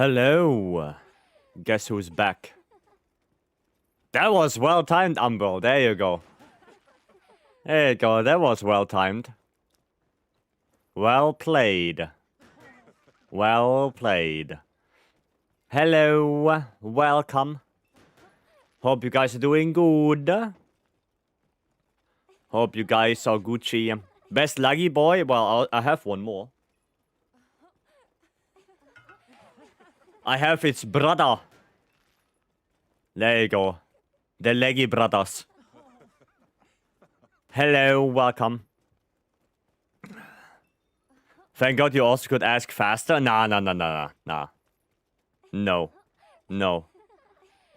Hello. Guess who's back? That was well timed, Umbro. There you go. There you go. That was well timed. Well played. Well played. Hello. Welcome. Hope you guys are doing good. Hope you guys are Gucci. Best laggy boy? Well, I have one more. I have its brother. There you go. The Leggy Brothers. Hello, welcome. Thank God you also could ask faster. Nah. No.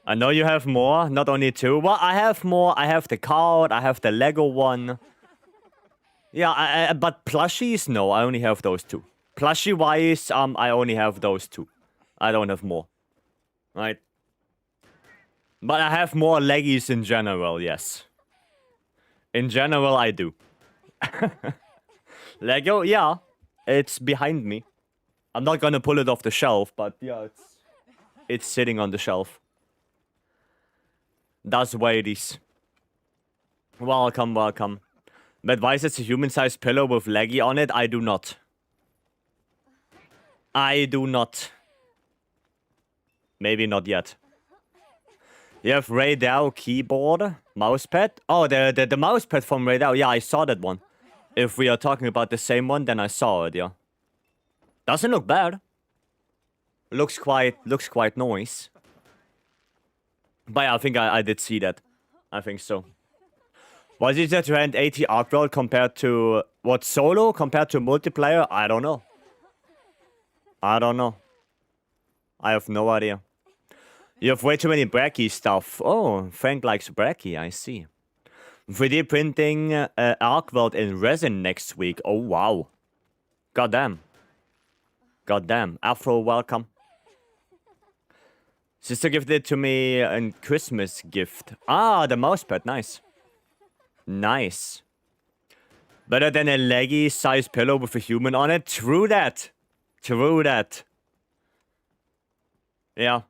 I know you have more, not only two. Well, I have more. I have the card, I have the Lego one. Yeah, but plushies, no, I only have those two. Plushie-wise, I only have those two. I don't have more. Right? But I have more leggies in general, yes. In general, I do. Lego, yeah. It's behind me. I'm not gonna pull it off the shelf, but yeah, it's sitting on the shelf. That's where it is. Welcome. But why is it a human-sized pillow with leggy on it? I do not. Maybe not yet. You have Radar keyboard, mousepad. Oh, the mousepad from Radar. Yeah, I saw that one. If we are talking about the same one, then I saw it. Yeah. Doesn't look bad. Looks quite nice. But yeah, I think I did see that. I think so. Was it that rent 80 Arcworld compared to what solo compared to multiplayer? I don't know. I have no idea. You have way too many Bracky stuff. Oh, Frank likes Bracky, I see. 3D printing Arcworld in resin next week. Oh, wow. Goddamn. Afro, welcome. Sister gifted it to me in Christmas gift. Ah, the mousepad. Nice. Better than a leggy sized pillow with a human on it. True that. Yeah.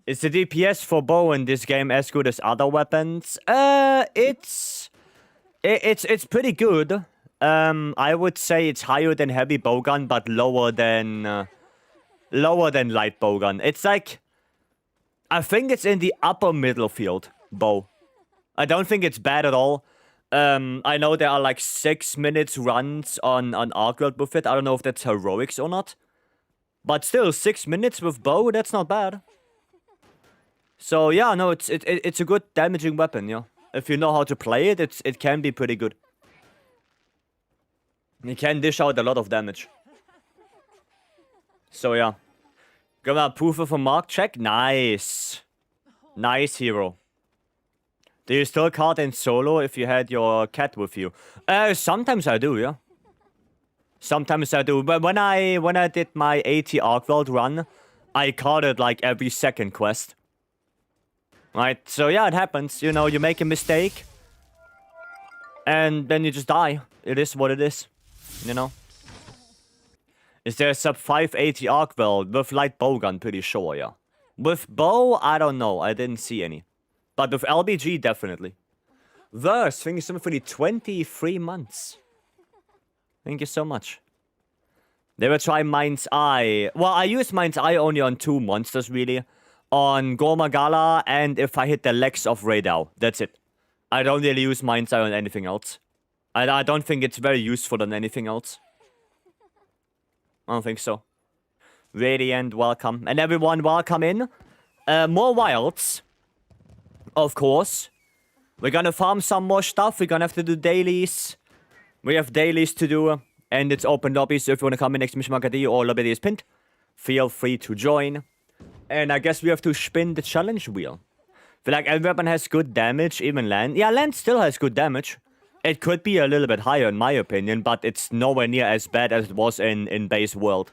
Is the DPS for bow in this game as good as other weapons? It's pretty good. I would say it's higher than heavy bowgun, but lower than light bowgun. It's like, I think it's in the upper middle field bow. I don't think it's bad at all. I know there are like 6 minutes runs on Arcworld with it. I don't know if that's heroics or not. But still, 6 minutes with bow, that's not bad. So yeah, no, it's a good damaging weapon, yeah. If you know how to play it, it can be pretty good. You can dish out a lot of damage. So yeah. Gonna approve of a mark check? Nice. Nice, hero. Do you still card in solo if you had your cat with you? Sometimes I do, yeah. Sometimes I do. But when I did my 80 Arcworld run, I carded like every second quest. Right? So yeah, it happens. You know, you make a mistake. And then you just die. It is what it is. You know? Is there a sub 580 Arcworld with light bowgun? Pretty sure, yeah. With bow, I don't know. I didn't see any. But with LBG, definitely. Verse, thank you so much for the 23 months. Thank you so much. Never try Mind's Eye. Well, I use Mind's Eye only on 2 monsters, really. On Gormagala, and if I hit the legs of Radar. That's it. I don't really use Mind's Eye on anything else. I don't think it's very useful on anything else. I don't think so. Radiant, welcome. And everyone, welcome in. More wilds. Of course. We're gonna farm some more stuff. We're gonna have to do dailies. We have dailies to do. And it's open lobby, so if you wanna come in next to Mission Market or lobby is pinned, feel free to join. And I guess we have to spin the challenge wheel. Feel like every weapon has good damage, even land. Yeah, land still has good damage. It could be a little bit higher in my opinion, but it's nowhere near as bad as it was in base world.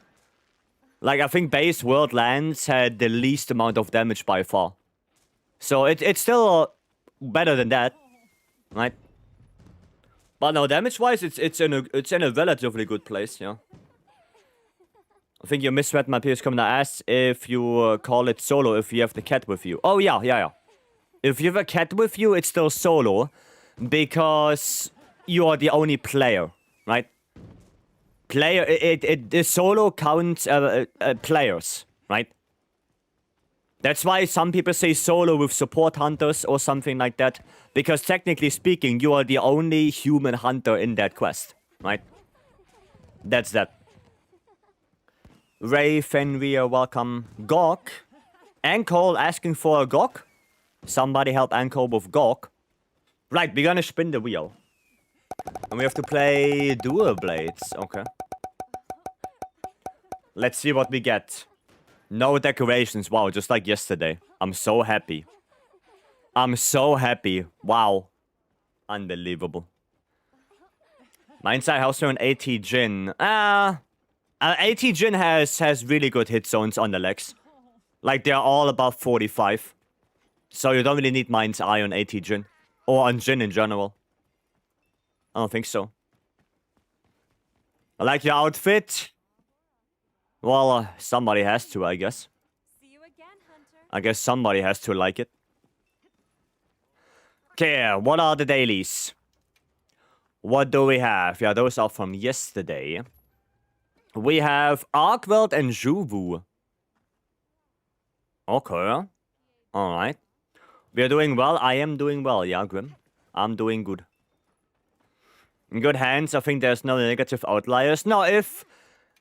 Like, I think base world lands had the least amount of damage by far. So it's still better than that, right? But no, damage-wise, it's in a relatively good place, yeah. I think you misread my previous comment. I asked if you call it solo if you have the cat with you. Oh, yeah. If you have a cat with you, it's still solo. Because you are the only player, right? The solo counts players, right? That's why some people say solo with support hunters or something like that. Because technically speaking, you are the only human hunter in that quest, right? That's that. Ray, Fenrir, welcome. Gawk. Ankle asking for a Gawk. Somebody help Ankle with Gawk. Right, we're gonna spin the wheel. And we have to play dual blades. Okay. Let's see what we get. No decorations. Wow, just like yesterday. I'm so happy. I'm so happy. Wow. Unbelievable. My inside house on AT Jin. AT Jin has really good hit zones on the legs. Like, they're all above 45. So you don't really need Mind's Eye on AT Jin. Or on Jin in general. I don't think so. I like your outfit. Well, somebody has to, I guess. See you again, Hunter. I guess somebody has to like it. Okay, what are the dailies? What do we have? Yeah, those are from yesterday. We have Arkweld and Juvu. Okay. Alright. We are doing well. I am doing well, yeah, Grim. I'm doing good. In good hands. I think there's no negative outliers. No, if...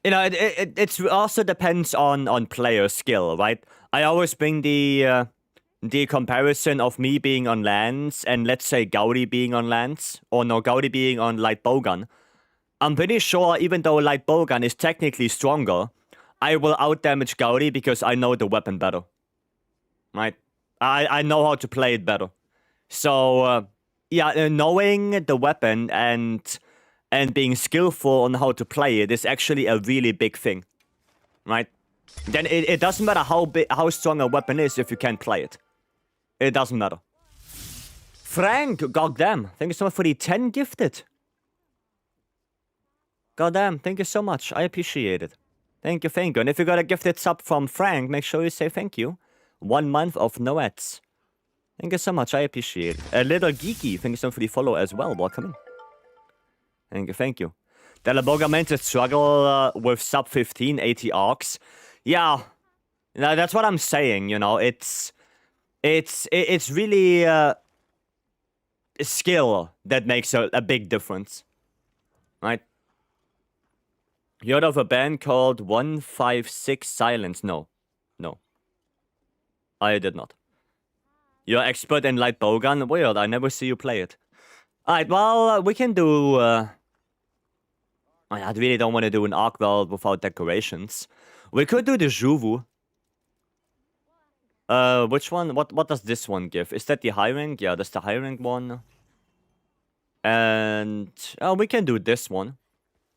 You know, it also depends on player skill, right? I always bring the comparison of me being on lands and let's say Gaudi being on lands. Or no, Gaudi being on light bowgun. I'm pretty sure even though light bowgun is technically stronger, I will outdamage Gaudi because I know the weapon better. Right? I know how to play it better. So, yeah, knowing the weapon and being skillful on how to play it is actually a really big thing. Right? Then it doesn't matter how strong a weapon is if you can't play it. It doesn't matter. Frank, goddamn. Thank you so much for the 10 gifted. Goddamn, thank you so much. I appreciate it. Thank you. And if you got a gifted sub from Frank, make sure you say thank you. 1 month of no ads. Thank you so much. I appreciate it. A little geeky. Thank you so much for the follow as well. Welcome in. Thank you. Delaboga meant to struggle with sub 15 AT arcs. Yeah, that's what I'm saying. You know, it's really skill that makes a big difference, right? You heard of a band called 156 Silence? No, I did not. You're expert in light bowgun? Weird. I never see you play it. Alright, well, we can do. I really don't want to do an arc world without decorations. We could do the Juvu. Which one? What does this one give? Is that the high rank? Yeah, that's the high rank one. And we can do this one.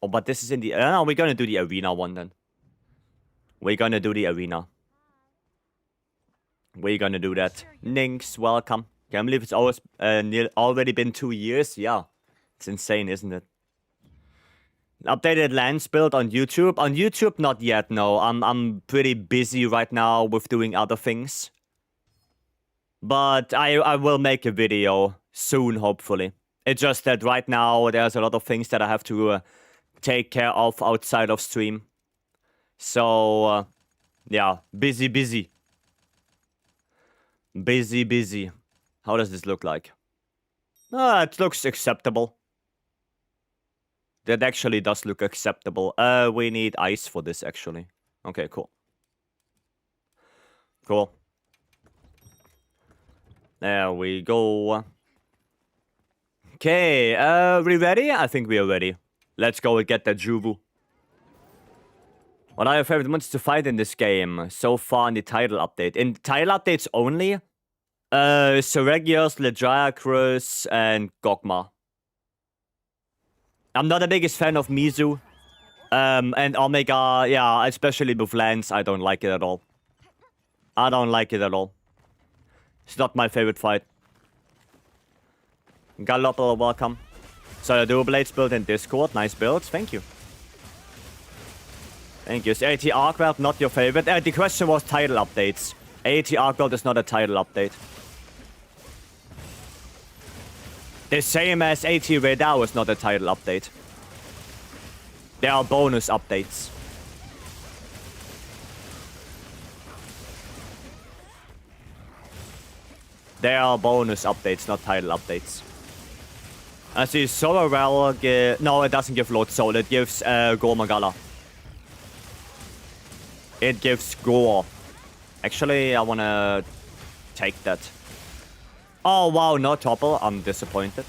Oh, but this is in the... no, we're gonna do the arena one then. We're gonna do the arena. We're gonna do that. Ninx, welcome. Can't believe it's already been 2 years. Yeah, it's insane, isn't it? Updated lands build on YouTube. On YouTube, not yet. No, I'm pretty busy right now with doing other things. But I will make a video soon, hopefully. It's just that right now there's a lot of things that I have to take care of outside of stream. So yeah, busy. Busy. How does this look like? It looks acceptable. That actually does look acceptable. We need ice for this, actually. Okay, cool. There we go. Okay, we ready? I think we are ready. Let's go and get that Juvu. What are your favorite monsters to fight in this game so far in the title update? In title updates only, Seregios, Legiacrus, and Gogma. I'm not the biggest fan of Mizu. And Omega, yeah, especially with Lance, I don't like it at all. It's not my favorite fight. Galopper, welcome. So the dual blades built in Discord. Nice builds, thank you. Thank you. Is AT Arcweld not your favorite? The question was title updates. AT Arcweld is not a title update. The same as AT Radar is not a title update. They are bonus updates. They are bonus updates, not title updates. I see Sorarel. No, it doesn't give Lord Soul. It gives Gormagala. It gives Gore. Actually, I wanna take that. Oh wow, no topple. I'm disappointed.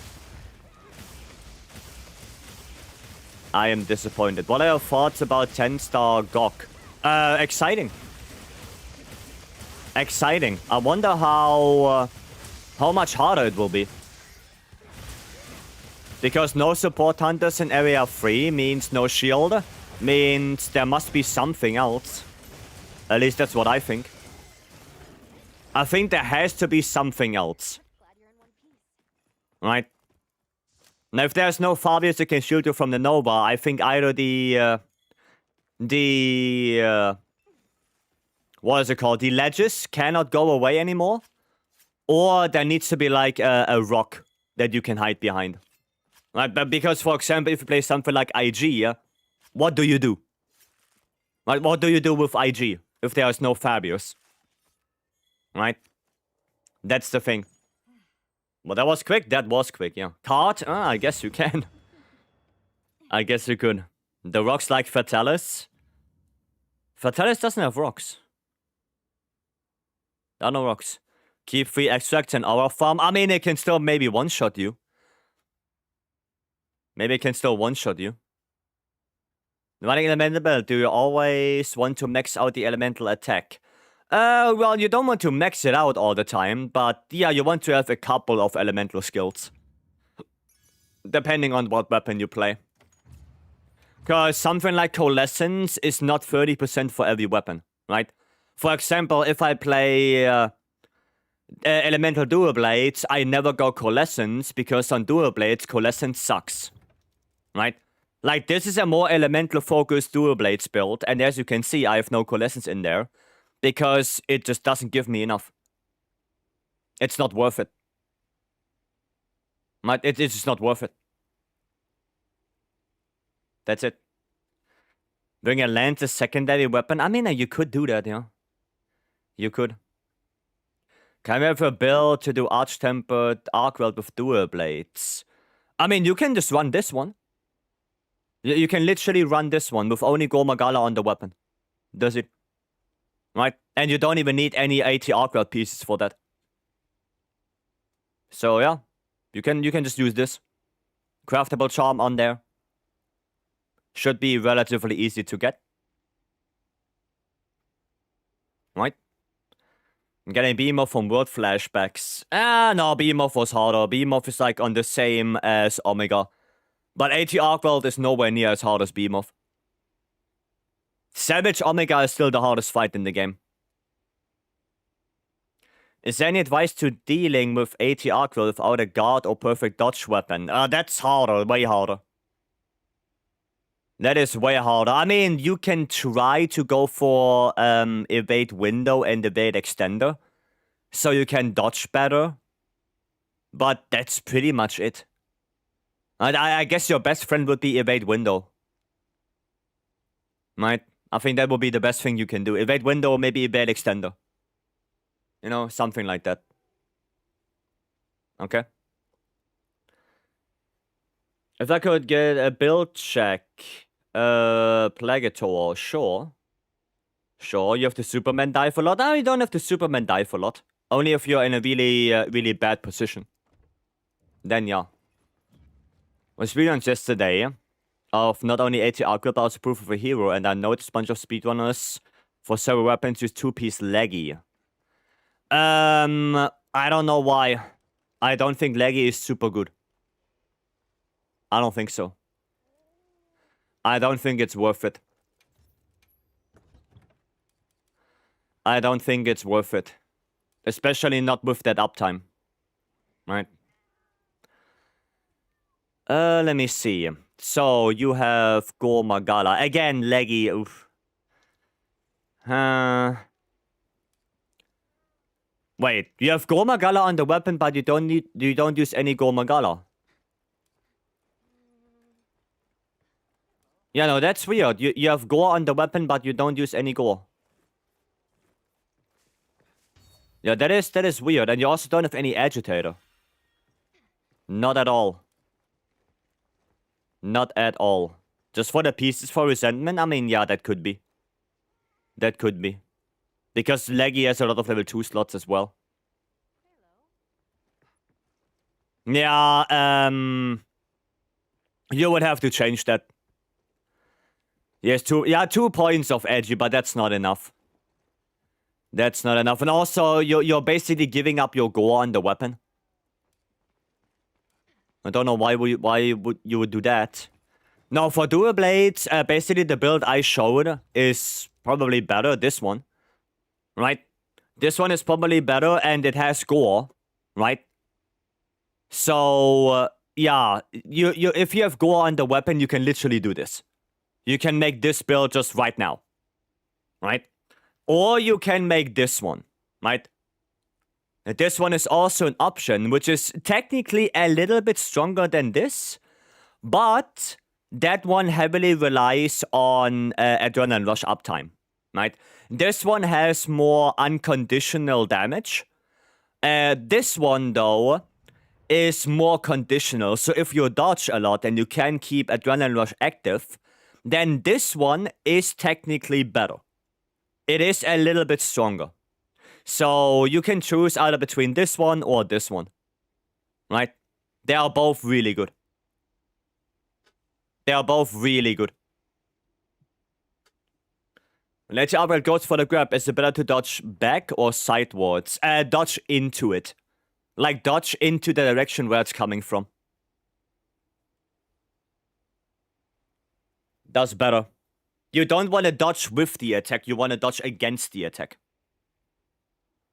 I am disappointed. What are your thoughts about 10-star Gok? Exciting. Exciting. I wonder how much harder it will be. Because no support hunters in area 3 means no shield. Means there must be something else. At least that's what I think. I think there has to be something else. Right? Now, if there's no Fabius that can shoot you from the Nova, I think either what is it called? The ledges cannot go away anymore. Or there needs to be like a rock that you can hide behind. Right? But because, for example, if you play something like IG, what do you do? Right? What do you do with IG if there is no Fabius? Right? That's the thing. Well, that was quick. That was quick, yeah. Card? I guess you can. I guess you could. The rocks like Fatalis? Fatalis doesn't have rocks. There are no rocks. Keep 3 extracts and aura farm. I mean, it can still maybe one-shot you. Maybe it can still one-shot you. Running elemental build, do you always want to max out the elemental attack? Well, you don't want to max it out all the time, but yeah, you want to have a couple of elemental skills. Depending on what weapon you play. Because something like Coalescence is not 30% for every weapon, right? For example, if I play Elemental Dual Blades, I never go Coalescence, because on Dual Blades, Coalescence sucks. Right? Like, this is a more elemental-focused Dual Blades build, and as you can see, I have no Coalescence in there. Because it just doesn't give me enough. It's not worth it. It's just not worth it. That's it. Bring a lance as secondary weapon? I mean, you could do that, yeah. You could. Can we have a build to do Arch-Tempered Arcweld with Dual Blades? I mean, you can just run this one. You can literally run this one with only Gormagala on the weapon. Does it? Right? And you don't even need any AT Arcweld pieces for that. So yeah. You can just use this. Craftable charm on there. Should be relatively easy to get. Right? Getting Beamoff from World Flashbacks. No, Beamoff was harder. Beamoff is like on the same as Omega. But AT Arcweld is nowhere near as hard as Beamoff. Savage Omega is still the hardest fight in the game. Is there any advice to dealing with AT Arcweld without a guard or perfect dodge weapon? That's harder, way harder. That is way harder. I mean, you can try to go for evade window and evade extender. So you can dodge better. But that's pretty much it. I guess your best friend would be evade window. Right? I think that would be the best thing you can do. Evade window or maybe evade extender. You know, something like that. Okay. If I could get a build check, Plagator, sure. Sure, you have to Superman dive a lot. No, you don't have to Superman dive a lot. Only if you're in a really, really bad position. Then, yeah. I was reading yesterday of not only AT Arcweld, but also Proof of a Hero, and I noticed a bunch of speedrunners for several weapons use 2-piece leggy. I don't know why. I don't think leggy is super good. I don't think so. I don't think it's worth it. I don't think it's worth it. Especially not with that uptime. Right? Let me see. So, you have Gormagala. Again, leggy. Oof. Wait, you have Gormagala on the weapon, but you don't use any Gormagala. Yeah, no, that's weird. You have gore on the weapon, but you don't use any gore. Yeah, that is weird. And you also don't have any agitator. Not at all. Not at all. Just for the pieces for resentment? I mean, yeah, that could be. That could be. Because Leggy has a lot of level 2 slots as well. Yeah, you would have to change that. Yes, 2 points of edgy, but that's not enough. That's not enough. And also, you're basically giving up your gore on the weapon. I don't know why you would do that. No, for dual blades, basically the build I showed is probably better. This one, right? This one is probably better, and it has gore, right? So yeah, you if you have gore on the weapon, you can literally do this. You can make this build just right now, right? Or you can make this one, right? This one is also an option, which is technically a little bit stronger than this, but that one heavily relies on adrenaline rush uptime, right? This one has more unconditional damage. This one, though, is more conditional. So if you dodge a lot and you can keep adrenaline rush active, then this one is technically better. It is a little bit stronger. So you can choose either between this one or this one, right? They are both really good. They are both really good. Let's see, upgrade goes for the grab. Is it better to dodge back or sidewards? Dodge into it. Like, dodge into the direction where it's coming from. That's better. You don't want to dodge with the attack. You want to dodge against the attack.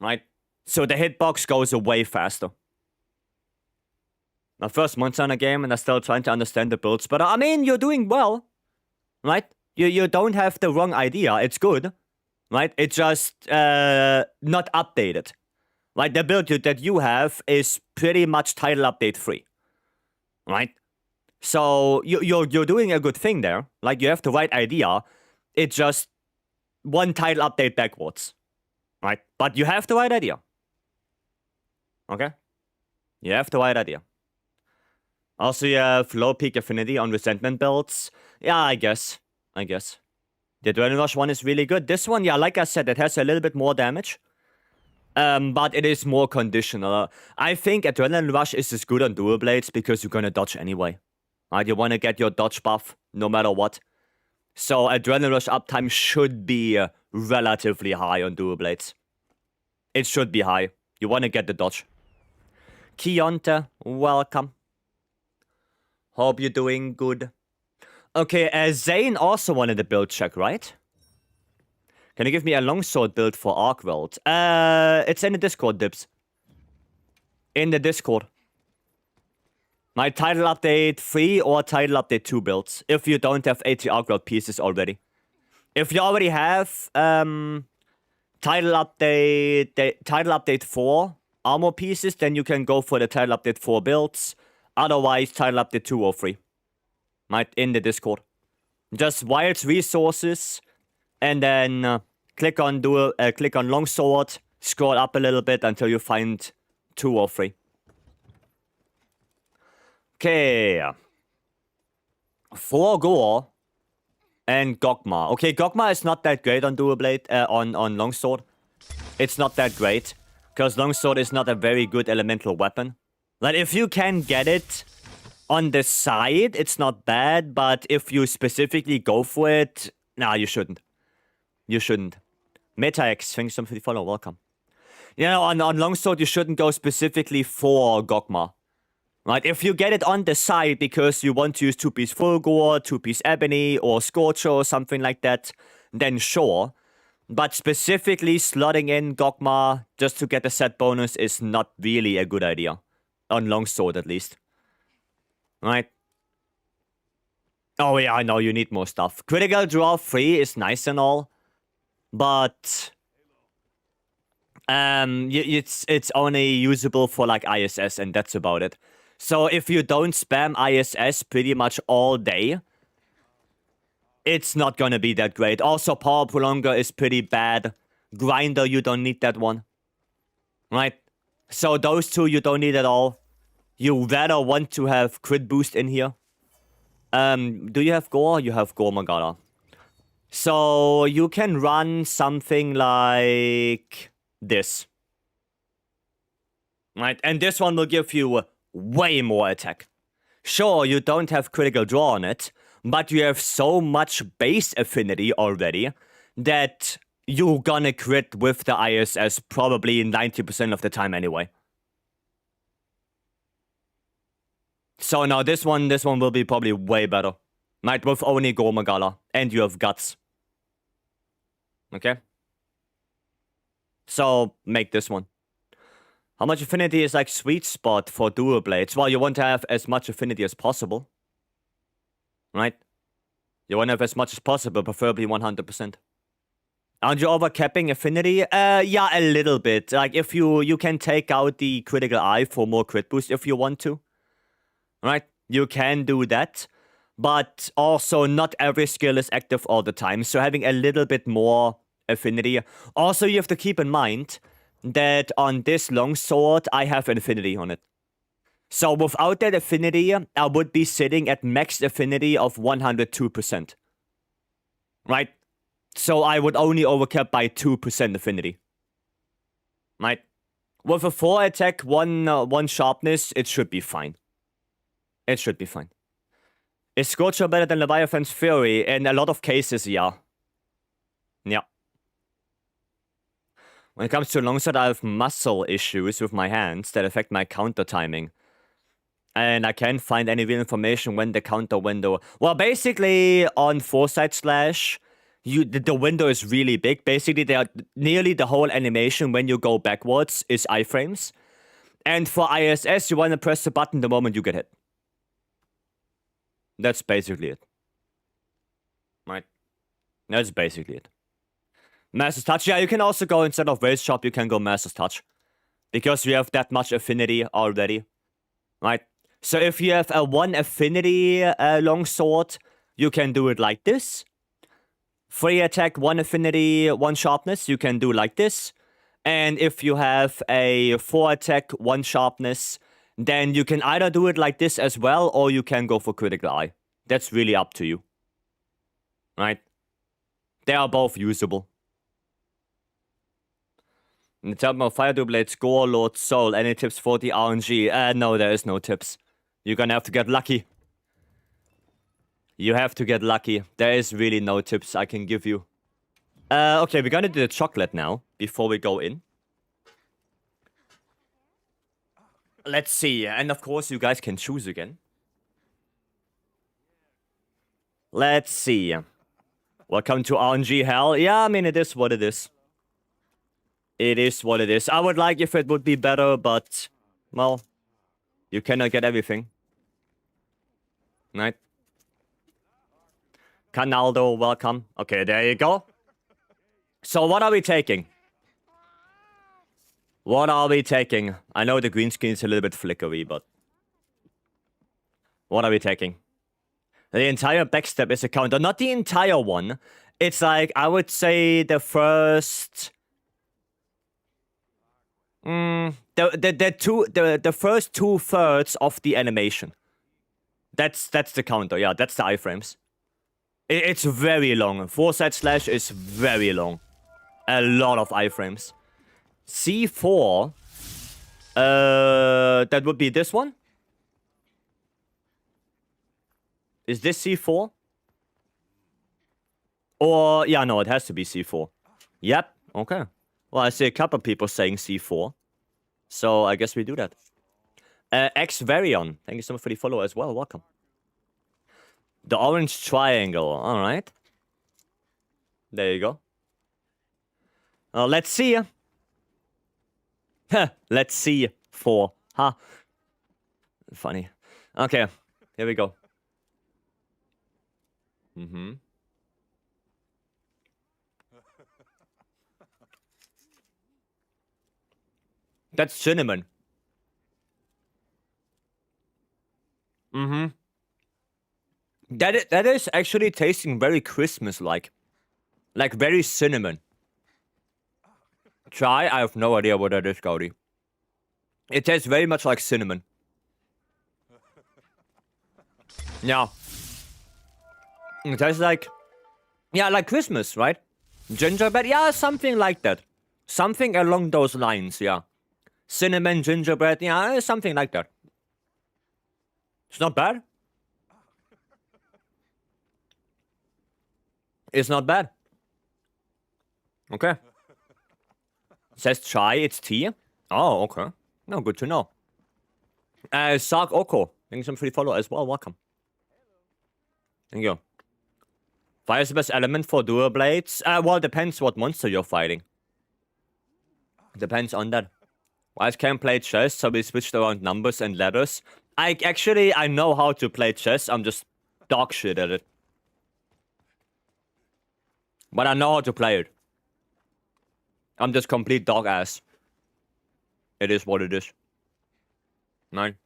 Right? So the hitbox goes away faster. My first month on a game and I'm still trying to understand the builds. But I mean, you're doing well. Right? You don't have the wrong idea. It's good. Right? It's just not updated. Right? The build that you have is pretty much title update free. Right? So you're doing a good thing there. Like, you have the right idea. It's just one title update backwards. Right? But you have the right idea. Okay? You have the right idea. Also, you have low peak affinity on resentment builds. Yeah, I guess. The Adrenaline Rush one is really good. This one, yeah, like I said, it has a little bit more damage. But it is more conditional. I think Adrenaline Rush is as good on dual blades because you're gonna dodge anyway. Right? You wanna get your dodge buff no matter what. So Adrenaline Rush uptime should be relatively high on dual blades. It should be high. You wanna get the dodge. Kionte, welcome. Hope you're doing good. Okay, Zane also wanted a build check, right? Can you give me a longsword build for MHWilds? It's in the Discord, Dibs. In the Discord. My title update 3 or title update 2 builds. If you don't have 80 MHWilds pieces already. If you already have title update 4 armor pieces, then you can go for the title update 4 builds. Otherwise, title update 2 or 3. Right, in the Discord. Just Wilds resources. And then click on longsword, scroll up a little bit until you find 2 or 3. Okay. 4 gore and Gogma. Okay, Gogma is not that great on dual blade, on longsword. It's not that great because longsword is not a very good elemental weapon. Like, if you can get it on the side, it's not bad, but if you specifically go for it, nah, you shouldn't. You shouldn't. MetaX, thanks so much for the follow, welcome. You know, on longsword, you shouldn't go specifically for Gogma. Right? If you get it on the side because you want to use 2-piece Fulgor, 2-piece Ebony, or Scorcher, or something like that, then sure. But specifically slotting in Gogma just to get the set bonus is not really a good idea. On longsword, at least. Right? Oh yeah, I know, you need more stuff. Critical draw 3 is nice and all. but it's only usable for like ISS, and that's about it. So if you don't spam ISS pretty much all day, it's not gonna be that great. Also, Power Prolonger is pretty bad. Grinder, you don't need that one. Right? So those two you don't need at all. You rather want to have crit boost in here. Do you have Gore? You have Gore Magala. So you can run something like this. Right? And this one will give you way more attack. Sure, you don't have critical draw on it, but you have so much base affinity already that you're gonna crit with the ISS probably 90% of the time anyway. So now this one will be probably way better. Right, with only Go Magala, and you have Guts. Okay? So, make this one. How much affinity is like sweet spot for dual blades? Well, you want to have as much affinity as possible. Right? You want to have as much as possible, preferably 100%. Aren't you overcapping affinity? Yeah, a little bit. Like, if you can take out the critical eye for more crit boost if you want to. Right? You can do that. But also, not every skill is active all the time. So having a little bit more affinity. Also, you have to keep in mind that on this longsword, I have an affinity on it. So without that affinity, I would be sitting at max affinity of 102%. Right? So I would only overcap by 2% affinity. Right? With a 4 attack, 1 sharpness, it should be fine. It should be fine. Is Scorcher better than Leviathan's Fury? In a lot of cases, yeah. Yeah. When it comes to longsword, I have muscle issues with my hands that affect my counter timing. And I can't find any real information when the counter window... Well, basically, on Foresight Slash, the window is really big. Basically, nearly the whole animation when you go backwards is iframes. And for ISS, you want to press the button the moment you get hit. That's basically it. Right? That's basically it. Master's Touch. Yeah, you can also go, instead of Raise Shop, you can go Master's Touch. Because you have that much affinity already. Right? So if you have a 1 affinity longsword, you can do it like this. 3 attack, 1 affinity, 1 sharpness, you can do like this. And if you have a 4 attack, 1 sharpness, then you can either do it like this as well, or you can go for critical eye. That's really up to you. Right? They are both usable. In the term of Fire Blade, Score, Lord Soul, any tips for the RNG? No, there is no tips. You're gonna have to get lucky. You have to get lucky. There is really no tips I can give you. Okay, we're gonna do the chocolate now, before we go in. Let's see, and of course you guys can choose again. Let's see. Welcome to RNG hell. Yeah, I mean, it is what it is. It is what it is. I would like if it would be better, but... Well, you cannot get everything. Right? Canaldo, welcome. Okay, there you go. So what are we taking? What are we taking? I know the green screen is a little bit flickery, but... What are we taking? The entire backstep is a counter. Not the entire one. It's like, I would say the first... The first 2/3 of the animation. That's the counter, yeah, that's the iframes. It's very long. Foresight Slash is very long. A lot of iframes. C4. That would be this one. Is this C4? Or, yeah, no, it has to be C4. Yep, okay. Well, I see a couple people saying C4. So, I guess we do that. X Varion, thank you so much for the follow as well, welcome. The orange triangle, alright. There you go. Let's see. Let's see. 4. Huh. Funny. Okay, here we go. That's cinnamon. Mm-hmm. That is actually tasting very Christmas-like. Like very cinnamon. Try? I have no idea what that is, Cody. It tastes very much like cinnamon. Yeah. It tastes like... Yeah, like Christmas, right? Gingerbread? Yeah, something like that. Something along those lines, yeah. Cinnamon, gingerbread, yeah, something like that. It's not bad. It's not bad. Okay. Says chai, it's tea. Oh, okay. No, good to know. Sark Oko. Thank you so much for the follow as well. Welcome. Thank you. Fire is the best element for dual blades. Well, depends what monster you're fighting. Depends on that. I can't play chess, so we switched around numbers and letters. I know how to play chess. I'm just dog shit at it. But I know how to play it. I'm just complete dog ass. It is what it is. 9.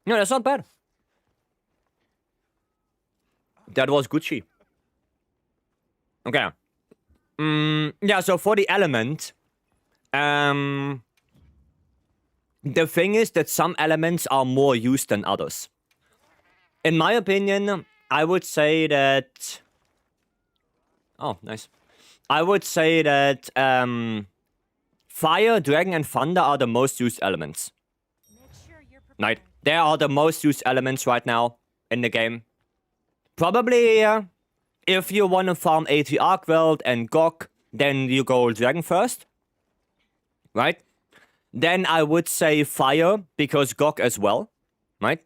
No, that's not bad. That was Gucci. Okay. Yeah, so for the element, the thing is that some elements are more used than others. In my opinion, I would say that... Oh, nice. I would say that fire, dragon, and thunder are the most used elements. Right. They are the most used elements right now in the game. Probably, if you want to farm AT Arcweld and Gok, then you go dragon first. Right? Then I would say fire, because Gok as well. Right?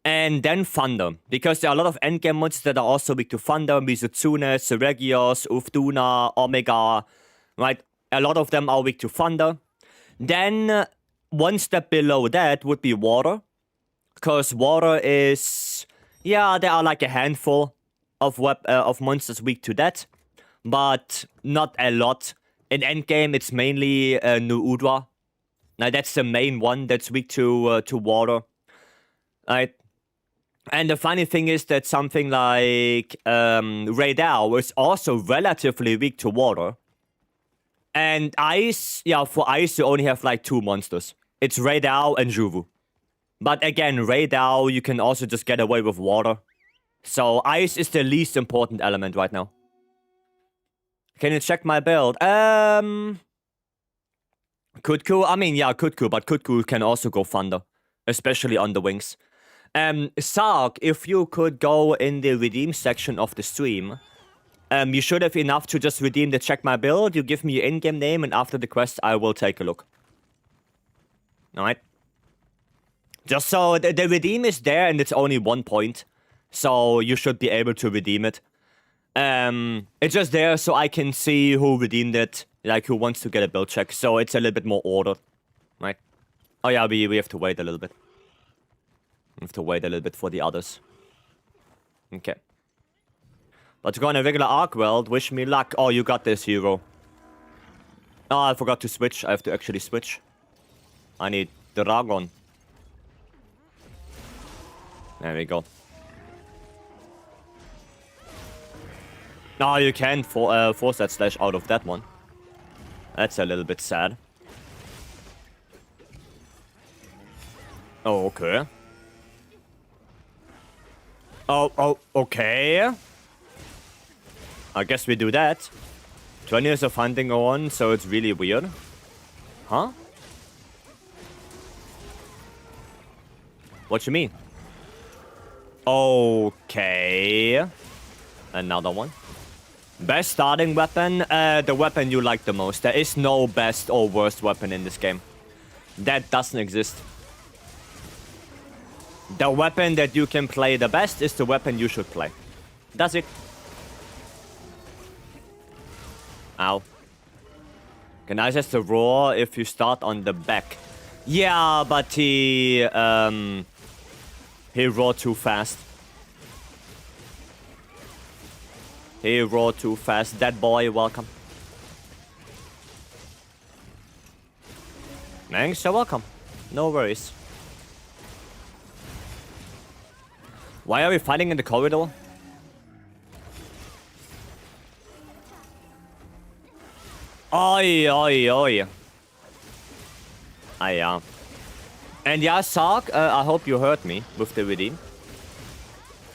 And then thunder, because there are a lot of endgame monsters that are also weak to thunder. Mizutsune, Seregios, Ufduna, Omega. Right? A lot of them are weak to thunder. Then, one step below that would be water. Because water is... Yeah, there are like a handful of monsters weak to that. But not a lot. In endgame, it's mainly Nuudra. Now, that's the main one that's weak to water. Right? And the funny thing is that something like Raidao is also relatively weak to water. And ice, yeah, for ice you only have like 2 monsters. It's Raidao and Juvu. But again, Raidao you can also just get away with water. So ice is the least important element right now. Can you check my build? Kutku, I mean, yeah, Kutku, but Kutku can also go thunder. Especially on the wings. Sark, if you could go in the redeem section of the stream, you should have enough to just redeem the check my build. You give me your in-game name, and after the quest, I will take a look. Alright? Just so the redeem is there, and it's only 1 point. So you should be able to redeem it. It's just there so I can see who redeemed it, like who wants to get a build check. So it's a little bit more ordered. Right? Oh yeah, we have to wait a little bit. We have to wait a little bit for the others. Okay. Let's go on a regular Arcweld. Wish me luck. Oh, you got this, hero. Oh, I forgot to switch. I have to actually switch. I need Dragon. There we go. No, you can't force that slash out of that one. That's a little bit sad. Oh, okay. Oh, okay. I guess we do that. 20 years of hunting on, so it's really weird. Huh? What you mean? Okay. Another one. Best starting weapon? The weapon you like the most. There is no best or worst weapon in this game. That doesn't exist. The weapon that you can play the best is the weapon you should play. That's it. Ow. Can I just roar if you start on the back? Yeah, but he roared too fast. He roared too fast. That boy, welcome. Thanks, you're welcome. No worries. Why are we fighting in the corridor? Oi, oi, oi. Ah, yeah. And yeah, Sark, I hope you heard me with the redeem.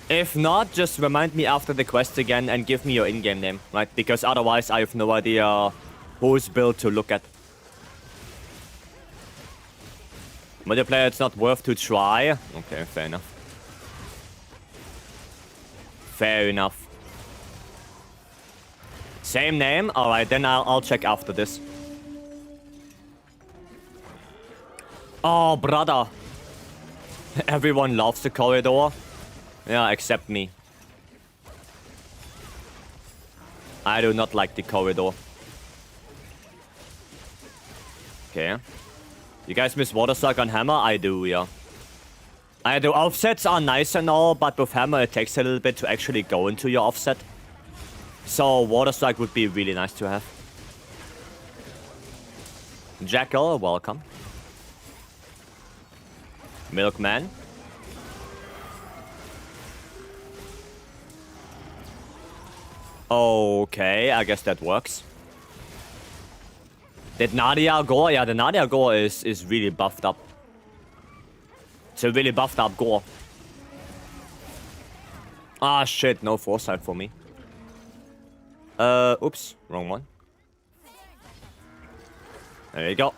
If not, just remind me after the quest again and give me your in-game name, right? Because otherwise I have no idea whose build to look at. Multiplayer, it's not worth to try. Okay, fair enough. Fair enough. Same name? Alright, then I'll check after this. Oh, brother. Everyone loves the corridor. Yeah, except me. I do not like the corridor. Okay. You guys miss Waterslug on Hammer? I do, yeah. I do. Offsets are nice and all, but with Hammer it takes a little bit to actually go into your offset. So Waterslug would be really nice to have. Jackal, welcome. Milkman. Okay, I guess that works. Did Nadia gore? Yeah, the Nadia gore is really buffed up. It's a really buffed up gore. Ah, shit, no foresight for me. Oops, wrong one. There you go.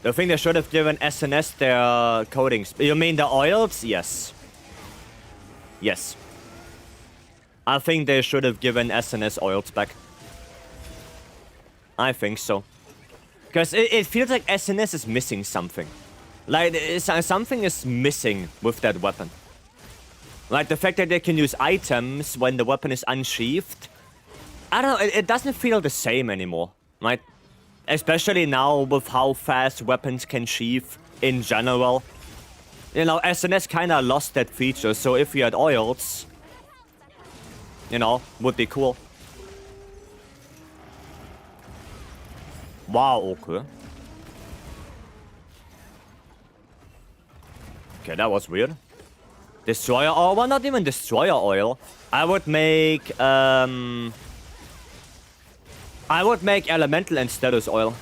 I think they should have given SNS their coatings. You mean the oils? Yes. Yes. I think they should have given SNS oils back. I think so. Because it feels like SNS is missing something. Like, something is missing with that weapon. Like, the fact that they can use items when the weapon is unsheathed. I don't know, it doesn't feel the same anymore. Right? Especially now with how fast weapons can sheath in general. You know, SNS kinda lost that feature, so if you had oils, you know, would be cool. Wow, okay. Okay, that was weird. Destroyer oil? Well, not even destroyer oil. I would make elemental and status oil.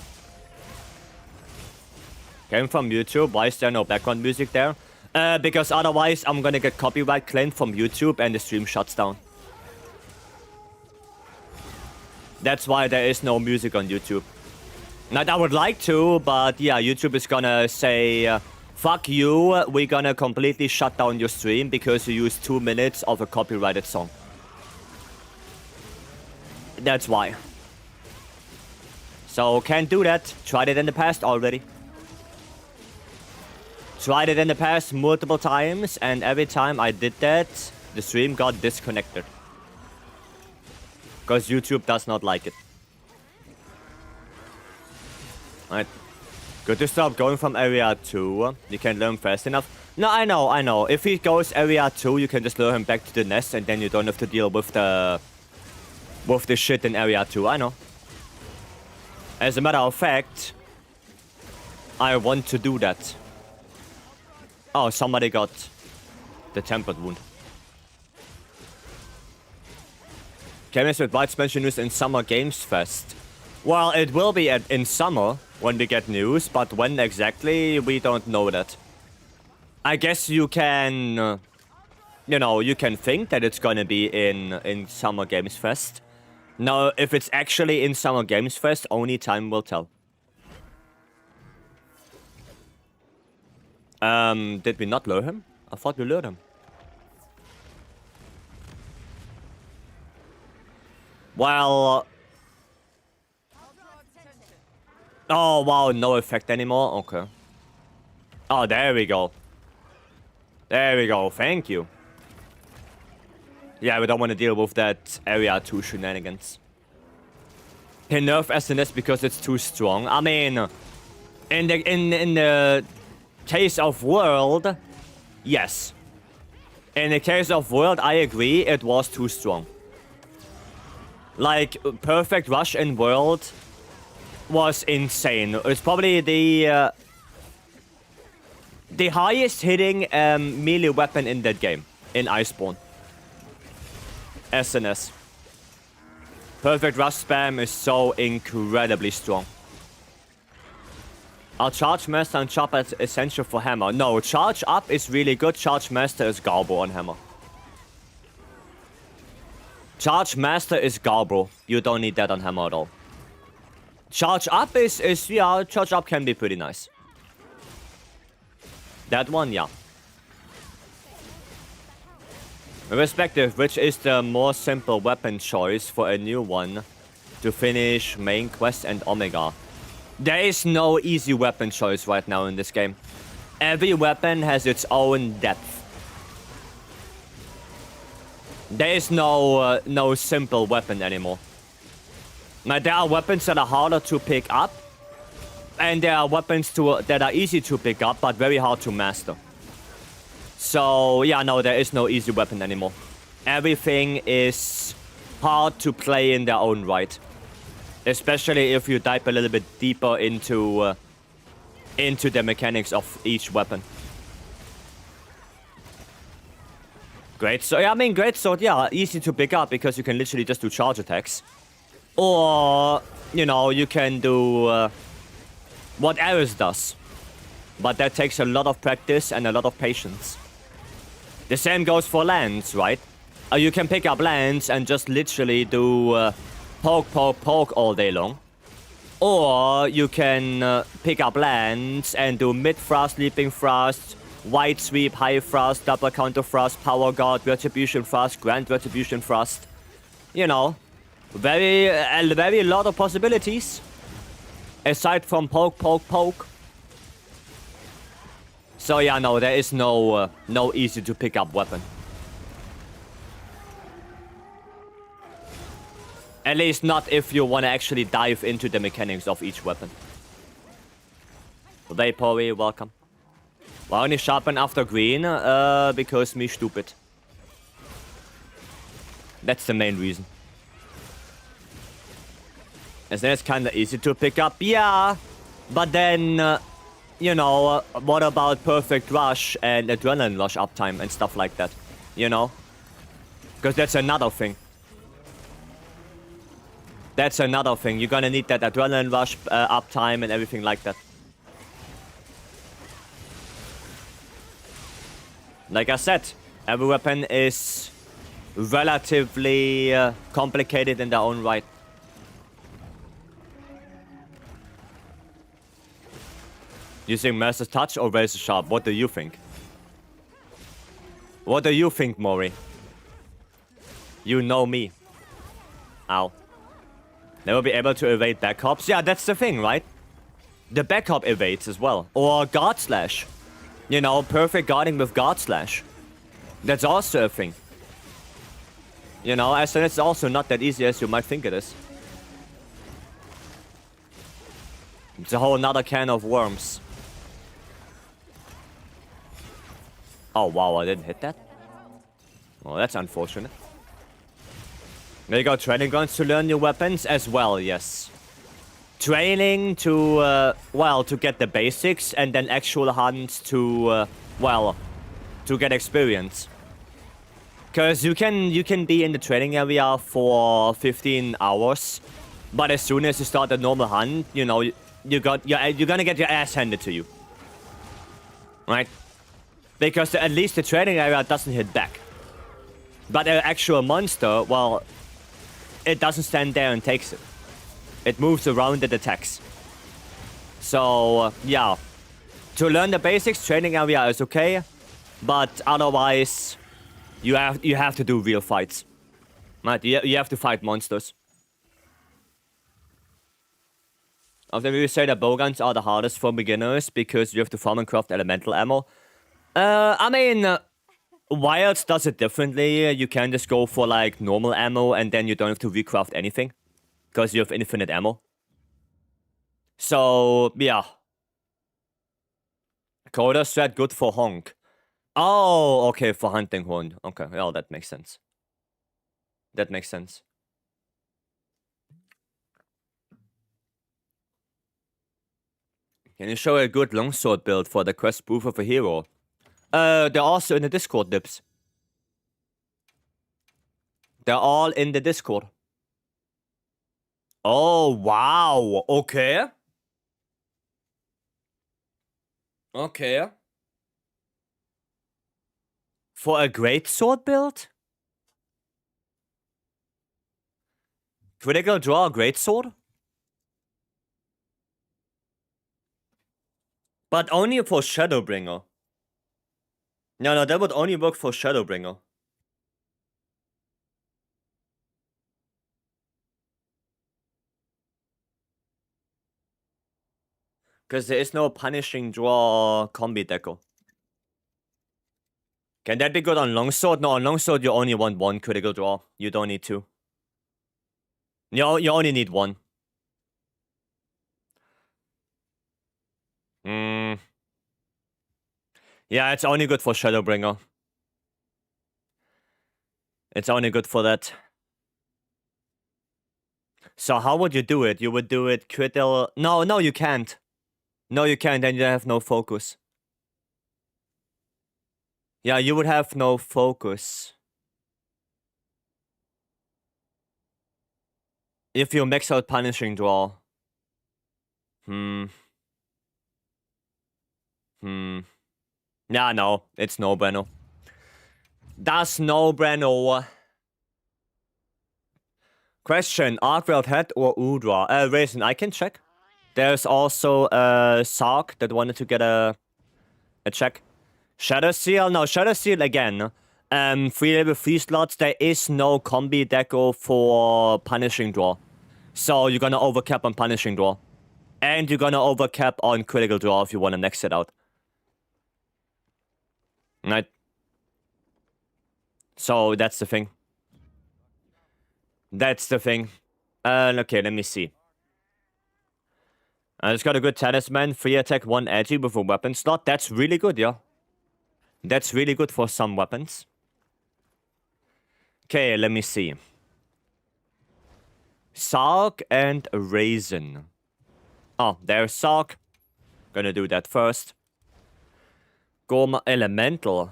Came from YouTube. Why is there no background music there? Because otherwise I'm gonna get copyright claimed from YouTube and the stream shuts down. That's why there is no music on YouTube. Like, I would like to, but yeah, YouTube is gonna say, fuck you, we're gonna completely shut down your stream because you used 2 minutes of a copyrighted song. That's why. So, can't do that. Tried it in the past already. Tried it in the past multiple times, and every time I did that, the stream got disconnected. Because YouTube does not like it. Right. Good to stop going from area 2. You can learn fast enough. No, I know. If he goes area 2, you can just lure him back to the nest and then you don't have to deal with the shit in area 2. I know. As a matter of fact, I want to do that. Oh, somebody got the tempered wound. Chemist with White Special News in Summer Games Fest. Well, it will be in summer when we get news, but when exactly, we don't know that. I guess you can, you know, you can think that it's gonna be in Summer Games Fest. Now, if it's actually in Summer Games Fest, only time will tell. Did we not lure him? I thought we lured him. Well... Oh, wow, no effect anymore? Okay. Oh, there we go. There we go, thank you. Yeah, we don't want to deal with that area 2 shenanigans. They nerf SNS because it's too strong. I mean, in the case of World, yes. In the case of World, I agree, it was too strong. Like, Perfect Rush in World was insane. It's probably the highest hitting melee weapon in that game, in Iceborne. SNS. Perfect rush spam is so incredibly strong. Are Charge Master and Chop essential for Hammer? No, Charge Up is really good. Charge Master is Garbo on Hammer. Charge Master is Garbo. You don't need that on Hammer at all. Charge Up is yeah, Charge Up can be pretty nice. That one, yeah. Irrespective, which is the more simple weapon choice for a new one to finish main quest and Omega? There is no easy weapon choice right now in this game. Every weapon has its own depth. There is no simple weapon anymore. Now, there are weapons that are harder to pick up, and there are weapons that are easy to pick up but very hard to master. So yeah, no, there is no easy weapon anymore. Everything is hard to play in their own right. Especially if you dive a little bit deeper into the mechanics of each weapon. Great sword, yeah, I mean, great sword, yeah, easy to pick up because you can literally just do charge attacks. Or, you know, you can do what Ares does. But that takes a lot of practice and a lot of patience. The same goes for lands, right? You can pick up lands and just literally do poke, poke, poke all day long. Or you can pick up lands and do mid thrust, leaping thrust, wide sweep, high thrust, double counter thrust, power guard, retribution thrust, grand retribution thrust. You know, very lot of possibilities. Aside from poke, poke, poke. So yeah, no, there is no easy to pick up weapon. At least not if you want to actually dive into the mechanics of each weapon. Vapory, welcome. Why only sharpen after green? Because me stupid. That's the main reason. And then it's kinda easy to pick up, yeah. But then, you know, what about Perfect Rush and Adrenaline Rush uptime and stuff like that? You know? Because that's another thing. That's another thing. You're gonna need that Adrenaline Rush uptime and everything like that. Like I said, every weapon is relatively complicated in their own right. Using Master's Touch or Razor Sharp? What do you think? What do you think, Mori? You know me. Ow. Never be able to evade back hops? Yeah, that's the thing, right? The back hop evades as well. Or Guard Slash. You know, perfect guarding with Guard Slash. That's also a thing. You know, as it's also not that easy as you might think it is. It's a whole nother can of worms. Oh wow, I didn't hit that? Well, that's unfortunate. There you go, training guns to learn new weapons as well, yes. Training to, well, to get the basics, and then actual hunts to, well, to get experience. Because you can be in the training area for 15 hours, but as soon as you start a normal hunt, you know, you're gonna get your ass handed to you. Right? Because at least the training area doesn't hit back. But an actual monster, well, it doesn't stand there and takes it. It moves around and attacks. So, yeah. To learn the basics, training area is okay. But otherwise, you have to do real fights. Right? You have to fight monsters. Often we say that bowguns are the hardest for beginners because you have to farm and craft elemental ammo. I mean, Wilds does it differently. You can just go for like normal ammo and then you don't have to recraft anything. Because you have infinite ammo. So, yeah. Coda strat good for honk. Oh, okay, for hunting horn. Okay, well, that makes sense. That makes sense. Can you show a good longsword build for the quest Proof of a Hero? They're also in the Discord, Dips. They're all in the Discord. Oh, wow. Okay. Okay. For a great sword build? Critical draw, great sword? But only for Shadowbringer. No, that would only work for Shadowbringer. Because there is no punishing draw combi deco. Can that be good on longsword? No, on longsword you only want one critical draw. You don't need two. You only need one. Yeah, it's only good for Shadowbringer. It's only good for that. So how would you do it? You would do it critical... No, you can't. No, you can't, then you have no focus. Yeah, you would have no focus. If you max out punishing draw. Yeah, no. It's no bueno. That's no bueno. Question, Arkweld head or Udra? Raisin, I can check. There's also Sark that wanted to get a check. Shadow Seal? No, Shadow Seal again. 3 level 3 slots, there is no combi deco for punishing draw. So you're gonna overcap on punishing draw. And you're gonna overcap on critical draw if you wanna next it out. Right? So that's the thing. That's the thing. Okay, let me see. It's got a good talisman, 3 attack, 1 edgy with a weapon slot. That's really good, yeah. That's really good for some weapons. Okay, let me see. Sark and Raisin. Oh, there's Sark. Gonna do that first. Gorma Elemental.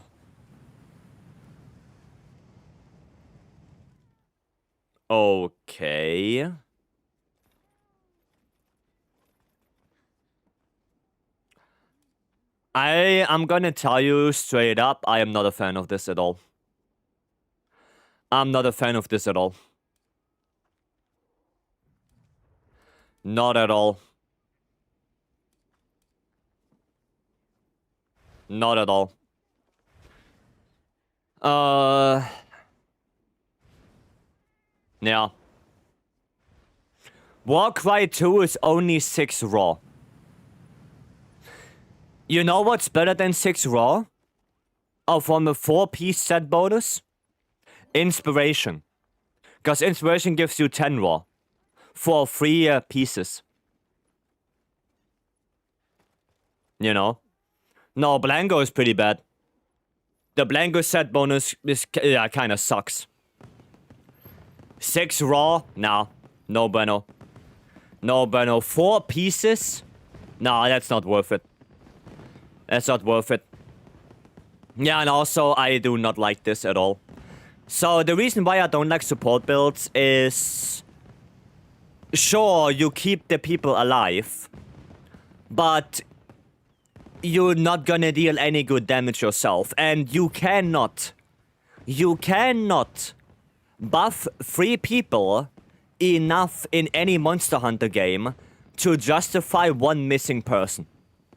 Okay. I'm gonna tell you straight up, I am not a fan of this at all. I'm not a fan of this at all. Not at all. Not at all. Yeah. Warcry 2 is only 6 raw. You know what's better than 6 raw? Oh, from a 4-piece set bonus? Inspiration. Because Inspiration gives you 10 raw. For 3 pieces. You know? No, Blanco is pretty bad. The Blanco set bonus is, yeah, kinda sucks. 6 raw? Nah. No bueno. No bueno. 4 pieces? Nah, that's not worth it. That's not worth it. Yeah, and also, I do not like this at all. So, the reason why I don't like support builds is... Sure, you keep the people alive. But... You're not gonna deal any good damage yourself. And you cannot... You cannot... buff 3 people enough in any Monster Hunter game to justify 1 missing person.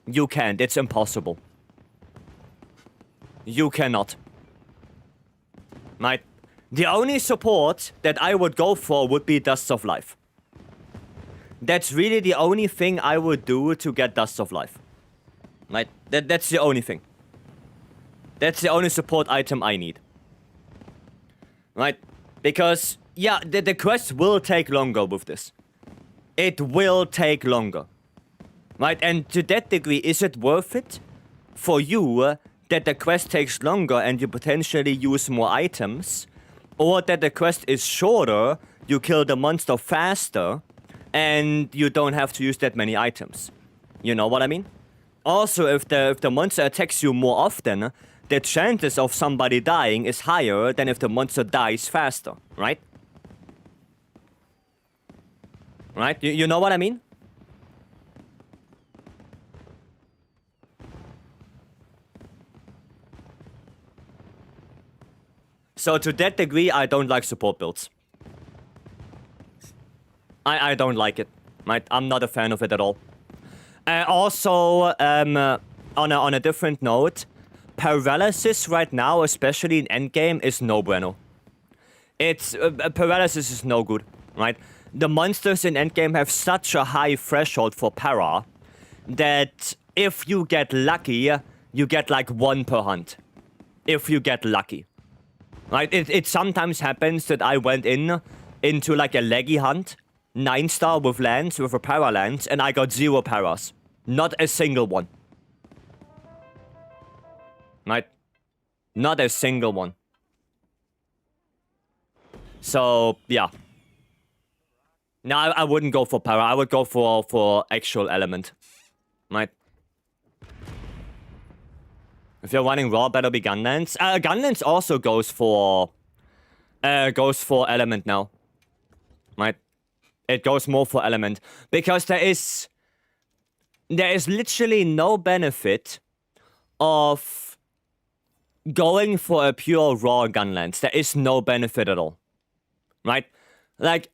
You can't. It's impossible. You cannot. Right? The only support that I would go for would be Dust of Life. That's really the only thing I would do to get Dust of Life. Right? That's the only thing. That's the only support item I need. Right? Because, yeah, the quest will take longer with this. It will take longer. Right? And to that degree, is it worth it for you that the quest takes longer and you potentially use more items? Or that the quest is shorter, you kill the monster faster, and you don't have to use that many items? You know what I mean? Also, if the monster attacks you more often, the chances of somebody dying is higher than if the monster dies faster, right? Right? You know what I mean? So to that degree, I don't like support builds. I don't like it. Right? I'm not a fan of it at all. Also, on a different note, paralysis right now, especially in endgame, is no bueno. It's paralysis is no good, right? The monsters in endgame have such a high threshold for para that if you get lucky, you get like 1 per hunt. If you get lucky. Right? It sometimes happens that I went into like a leggy hunt, 9-star with lands, with a para lance, and I got 0 paras. Not a single one. Right? Not a single one. So, yeah. No, I wouldn't go for para. I would go for actual element. Right? If you're running raw, better be Gunlance. Gunlance also goes for element now. Right? It goes more for element. Because there is literally no benefit of going for a pure raw Gunlance. There is no benefit at all. Right? Like,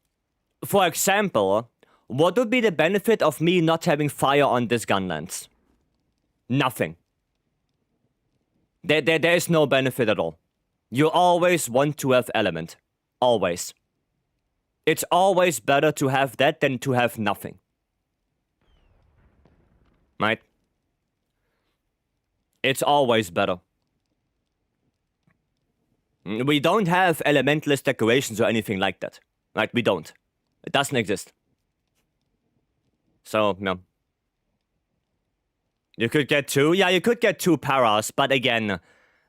for example, what would be the benefit of me not having fire on this Gunlance? Nothing. There is no benefit at all. You always want to have element. Always. It's always better to have that than to have nothing. Right? It's always better. We don't have elementless decorations or anything like that. Right? We don't. It doesn't exist. So, no. You could get 2. Yeah, you could get 2 paras, but again,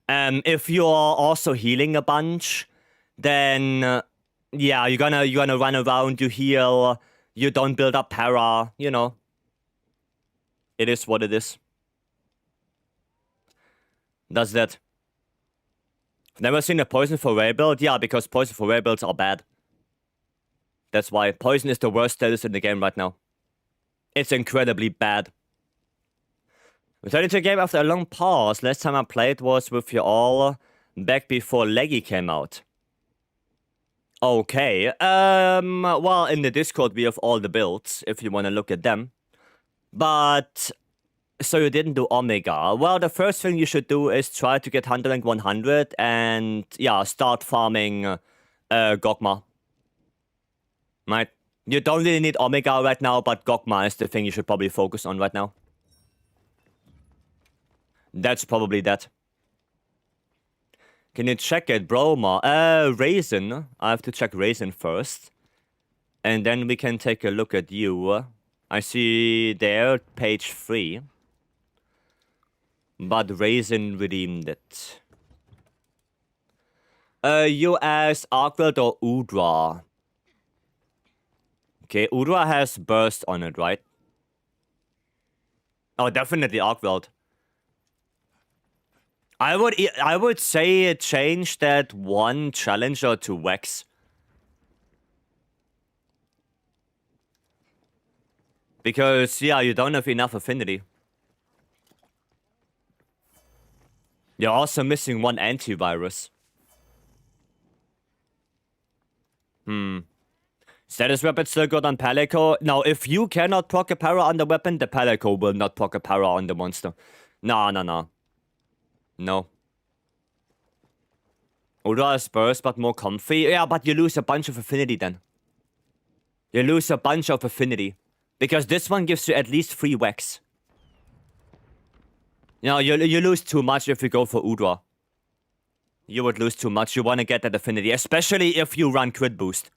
if you're also healing a bunch, then yeah, you're gonna run around, you heal, you don't build up para, you know. It is what it is. Does that. Never seen a poison for rare build? Yeah, because poison for rare builds are bad. That's why. Poison is the worst status in the game right now. It's incredibly bad. Returning to the game after a long pause. Last time I played was with you all back before Leggy came out. Okay. Well, in the Discord we have all the builds, if you want to look at them. But, so you didn't do Omega. Well, the first thing you should do is try to get Hunter rank 100 and, yeah, start farming Gogma. Right? You don't really need Omega right now, but Gogma is the thing you should probably focus on right now. That's probably that. Can you check it, Broma? Raisin. I have to check Raisin first. And then we can take a look at you. I see there, page 3. But Raisin redeemed it. You asked Arkweld or Udra? Okay, Udra has burst on it, right? Oh, definitely Arkweld. I would say change that one challenger to Wex. Because, yeah, you don't have enough affinity. You're also missing one antivirus. Status weapon still good on Palico? Now, if you cannot proc a para on the weapon, the Palico will not proc a para on the monster. No. No. Udra is burst, but more comfy. Yeah, but you lose a bunch of affinity then. You lose a bunch of affinity. Because this one gives you at least 3 Wex. You know, you lose too much if you go for Udra. You would lose too much. You want to get that affinity. Especially if you run crit boost.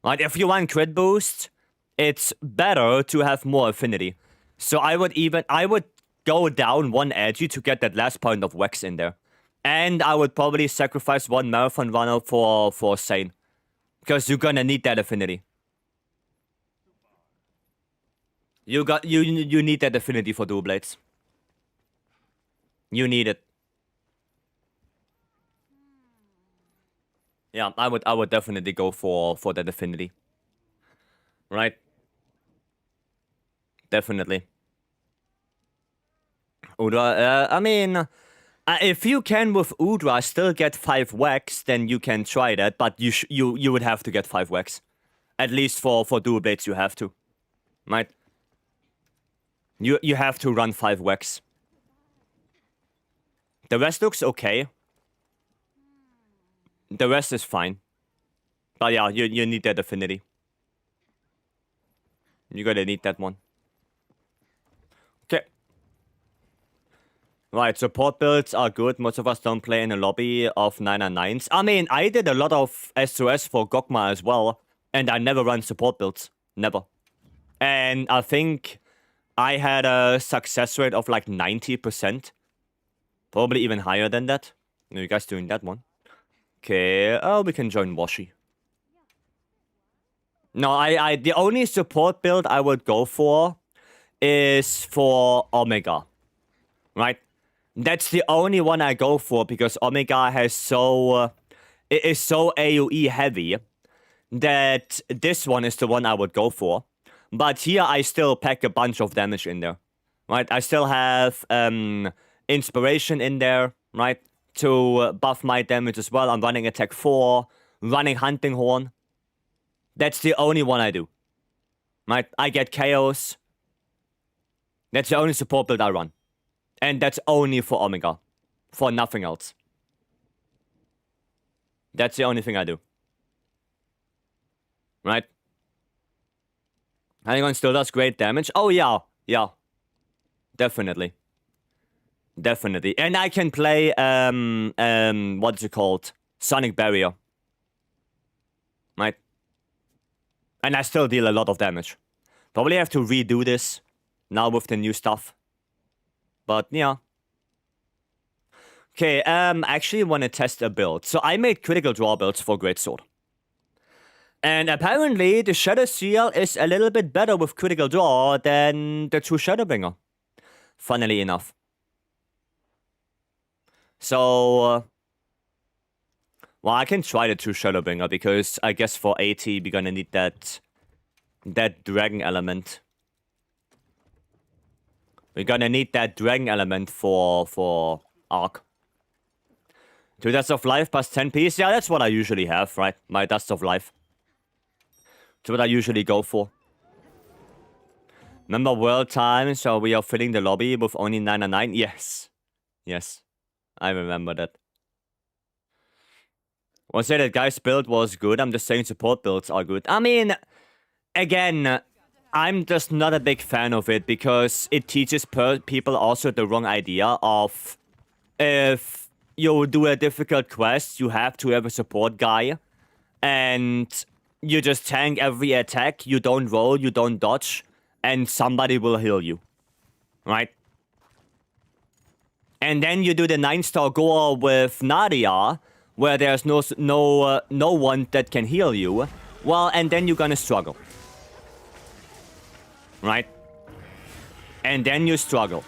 Right? If you run crit boost, it's better to have more affinity. So I would go down 1 edgy to get that last point of Wex in there. And I would probably sacrifice 1 marathon runner for Sane. Because you're gonna need that affinity. You need that affinity for dual blades. You need it. Yeah, I would definitely go for that affinity. Right? Definitely. Udra, I mean, if you can with Udra still get 5 wax, then you can try that. But you would have to get 5 wax, at least for dual blades. You have to, right? You have to run 5 wax. The rest looks okay. The rest is fine. But yeah, you need that affinity. You're gonna need that one. Okay. Right, support builds are good. Most of us don't play in a lobby of 999s. I mean, I did a lot of SOS for Gogma as well, and I never run support builds. Never. And I think I had a success rate of like 90%. Probably even higher than that. You guys doing that one? Okay, we can join Washi. No, the only support build I would go for is for Omega. Right? That's the only one I go for because Omega has it is so AoE heavy that this one is the one I would go for. But here I still pack a bunch of damage in there. Right? I still have inspiration in there, right? To buff my damage as well. I'm running attack 4, running hunting horn. That's the only one I do. Right? I get chaos. That's the only support build I run. And that's only for Omega. For nothing else. That's the only thing I do. Right? Hang still does great damage. Oh yeah. Yeah. Definitely. Definitely. And I can play what is it called? Sonic Barrier. Right? And I still deal a lot of damage. Probably have to redo this now with the new stuff. But yeah. Okay, actually want to test a build. So I made critical draw builds for Greatsword. And apparently the Shadow Seal is a little bit better with critical draw than the true Shadowbringer. Funnily enough. So, well, I can try the true Shadowbringer because I guess for 80 we're gonna need that dragon element. We're gonna need that dragon element for Arc. 2 Dust of Life plus 10 piece. Yeah, that's what I usually have, right? My Dust of Life. That's what I usually go for. Remember world time, so we are filling the lobby with only 999? Yes. Yes. I remember that. I won't say that guy's build was good. I'm just saying support builds are good. I mean, again, I'm just not a big fan of it because it teaches people also the wrong idea of if you do a difficult quest, you have to have a support guy and you just tank every attack, you don't roll, you don't dodge, and somebody will heal you. Right? And then you do the 9-star gore with Nadia, where there's no one that can heal you. Well, and then you're gonna struggle. Right? And then you struggle.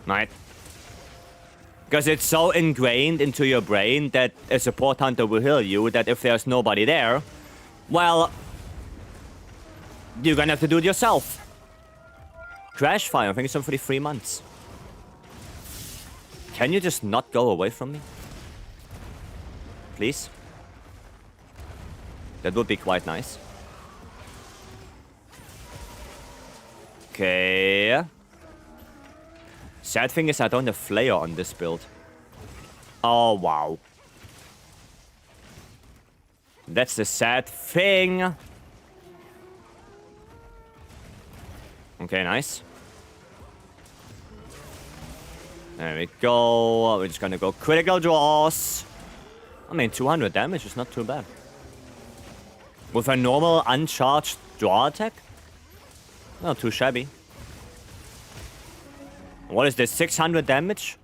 Right? Because it's so ingrained into your brain that a support hunter will heal you that if there's nobody there, well, you're gonna have to do it yourself. Crash Fire, I think it's on for the 3 months. Can you just not go away from me? Please? That would be quite nice. Okay. Sad thing is I don't have Flayer on this build. Oh, wow. That's the sad thing. Okay, nice. There we go. We're just gonna go critical draws. I mean, 200 damage is not too bad. With a normal uncharged draw attack? Not too shabby. What is this? 600 damage?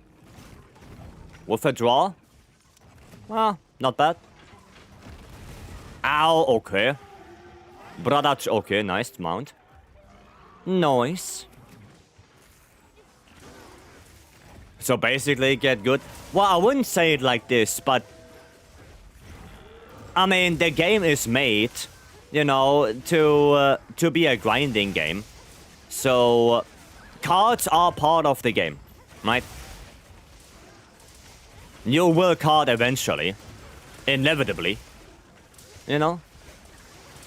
With a draw? Well, not bad. Ow, okay. Brother, okay, nice mount. Nice. So basically get good. Well, I wouldn't say it like this, but I mean, the game is made, you know, to be a grinding game. So cards are part of the game, right? You will card eventually, inevitably. You know,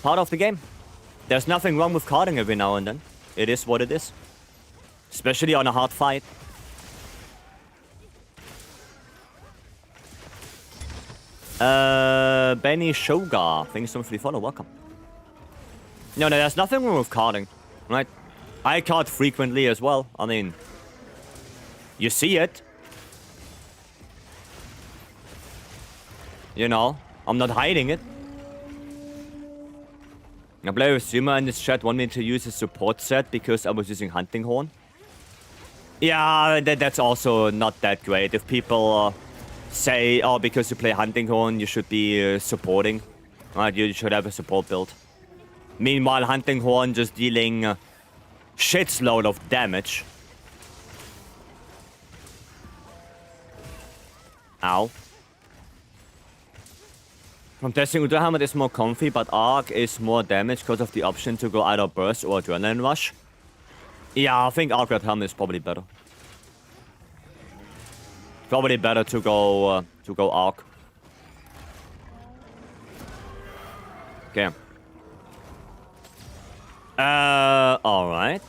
part of the game. There's nothing wrong with carding every now and then. It is what it is, especially on a hard fight. Benny Shogar, thanks so much for the follow, welcome. No, there's nothing wrong with carding, right? I card frequently as well. I mean, you see it. You know, I'm not hiding it. A player streamer in this chat wanted me to use a support set because I was using Hunting Horn. Yeah, that's also not that great. If people say, oh, because you play Hunting Horn, you should be supporting. Right, you should have a support build. Meanwhile, Hunting Horn just dealing shitload of damage. Ow. From testing, Udo Helmet is more comfy, but Arc is more damage because of the option to go either Burst or Adrenaline Rush. Yeah, I think Arc Red Helmet is probably better. Probably better to go Arc. Okay. Alright.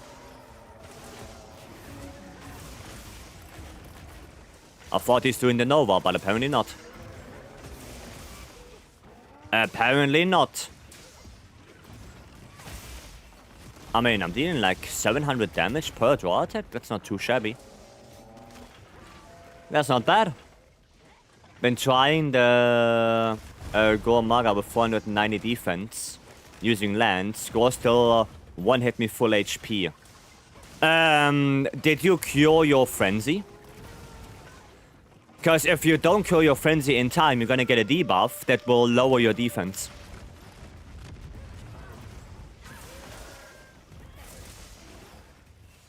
I thought he's doing the Nova, but apparently not. Apparently not. I mean, I'm dealing like 700 damage per draw attack. That's not too shabby. That's not bad. Been trying the Gormaga with 490 defense using land. Score still one hit me full HP. Did you cure your frenzy? Because if you don't cure your frenzy in time, you're gonna get a debuff that will lower your defense.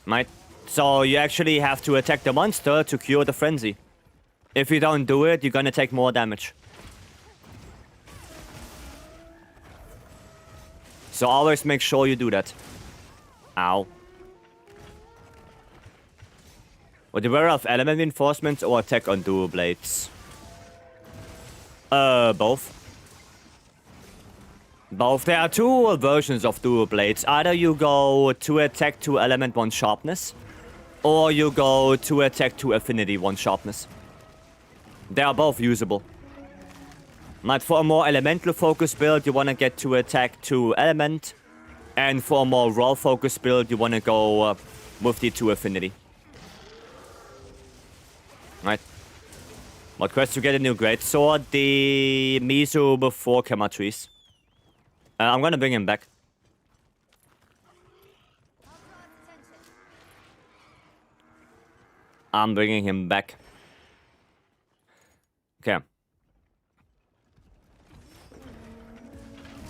Right? So you actually have to attack the monster to cure the frenzy. If you don't do it, you're gonna take more damage. So always make sure you do that. Ow. Would you wear off element reinforcements or attack on dual blades? Both. Both. There are two versions of dual blades. Either you go 2 attack, 2 element, 1 sharpness. Or you go 2 attack, 2 affinity, 1 sharpness. They are both usable. But for a more elemental focus build, you want to get 2 attack, 2 element. And for a more raw focus build, you want to go with the 2 affinity. Right. What quest to get a new greatsword? The Mizu before Kamatri's. I'm gonna bring him back. I'm bringing him back. Okay.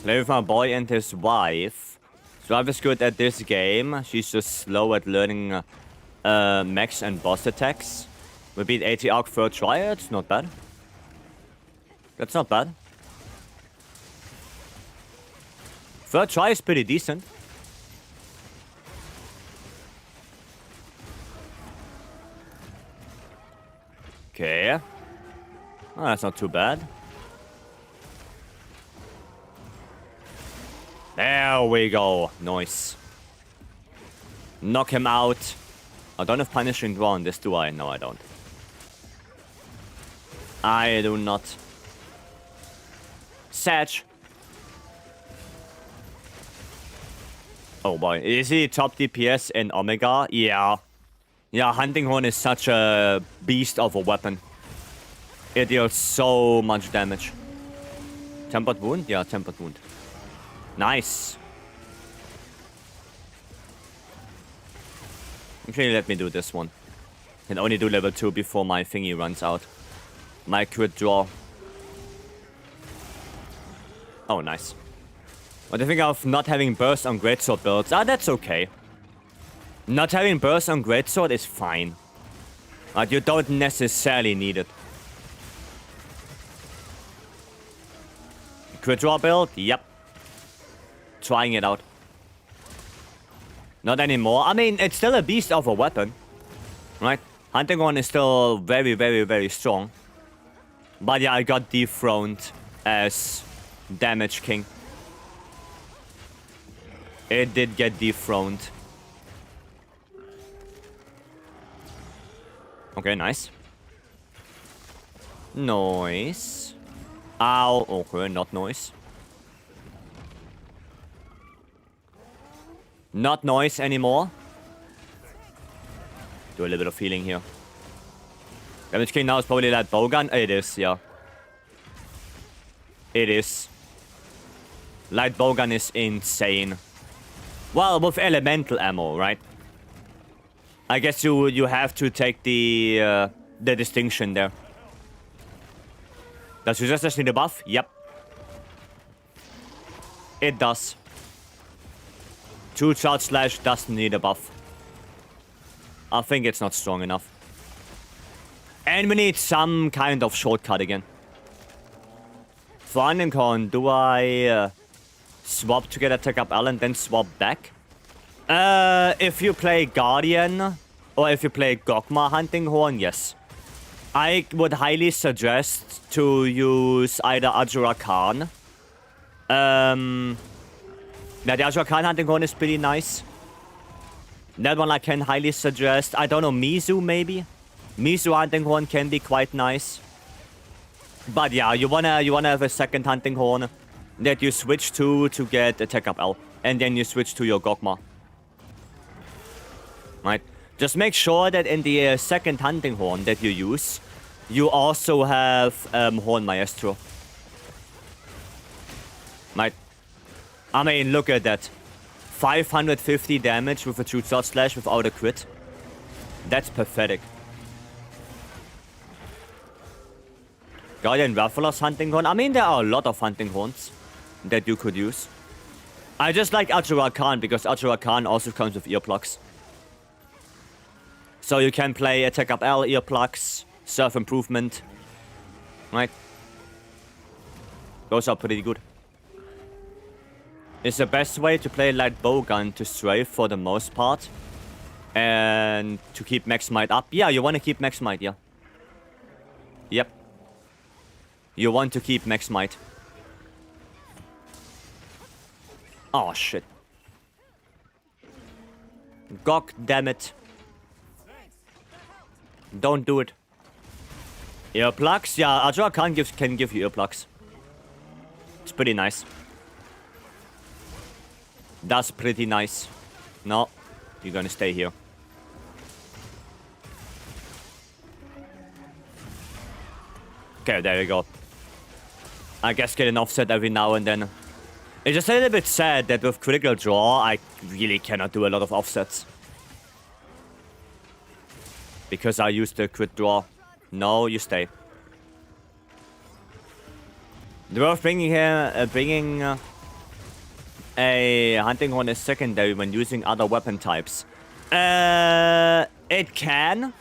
Play with my boy and his wife. His wife is good at this game. She's just slow at learning max and boss attacks. We beat 80 arc third try. It's not bad. That's not bad. Third try is pretty decent. Okay. Oh, that's not too bad. There we go. Nice. Knock him out. I don't have punishing draw on this, do I? No, I don't. I do not. Satch. Oh boy. Is he top DPS in Omega? Yeah. Yeah, Hunting Horn is such a beast of a weapon. It deals so much damage. Tempered Wound? Yeah, Tempered Wound. Nice. Actually, let me do this one. Can only do level 2 before my thingy runs out. My crit draw. Oh, nice. What do you think of not having burst on greatsword builds? Ah, that's okay. Not having burst on greatsword is fine. But you don't necessarily need it. Crit draw build? Yep. Trying it out. Not anymore. I mean, it's still a beast of a weapon. Right? Hunting Horn is still very, very, very strong. But yeah, I got dethroned as Damage King. It did get dethroned. Okay, nice. Noise. Ow. Okay, not noise. Not noise anymore. Do a little bit of healing here. Damage King now is probably that bowgun. It is, yeah. It is. Light bowgun is insane. Well, with elemental ammo, right? I guess you have to take the distinction there. Does Resistance need a buff? Yep. It does. 2 charge slash doesn't need a buff. I think it's not strong enough. And we need some kind of shortcut again. For Unicorn, do I swap to get attack up L and then swap back? If you play Guardian or if you play Gogma Hunting Horn, yes. I would highly suggest to use either Ajura Khan. The Ajura Khan Hunting Horn is pretty nice. That one I can highly suggest. I don't know, Mizu maybe? Mizu Hunting Horn can be quite nice. But yeah, you wanna have a second Hunting Horn that you switch to get attack up L. And then you switch to your Gogma. Right? Just make sure that in the second Hunting Horn that you use, you also have Horn Maestro. Right? I mean, look at that. 550 damage with a 2 sword slash without a crit. That's pathetic. Guardian Ruffler's Hunting Horn. I mean, there are a lot of Hunting Horns that you could use. I just like Ajura Khan because Ajura Khan also comes with earplugs. So you can play Attack Up L, earplugs, Surf Improvement. Right? Those are pretty good. It's the best way to play Light Bowgun to strafe for the most part. And to keep Max Might up. Yeah, you want to keep Max Might, yeah. Yep. You want to keep Max Might. Oh, shit. God damn it. Don't do it. Earplugs? Yeah, Ajura Khan can give you earplugs. It's pretty nice. That's pretty nice. No, you're gonna stay here. Okay, there you go. I guess get an offset every now and then. It's just a little bit sad that with critical draw, I really cannot do a lot of offsets. Because I used the crit draw. No, you stay. Worth bringing here, a Hunting Horn is secondary when using other weapon types. It can.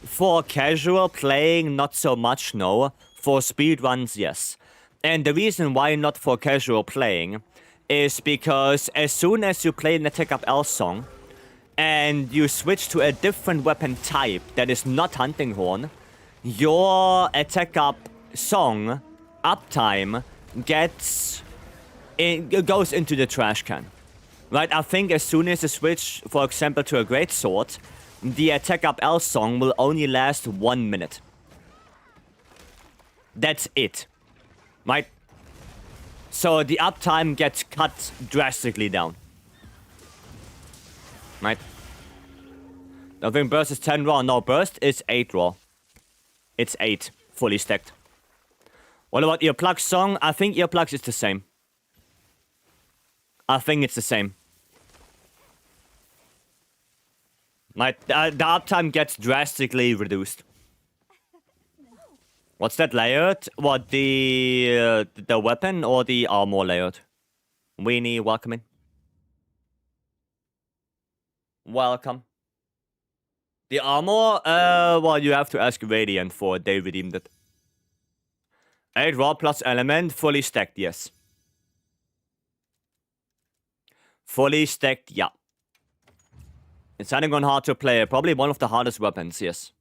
For casual playing, not so much, no. For speedruns, yes. And the reason why not for casual playing is because as soon as you play an Attack Up L song and you switch to a different weapon type that is not Hunting Horn, your Attack Up song uptime goes into the trash can. Right? I think as soon as you switch, for example, to a greatsword, the Attack Up L song will only last 1 minute. That's it. Right? So the uptime gets cut drastically down. Right? I think burst is 10 raw. No, burst is 8 raw. It's 8, fully stacked. What about Earplugs song? I think Earplugs is the same. I think it's the same. Right, the uptime gets drastically reduced. What's that layered? What, the weapon or the armor layered? Weenie, welcome in. Welcome. The armor, well, you have to ask Radiant for it. They redeemed it. 8 raw plus element, fully stacked, yes. Fully stacked, yeah. It's sounding on hard to play. Probably one of the hardest weapons, yes.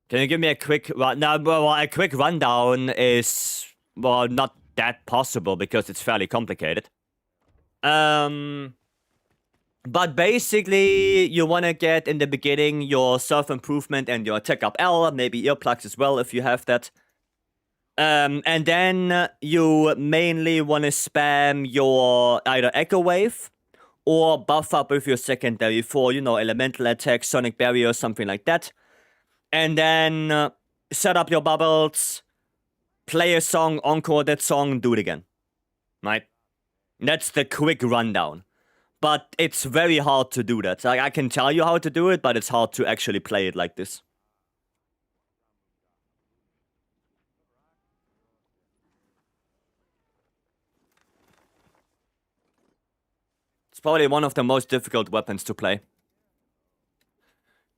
Can you give me a quick run? No, well, a quick rundown is, well, not that possible because it's fairly complicated. But basically, you want to get in the beginning your self-improvement and your attack up L, maybe earplugs as well if you have that. And then you mainly want to spam your either Echo Wave or buff up with your secondary for, you know, elemental attack, sonic barrier, something like that. And then set up your bubbles, play a song, encore that song, do it again. Right? That's the quick rundown. But it's very hard to do that. Like, I can tell you how to do it, but it's hard to actually play it like this. It's probably one of the most difficult weapons to play.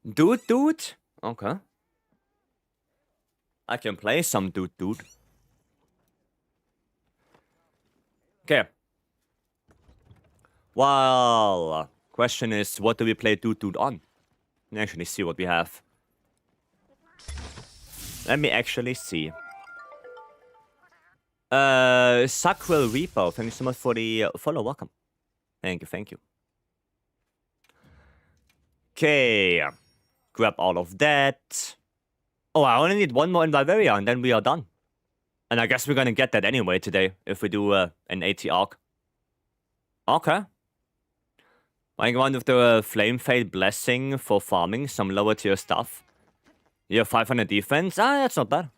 Dude? Okay. I can play some dude. Okay. Well, question is, what do we play dude on? Let me actually see what we have. Let me actually see. Sacral Reaper, thank you so much for the follow, welcome. Thank you. Okay. Grab all of that. Oh, I only need one more in Vycery and then we are done. And I guess we're gonna get that anyway today, if we do an AT arc. Okay. Going on with the Flame Fade Blessing for farming some lower tier stuff. You have 500 defense? Ah, that's not bad.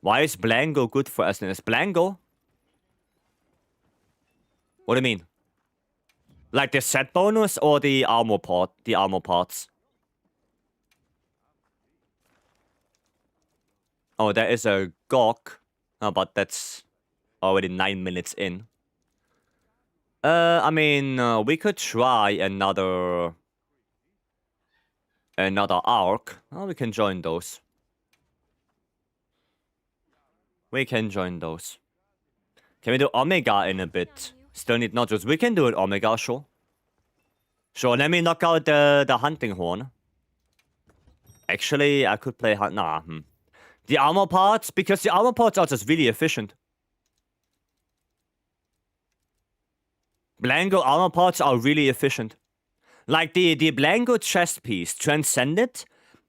Why is Blango good for SNS? Blango? What do you mean? Like the set bonus or the armor part? The armor parts? Oh, there is a Gawk. Oh, but that's already 9 minutes in. I mean, we could try another arc. Oh, we can join those. Can we do Omega in a bit? Still need nodules. We can do it Omega, sure. Sure, let me knock out the hunting horn. Actually, I could play the armor parts, because the armor parts are just really efficient. Blango armor parts are really efficient. Like the Blango chest piece, Transcended,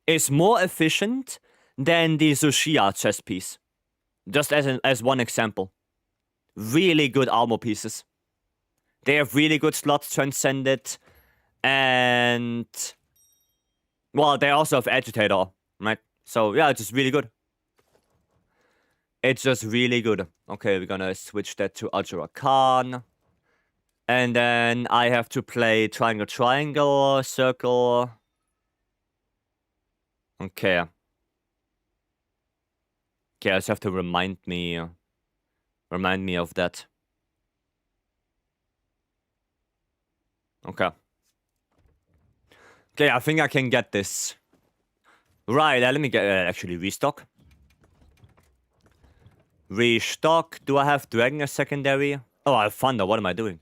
is more efficient than the Zushia chest piece. Just as one example. Really good armor pieces. They have really good slots, Transcended, and well, they also have Agitator, right? So yeah, it's just really good. It's just really good. Okay, we're gonna switch that to Ajura Khan. And then I have to play triangle, circle. Okay. Okay, I just have to remind me of that. Okay. Okay, I think I can get this. Right, let me get actually restock. Restock. Do I have Dragon as secondary? Oh, I have Thunder. What am I doing?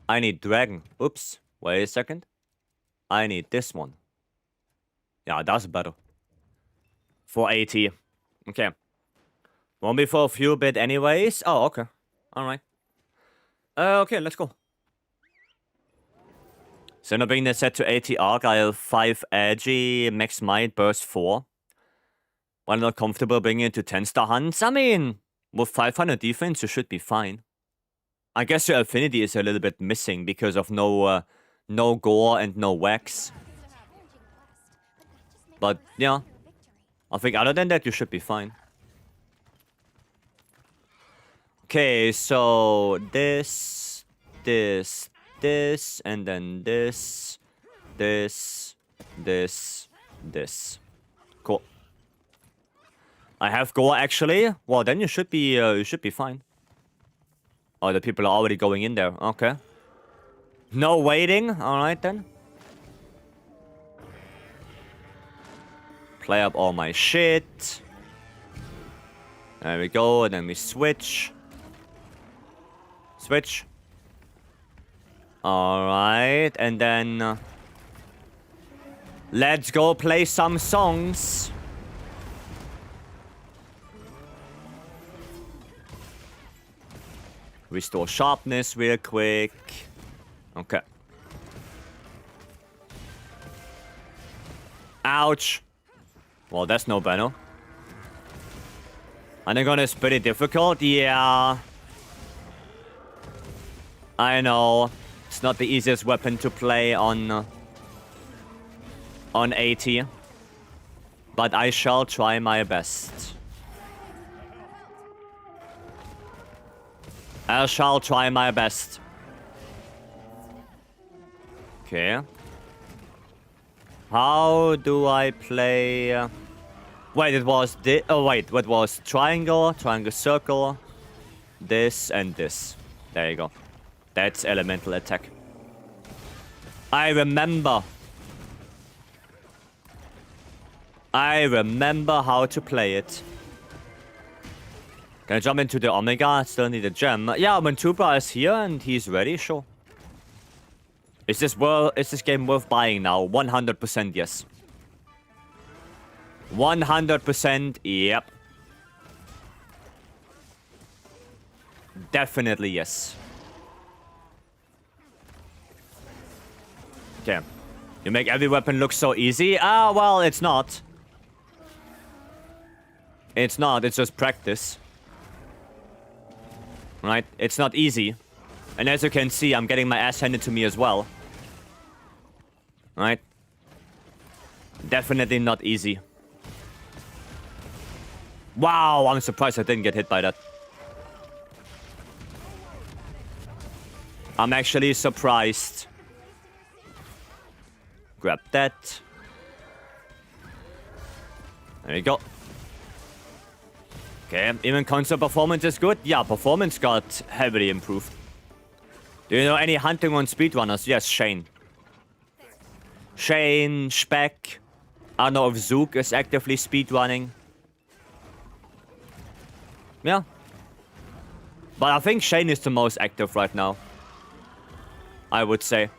I need Dragon. Oops. Wait a second. I need this one. Yeah, that's better. For 80. Okay. Won't be for a few bit anyways. Oh, okay. Alright. Okay, let's go. So now bringing the set to 80 arc, I have 5 edgy, max might, burst 4. Why not comfortable bringing it to 10-star hunts? I mean, with 500 defense, you should be fine. I guess your affinity is a little bit missing because of no gore and no wax. But yeah, I think other than that, you should be fine. Okay, so this, and then this. Cool. I have gore actually. Well, then you should be fine. Oh, the people are already going in there. Okay. No waiting. All right then. Play up all my shit. There we go. And then we switch. Switch. All right, and then let's go play some songs. Restore sharpness real quick. Okay. Ouch. Well, that's no bueno. And they're gonna it's pretty difficult. Yeah. I know. It's not the easiest weapon to play on AT. But I shall try my best. I shall try my best. Okay. How do I play... Wait, it was this... Oh, wait. What was triangle, triangle, circle, this, and this. There you go. That's elemental attack. I remember. I remember how to play it. Can I jump into the Omega? Still need a gem. Yeah, when Tuba is here and he's ready, sure. Is this game worth buying now? 100% yes. 100% yep. Definitely yes. Okay. You make every weapon look so easy? Ah, well, it's not. It's not, it's just practice. Right? It's not easy. And as you can see, I'm getting my ass handed to me as well. Right? Definitely not easy. Wow, I'm surprised I didn't get hit by that. I'm actually surprised. Grab that. There you go. Okay, even console performance is good. Yeah, performance got heavily improved. Do you know any hunting on speedrunners? Yes, Shane. Shane, Speck. I don't know if Zook is actively speedrunning. Yeah. But I think Shane is the most active right now. I would say.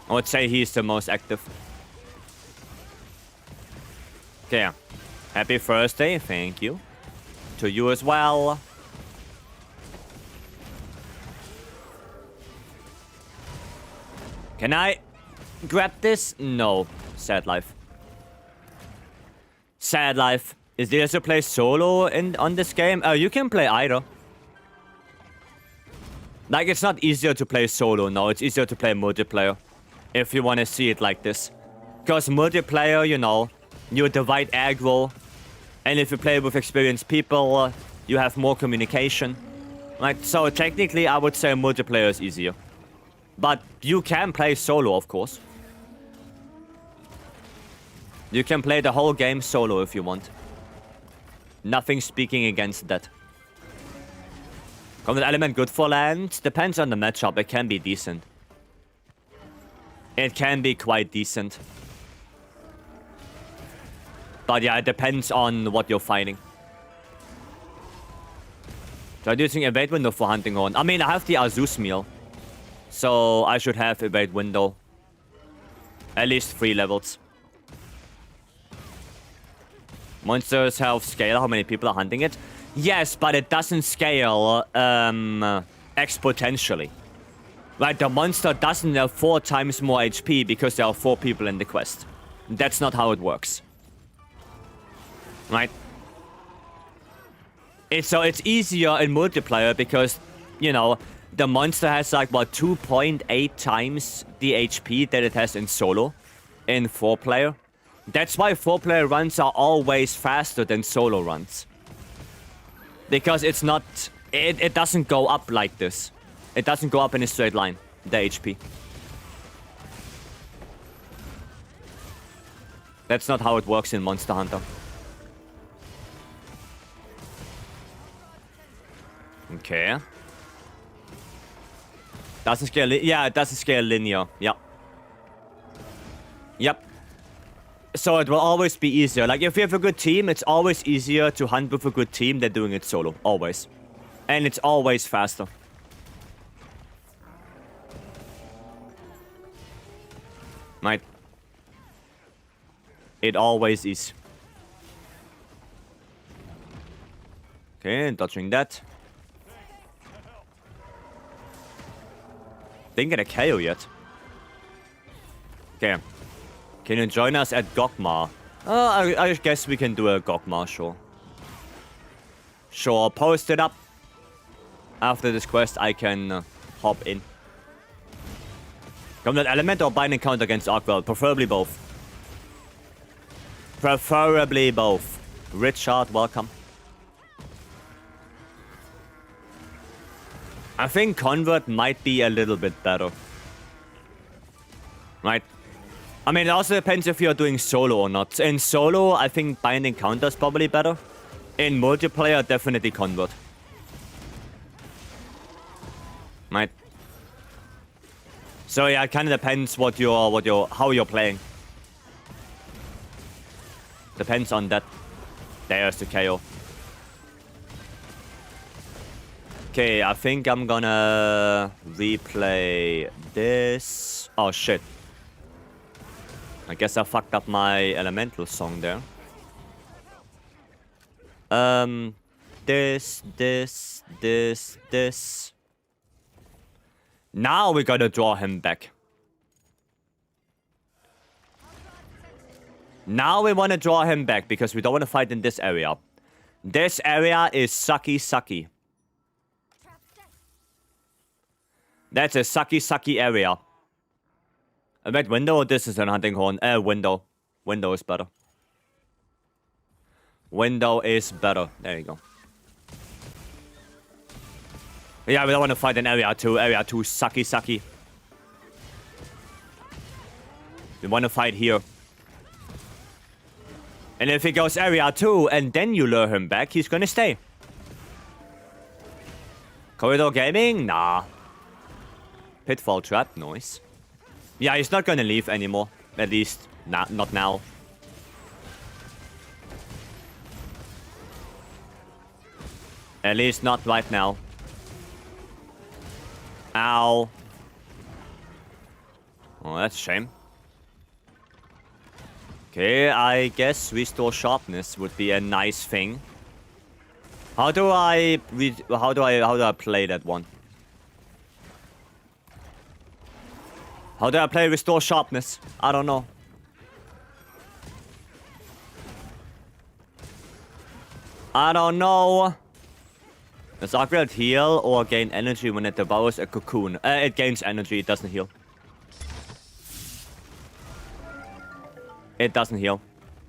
I would say he's the most active. Okay. Happy Thursday. Thank you. To you as well. Can I grab this? No. Sad life. Sad life. Is there to play solo on this game? You can play either. Like, it's not easier to play solo, no. It's easier to play multiplayer. If you want to see it like this. Because multiplayer, you know, you divide aggro. And if you play with experienced people, you have more communication. Right? So technically, I would say multiplayer is easier. But you can play solo, of course. You can play the whole game solo if you want. Nothing speaking against that. Combat element good for land? Depends on the matchup. It can be decent. It can be quite decent. But yeah, it depends on what you're fighting. Try using evade window for hunting on. I mean, I have the Azus meal. So I should have evade window. At least 3 levels. Monsters have scale, how many people are hunting it? Yes, but it doesn't scale exponentially. Right, the monster doesn't have 4 times more HP because there are 4 people in the quest. That's not how it works. Right? So it's easier in multiplayer because, you know, the monster has like, what, 2.8 times the HP that it has in solo. In 4-player. That's why 4-player runs are always faster than solo runs. Because it's not... It doesn't go up like this. It doesn't go up in a straight line, the HP. That's not how it works in Monster Hunter. Okay. Doesn't scale. Yeah, it doesn't scale linear. Yep. Yep. So it will always be easier. Like, if you have a good team, it's always easier to hunt with a good team than doing it solo. Always. And it's always faster. Right. It always is. Okay, dodging that. Didn't get a KO yet. Okay. Can you join us at Gokmar? I guess we can do a Gokmar, sure. Sure, post it up. After this quest, I can hop in. Combat element or binding count against Arkwell? Preferably both. Preferably both. Richard, welcome. I think Convert might be a little bit better. Right? I mean, it also depends if you're doing solo or not. In solo, I think binding counter is probably better. In multiplayer, definitely Convert. Right? So yeah, it kind of depends how you're playing. Depends on that. There's the KO. Okay, I think I'm gonna replay this. Oh shit. I guess I fucked up my elemental song there. This. Now we gotta draw him back. Now we wanna draw him back because we don't wanna fight in this area. This area is sucky. That's a sucky area. Wait, window or this is a hunting horn? Window. Window is better. Window is better. There you go. Yeah, we don't want to fight in area 2. Area 2, sucky. We want to fight here. And if he goes area 2 and then you lure him back, he's gonna stay. Corridor gaming? Nah. Pitfall trap, noise. Yeah, he's not gonna leave anymore. At least, not now. At least not right now. Ow. Oh, that's a shame. Okay, I guess restore sharpness would be a nice thing. How do I play that one? How do I play restore sharpness? I don't know. Does Arkwell heal or gain energy when it devours a cocoon? It gains energy, it doesn't heal. It doesn't heal.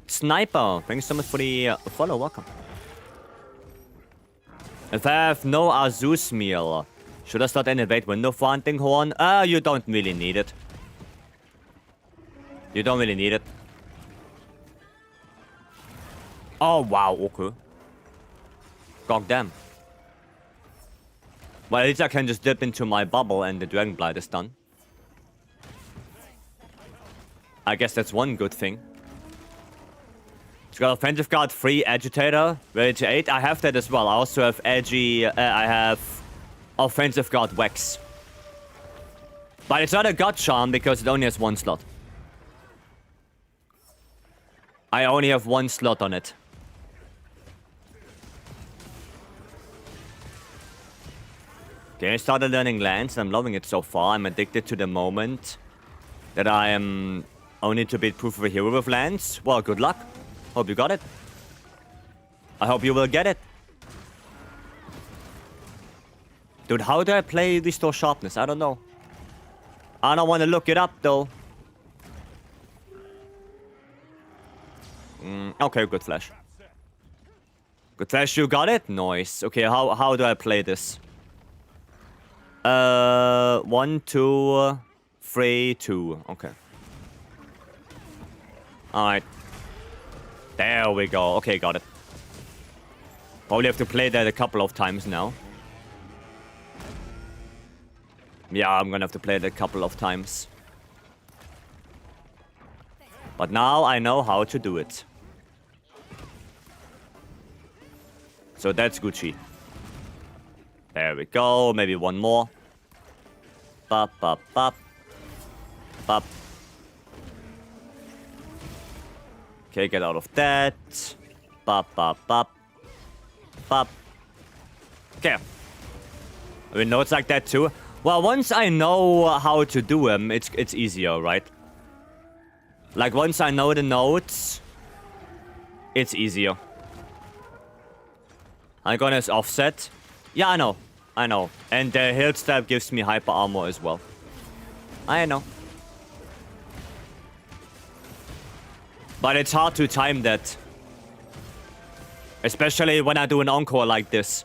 Sniper, thanks so much for the follow, welcome. If I have no Azus meal, should I start an evade window for hunting horn? You don't really need it. You don't really need it. Oh, wow, okay. God damn. Well, at least I can just dip into my bubble and the Dragon Blight is done. I guess that's one good thing. It's got Offensive Guard 3 Agitator, ready to 8. I have that as well. I also have I have Offensive Guard Wax. But it's not a God Charm because it only has 1 slot. I only have 1 slot on it. Okay, I started learning lands and I'm loving it so far. I'm addicted to the moment that I am only to beat proof of a hero with lands. Well, good luck. Hope you got it. I hope you will get it. Dude, how do I play restore sharpness? I don't know. I don't want to look it up though. Okay, good flash. Good flash, you got it? Nice. Okay, how do I play this? 1, 2, 3, 2. Okay. Alright. There we go. Okay, got it. Probably have to play that a couple of times now. Yeah, I'm gonna have to play it a couple of times. But now I know how to do it. So that's Gucci. There we go. Maybe one more. Bop, bop, bop. Bop. Okay, get out of that. Bop, bop, bop. Bop. Okay. I mean, notes like that too. Well, once I know how to do them, it's easier, right? Like, once I know the notes, it's easier. Icon is offset. Yeah, I know. I know. And the hilt stab gives me hyper armor as well. I know. But it's hard to time that. Especially when I do an encore like this.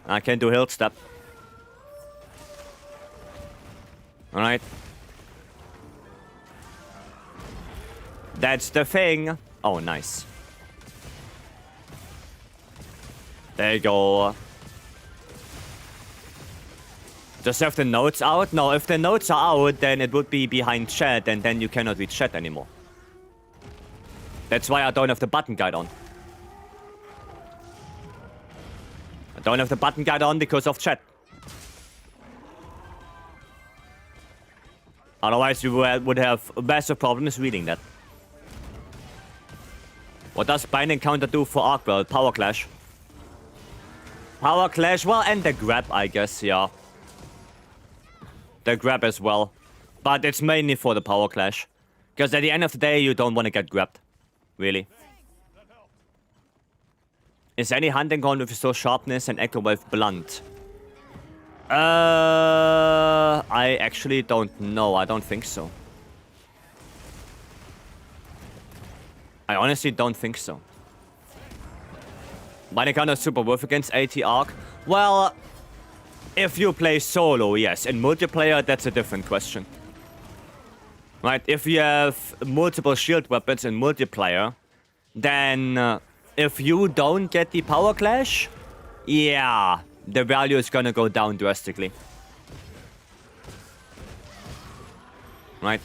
I can do hilt stab. Alright. That's the thing. Oh, nice. There you go. Just have the notes out? No, if the notes are out, then it would be behind chat, and then you cannot read chat anymore. That's why I don't have the button guide on. I don't have the button guide on because of chat. Otherwise, you would have massive problems reading that. What does Binding Counter do for Arcwell? Power Clash. Power Clash, well, and the grab, I guess, yeah. The grab as well. But it's mainly for the Power Clash. Because at the end of the day, you don't want to get grabbed. Really. Is any hunting gun with so sharpness and echo wave blunt? I actually don't know. I don't think so. I honestly don't think so. Binding Counter is super worth against AT Arc. Well, if you play solo, yes. In multiplayer, that's a different question. Right? If you have multiple shield weapons in multiplayer, then if you don't get the Power Clash, yeah, the value is gonna go down drastically. Right?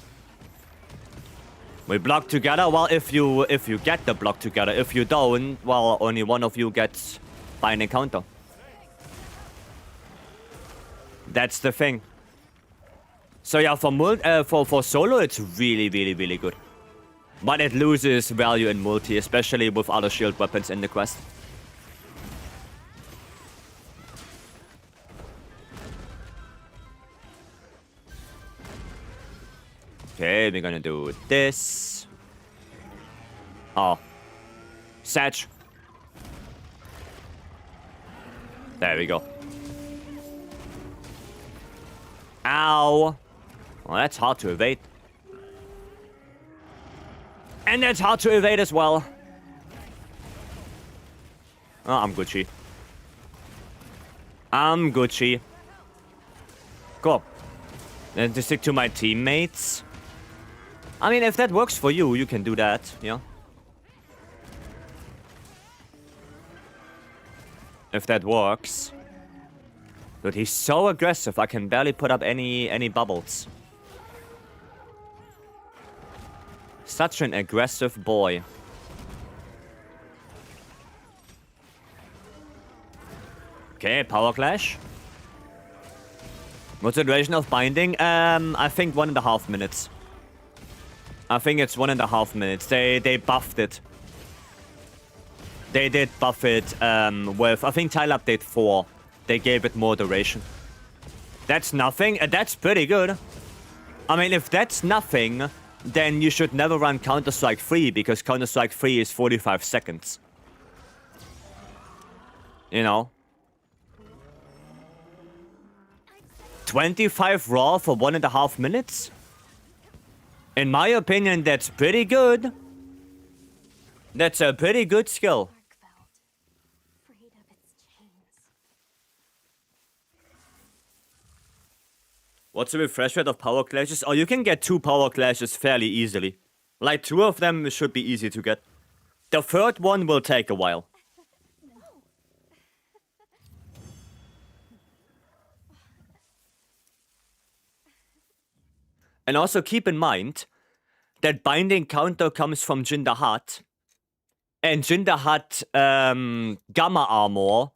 We block together. Well, if you get the block together. If you don't, well, only one of you gets Binding Counter. That's the thing. So yeah, for solo, it's really, really, really good. But it loses value in multi, especially with other shield weapons in the quest. Okay, we're gonna do this. Oh. Satch. There we go. Ow. Well, that's hard to evade. And that's hard to evade as well. Oh, I'm Gucci. I'm Gucci. Cool. Then to stick to my teammates. I mean, if that works for you, you can do that, yeah? If that works. Dude, he's so aggressive, I can barely put up any bubbles. Such an aggressive boy. Okay, Power Clash. What's the duration of binding? I think 1.5 minutes. I think it's 1.5 minutes. They buffed it. They did buff it with, I think, Tile Update 4. They gave it more duration. That's nothing. That's pretty good. I mean, if that's nothing, then you should never run Counter-Strike 3, because Counter-Strike 3 is 45 seconds. You know? 25 raw for 1.5 minutes? In my opinion, that's pretty good. That's a pretty good skill. What's the refresh rate of Power Clashes? Oh, you can get 2 Power Clashes fairly easily. Like, 2 of them should be easy to get. The third one will take a while. And also keep in mind that binding counter comes from Jinder Hat. And Jinder Hat Gamma Armor,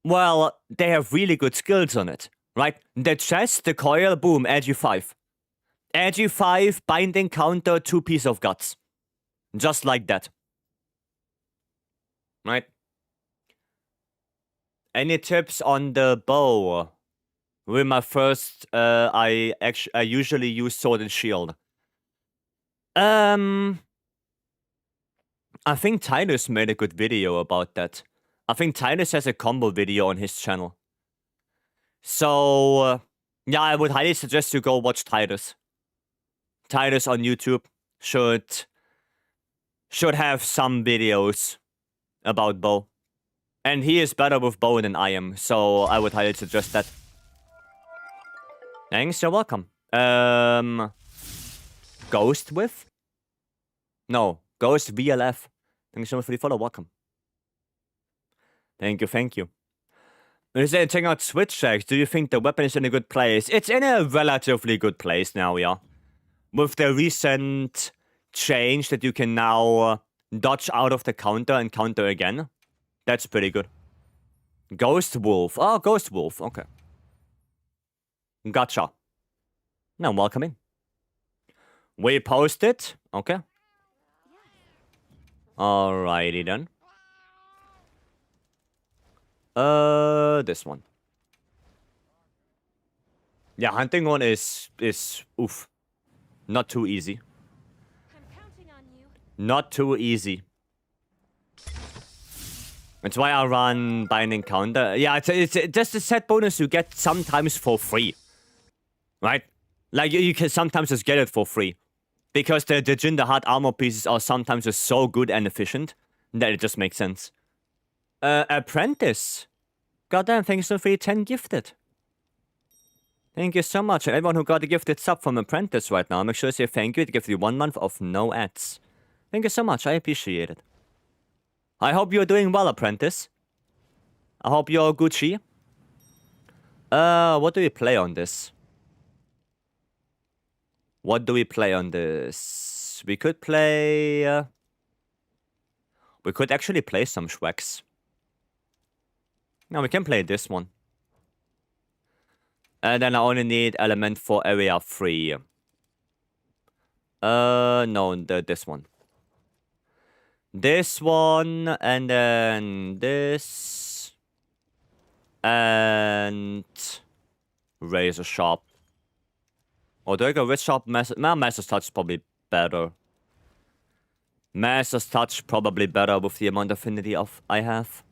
well, they have really good skills on it, right? The chest, the coil, boom, Agi 5. Agi 5, binding counter, 2 piece of guts. Just like that. Right? Any tips on the bow? With my first, I usually use sword and shield. I think Titus made a good video about that. I think Titus has a combo video on his channel. So, yeah, I would highly suggest you go watch Titus. Titus on YouTube should have some videos about bow. And he is better with bow than I am, so I would highly suggest that. Thanks, you're welcome. Ghost with? No, Ghost VLF. Thank you so much for the follow, welcome. Thank you, thank you. Is there checking out Switch checks? Do you think the weapon is in a good place? It's in a relatively good place now, yeah. With the recent change that you can now dodge out of the counter and counter again. That's pretty good. Ghost Wolf. Oh, Ghost Wolf, okay. Gotcha. Now, welcome in. We posted. Okay. Alrighty then. This one. Yeah, hunting one is oof. Not too easy. I'm counting on you. Not too easy. That's why I run binding counter. Yeah, it's just a set bonus you get sometimes for free. Right? Like, you can sometimes just get it for free. Because the Jinder Hat armor pieces are sometimes just so good and efficient that it just makes sense. Apprentice. Goddamn, thanks so for the 10 gifted. Thank you so much. And everyone who got a gifted sub from Apprentice right now, make sure to say thank you. To give you 1 month of no ads. Thank you so much. I appreciate it. I hope you're doing well, Apprentice. I hope you're Gucci. What do we play on this? What do we play on this? We could play... we could actually play some Schwecks. No, we can play this one. And then I only need element for area 3. No, this one. This one, and then this. And... Razor Sharp. Or do I go with Sharp? Master's Touch is probably better. Master's Touch probably better with the amount of affinity I have.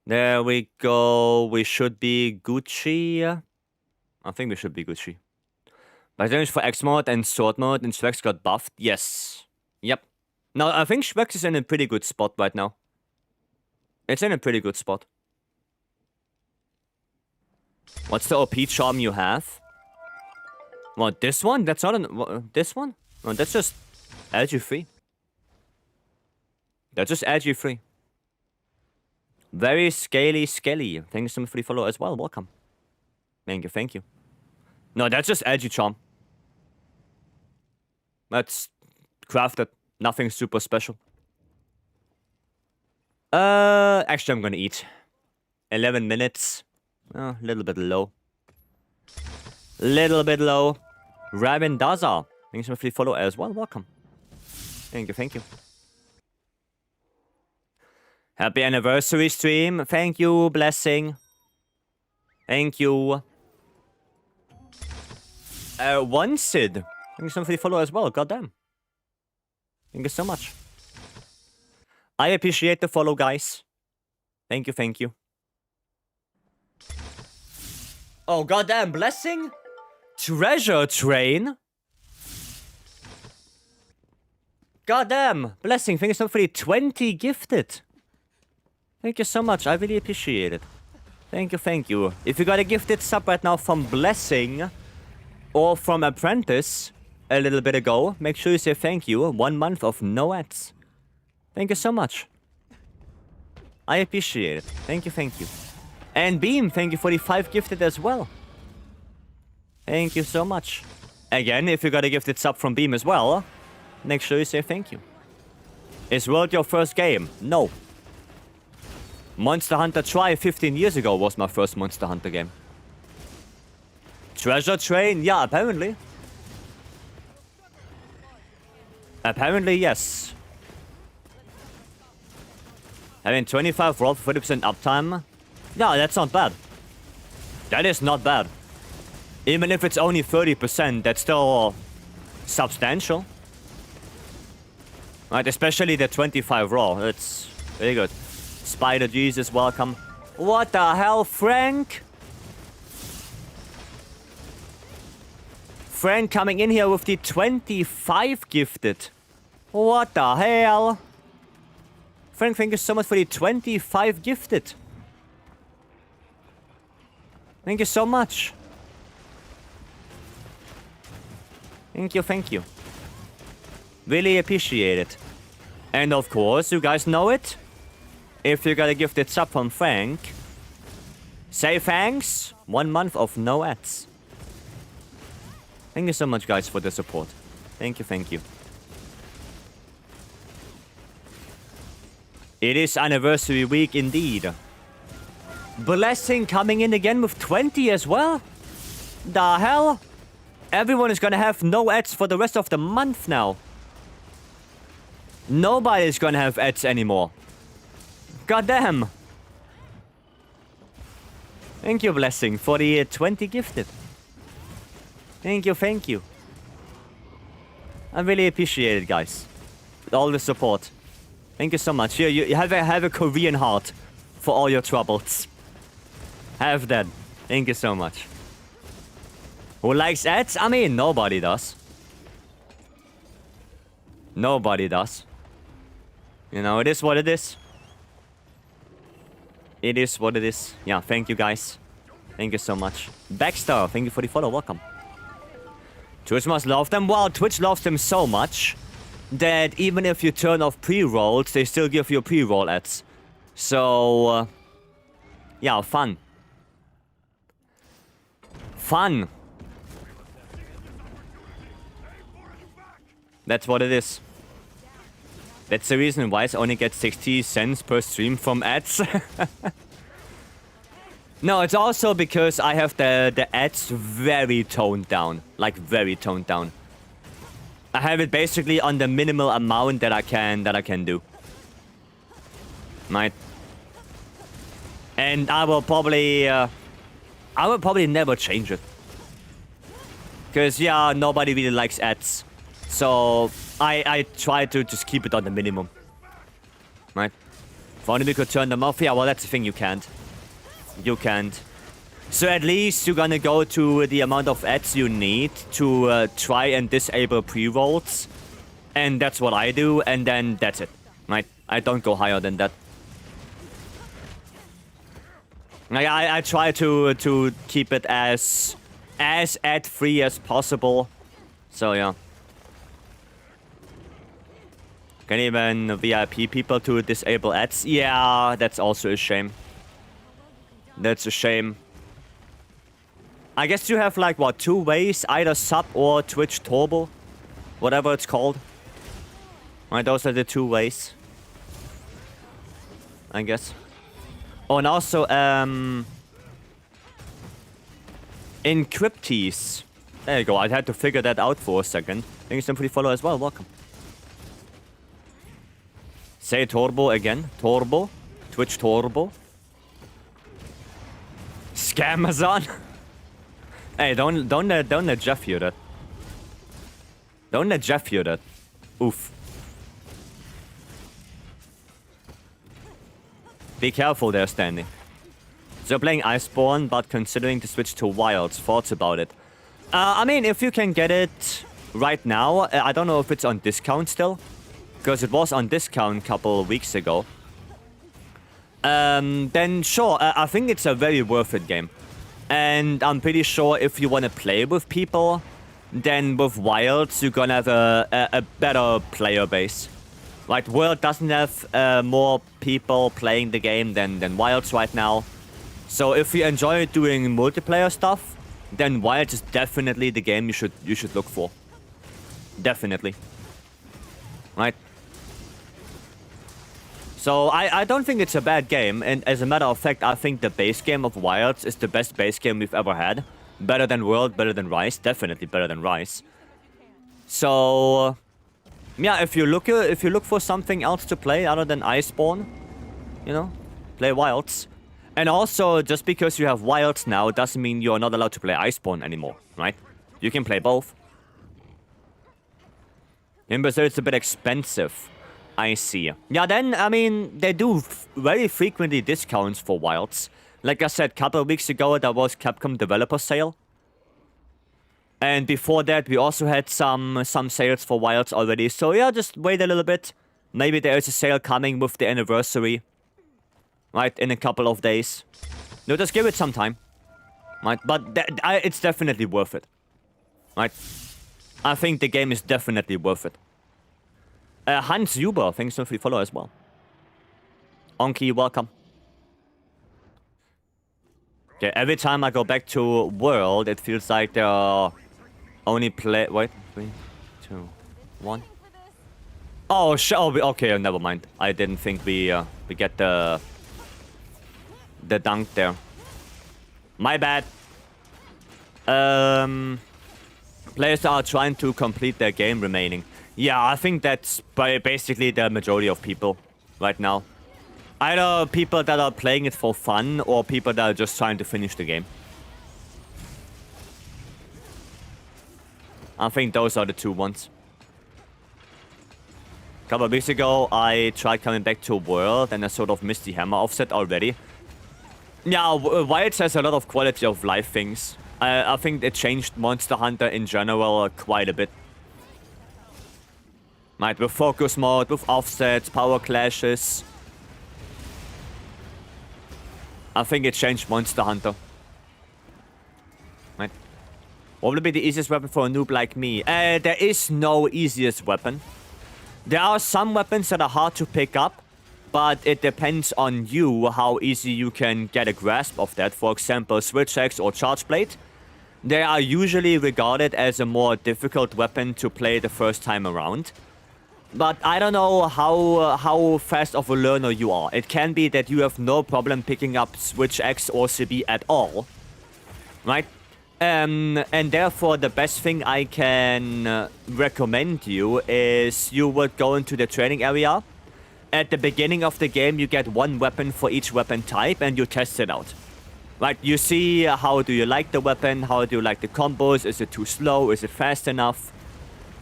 There we go. We should be Gucci. I think we should be Gucci. But damage for X mode and sword mode and Schwex got buffed. Yes. Yep. Now, I think Schwex is in a pretty good spot right now. It's in a pretty good spot. What's the OP charm you have? What, this one? That's not an... this one? No, that's just LG3. That's just LG3. Very scaly. Thanks so much for the follow as well. Welcome. Thank you, thank you. No, that's just LG charm. That's crafted. Nothing super special. Actually, I'm gonna eat. 11 minutes. A little bit low. Little bit low. Rabin Daza. Thanks so much for the follow as well. Welcome. Thank you, thank you. Happy anniversary stream. Thank you, blessing. Thank you. One Sid. Thank you so much for the follow as well. Goddamn. Thank you so much. I appreciate the follow, guys. Thank you, thank you. Oh, goddamn, blessing? Treasure train? Goddamn, blessing. Thank you so much for the 20 gifted. Thank you so much. I really appreciate it. Thank you, thank you. If you got a gifted sub right now from Blessing or from Apprentice, a little bit ago, make sure you say thank you. 1 month of no ads. Thank you so much. I appreciate it. Thank you, thank you. And Beam, thank you for the 5 gifted as well. Thank you so much. Again, if you got a gifted sub from Beam as well, make sure you say thank you. Is World your first game? No. Monster Hunter Tri 15 years ago was my first Monster Hunter game. Treasure Train? Yeah, apparently. Apparently, yes. Having 25 roll for 40% uptime? No, that's not bad. That is not bad. Even if it's only 30%, that's still substantial. Right, especially the 25 raw. It's very good. Spider Jesus, welcome. What the hell, Frank? Frank coming in here with the 25 gifted. What the hell? Frank, thank you so much for the 25 gifted. Thank you so much. Thank you, thank you. Really appreciate it. And of course, you guys know it. If you got a gifted sub from Frank, say thanks. 1 month of no ads. Thank you so much, guys, for the support. Thank you, thank you. It is anniversary week indeed. Blessing coming in again with 20 as well? The hell? Everyone is gonna have no ads for the rest of the month now. Nobody's gonna have ads anymore. Goddamn. Thank you, Blessing, for the 20 gifted. Thank you, thank you. I really appreciate it, guys. All the support. Thank you so much. Here, you have a Korean heart for all your troubles. Have that. Thank you so much. Who likes ads? I mean, nobody does. Nobody does. You know, it is what it is. It is what it is. Yeah, thank you, guys. Thank you so much. Baxter, thank you for the follow. Welcome. Twitch must love them. Well, Twitch loves them so much that even if you turn off pre-rolls, they still give you pre-roll ads. So, yeah, fun. Fun. That's what it is. That's the reason why I only get 60 cents per stream from ads. No, it's also because I have the ads very toned down. Like, very toned down. I have it basically on the minimal amount that I can do. Right. And I will probably never change it. Because, yeah, nobody really likes ads. So, I try to just keep it on the minimum. Right? If only we could turn them off. Yeah, well, that's the thing, you can't. You can't. So at least you're gonna go to the amount of ads you need to try and disable pre-rolls. And that's what I do, and then that's it. Right? I don't go higher than that. I try to keep it as ad-free as possible. So yeah. Can even VIP people to disable ads? Yeah, that's also a shame. That's a shame. I guess you have like, what, 2 ways? Either sub or Twitch Turbo. Whatever it's called. Right, those are the 2 ways. I guess. Oh, and also, Encryptees. There you go, I had to figure that out for a second. Thank you so much for the follow as well, welcome. Say Turbo again. Turbo. Twitch Turbo. Scamazon. Hey, don't let Jeff hear that. Don't let Jeff hear that. Oof. Be careful there, Stanley. So playing Iceborne, but considering to switch to Wilds. Thoughts about it? I mean, if you can get it right now, I don't know if it's on discount still. Because it was on discount a couple of weeks ago. Then sure, I think it's a very worth it game. And I'm pretty sure if you want to play with people, then with Wilds, you're gonna have a better player base. Right, World doesn't have more people playing the game than Wilds right now. So if you enjoy doing multiplayer stuff, then Wilds is definitely the game you should look for. Definitely. Right? So I don't think it's a bad game, and as a matter of fact, I think the base game of Wilds is the best base game we've ever had. Better than World, better than Rise, definitely better than Rise. So yeah, if you look for something else to play other than Iceborne, you know, play Wilds. And also, just because you have Wilds now doesn't mean you're not allowed to play Iceborne anymore, right? You can play both. In Brazil, it's a bit expensive. I see. Yeah, then, I mean, they do very frequently discounts for Wilds. Like I said, a couple of weeks ago, there was Capcom Developer Sale. And before that, we also had some sales for Wilds already. So yeah, just wait a little bit. Maybe there is a sale coming with the anniversary. Right, in a couple of days. No, just give it some time. Right, but it's definitely worth it. Right. I think the game is definitely worth it. Hans Huber, thanks for the follow as well. Onky, welcome. Okay, every time I go back to World, it feels like there are only wait, 3, 2, 1. Oh, okay, never mind. I didn't think we get the dunk there. My bad. Players are trying to complete their game remaining. Yeah, I think that's basically the majority of people right now. Either people that are playing it for fun or people that are just trying to finish the game. I think those are the two ones. A couple of weeks ago, I tried coming back to World and I sort of missed the hammer offset already. Yeah, Wilds has a lot of quality of life things. I think it changed Monster Hunter in general quite a bit. Right, with focus mode, with offsets, power clashes. I think it changed Monster Hunter. Right. What would be the easiest weapon for a noob like me? There is no easiest weapon. There are some weapons that are hard to pick up, but it depends on you how easy you can get a grasp of that. For example, Switch Axe or Charge Blade. They are usually regarded as a more difficult weapon to play the first time around. But I don't know how fast of a learner you are. It can be that you have no problem picking up Switch X or CB at all. Right? And therefore, the best thing I can recommend you is you would go into the training area. At the beginning of the game, you get one weapon for each weapon type and you test it out. Right, you see how do you like the weapon, how do you like the combos, is it too slow, is it fast enough?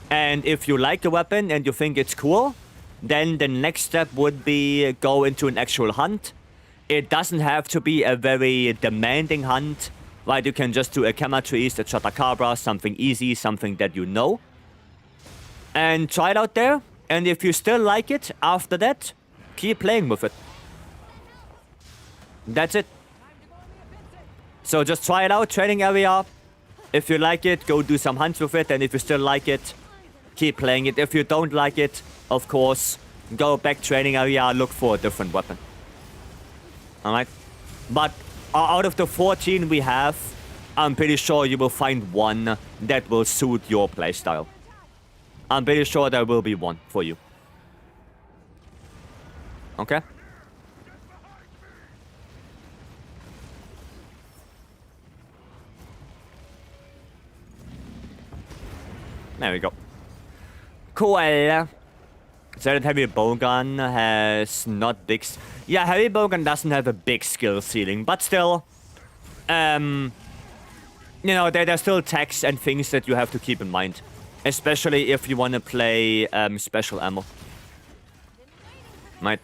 And if you like the weapon and you think it's cool, then the next step would be go into an actual hunt. It doesn't have to be a very demanding hunt, right? You can just do a Kamatrice, a Chatakabra, something easy, something that you know. And try it out there, and if you still like it after that, keep playing with it. That's it. So just try it out, training area. If you like it, go do some hunts with it. And if you still like it, keep playing it. If you don't like it, of course, go back training area, look for a different weapon. Alright? But out of the 14 we have, I'm pretty sure you will find one that will suit your playstyle. I'm pretty sure there will be one for you. Okay? There we go. Cool. So that heavy bowgun has not big... Yeah, heavy bowgun doesn't have a big skill ceiling, but still... you know, there's still tags and things that you have to keep in mind. Especially if you want to play special ammo. Right.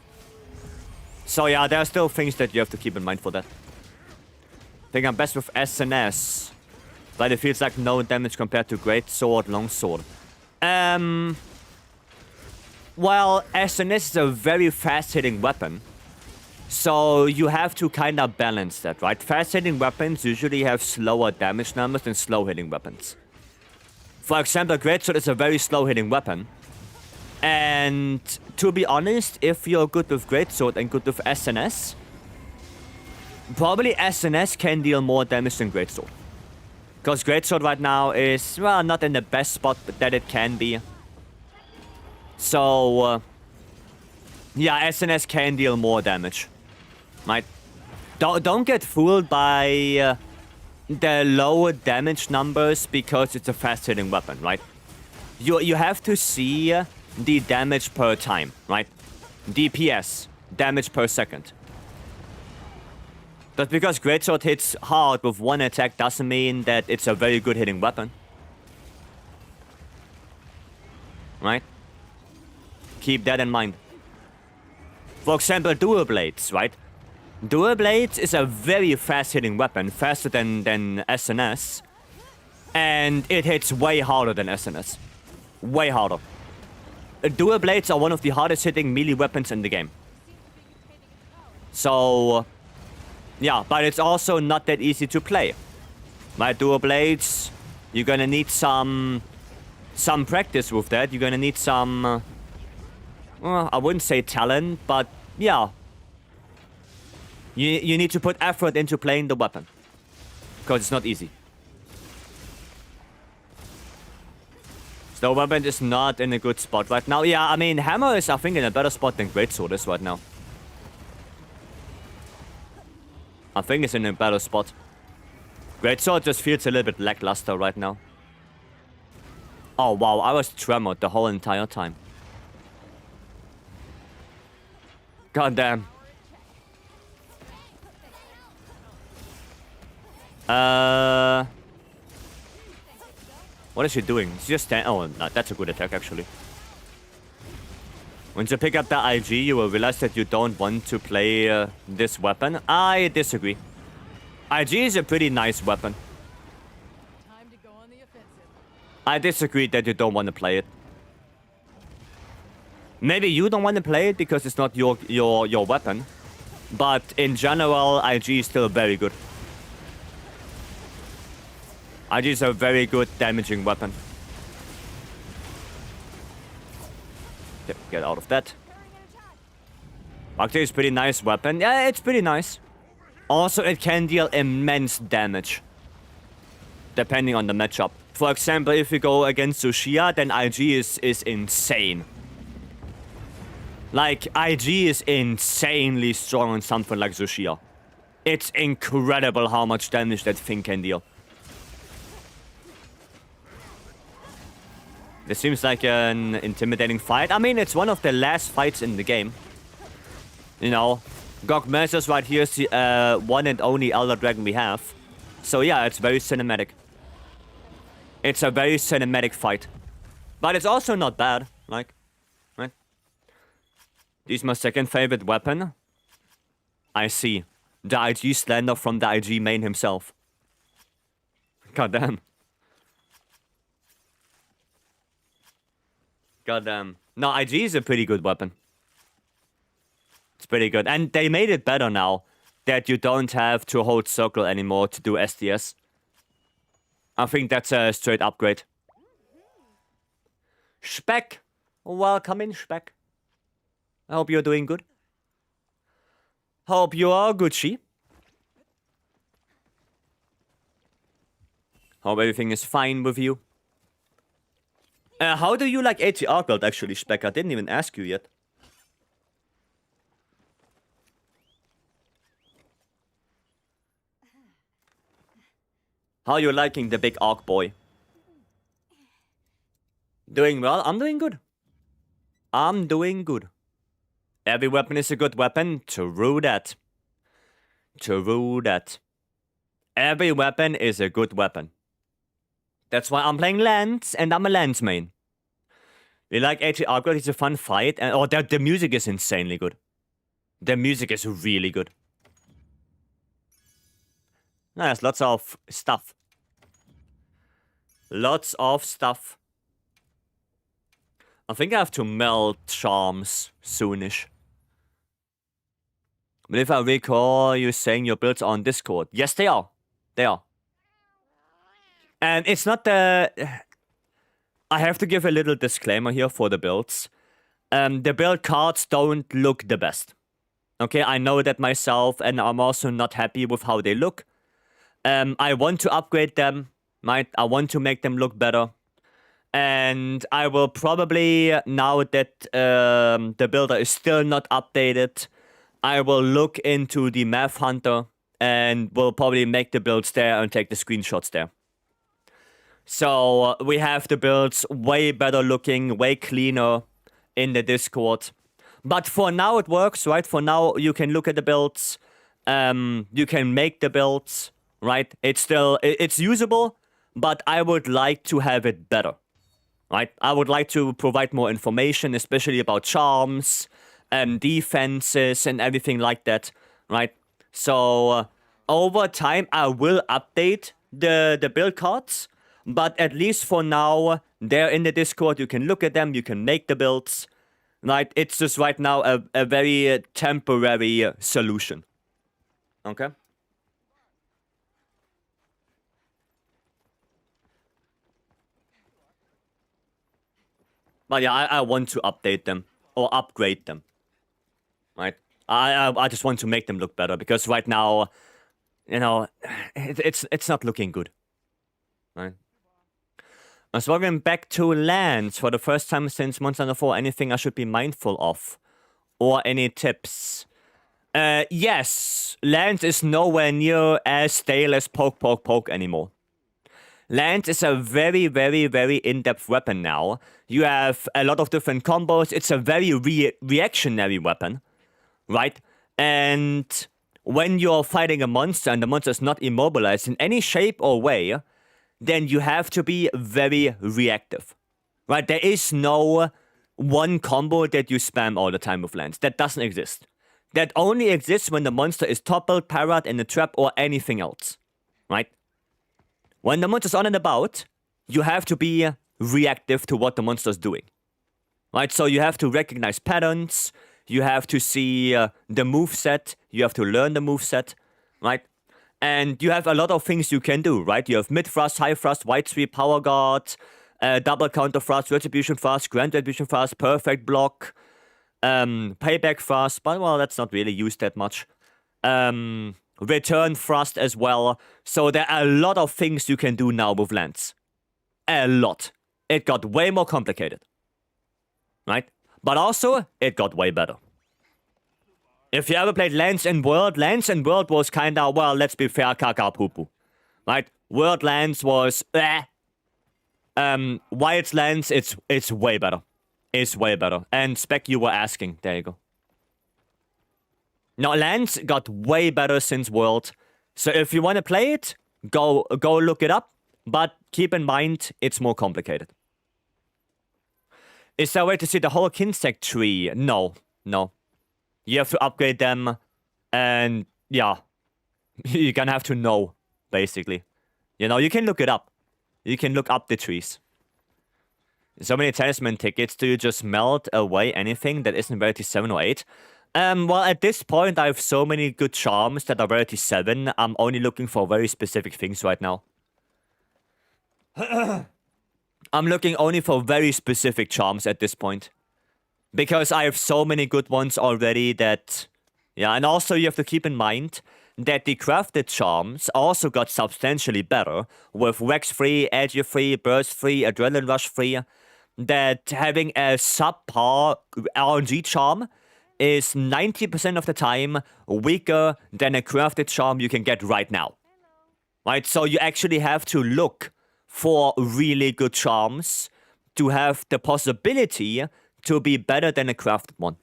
So yeah, there are still things that you have to keep in mind for that. I think I'm best with SNS. But it feels like no damage compared to Great Sword, Long Sword. Well, SNS is a very fast-hitting weapon. So you have to kind of balance that, right? Fast-hitting weapons usually have slower damage numbers than slow-hitting weapons. For example, Greatsword is a very slow-hitting weapon. And to be honest, if you're good with Greatsword and good with SNS, probably SNS can deal more damage than Greatsword. Because Greatsword right now is, well, not in the best spot that it can be. So, yeah, SNS can deal more damage. Right? Don't get fooled by the lower damage numbers because it's a fast-hitting weapon, right? You have to see the damage per time, right? DPS, damage per second. But because Greatsword hits hard with one attack doesn't mean that it's a very good hitting weapon. Right? Keep that in mind. For example, Dual Blades, right? Dual Blades is a very fast-hitting weapon, faster than SNS. And it hits way harder than SNS. Way harder. Dual Blades are one of the hardest-hitting melee weapons in the game. So, yeah, but it's also not that easy to play. Right, Dual Blades, you're gonna need some practice with that. You're gonna need some, well, I wouldn't say talent, but yeah. You need to put effort into playing the weapon. Because it's not easy. So the weapon is not in a good spot right now. Yeah, I mean, Hammer is, I think, in a better spot than Greatsword is right now. I think it's in a better spot. Greatsword just feels a little bit lackluster right now. Oh, wow, I was tremored the whole entire time. God damn. What is she doing? She's just standing. Oh, no, that's a good attack, actually. Once you pick up the IG, you will realize that you don't want to play this weapon. I disagree. IG is a pretty nice weapon. Time to go on the offensive. I disagree that you don't want to play it. Maybe you don't want to play it because it's not your weapon. But in general, IG is still very good. IG is a very good damaging weapon. Yep, get out of that. Actually, it's a pretty nice weapon. Yeah, it's pretty nice. Also, it can deal immense damage. Depending on the matchup. For example, if you go against Zushia, then IG is insane. Like, IG is insanely strong on something like Zushia. It's incredible how much damage that thing can deal. This seems like an intimidating fight. I mean, it's one of the last fights in the game. You know, Gog Masters right here is the one and only Elder Dragon we have. So yeah, it's very cinematic. It's a very cinematic fight. But it's also not bad, like, right? This is my second favorite weapon. I see. The IG Slender from the IG main himself. God damn. God damn. No, IG is a pretty good weapon. It's pretty good. And they made it better now that you don't have to hold circle anymore to do SDS. I think that's a straight upgrade. Speck. Welcome in, Speck. I hope you're doing good. Hope you are Gucci. Hope everything is fine with you. How do you like ATR build actually, Speck? I didn't even ask you yet. How are you liking the big arc boy? Doing well? I'm doing good. I'm doing good. Every weapon is a good weapon. True that. True that. Every weapon is a good weapon. That's why I'm playing Lance, and I'm a Lance main. We like ATR Guild, it's a fun fight, and oh, the music is insanely good. The music is really good. Nice, lots of stuff. Lots of stuff. I think I have to melt charms soonish. But if I recall you saying your builds on Discord. Yes, they are. They are. And it's not the... I have to give a little disclaimer here for the builds. The build cards don't look the best. Okay, I know that myself, and I'm also not happy with how they look. I want to upgrade them, right? I want to make them look better. And I will probably, now that the builder is still not updated, I will look into the Math Hunter and will probably make the builds there and take the screenshots there. So we have the builds way better looking, way cleaner in the Discord. But for now it works, right? For now you can look at the builds, you can make the builds, right? It's usable, but I would like to have it better, right? I would like to provide more information, especially about charms and defenses and everything like that, right? So over time I will update the build cards, but at least for now they're in the Discord. You can look at them, you can make the builds. Right, it's just right now a very temporary solution. Okay? But yeah, I want to update them or upgrade them. Right? I just want to make them look better because right now, you know, it's not looking good. Right? So welcome back to lands for the first time since Monster Hunter 4. Anything I should be mindful of? Or any tips? Yes, lands is nowhere near as stale as poke anymore. Lands is a very, very, very in-depth weapon now. You have a lot of different combos. It's a very reactionary weapon, right? And when you're fighting a monster and the monster is not immobilized in any shape or way, then you have to be very reactive, right? There is no one combo that you spam all the time with lands. That doesn't exist. That only exists when the monster is toppled, parried, in a trap, or anything else, right? When the monster's on and about, you have to be reactive to what the monster's doing, right? So you have to recognize patterns, you have to see the moveset, you have to learn the moveset, right? And you have a lot of things you can do, right? You have mid thrust, high thrust, Vycery, power guard, double counter thrust, retribution thrust, grand retribution thrust, perfect block, payback thrust, but well, that's not really used that much. Return thrust as well. So there are a lot of things you can do now with lands. A lot. It got way more complicated, right? But also, it got way better. If you ever played Lands in World was kinda, well, let's be fair, caca poo poo. Right? World Lands was Wild's Lands, it's way better. It's way better. And Spec, you were asking. There you go. Now, Lands got way better since World. So if you want to play it, go look it up. But keep in mind, it's more complicated. Is there a way to see the whole Kinsec tree? No. You have to upgrade them, and yeah, you're gonna have to know, basically. You know, you can look it up. You can look up the trees. So many talisman tickets, do you just melt away anything that isn't rarity 7 or 8? Well, at this point, I have so many good charms that are rarity 7, I'm only looking for very specific things right now. I'm looking only for very specific charms at this point. Because I have so many good ones already that... Yeah, and also you have to keep in mind that the crafted charms also got substantially better with Rex free, Edge free, Burst free, Adrenaline Rush free. That having a subpar RNG charm is 90% of the time weaker than a crafted charm you can get right now. Right, so you actually have to look for really good charms to have the possibility to be better than a crafted one.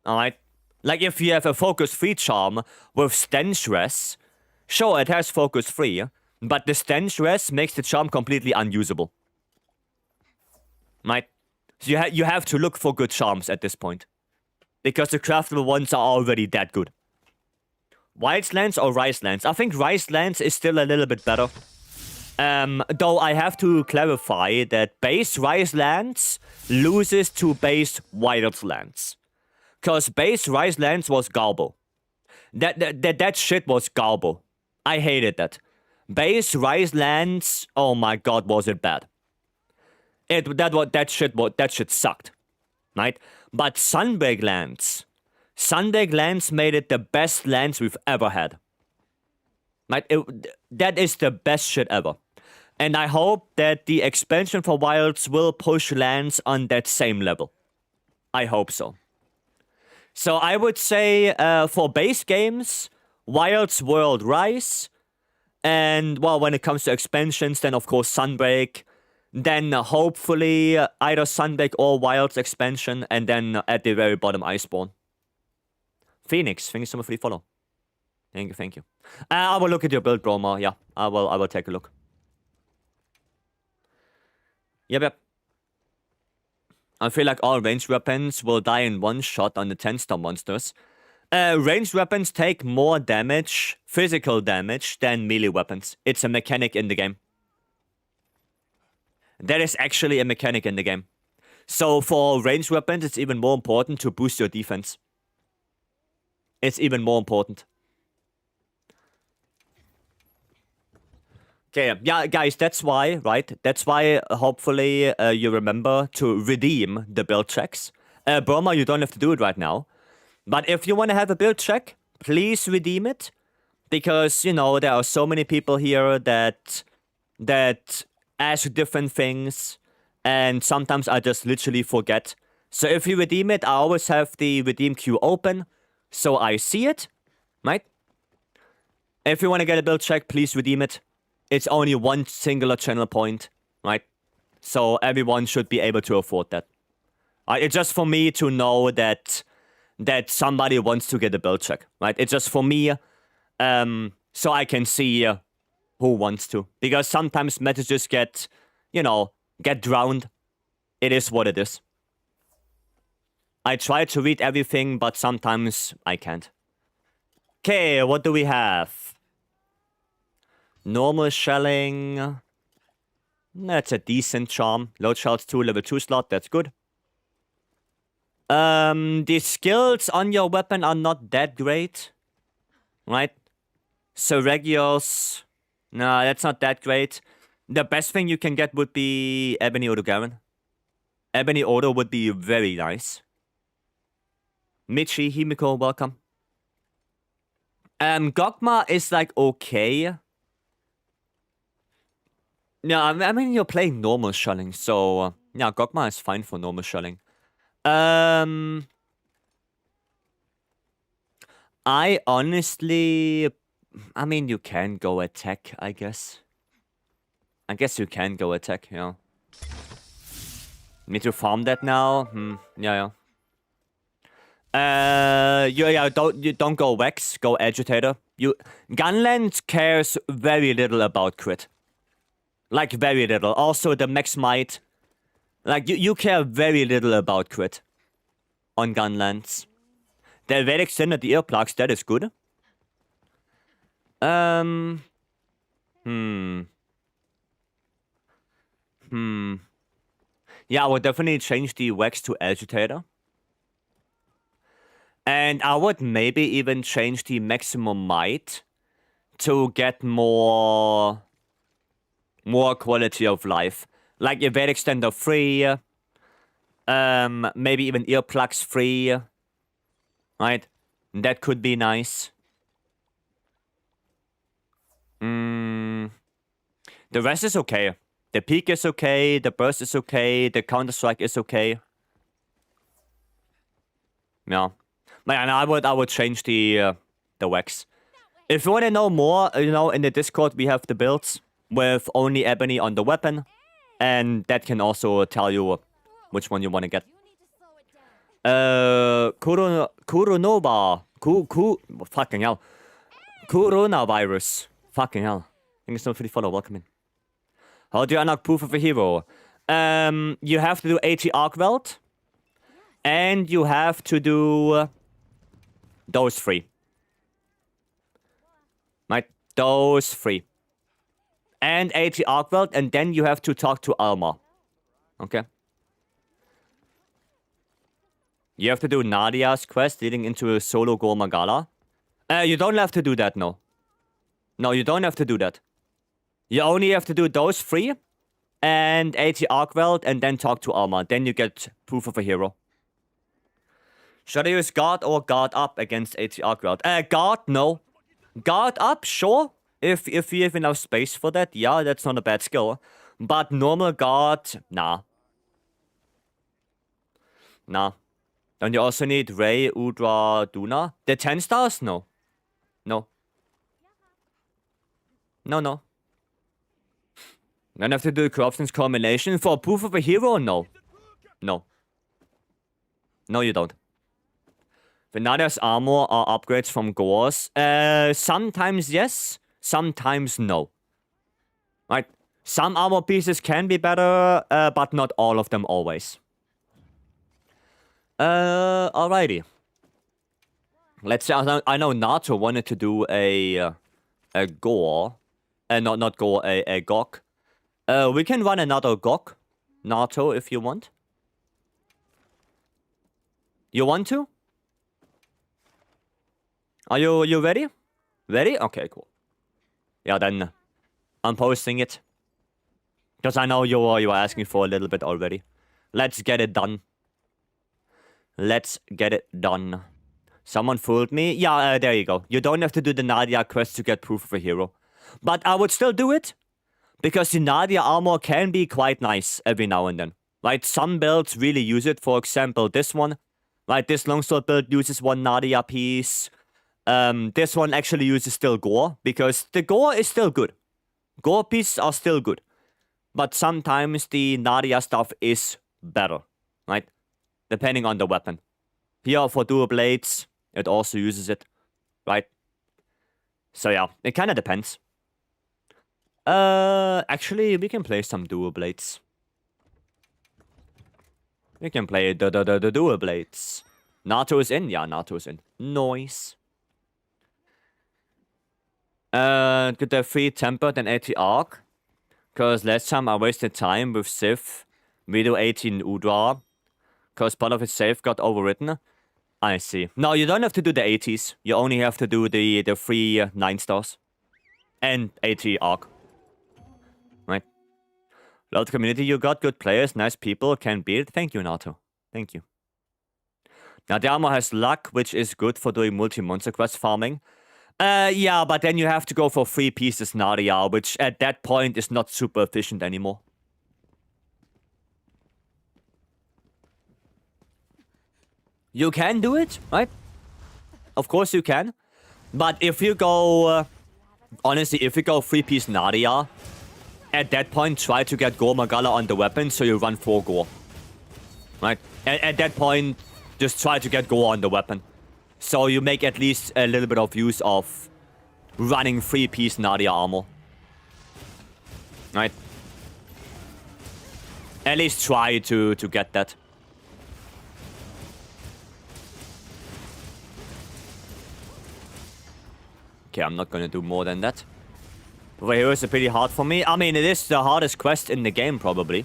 Alright? Like if you have a focus 3 charm with Stench Res, sure, it has focus 3, but the Stench Res makes the charm completely unusable. Right? So you have to look for good charms at this point. Because the craftable ones are already that good. Wild's Lands or Rice Lands? I think Rice Lands is still a little bit better. Though I have to clarify that base Rice Lands loses to base Wild's Lands. Because base Rice Lands was garbo. That shit was garbo. I hated that. Base Rise Lands, oh my god, was it bad. That shit sucked. Right? But Sunbreak Lands made it the best lands we've ever had. Right? That is the best shit ever. And I hope that the expansion for Wilds will push lands on that same level. I hope so. So I would say for base games, Wilds World Rise. And, well, when it comes to expansions, then of course Sunbreak. Then hopefully either Sunbreak or Wilds expansion. And then at the very bottom, Iceborne. Phoenix, thank you so much for the follow. Thank you. I will look at your build, Broma. Yeah, I will take a look. Yep. I feel like all ranged weapons will die in one shot on the 10-star monsters. Ranged weapons take more damage, physical damage, than melee weapons. It's a mechanic in the game. That is actually a mechanic in the game. So for ranged weapons, it's even more important to boost your defense. It's even more important. Okay, yeah, guys, that's why, right? That's why, hopefully, you remember to redeem the build checks. Broma, you don't have to do it right now. But if you want to have a build check, please redeem it. Because, you know, there are so many people here that ask different things. And sometimes I just literally forget. So if you redeem it, I always have the redeem queue open. So I see it, right? If you want to get a build check, please redeem it. It's only one singular channel point, right? So everyone should be able to afford that. It's just for me to know that somebody wants to get a build check, right? It's just for me, so I can see who wants to. Because sometimes messages get drowned. It is what it is. I try to read everything, but sometimes I can't. Okay, what do we have? Normal shelling. That's a decent charm. Load shells 2, level 2 slot. That's good. The skills on your weapon are not that great. Right? Seregios. No, that's not that great. The best thing you can get would be Ebony Odogaron. Ebony Odo would be very nice. Michi, Himiko, welcome. Gogma is like okay. Yeah, I mean you're playing normal shelling, so yeah, Gogma is fine for normal shelling. I honestly, I mean you can go attack, I guess. I guess you can go attack, yeah. Need to farm that now? Yeah. You don't go Vex, go Agitator. Gunland cares very little about crit. Like, very little. Also, the Max Might. Like, you care very little about crit. On Gunlands. The Evade Extended the earplugs, that is good. Yeah, I would definitely change the Vex to Agitator. And I would maybe even change the maximum might to get more quality of life. Like Evade Extender free. Maybe even earplugs free. Right? That could be nice. The rest is okay. The peak is okay, the burst is okay, the counter-strike is okay. Yeah. Man, I would change the Vex. If you want to know more, in the Discord we have the builds with only Ebony on the weapon. And that can also tell you which one you want to get. Fucking hell. Coronavirus. Fucking hell. Thank you so much for the follow, welcome in. How do you unlock proof of a hero? You have to do 80 Arc Weld. And you have to do those 3. Right? Those 3. And 80 Arc Weld, and then you have to talk to Alma. Okay? You have to do Nadia's quest leading into a solo Gormagala. You don't have to do that, no. No, you don't have to do that. You only have to do those 3 and 80 arc weld and then talk to armor. Then you get proof of a hero. Should I use guard or guard up against 80 arc weld? Guard, no. Guard up, sure. If you have enough space for that, yeah, that's not a bad skill. But normal guard, nah. Nah. Don't you also need Ray, Udra, Duna? The 10 stars? No. No. No. Then have to do corruptions combination for proof of a hero? No. No. No, you don't. Venadia's armor are upgrades from Gores. Sometimes yes, sometimes no. Right? Some armor pieces can be better, but not all of them always. Alrighty. Let's say I know Nato wanted to do a Gore, not Gore, a Gok. We can run another Gok, Nato, if you want. You want to? Are you ready? Ready? Okay, cool. Yeah, then I'm posting it. Because I know you were asking for a little bit already. Let's get it done. Let's get it done. Someone fooled me. Yeah, there you go. You don't have to do the Nadia quest to get proof of a hero. But I would still do it. Because the Nadia armor can be quite nice every now and then. Right? Some builds really use it. For example, this one. Right? This longsword build uses 1 Nadia piece. This one actually uses still Gore. Because the Gore is still good. Gore pieces are still good. But sometimes the Nadia stuff is better. Right? Depending on the weapon. Here for dual blades, it also uses it. Right? So yeah, it kind of depends. Actually, we can play some dual blades. We can play the dual blades. Nato is in? Yeah, Nato is in. Nice. Get the 3 tempered and 80 arc. Because last time I wasted time with Sif. We do 18 Udra. Because part of its save got overwritten. I see. No, you don't have to do the 80s. You only have to do the 3 9 stars. And 80 arc. Right. Love the community. You got good players, nice people, can beat. Thank you, Nato. Thank you. Now, the armor has luck, which is good for doing multi-monster quest farming. Yeah, but then you have to go for 3 pieces Nadia, which at that point is not super efficient anymore. You can do it, right? Of course you can. But if you go... honestly, if you go 3-piece Nadia, at that point, try to get Gore Magala on the weapon, so you run 4 Gore. Right? At that point, just try to get Gore on the weapon. So you make at least a little bit of use of running 3-piece Nadia armor. Right? At least try to get that. Okay, I'm not gonna do more than that. Over here is pretty hard for me. I mean, it is the hardest quest in the game, probably.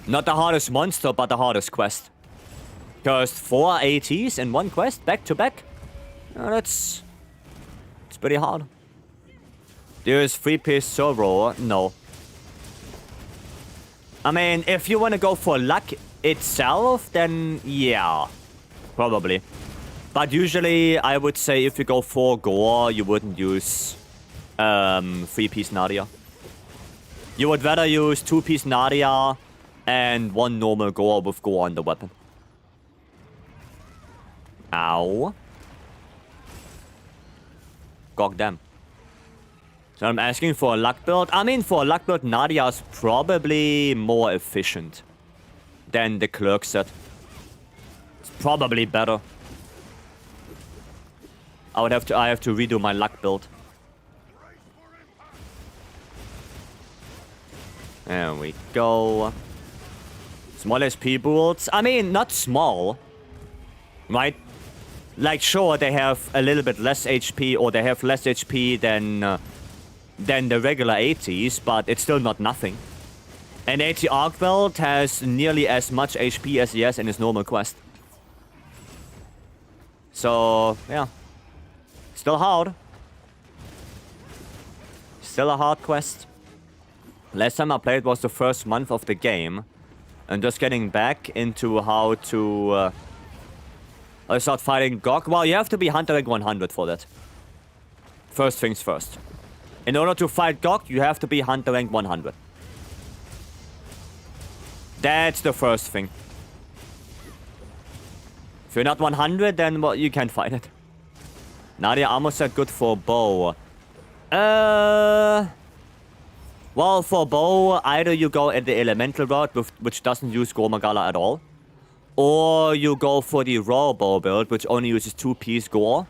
Not the hardest monster, but the hardest quest. Because 4 ATs in 1 quest, back to back? It's pretty hard. There is 3-piece servo. No. I mean, if you want to go for luck itself, then yeah. Probably. But usually, I would say if you go for Gore, you wouldn't use 3-piece Nadia. You would rather use 2-piece Nadia and 1 normal Gore with Gore on the weapon. Ow. God damn. So I'm asking for a luck build. I mean, for a luck build, Nadia is probably more efficient than the clerk set. It's probably better. I have to redo my luck build. There we go. Small SP builds. I mean, not small. Right? Like, sure, they have a little bit less HP, or they have less HP than the regular 80s, but it's still not nothing. An 80 Arc Belt has nearly as much HP as he has in his normal quest. So, yeah. Still hard. still a hard quest. Last time I played was the first month of the game. And just getting back into how to start fighting Gog. Well, you have to be Hunter rank 100 for that. First things first. In order to fight Gog, you have to be Hunter rank 100. That's the first thing. If you're not 100, then well, you can't fight it. Nadia armor set good for bow. Well, for bow, either you go at the elemental route, which doesn't use Gormagala at all. Or you go for the raw bow build, which only uses 2-piece gore.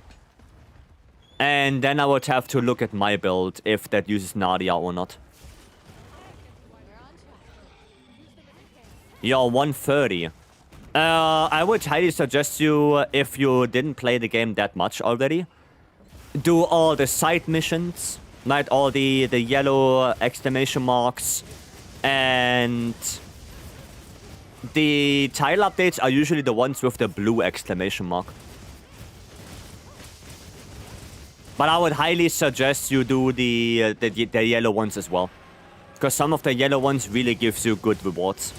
And then I would have to look at my build, if that uses Nadia or not. You're 130. I would highly suggest you, if you didn't play the game that much already, do all the side missions, right? All the yellow exclamation marks, and the tile updates are usually the ones with the blue exclamation mark. But I would highly suggest you do the yellow ones as well, because some of the yellow ones really gives you good rewards.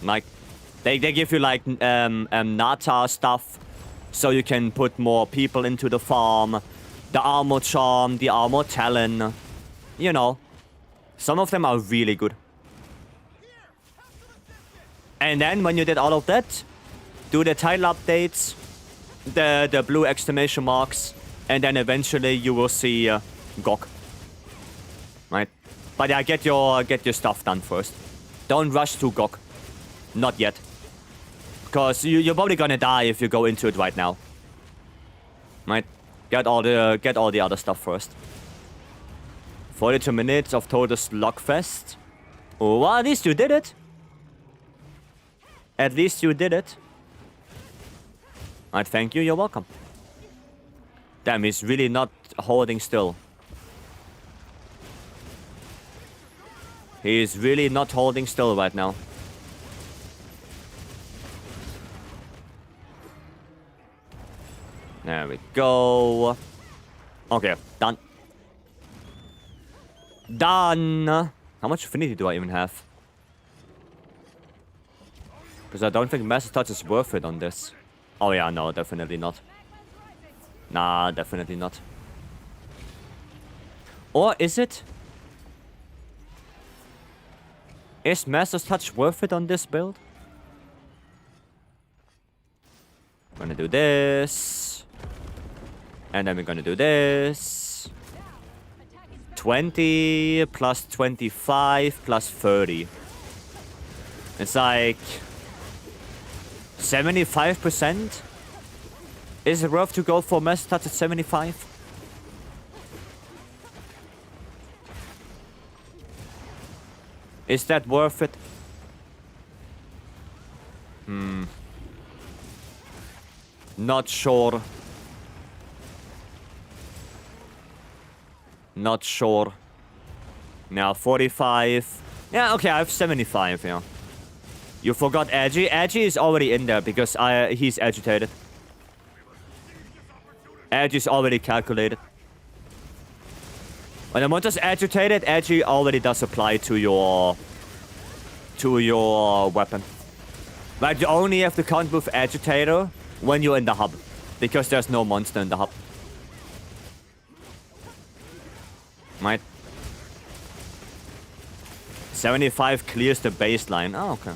Like, they give you like Nata stuff, so you can put more people into the farm. The armor charm, the armor talon, you know, some of them are really good. And then when you did all of that, do the title updates, the blue exclamation marks, and then eventually you will see Gog. Right? But yeah, get your stuff done first. Don't rush to Gog. Not yet. Because you're probably gonna die if you go into it right now. Right? Get all the other stuff first. 42 minutes of total slugfest. Oh, well, at least you did it. At least you did it. Alright, thank you, you're welcome. Damn, he's really not holding still. He is really not holding still right now. There we go. Okay, done. Done! How much affinity do I even have? Because I don't think Master Touch is worth it on this. Oh yeah, no, definitely not. Nah, definitely not. Or is it? Is Master's Touch worth it on this build? I'm gonna do this. And then we're gonna do this. 20 plus 25 plus 30. It's like 75%? Is it worth to go for Master Touch at 75? Is that worth it? Not sure. Not sure. Now 45. Yeah, okay, I have 75, yeah. You forgot Edgy. Edgy is already in there because he's agitated. Edgy is already calculated. When the monster's agitated, Edgy already does apply to your weapon. But you only have to count with Agitator when you're in the hub, because there's no monster in the hub. Right? 75 clears the baseline. Oh, okay.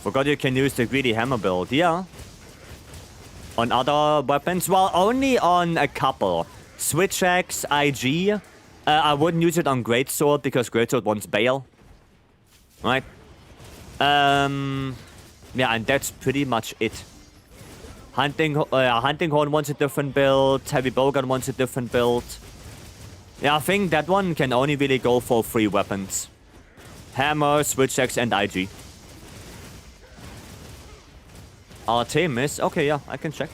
Forgot you can use the greedy hammer build. Yeah. On other weapons? Well, only on a couple. Switch axe, IG. I wouldn't use it on greatsword because greatsword wants bail. Right? Yeah, and that's pretty much it. Hunting Horn wants a different build. Heavy Bowgun wants a different build. Yeah, I think that one can only really go for 3 weapons. Hammer, Switch axe, and IG. Artemis? Okay, yeah, I can check.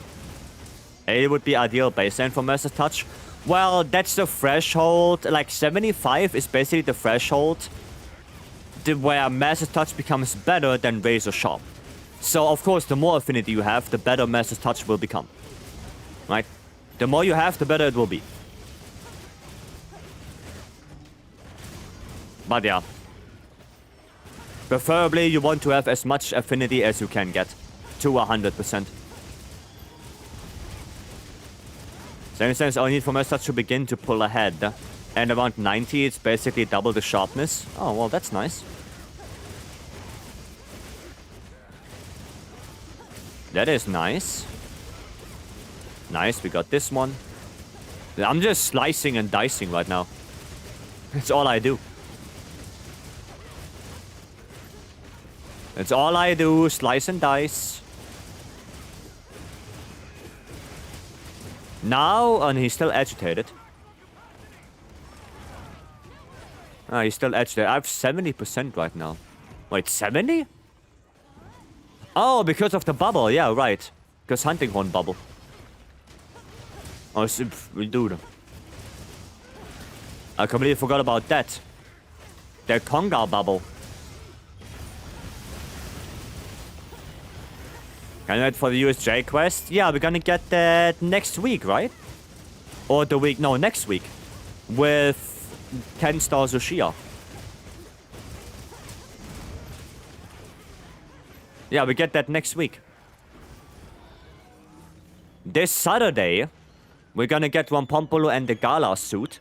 80 would be ideal baseline for Master Touch. Well, that's the threshold. Like, 75 is basically the threshold where Master Touch becomes better than Razor Sharp. So, of course, the more affinity you have, the better Master Touch will become. Right? The more you have, the better it will be. But yeah. Preferably, you want to have as much affinity as you can get. To 100%. Same sense, I need for my stats to begin to pull ahead. And around 90, it's basically double the sharpness. Oh, well, that's nice. That is nice. Nice, we got this one. I'm just slicing and dicing right now. That's all I do. That's all I do, slice and dice. Now, and he's still agitated. Ah, he's still agitated. I have 70% right now. Wait, 70? Oh, because of the bubble. Yeah, right. Because hunting horn bubble. Oh, dude. I completely forgot about that. The Konga bubble. Can I wait for the USJ quest? Yeah, we're gonna get that next week, right? Or the week... No, next week. With 10-star Zushia. Yeah, we get that next week. This Saturday, we're gonna get Rampompolo and the Gala suit.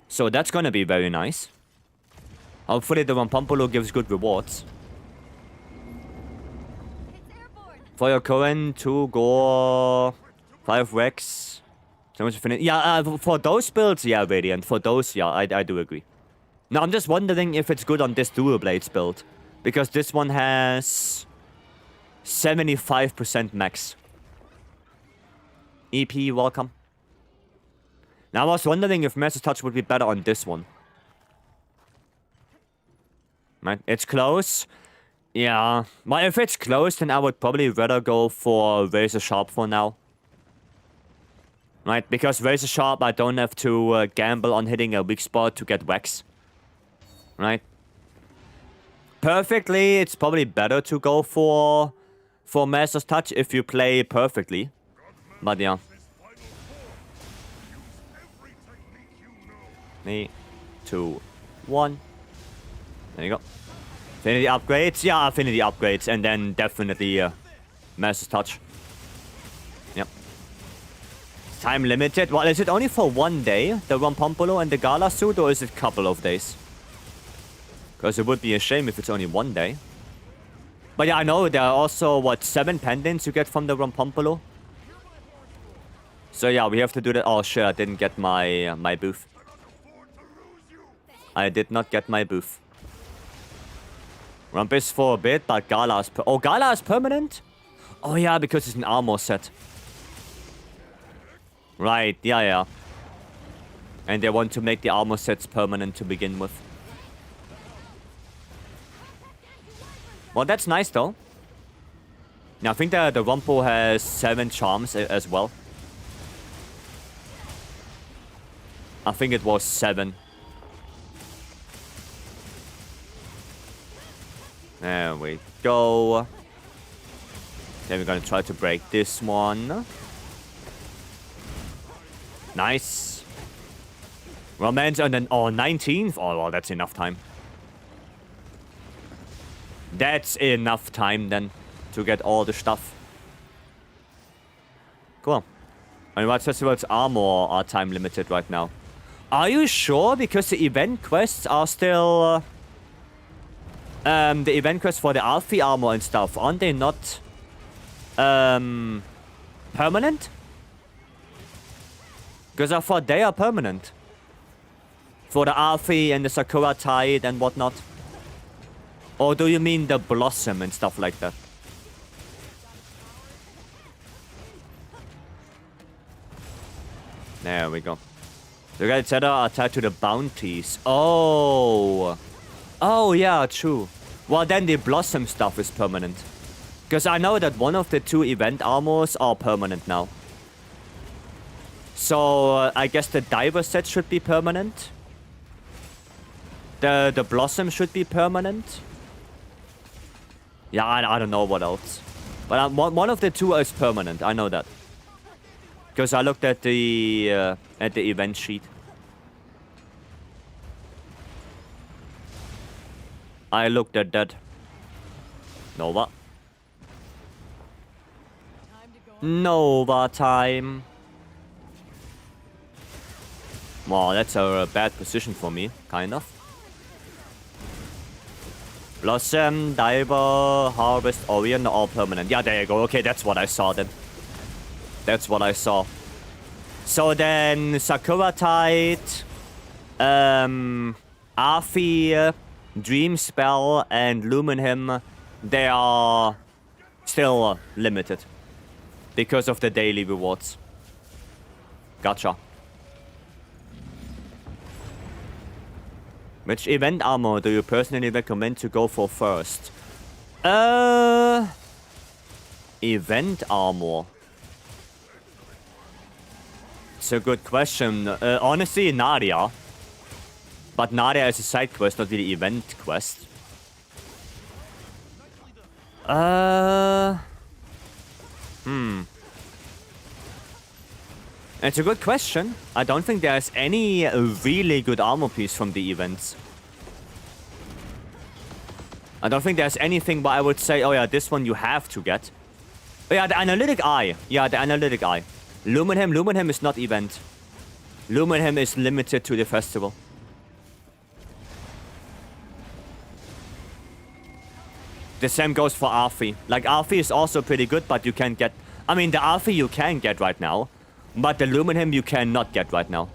So that's gonna be very nice. Hopefully the Rampompolo gives good rewards. For your current 2 gore, 5 Rex. So much finish. Yeah, for those builds, yeah, Radiant. For those, yeah, I do agree. Now, I'm just wondering if it's good on this Dual Blades build. Because this one has 75% max. EP, welcome. Now, I was wondering if Master's Touch would be better on this one. Right, it's close. Yeah, well, if it's close, then I would probably rather go for Razor Sharp for now. Right, because Razor Sharp, I don't have to gamble on hitting a weak spot to get Wax. Right? Perfectly, it's probably better to go for Master's Touch if you play perfectly. But yeah. 3, 2, 1. There you go. Affinity upgrades? Yeah, affinity upgrades. And then definitely Master's Touch. Yep. Time limited. Well, is it only for 1 day? The Rampompolo and the Gala suit? Or is it a couple of days? Because it would be a shame if it's only 1 day. But yeah, I know there are also, what, 7 pendants you get from the Rampompolo? So yeah, we have to do that. Oh shit, I didn't get my booth. I did not get my booth. Rump is for a bit, but Gala is oh, Gala is permanent? Oh yeah, because it's an armor set. Right, yeah. And they want to make the armor sets permanent to begin with. Well, that's nice though. Now, I think that the Rumpo has 7 charms as well. I think it was 7. There we go. Then we're gonna try to break this one. Nice. Romance and then, oh, 19th? Oh, well, that's enough time. That's enough time then to get all the stuff. Cool. And Wild Festival's armor are time limited right now. Are you sure? Because the event quests are still... the event quests for the Alfie armor and stuff, aren't they not... permanent? Because I thought they are permanent. For the Alfie and the Sakura Tide and whatnot. Or do you mean the Blossom and stuff like that? There we go. The guys that are tied to the bounties. Oh. Oh, yeah, true. Well, then the Blossom stuff is permanent. Because I know that one of the 2 event armors are permanent now. So, I guess the Diver set should be permanent. The Blossom should be permanent. Yeah, I don't know what else. But one of the 2 is permanent, I know that. Because I looked at the event sheet. I looked at that. Nova. Time to go on. Nova time. Wow, that's a bad position for me, kind of. Blossom, Diver, Harvest, Orion, all permanent. Yeah, there you go. Okay, that's what I saw then. That's what I saw. So then, Sakura Tide, Afi, Dream Spell, and Lumen Him, they are still limited. Because of the daily rewards. Gotcha. Which event armor do you personally recommend to go for first? Event armor. It's a good question. Honestly, Nadia. But Nadia is a side quest, not really event quest. It's a good question. I don't think there's any really good armor piece from the events. I don't think there's anything where I would say, oh yeah, this one you have to get. Oh yeah, the Analytic Eye. Yeah, the Analytic Eye. Lumenhem is not event. Lumenhem is limited to the festival. The same goes for Arfi. Like, Arfi is also pretty good, but you can't get... I mean, the Arfi you can get right now. But the Lumenhem you cannot get right now.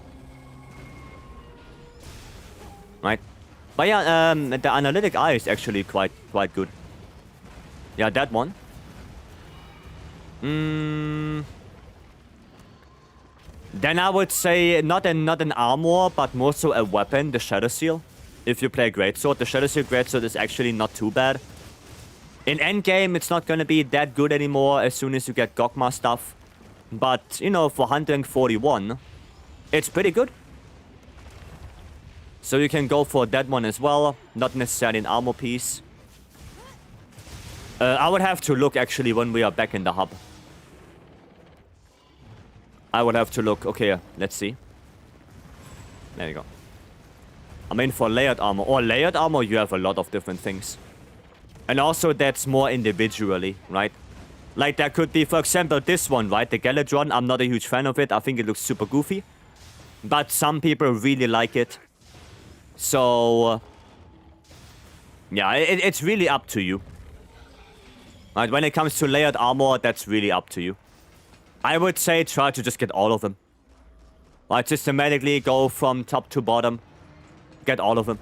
Right? But yeah, the Analytic Eye is actually quite good. Yeah, that one. Then I would say not an armor, but more so a weapon, the Shadow Seal. If you play Greatsword, the Shadow Seal Greatsword is actually not too bad. In endgame, it's not gonna be that good anymore as soon as you get Gogma stuff. But, you know, for 141, it's pretty good. So you can go for that one as well. Not necessarily an armor piece. I would have to look, actually, when we are back in the hub. I would have to look. Okay, let's see. There you go. I mean, for layered armor. Or layered armor, you have a lot of different things. And also, that's more individually, right? Like, there could be, for example, this one, right? The Galadron. I'm not a huge fan of it. I think it looks super goofy. But some people really like it. So, yeah, it's really up to you. Right, when it comes to layered armor, that's really up to you. I would say try to just get all of them. Right, systematically go from top to bottom. Get all of them.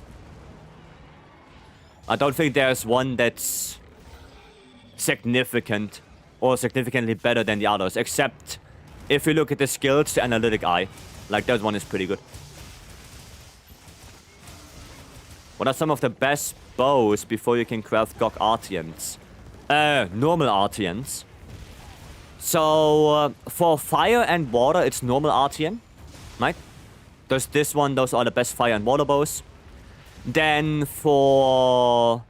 I don't think there's one that's significant or significantly better than the others. Except if you look at the skills, the Analytic Eye. Like, that one is pretty good. What are some of the best bows before you can craft GOG Artians? Normal Artians. So, for fire and water, it's normal Artian. Right? There's this one, those are the best fire and water bows. Then for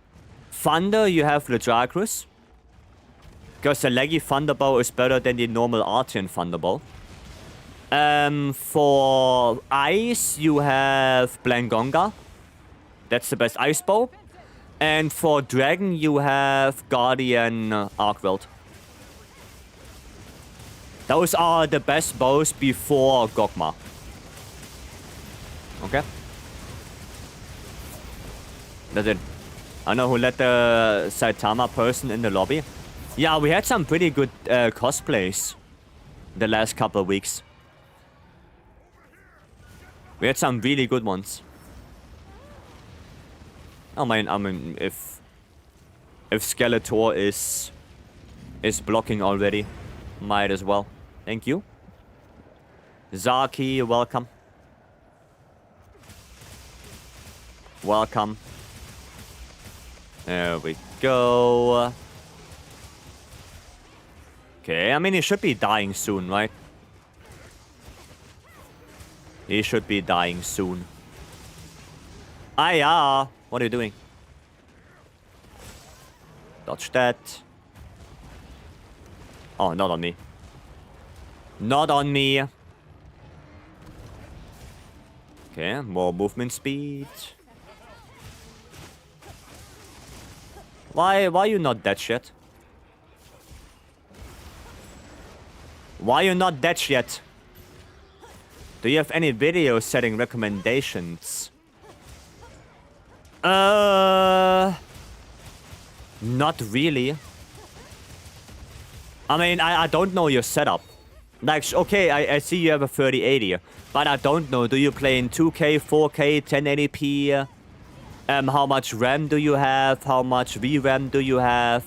thunder, you have the Dracrus. Because the leggy thunderbow is better than the normal Artian thunderbow. For ice, you have Blangonga. That's the best ice bow. And for dragon, you have Guardian Arkwelt. Those are the best bows before Gogma. Okay? That's it. I know who let the Saitama person in the lobby. Yeah, we had some pretty good cosplays the last couple of weeks. We had some really good ones. I mean, if Skeletor is blocking already, might as well. Thank you. Zaki, welcome. Welcome. There we go. Okay, I mean, he should be dying soon, right? He should be dying soon. Aya! What are you doing? Dodge that. Oh, not on me. Not on me. Okay, more movement speed. Why you not dead yet? Why you not dead yet? Do you have any video setting recommendations? Not really. I mean, I don't know your setup. Like, okay, I see you have a 3080, but I don't know. Do you play in 2K, 4K, 1080p? How much RAM do you have? How much VRAM do you have?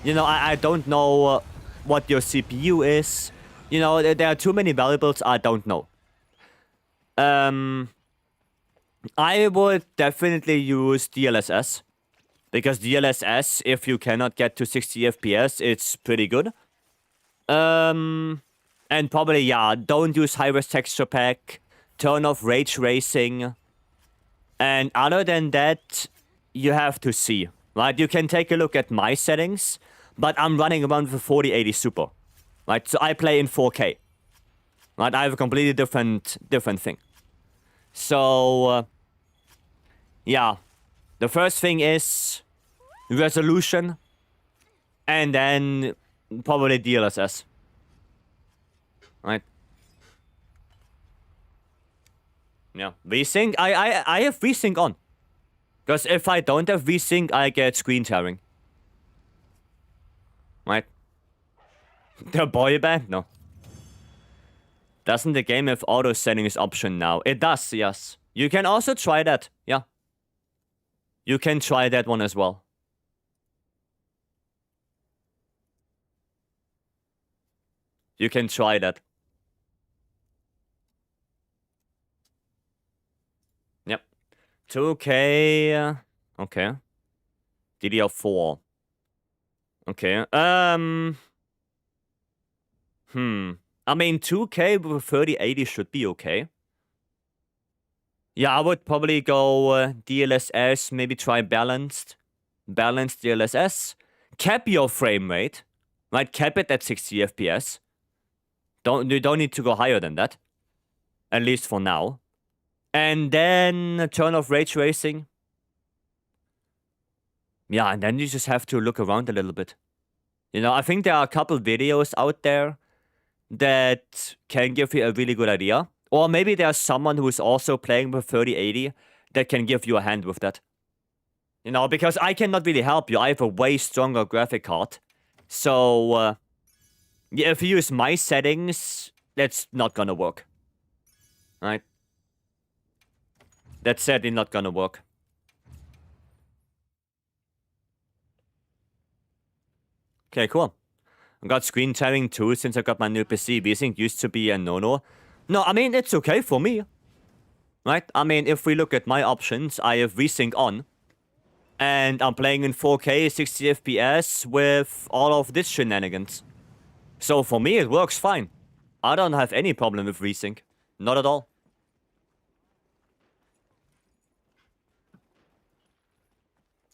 You know, I don't know what your CPU is. You know, there are too many variables I don't know. I would definitely use DLSS. Because DLSS, if you cannot get to 60 FPS, it's pretty good. And probably, yeah, don't use high-res texture pack. Turn off ray tracing. And other than that, you have to see. Right? You can take a look at my settings. But I'm running around with 4080 Super. Right? So I play in 4K. Right? I have a completely different thing. So, yeah. The first thing is resolution. And then probably DLSS. Right? Yeah. VSync? I have VSync on. Because if I don't have VSync, I get screen tearing. Right? The boy band? No. Doesn't the game have auto settings option now? It does, yes. You can also try that. Yeah. You can try that one as well. You can try that. Yep. 2K. Okay. DDR4. Okay. I mean, 2K with 3080 should be okay. Yeah, I would probably go DLSS, maybe try balanced. Balanced DLSS. Cap your frame rate. Right? Cap it at 60 FPS. You don't need to go higher than that. At least for now. And then turn off ray tracing. Yeah, and then you just have to look around a little bit. You know, I think there are a couple videos out there that can give you a really good idea. Or maybe there's someone who's also playing with 3080 that can give you a hand with that. You know, because I cannot really help you. I have a way stronger graphic card. So, yeah, if you use my settings, that's not gonna work. Right? That's certainly not gonna work. Okay, cool. I got screen tearing too since I got my new PC. VSync used to be a no-no. No, I mean, it's okay for me. Right? I mean, if we look at my options, I have VSync on. And I'm playing in 4K, 60 FPS with all of this shenanigans. So for me, it works fine. I don't have any problem with VSync. Not at all.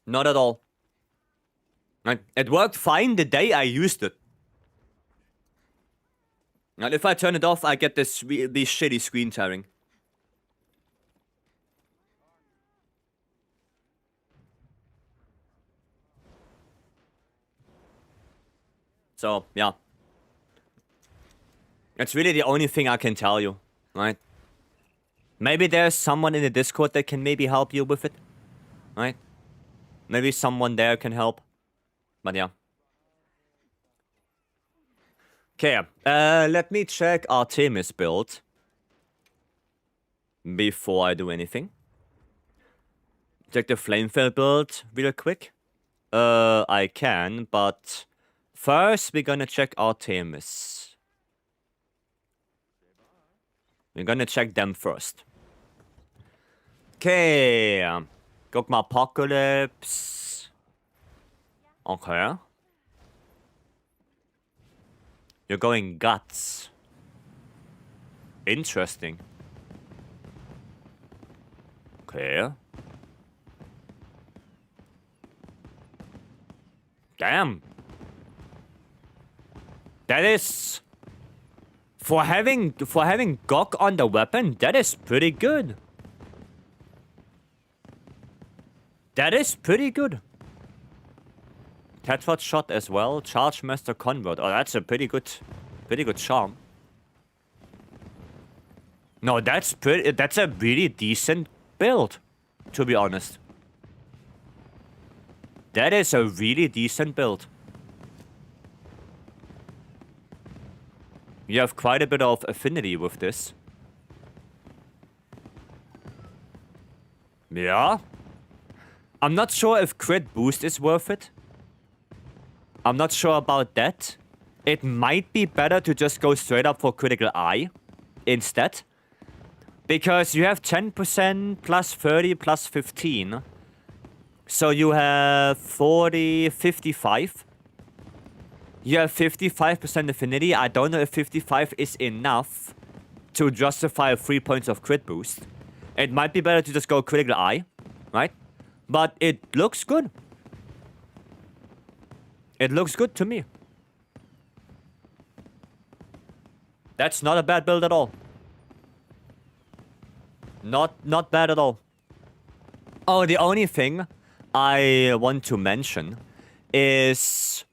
Not at all. Right? It worked fine the day I used it. And if I turn it off, I get this shitty screen tearing. So, yeah. That's really the only thing I can tell you, right? Maybe there's someone in the Discord that can maybe help you with it, right? Maybe someone there can help. But yeah. Okay, let me check Artemis build before I do anything. Check the Flamefell build real quick. I can, but first we're gonna check Artemis. We're gonna check them first. Okay, Gogma Apocalypse. Okay. You're going guts. Interesting. Okay. Damn. That is For having GOG on the weapon, that is pretty good. That is pretty good. Tetrad shot as well. Charge Master Convert. Oh, that's a pretty good charm. No, that's a really decent build, to be honest. That is a really decent build. You have quite a bit of affinity with this. Yeah. I'm not sure if crit boost is worth it. I'm not sure about that. It might be better to just go straight up for critical eye instead. Because you have 10% plus 30 plus 15. So you have 40, 55. You have 55% affinity. I don't know if 55 is enough to justify 3 points of crit boost. It might be better to just go critical eye, right? But it looks good. It looks good to me. That's not a bad build at all. Not bad at all. Oh, the only thing I want to mention is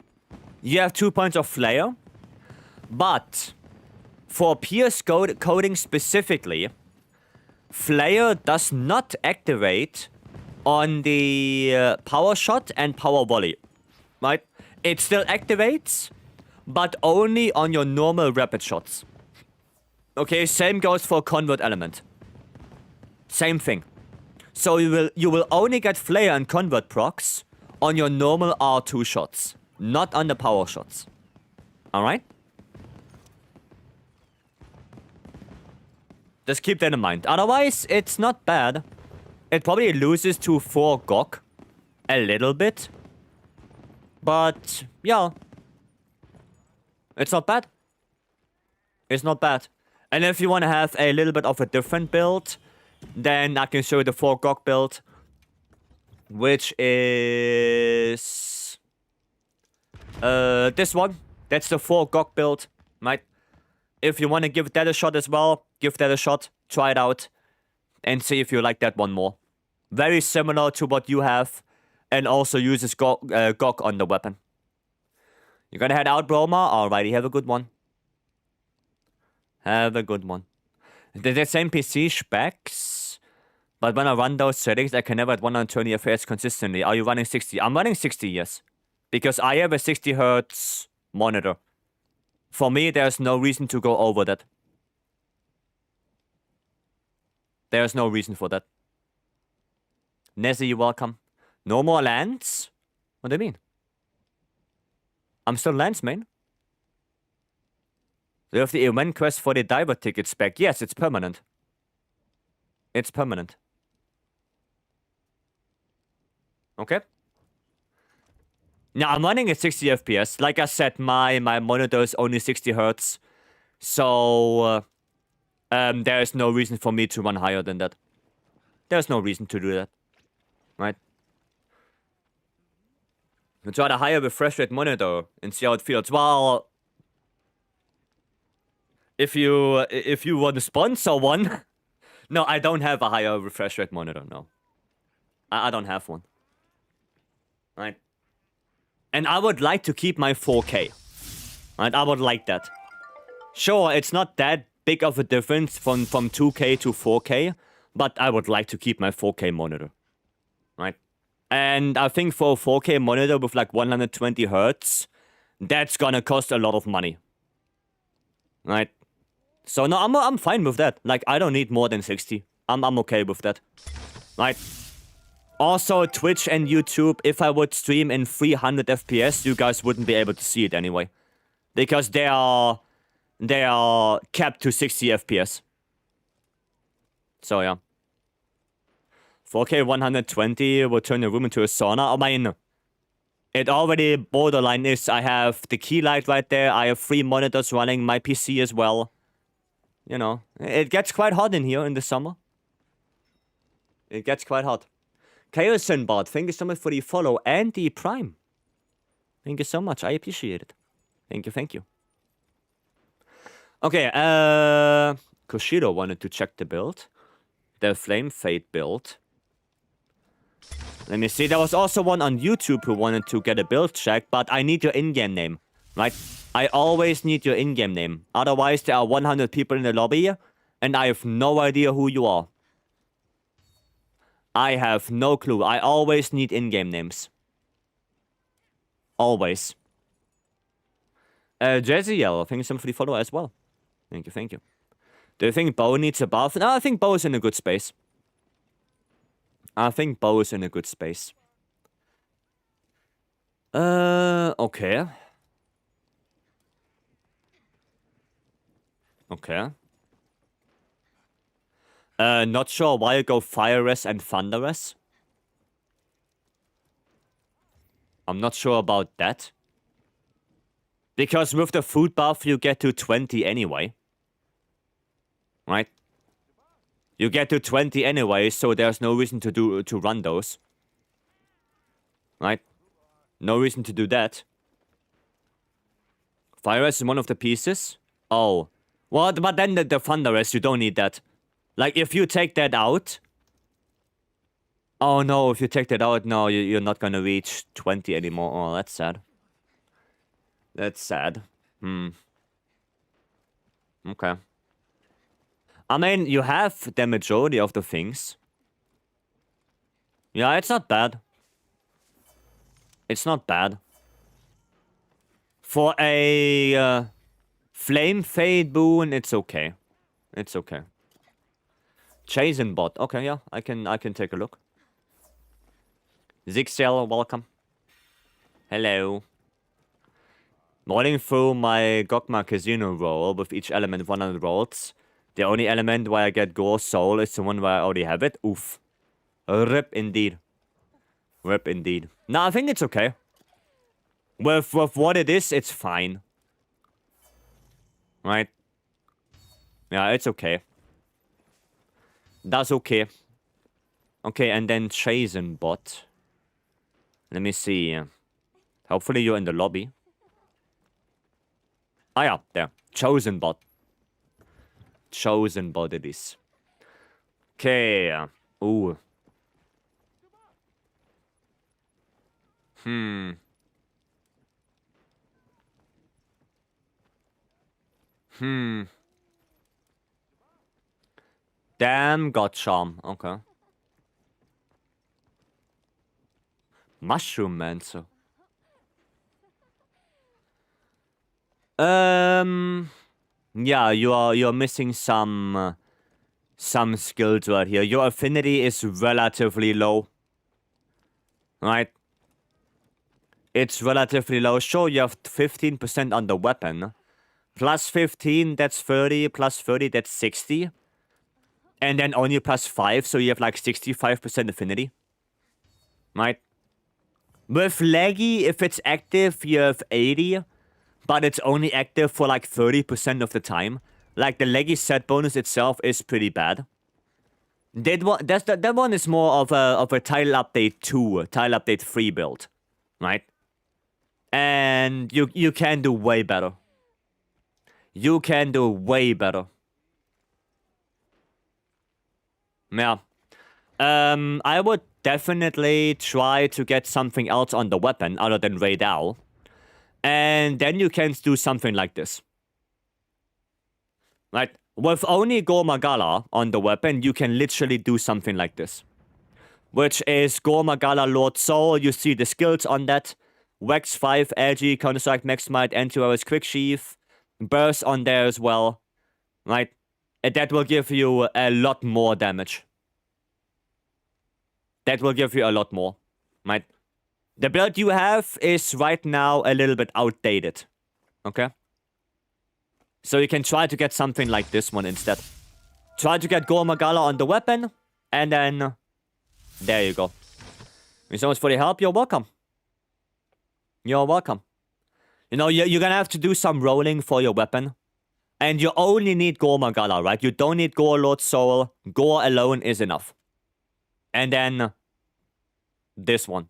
you have 2 points of flare, but for pierce coding specifically, flare does not activate on the power shot and power volley, right? It still activates, but only on your normal rapid shots. Okay, same goes for convert element. Same thing. So you will only get flare and convert procs on your normal R2 shots, not on the power shots. Alright? Just keep that in mind. Otherwise, it's not bad. It probably loses to 4 GOG a little bit. But, yeah. It's not bad. It's not bad. And if you want to have a little bit of a different build, then I can show you the 4 GOG build, which is this one. That's the 4 GOG build, right? If you want to give that a shot as well, give that a shot, try it out, and see if you like that one more. Very similar to what you have, and also uses GOG on the weapon. You're gonna head out, Broma? Alrighty, have a good one. Have a good one. The same PC specs, but when I run those settings, I can never at 120 FPS consistently. Are you running 60? I'm running 60, yes. Because I have a 60 Hz monitor. For me, there's no reason to go over that. There's no reason for that. Nezzy, you're welcome. No more lands? What do you mean? I'm still lands, main. You have the event quest for the diver tickets back. Yes, it's permanent. It's permanent. Okay. Now, I'm running at 60 FPS. Like I said, my monitor is only 60 Hz. So, there is no reason for me to run higher than that. There's no reason to do that. Right? You try to higher refresh rate monitor and see how it feels. Well, if you want to sponsor one, no, I don't have a higher refresh rate monitor. No, I don't have one. Right, and I would like to keep my 4K. Right, I would like that. Sure, it's not that big of a difference from 2K to 4K, but I would like to keep my 4K monitor. Right, and I think for a 4K monitor with like 120 Hz, that's gonna cost a lot of money. Right. So no, I'm fine with that. Like, I don't need more than 60. I'm okay with that. Right. Also, Twitch and YouTube, if I would stream in 300 FPS, you guys wouldn't be able to see it anyway. Because they are capped to 60 FPS. So yeah. 4K 120 will turn the room into a sauna. I mean, it already borderline is. I have the key light right there. I have 3 monitors running, my PC as well. You know, it gets quite hot in here in the summer. It gets quite hot. Chaos Sinbad, thank you so much for the follow and the prime. Thank you so much. I appreciate it. Thank you, thank you. Okay, Kushido wanted to check the build. The Flame Fate build. Let me see. There was also one on YouTube who wanted to get a build check, but I need your in-game name, right? I always need your in-game name. Otherwise, there are 100 people in the lobby, and I have no idea who you are. I have no clue. I always need in-game names. Always. Jeziel, thank you so much for the follow as well. Thank you, thank you. Do you think Bo needs a buff? No, I think Bo is in a good space. I think Bo is in a good space. Okay. Okay. Not sure why you go Fire-Res and Thunder-Res. I'm not sure about that. Because with the food buff, you get to 20 anyway. Right? You get to 20 anyway, so there's no reason to run those. Right? No reason to do that. Fire-Res is one of the pieces. Oh. Well, but then the Thunder-Res, you don't need that. Like, if you take that out... Oh no, if you take that out, no, you're not gonna reach 20 anymore. Oh, that's sad. That's sad. Okay. I mean, you have the majority of the things. Yeah, it's not bad. It's not bad. For a Flame Fade boon, it's okay. It's okay. Chasing bot. Okay, yeah, I can take a look. Zixel, welcome. Hello. Rolling through my Gokma Casino roll with each element 100 rolls. The only element where I get Gore Soul is the one where I already have it. Oof. Rip indeed. Rip indeed. No, I think it's okay. With what it is, it's fine. Right? Yeah, it's okay. That's okay. Okay, and then Chasing bot. Let me see. Hopefully you're in the lobby. Ah yeah, there. Chosen bot. Chosen bot it is. Okay. Ooh. Damn, got charm. Okay. Mushroom Mancer. Yeah, you're missing some skills right here. Your affinity is relatively low. Right? It's relatively low. Sure, you have 15% on the weapon. Plus 15, that's 30. Plus 30, that's 60. And then only plus 5, so you have like 65% affinity. Right? With Leggy, if it's active, you have 80. But it's only active for like 30% of the time. Like, the Leggy set bonus itself is pretty bad. That one is more of a Title Update 2, Title Update 3 build. Right? And you can do way better. You can do way better. Yeah. I would definitely try to get something else on the weapon other than Raid Owl. And then you can do something like this. Right? With only Gormagala on the weapon, you can literally do something like this. Which is Gormagala Lord Soul. You see the skills on that. Wax 5, LG, Counter-Strike, Max Might, Anti-Virus, Quick Sheath. Burst on there as well. Right? And that will give you a lot more damage. That will give you a lot more. Right? The build you have is right now a little bit outdated. Okay? So you can try to get something like this one instead. Try to get Gormagala on the weapon. And then... there you go. Thank you so much for the help. You're welcome. You're welcome. You know, you're gonna have to do some rolling for your weapon. And you only need Gormagala, right? You don't need Gore Lord Soul. Gore alone is enough. And then... this one.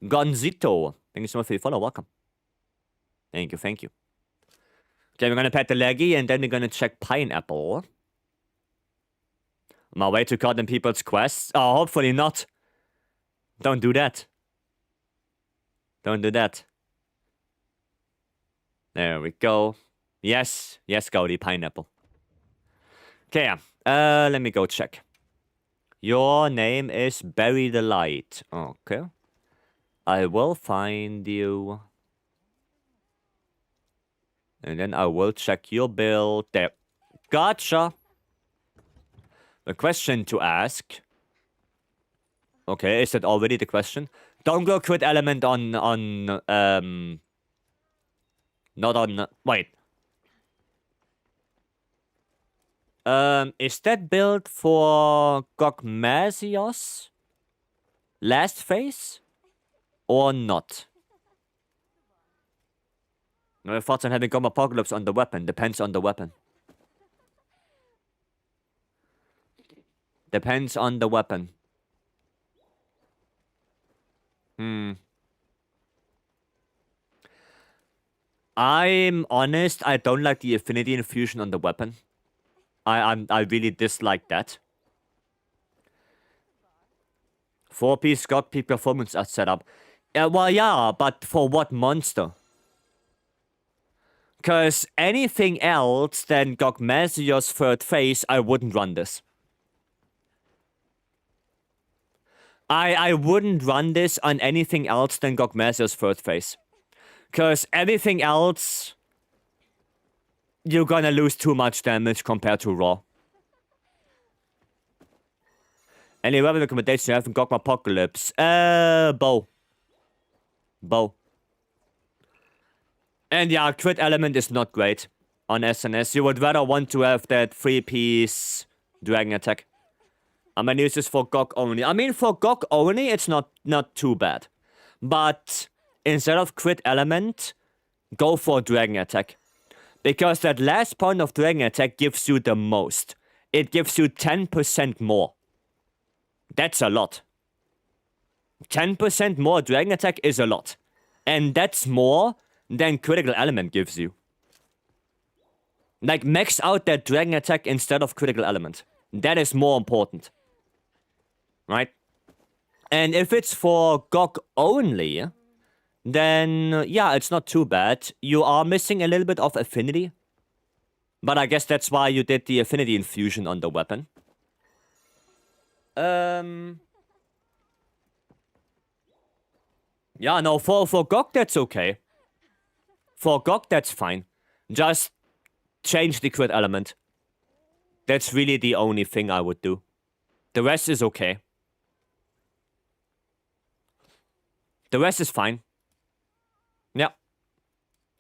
Gonzito. Thank you so much for the follow. Welcome. Thank you, thank you. Okay, we're gonna pet the leggy, and then we're gonna check pineapple. On my way to cut in people's quests. Oh, hopefully not. Don't do that. Don't do that. There we go. Yes, yes, Gaudi, pineapple. Okay, let me go check. Your name is Bury the Light. Okay. I will find you. And then I will check your build. There. Gotcha. The question to ask. Okay, is that already the question? Don't go crit element on not on, wait. Is that build for Gogmasios? Last phase? Or not? My thoughts on having Gom Apocalypse on the weapon. Depends on the weapon. Depends on the weapon. I'm honest, I don't like the affinity infusion on the weapon. I really dislike that. 4-piece Gog peak performance art setup. Well, yeah, but for what monster? Because anything else than Gogmasios third phase, I wouldn't run this. I wouldn't run this on anything else than Gogmasios third phase. Because everything else, you're gonna lose too much damage compared to raw. Any weapon recommendation you have in Gogma Apocalypse? Bow. Bow. And yeah, crit element is not great on SNS. You would rather want to have that 3-piece dragon attack. I'm gonna use this for Gog only. I mean, for Gog only, it's not too bad. But instead of crit element, go for dragon attack. Because that last point of dragon attack gives you the most. It gives you 10% more. That's a lot. 10% more dragon attack is a lot. And that's more than critical element gives you. Like, max out that dragon attack instead of critical element. That is more important. Right? And if it's for Gog only, then yeah, it's not too bad. You are missing a little bit of affinity. But I guess that's why you did the affinity infusion on the weapon. Yeah, no, for Gog that's okay. For Gog that's fine. Just change the crit element. That's really the only thing I would do. The rest is okay. The rest is fine. Yeah.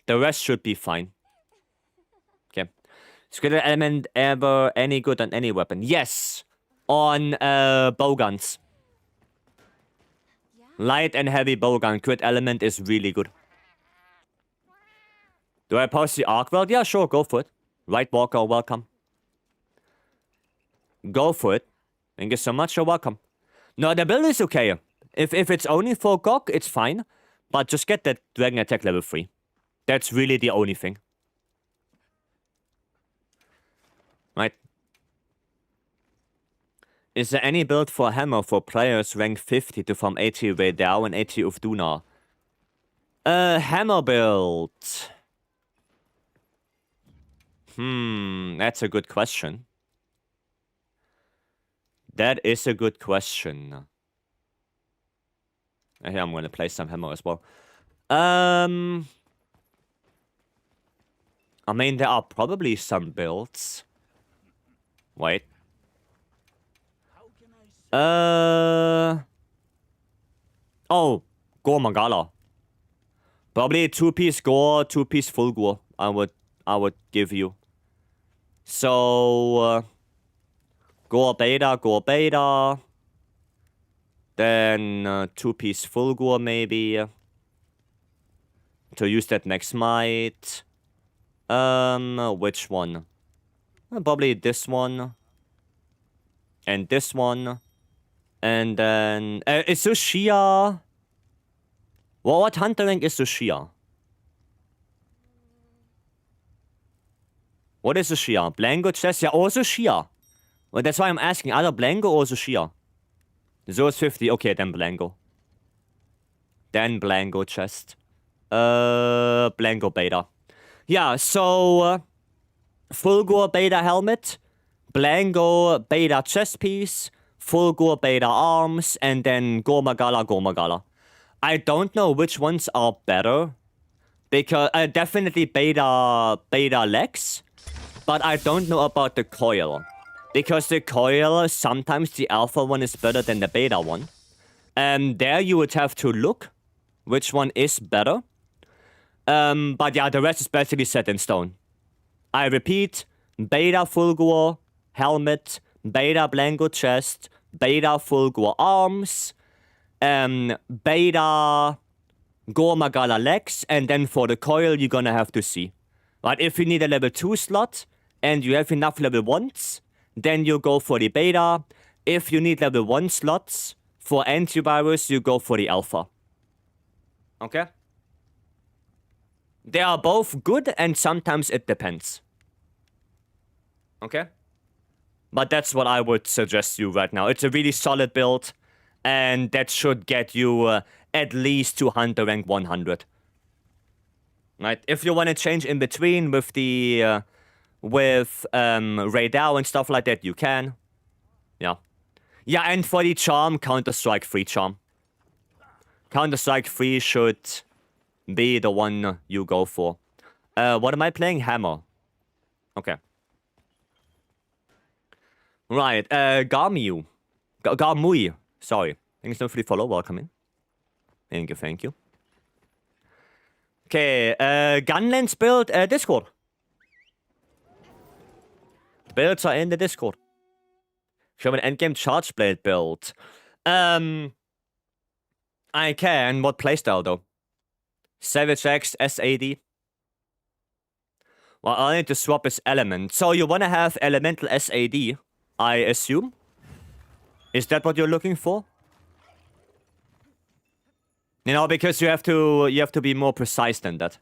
The rest should be fine. Okay. Is crit element ever any good on any weapon? Yes. On bowguns. Light and heavy bowgun crit element is really good. Do I post the arc world? Yeah, sure, go for it. Right Walker, welcome. Go for it. Thank you so much, you're welcome. No, the build is okay. If it's only for Gog, it's fine. But just get that dragon attack level 3. That's really the only thing. Right. Is there any build for Hammer for players rank 50 to farm 80 Vedao and 80 of Duna? Hammer build. That's a good question. That is a good question. Here I'm gonna play some Hammer as well. I mean, there are probably some builds. Wait. Oh, Gore Mangala. Probably 2-piece Gore, 2-piece full Gore. I would give you. So Gore Beta. Then 2-piece full Gore maybe. To use that next might. Which one? Probably this one. And this one. And then is Tsushia? Well, what hunter rank is Tsushia? What is a shear? Blanco chest? Yeah, also shear. Well, that's why I'm asking. Either Blanco or also shear. Zero is 50. Okay, then Blanco. Then Blanco chest. Blanco beta. Yeah, so... Fulgor beta helmet. Blanco beta chest piece. Fulgor beta arms. And then Gormagala. I don't know which ones are better. Because... definitely beta legs. But I don't know about the coil. Because the coil, sometimes the alpha one is better than the beta one. And there you would have to look which one is better. But yeah, the rest is basically set in stone. I repeat, beta Fulgor helmet, beta Blanco chest, beta Fulgor arms, beta Gormagala legs, and then for the coil you're gonna have to see. Right, if you need a level 2 slot, and you have enough level 1s, then you go for the beta. If you need level 1 slots for antivirus, you go for the alpha. Okay? They are both good, and sometimes it depends. Okay? But that's what I would suggest you right now. It's a really solid build, and that should get you at least to Hunter rank 100. Right? If you want to change in between with the... Radar and stuff like that, you can. Yeah. Yeah, and for the charm, Counter-Strike 3 charm. Counter-Strike 3 should be the one you go for. What am I playing? Hammer. Okay. Right, Garmui. Sorry. Thanks for the follow. Welcome in. Thank you. Okay, Gunlands build, Discord. Builds are in the Discord. Show an endgame charge blade build. I can. What playstyle though? Savage X, SAD. Well, I need to swap his element. So you want to have elemental SAD, I assume? Is that what you're looking for? You know, because you have to be more precise than that.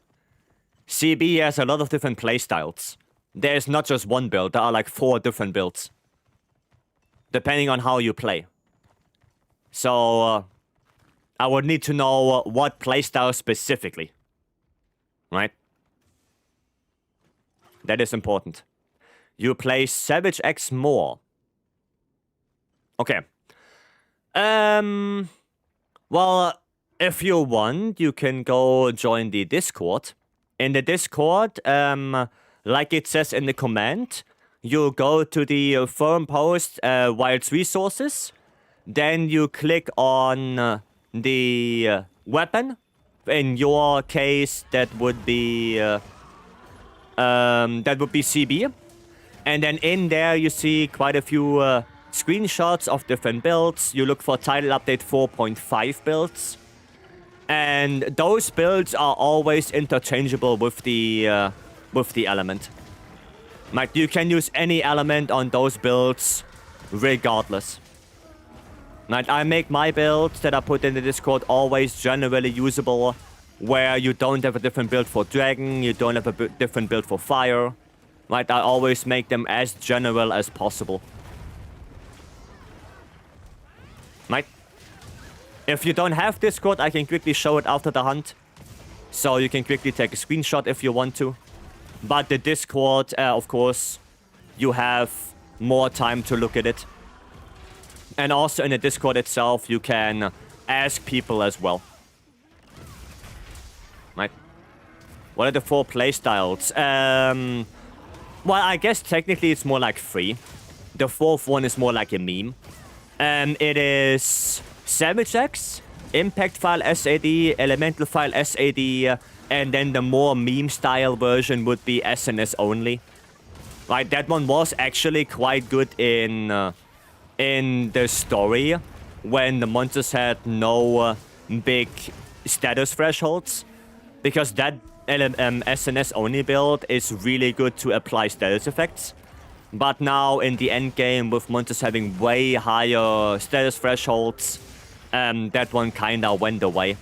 CB has a lot of different playstyles. There's not just one build, there are like 4 different builds. Depending on how you play. So, I would need to know what playstyle specifically. Right? That is important. You play Savage X more. Okay. Well, if you want, you can go join the Discord. In the Discord, like it says in the command, you go to the forum post, Wilds resources. Then you click on the weapon. In your case, that would be CB. And then in there, you see quite a few screenshots of different builds. You look for title update 4.5 builds. And those builds are always interchangeable with the element. Like, you can use any element on those builds regardless. Like, I make my builds that I put in the Discord always generally usable, where you don't have a different build for Dragon, you don't have a different build for Fire. Right, I always make them as general as possible. Right? If you don't have Discord, I can quickly show it after the hunt. So you can quickly take a screenshot if you want to. But the Discord, of course, you have more time to look at it. And also in the Discord itself, you can ask people as well. Right? What are the 4 playstyles? Well, I guess technically it's more like 3. The 4th one is more like a meme. It is Savage X, Impact File SAD, Elemental File SAD, and then the more meme style version would be SNS only. Right, that one was actually quite good in the story, when the monsters had no big status thresholds, because that SNS only build is really good to apply status effects. But now in the end game, with monsters having way higher status thresholds, that one kinda went away.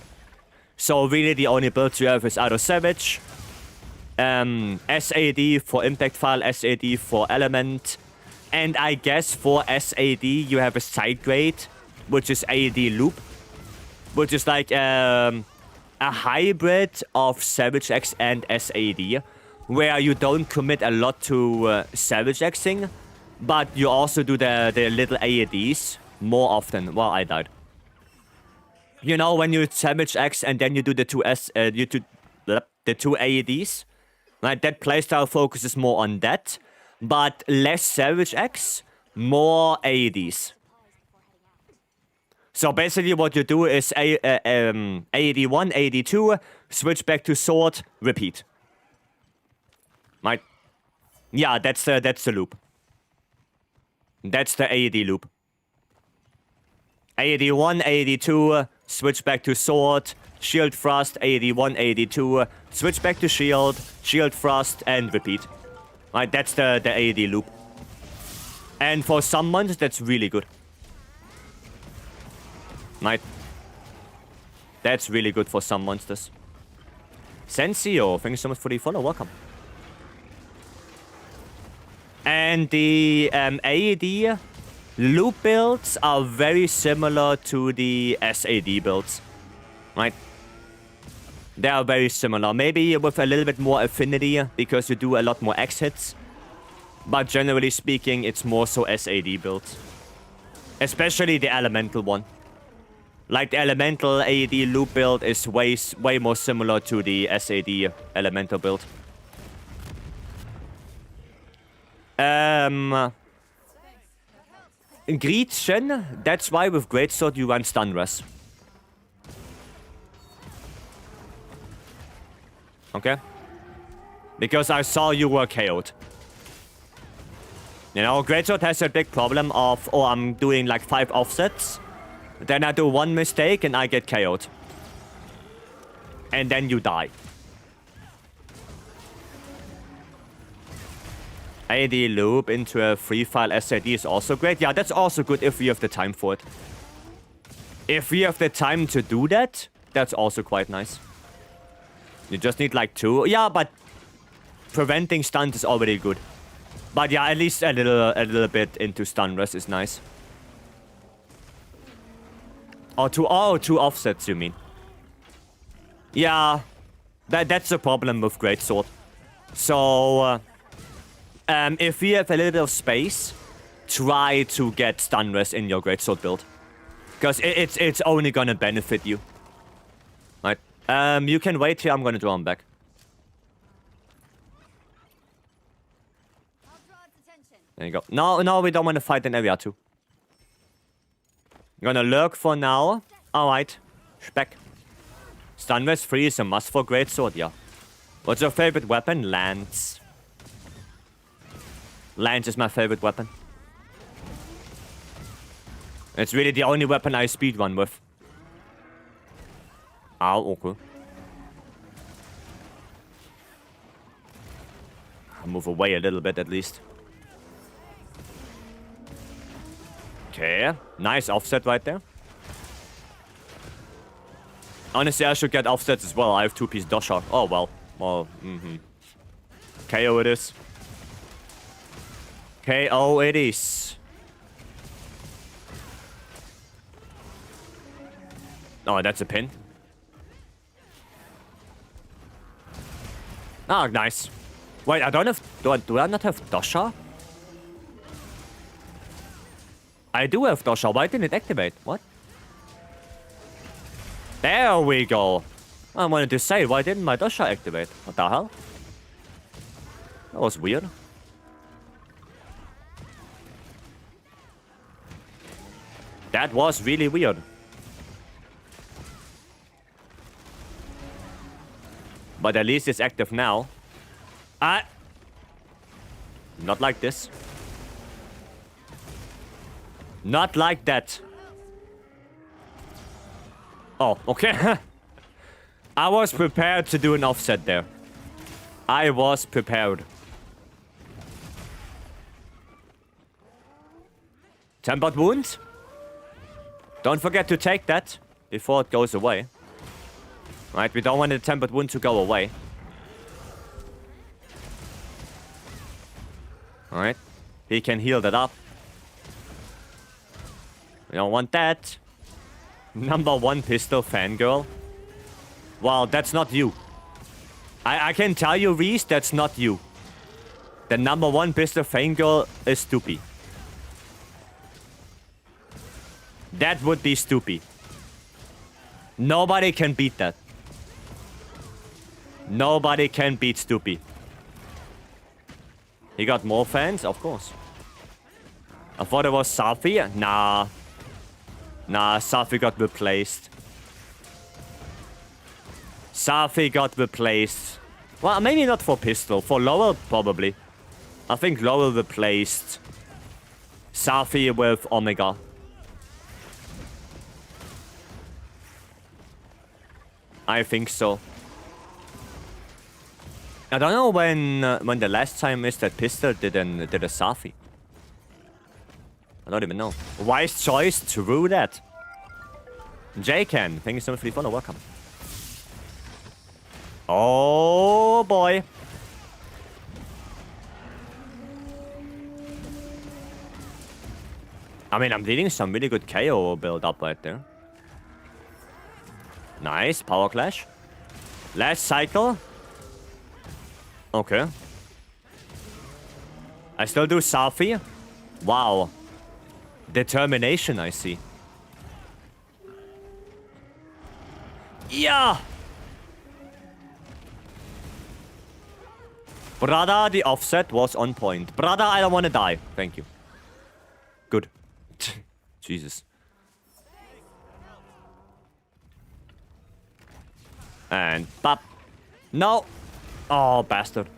So really the only builds you have is either Savage, SAD for impact file, SAD for element. And I guess for SAD you have a side grade, which is AD loop. Which is like a hybrid of Savage X and SAD. Where you don't commit a lot to Savage Xing. But you also do the little AADs more often. Well, I died. You know, when you Savage X and then you do the two AADs, right? That playstyle focuses more on that, but less Savage X, more AADs. So basically, what you do is AAD1, AAD2, switch back to sword, repeat. Right? Yeah, that's the loop. That's the AAD loop. AAD1, AAD2, switch back to sword, shield thrust, AAD1, AAD2, switch back to shield, shield thrust, and repeat. Right, that's the AAD loop. And for summons, that's really good. Right. That's really good for some monsters. Sensio, thank you so much for the follow, welcome. And the AAD loop builds are very similar to the SAD builds, right? They are very similar, maybe with a little bit more affinity because you do a lot more X hits. But generally speaking, it's more so SAD builds. Especially the elemental one. Like the elemental AAD loop build is way more similar to the SAD elemental build. Gretchen, that's why with Greatsword you run stun res. Okay? Because I saw you were KO'd. You know, Greatsword has a big problem of, oh, I'm doing like 5 offsets. Then I do one mistake and I get KO'd. And then you die. AD loop into a free file SAD is also great. Yeah, that's also good if we have the time for it. If we have the time to do that, that's also quite nice. You just need like 2. Yeah, but preventing stuns is already good. But yeah, at least a little bit into stun res is nice. Oh, 2 offsets, you mean? Yeah, that's the problem with Greatsword. So, if you have a little bit of space, try to get stun res in your Greatsword build. Because it's only gonna benefit you. Right? You can wait here, I'm gonna draw him back. There you go. No, we don't want to fight in area 2. Gonna lurk for now. Alright. Speck. Stun res 3 is a must for Greatsword, yeah. What's your favorite weapon? Lance. Lance is my favorite weapon. It's really the only weapon I speedrun with. Ow, okay. I'll move away a little bit at least. Okay, nice offset right there. Honestly, I should get offsets as well. I have 2-piece dosha. Oh, well. Well, KO it is. KO it is. Oh, that's a pin. Ah, nice. Wait, I don't have... Do I not have dosha? I do have dosha. Why didn't it activate? What? There we go. I wanted to say, why didn't my dosha activate? What the hell? That was weird. That was really weird. But at least it's active now. Not like this. Not like that. Oh, okay. I was prepared to do an offset there. I was prepared. Tempered wound? Don't forget to take that before it goes away. Right, we don't want the tempered wound to go away. Alright. He can heal that up. We don't want that. Number 1 pistol fangirl. Well, that's not you. I can tell you, Reese, that's not you. The number 1 pistol fangirl is stupid. That would be stupid. Nobody can beat that. Nobody can beat stupid. He got more fans? Of course. I thought it was Safi. Nah. Nah, Safi got replaced. Safi got replaced. Well, maybe not for pistol. For Lowell, probably. I think Lowell replaced Safi with Omega. I think so. I don't know when the last time is that pistol did a Safi. I don't even know. Wise choice, true that. J-Can, thank you so much for the follow, welcome. Oh boy. I mean, I'm leading some really good KO build up right there. Nice, power clash. Last cycle. Okay. I still do Safi. Wow. Determination, I see. Yeah! Brother, the offset was on point. Brother, I don't want to die. Thank you. Good. Jesus. And pop. No. Oh, bastard.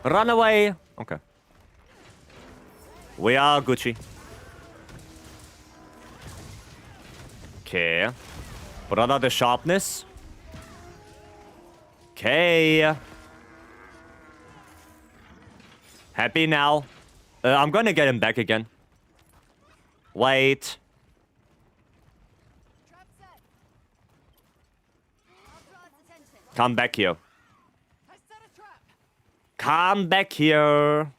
Run away. Okay. We are Gucci. Okay. Brother, the sharpness. Okay. Happy now. I'm gonna get him back again. Wait. Come back here. Come back here.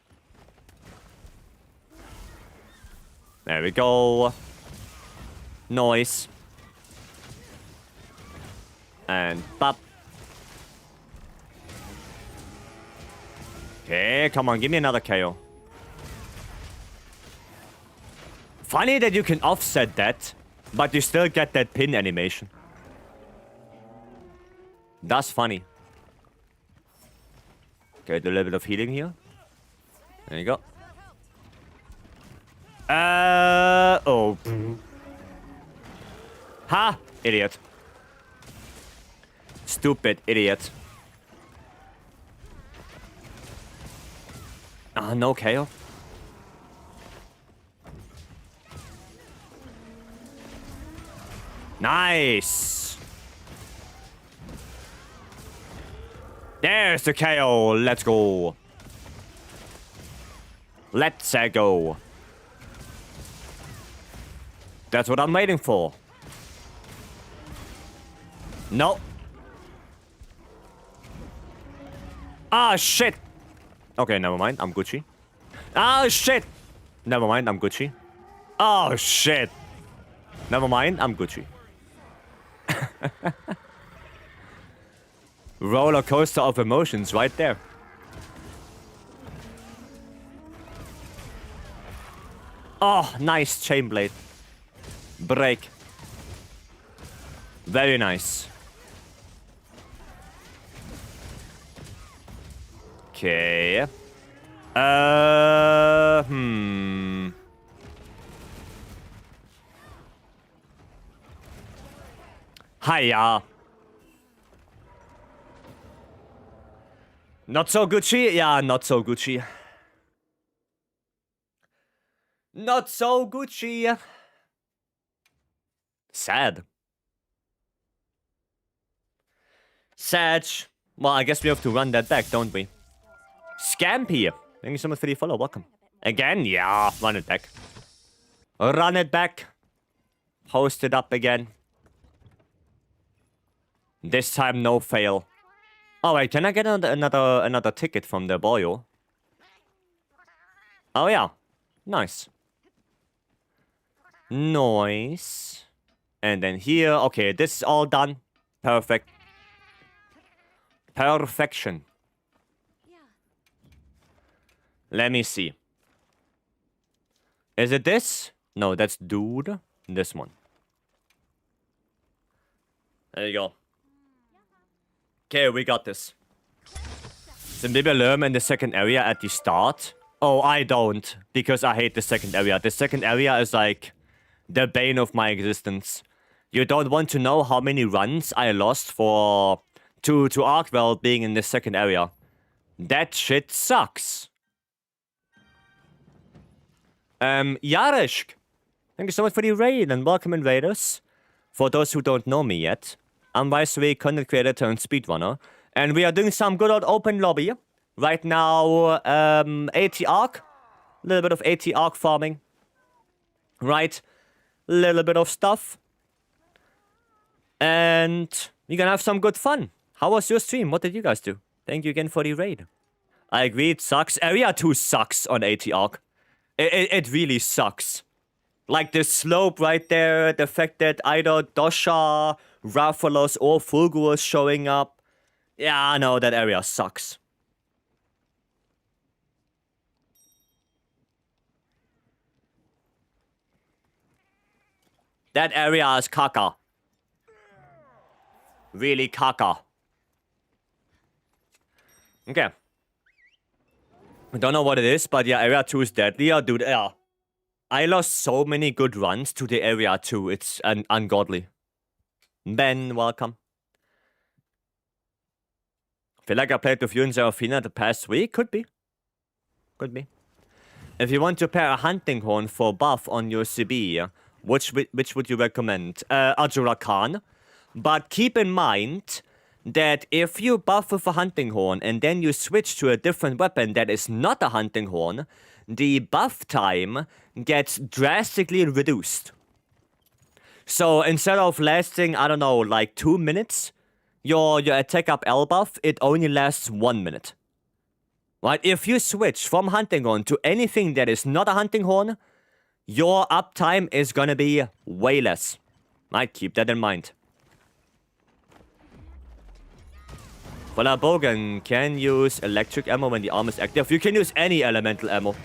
There we go. Noise. And pop. Okay, come on, give me another KO. Funny that you can offset that, but you still get that pin animation. That's funny. Okay, do a little bit of healing here. There you go. Oh. Ha! Idiot. Stupid idiot. Ah, no KO. Nice. There's the KO. Let's go. Let's go. That's what I'm waiting for. No. Ah, shit. Okay, never mind. I'm Gucci. Ah, shit. Never mind. I'm Gucci. Oh, shit. Never mind. I'm Gucci. Roller coaster of emotions right there. Oh, nice chain blade. Break. Very nice. Okay. Hiya. Not so Gucci? Yeah, not so Gucci. Not so Gucci. Sad. Sad. Well, I guess we have to run that back, don't we? Scampy. Thank you so much for the follow. Welcome. Again? Yeah, run it back. Run it back. Post it up again. This time, no fail. Oh wait, can I get another ticket from the boyo? Oh yeah, nice. Nice. And then here, okay, this is all done. Perfect. Perfection. Yeah. Let me see. Is it this? No, that's dude. This one. There you go. Okay, we got this. So maybe I learn in the second area at the start. Oh, I don't, because I hate the second area. The second area is like the bane of my existence. You don't want to know how many runs I lost for to Arkwell being in the second area. That shit sucks. Yarishk, thank you so much for the raid and welcome invaders. For those who don't know me yet, I'm Vycery, content creator turned speedrunner, and we are doing some good old open lobby. Right now, AT Arc, a little bit of AT Arc farming. Right, little bit of stuff. And we're gonna have some good fun. How was your stream? What did you guys do? Thank you again for the raid. I agree, it sucks. Area 2 sucks on AT Arc. It really sucks. Like the slope right there, the fact that either Dosha, Raphalos, or Fulgur is showing up. Yeah, I know, that area sucks. That area is caca. Really caca. Okay. I don't know what it is, but yeah, area 2 is deadly. Yeah, dude, yeah. I lost so many good runs to the area 2. It's ungodly. Ben, welcome. Feel like I played with you in Serafina the past week? Could be. Could be. If you want to pair a hunting horn for buff on your CB, which would you recommend? Ajura Khan. But keep in mind that if you buff with a hunting horn and then you switch to a different weapon that is not a hunting horn, the buff time gets drastically reduced. So instead of lasting, I don't know, like 2 minutes, your attack up L buff, it only lasts 1 minute. Right? If you switch from hunting horn to anything that is not a hunting horn, your uptime is gonna be way less. Right? Keep that in mind. Voila Bogan can use electric ammo when the arm is active. You can use any elemental ammo.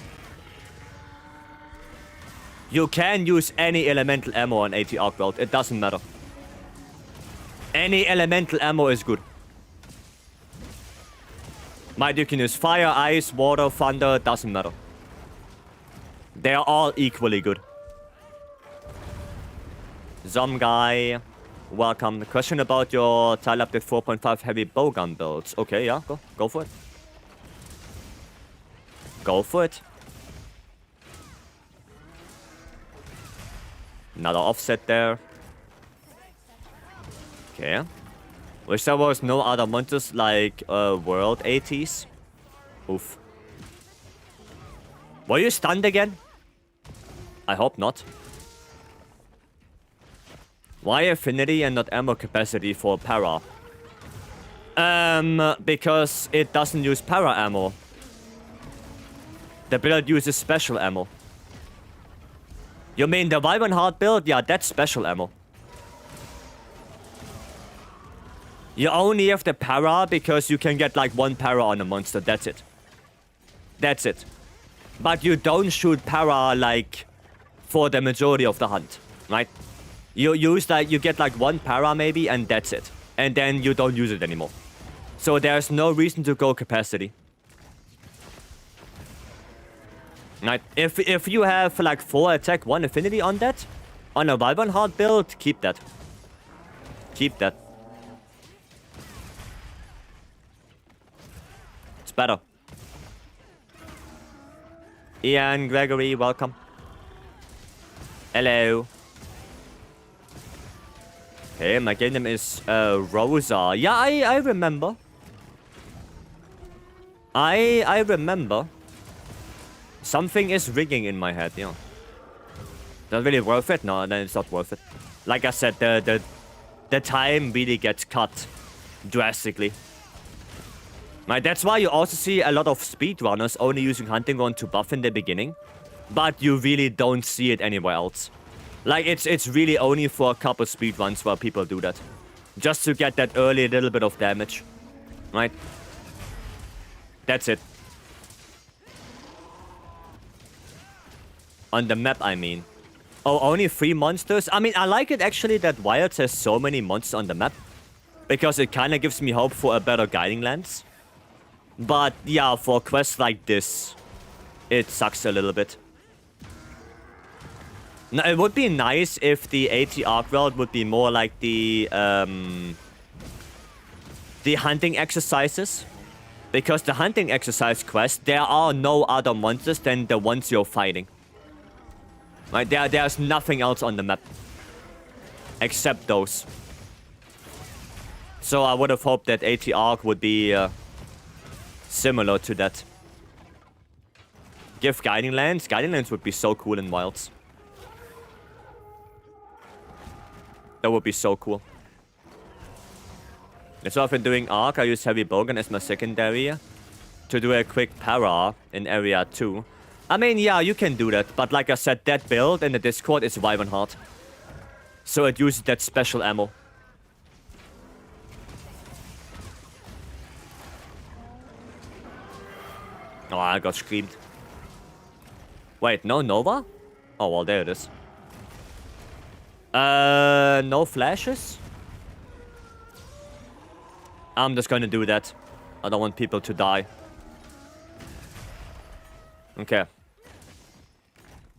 You can use any elemental ammo on AT Arc World. It doesn't matter. Any elemental ammo is good. Might you can use fire, ice, water, thunder. Doesn't matter. They are all equally good. Zom guy, welcome. The question about your tile update 4.5 heavy bowgun builds. Okay, yeah, go for it. Go for it. Another offset there. Okay. Wish there was no other monsters like World 80s. Oof. Were you stunned again? I hope not. Why affinity and not ammo capacity for para? Because it doesn't use para ammo. The build uses special ammo. You mean the Wyvern Heart build? Yeah, that's special ammo. You only have the para because you can get like 1 para on a monster, that's it. That's it. But you don't shoot para like for the majority of the hunt, right? You use like, you get like 1 para maybe and that's it. And then you don't use it anymore. So there's no reason to go capacity. Right? If you have like 4 attack, 1 affinity on that, on a Wyvern Heart build, keep that. Keep that. It's better. Ian, Gregory, welcome. Hello. Okay, my game name is Rosa. Yeah, I remember. I remember. Something is ringing in my head, yeah. Not really worth it? No, then it's not worth it. Like I said, the time really gets cut drastically. Right, that's why you also see a lot of speedrunners only using hunting run to buff in the beginning. But you really don't see it anywhere else. Like, it's really only for a couple speedruns where people do that. Just to get that early little bit of damage. Right? That's it. On the map, I mean. Oh, only 3 monsters? I mean, I like it actually that Wilds has so many monsters on the map. Because it kind of gives me hope for a better guiding lens. But yeah, for quests like this, it sucks a little bit. Now, it would be nice if the AT Arc world would be more like the hunting exercises. Because the hunting exercise quest, there are no other monsters than the ones you're fighting. Right, there's nothing else on the map. Except those. So I would have hoped that AT Arc would be similar to that. Give Guiding Lands. Guiding Lands would be so cool in Wilds. That would be so cool. That's why I've been doing Arc. I use Heavy Bowgun as my secondary to do a quick para in Area 2. I mean, yeah, you can do that. But like I said, that build in the Discord is Wyvern Heart. So it uses that special ammo. Oh, I got screamed. Wait, no Nova? Oh, well, there it is. No flashes? I'm just gonna do that. I don't want people to die. Okay.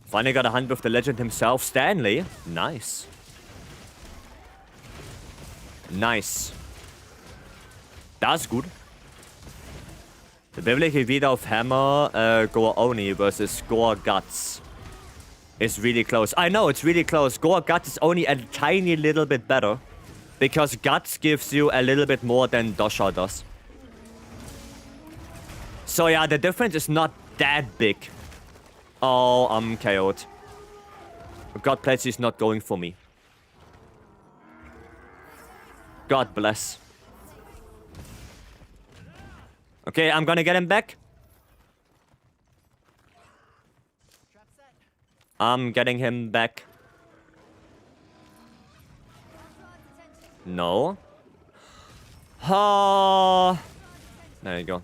Finally got a hunt with the legend himself, Stanley. Nice. Nice. That's good. The Biblical Vida of Hammer, Gore Oni versus Gore Guts is really close. I know, it's really close. Gore Guts is only a tiny little bit better. Because Guts gives you a little bit more than Dosha does. So yeah, the difference is not that big. Oh, I'm KO'd. God bless, he's not going for me. God bless. Okay, I'm gonna get him back. I'm getting him back. No. Oh. There you go.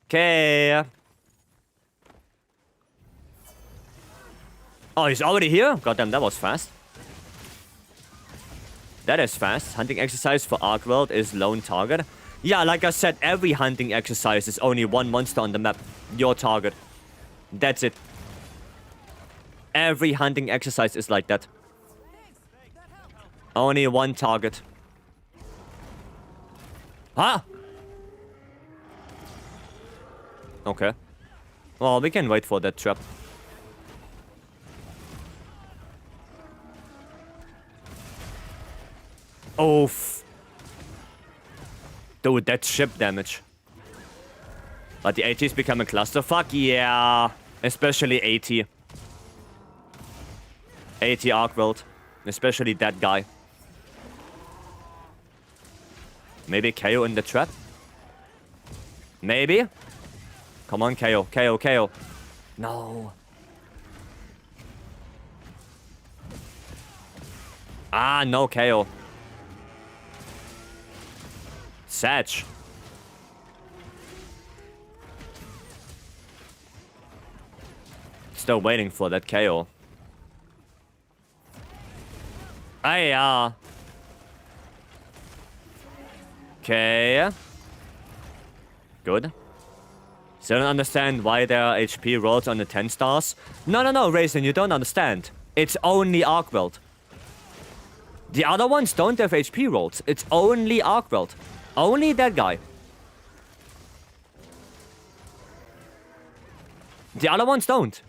Okay. Oh, he's already here? Goddamn, that was fast. That is fast. Hunting exercise for Arc World is lone target. Yeah, like I said, every hunting exercise is only one monster on the map. Your target. That's it. Every hunting exercise is like that. Only one target. Huh? Okay. Well, we can wait for that trap. Oof. Dude, that's ship damage. But the AT's become a clusterfuck? Yeah. Especially AT. AT Arc World. Especially that guy. Maybe KO in the trap? Maybe? Come on, KO. KO, KO. No. Ah, no KO. Satch. Still waiting for that KO. Ah, okay. Good. Still don't understand why there are HP rolls on the 10 stars. No, Raisin, you don't understand. It's only Arc World. The other ones don't have HP rolls. It's only Arc World. Only that guy. The other ones don't.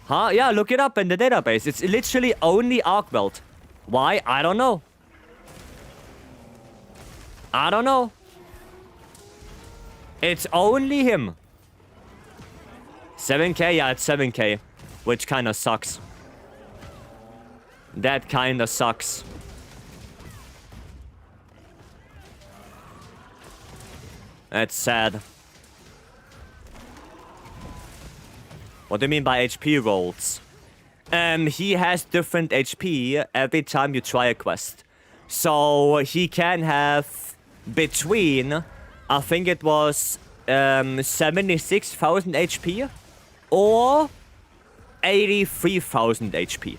Huh? Yeah, look it up in the database. It's literally only Arc World. Why? I don't know. I don't know. It's only him. 7k? Yeah, it's 7k. Which kinda sucks. That kinda sucks. That's sad. What do you mean by HP rolls? He has different HP every time you try a quest. So he can have between, I think it was 76,000 HP or 83,000 HP.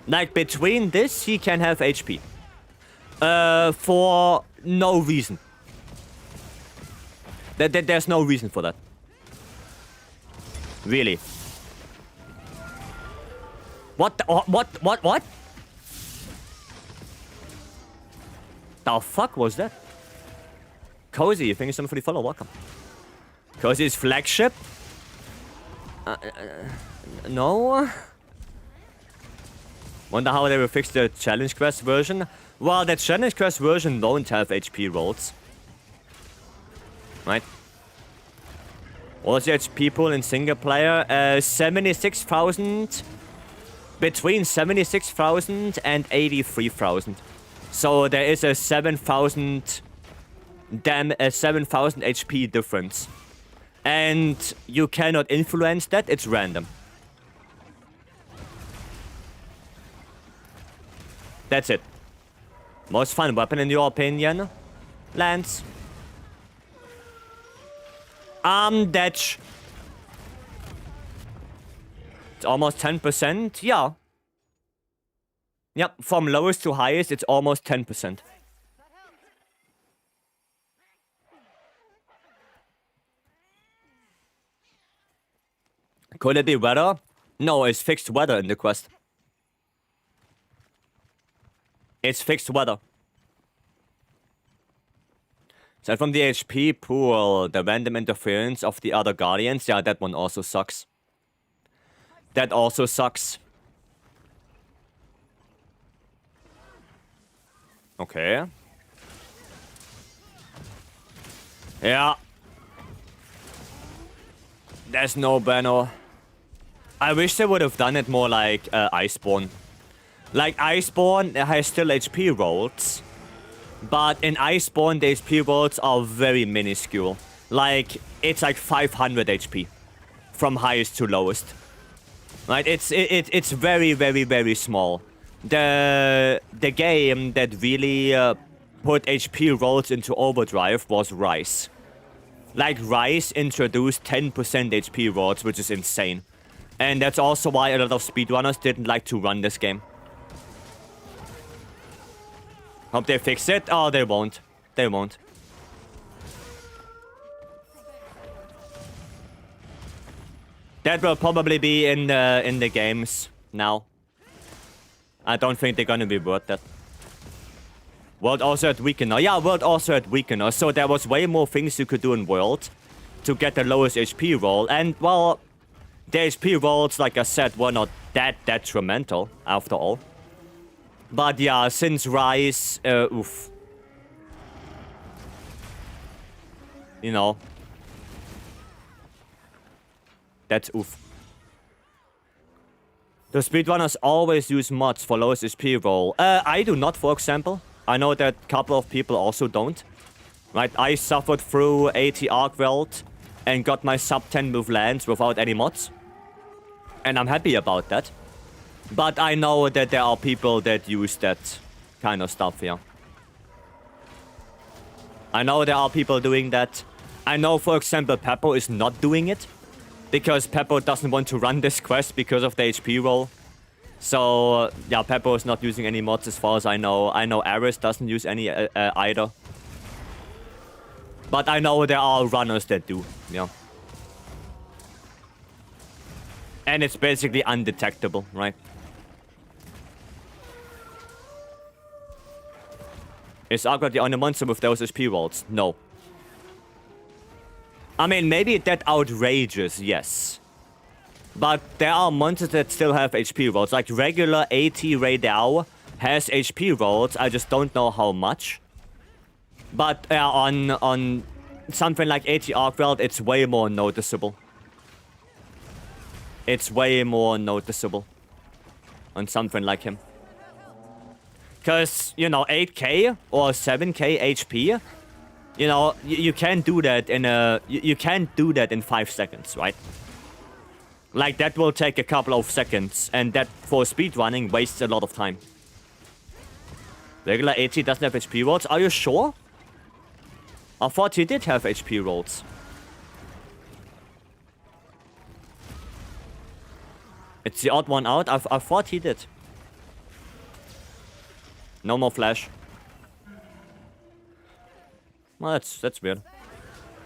Like between this, he can have HP. For no reason. There's no reason for that. Really. What? What? The fuck was that? Cozy, thank you so much for the follow. Welcome. Cozy's flagship? No. Wonder how they will fix the challenge quest version. Well, the challenge quest version don't have HP rolls. Right? What's the HP pool in single player? 76,000. Between 76,000 and 83,000. So there is a 7,000 HP difference. And you cannot influence that, it's random. That's it. Most fun weapon in your opinion? Lance? Detch. It's almost 10%, yeah. Yep, from lowest to highest, it's almost 10%. Could it be weather? No, it's fixed weather in the quest. It's fixed weather. So from the HP pool, the random interference of the other guardians, yeah, that one also sucks. That also sucks. Okay. Yeah. There's no bueno. I wish they would have done it more like Iceborne. Like Iceborne has still HP rolls. But in Iceborne, the HP rolls are very minuscule. Like, it's like 500 HP. From highest to lowest. Right? It's very, very, very small. The game that really put HP rolls into overdrive was Rise. Like, Rise introduced 10% HP rolls, which is insane. And that's also why a lot of speedrunners didn't like to run this game. Hope they fix it. Oh, they won't. They won't. That will probably be in the games now. I don't think they're gonna be worth that. World also had Weakener. Yeah, World also had Weakener. So there was way more things you could do in World to get the lowest HP roll. And, well, the HP rolls, like I said, were not that detrimental, after all. But yeah, since Rise, oof. You know. That's oof. The speedrunners always use mods for lowest HP roll. I do not, for example. I know that a couple of people also don't. Right, I suffered through 80 arc weld and got my sub 10 move lands without any mods. And I'm happy about that. But I know that there are people that use that kind of stuff here. I know there are people doing that. I know, for example, Peppo is not doing it. Because Peppo doesn't want to run this quest because of the HP roll. So, yeah, Peppo is not using any mods as far as I know. I know Aris doesn't use any either. But I know there are runners that do, yeah. And it's basically undetectable, right? Is Agro the only monster with those HP rolls? No. I mean, maybe that outrageous, yes. But there are monsters that still have HP rolls. Like regular AT Raidao has HP rolls. I just don't know how much. But on something like AT Arkweld, it's way more noticeable. It's way more noticeable on something like him. Because, you know, 8k or 7k HP You know, you can't do that in you can't do that in 5 seconds, right? Like, that will take a couple of seconds, and that, for speedrunning, wastes a lot of time. Regular AT doesn't have HP rolls? Are you sure? I thought he did have HP rolls. It's the odd one out? I thought he did. No more flash. Well, that's weird.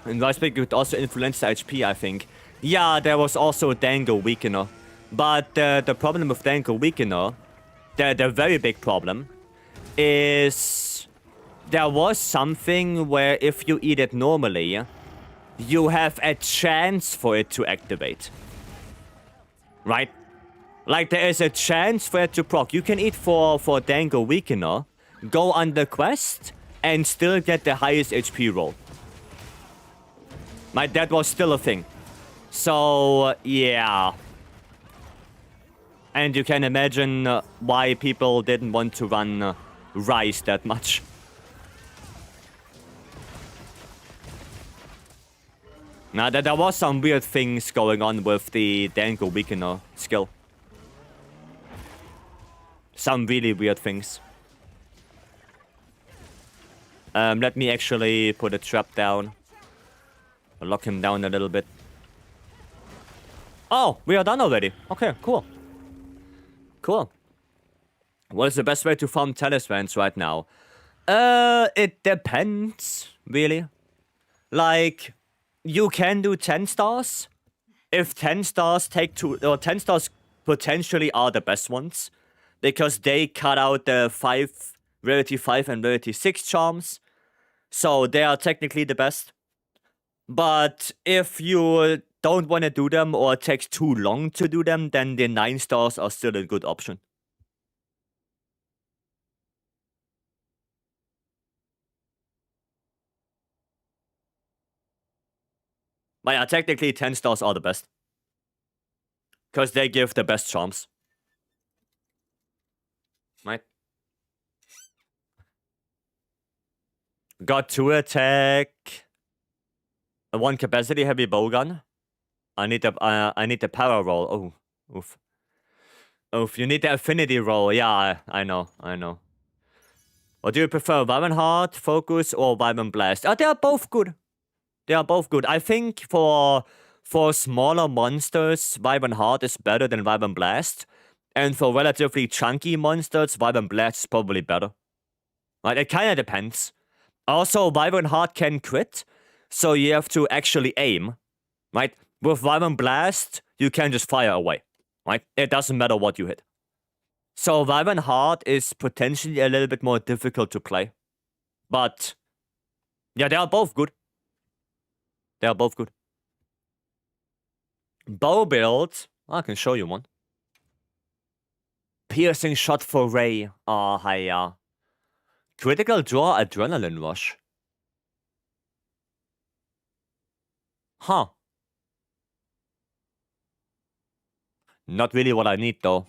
And Vycery could also influence the HP, I think. Yeah, there was also Dango Weakener. But the problem with Dango Weakener, the very big problem, is there was something where if you eat it normally, you have a chance for it to activate. Right? Like, there is a chance for it to proc. You can eat for Dango Weakener, go on the quest, and still get the highest HP roll. Right, that was still a thing. So, yeah. And you can imagine why people didn't want to run Rise that much. Now, there was some weird things going on with the Dango Weakener skill. Some really weird things. Let me actually put a trap down. Lock him down a little bit. Oh, we are done already. Okay, cool. Cool. What is the best way to farm talismans right now? It depends, really. Like, you can do 10 stars. If 10 stars take 2, or 10 stars potentially are the best ones. Because they cut out the rarity 5 and rarity 6 charms. So they are technically the best. But if you don't want to do them or it takes too long to do them, then the 9 stars are still a good option. But yeah, technically 10 stars are the best. Because they give the best charms. Right? Got 2 attack. 1 capacity heavy bowgun. I need the power roll. Oh, oof. Oof, you need the affinity roll. Yeah, I know. Or do you prefer Vibrant Heart, Focus, or Vibrant Blast? They are both good. They are both good. I think for smaller monsters, Vibrant Heart is better than Vibrant Blast. And for relatively chunky monsters, Vibrant Blast is probably better. Right? It kind of depends. Also, Vibrant Heart can crit, so you have to actually aim. Right? With Vibrant Blast, you can just fire away. Right? It doesn't matter what you hit. So Vibrant Heart is potentially a little bit more difficult to play. But, yeah, they are both good. They are both good. Bow build. I can show you one. Piercing shot for Ray. Oh, hiya. Critical draw adrenaline rush. Huh. Not really what I need, though.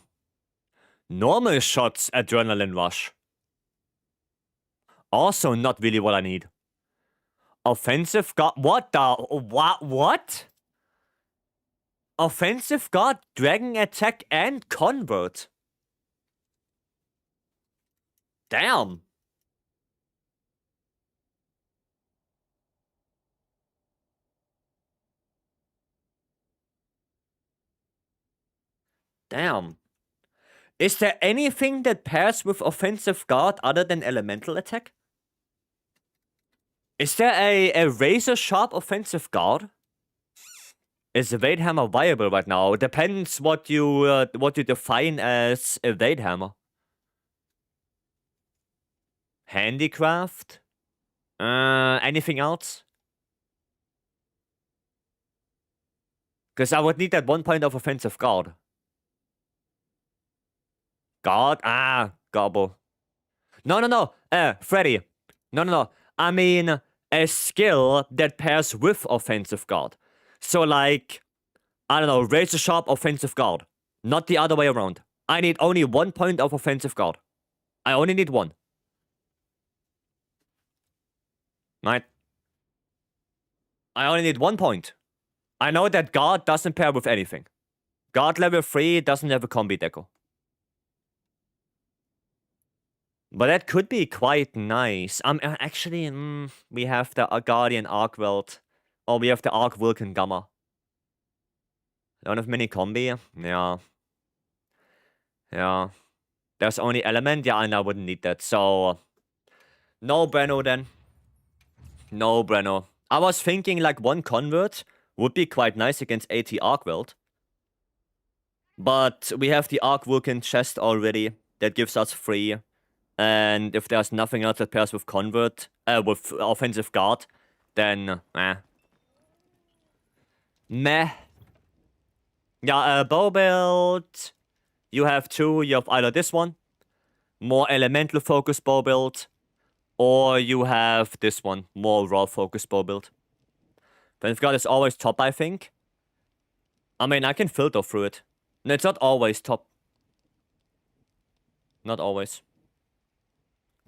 Normal shots adrenaline rush. Also not really what I need. Offensive guard. What the? What? Offensive guard, dragon attack, and convert. Damn. Damn. Is there anything that pairs with offensive guard other than elemental attack? Is there a razor sharp offensive guard? Is Evade Hammer viable right now? Depends what you define as Evade Hammer. Handicraft? Anything else? Because I would need that 1 point of offensive guard. Guard? Gobble. No. Freddy. No. I mean, a skill that pairs with offensive guard. So, like, I don't know, razor sharp offensive guard. Not the other way around. I need only 1 point of offensive guard. I only need 1. Right? I only need 1 point. I know that guard doesn't pair with anything. Guard level 3 doesn't have a combi deco. But that could be quite nice. Actually, we have the Guardian Arcweld. Or we have the Arc Vulcan Gamma. Don't have mini combi? Yeah. Yeah. There's only element? Yeah, and I wouldn't need that. So, no Breno then. No Breno. I was thinking like 1 convert would be quite nice against AT Arcweld. But we have the Arc Vulcan chest already. That gives us 3. And if there's nothing else that pairs with convert, with offensive guard, then meh. Yeah, bow build. You have 2. You have either this one, more elemental focused bow build, or you have this one, more raw focused bow build. Offensive guard is always top, I think. I mean, I can filter through it. No, it's not always top. Not always.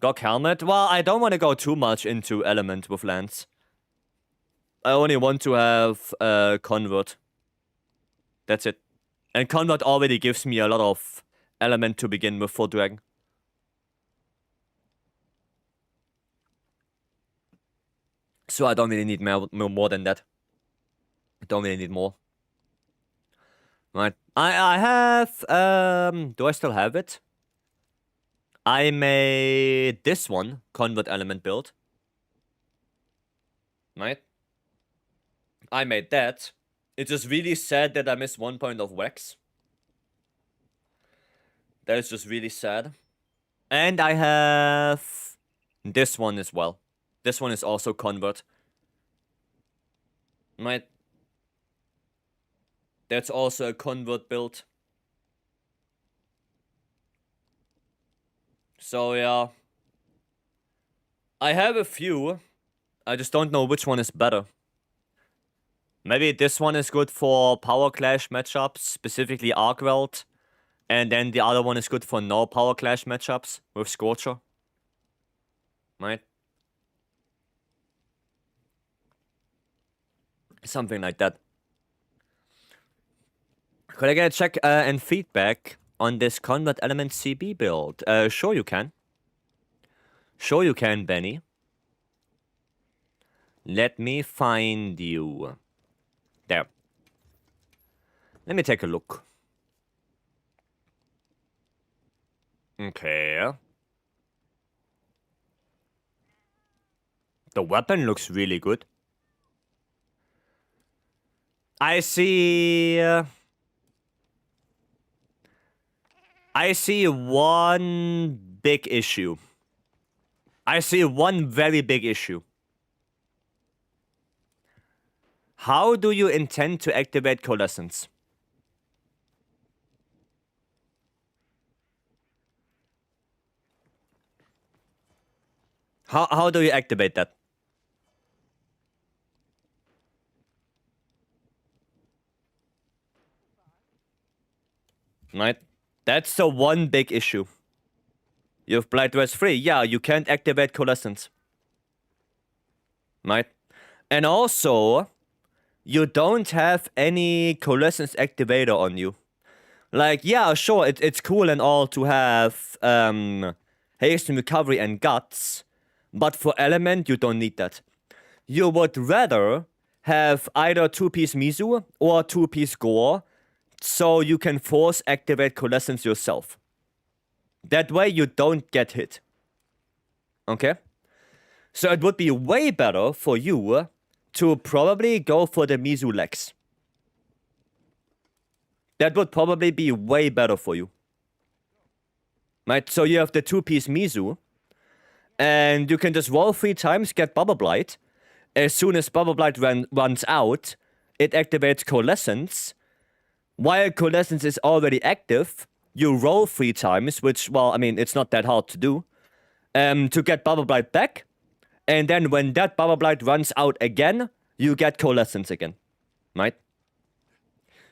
Gok helmet? Well, I don't want to go too much into element with lance. I only want to have convert. That's it. And convert already gives me a lot of element to begin with for dragon. So I don't really need more than that. I don't really need more. Right. I have do I still have it? I made this one, convert element build. Right? I made that. It's just really sad that I missed 1 point of wax. That is just really sad. And I have this one as well. This one is also convert. Right? That's also a convert build. So yeah, I have a few. I just don't know which one is better. Maybe this one is good for power clash matchups, specifically Arcweld. And then the other one is good for no power clash matchups with Scorcher. Right? Something like that. Could I get a check and feedback on this Convert Element CB build? Sure you can. Sure you can, Benny. Let me find you. There. Let me take a look. Okay. The weapon looks really good. I see one big issue. I see one very big issue. How do you intend to activate Coalescence? How do you activate that? Right? That's the one big issue. You have Blight Dress 3. Yeah, you can't activate Coalescence. Right? And also, you don't have any Coalescence activator on you. Like, yeah, sure, it's cool and all to have Hasten Recovery and Guts, but for Element, you don't need that. You would rather have either 2-piece Mizu or 2-piece Gore, so you can force activate Coalescence yourself. That way you don't get hit. Okay? So it would be way better for you to probably go for the Mizu Lex. That would probably be way better for you. Right? So you have the 2-piece Mizu, and you can just roll 3 times, get Bubble Blight. As soon as Bubble Blight runs out, it activates Coalescence. While Coalescence is already active, you roll 3 times, which, well, I mean, it's not that hard to do, to get Bubble Blight back. And then when that Bubble Blight runs out again, you get Coalescence again. Right?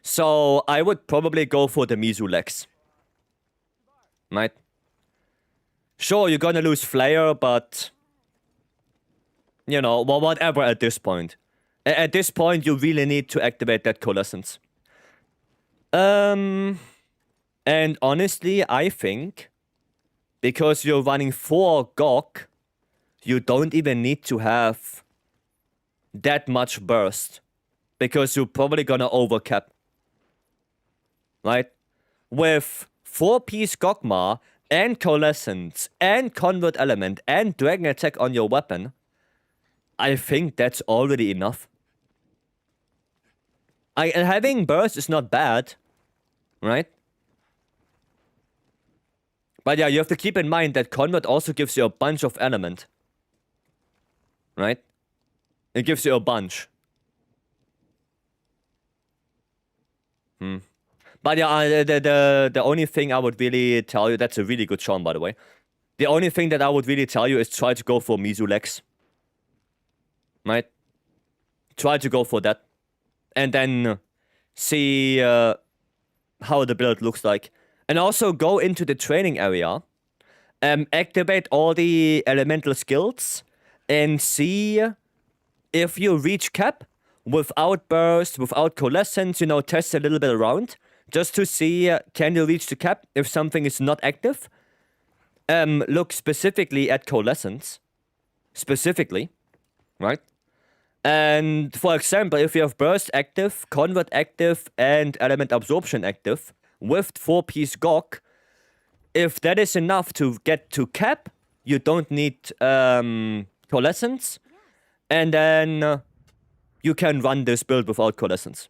So I would probably go for the Mizu Lex. Right? Sure, you're gonna lose Flare, but... you know, well, whatever at this point. At this point, you really need to activate that coalescence. And honestly, I think because you're running 4 GOG, you don't even need to have that much burst. Because you're probably gonna overcap. Right? With 4-piece Gogma and Coalescence and Convert Element and Dragon Attack on your weapon, I think that's already enough. Having burst is not bad, right? But yeah, you have to keep in mind that Convert also gives you a bunch of element. Right? It gives you a bunch. But yeah, the only thing I would really tell you, that's a really good charm, by the way. The only thing that I would really tell you is try to go for Mizu Lex. Right? Try to go for that. And then see how the build looks like. And also go into the training area. Activate all the elemental skills. And see if you reach cap without burst, without coalescence, you know, test a little bit around. Just to see, can you reach the cap if something is not active? Look specifically at coalescence. Specifically. Right? And for example, if you have burst active, convert active, and element absorption active with 4-piece GOG, if that is enough to get to cap, you don't need coalescence. And then you can run this build without coalescence.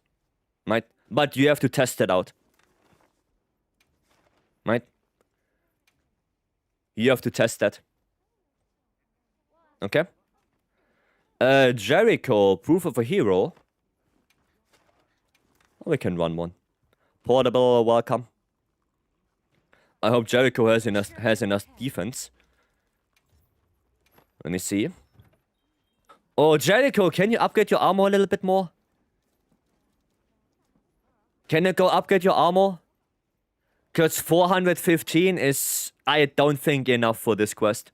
Right? But you have to test it out. Right? You have to test that. Okay? Jericho, Proof of a Hero. We can run one. Portable, welcome. I hope Jericho has enough defense. Let me see. Oh, Jericho, can you upgrade your armor a little bit more? Can you go upgrade your armor? Because 415 is, I don't think, enough for this quest.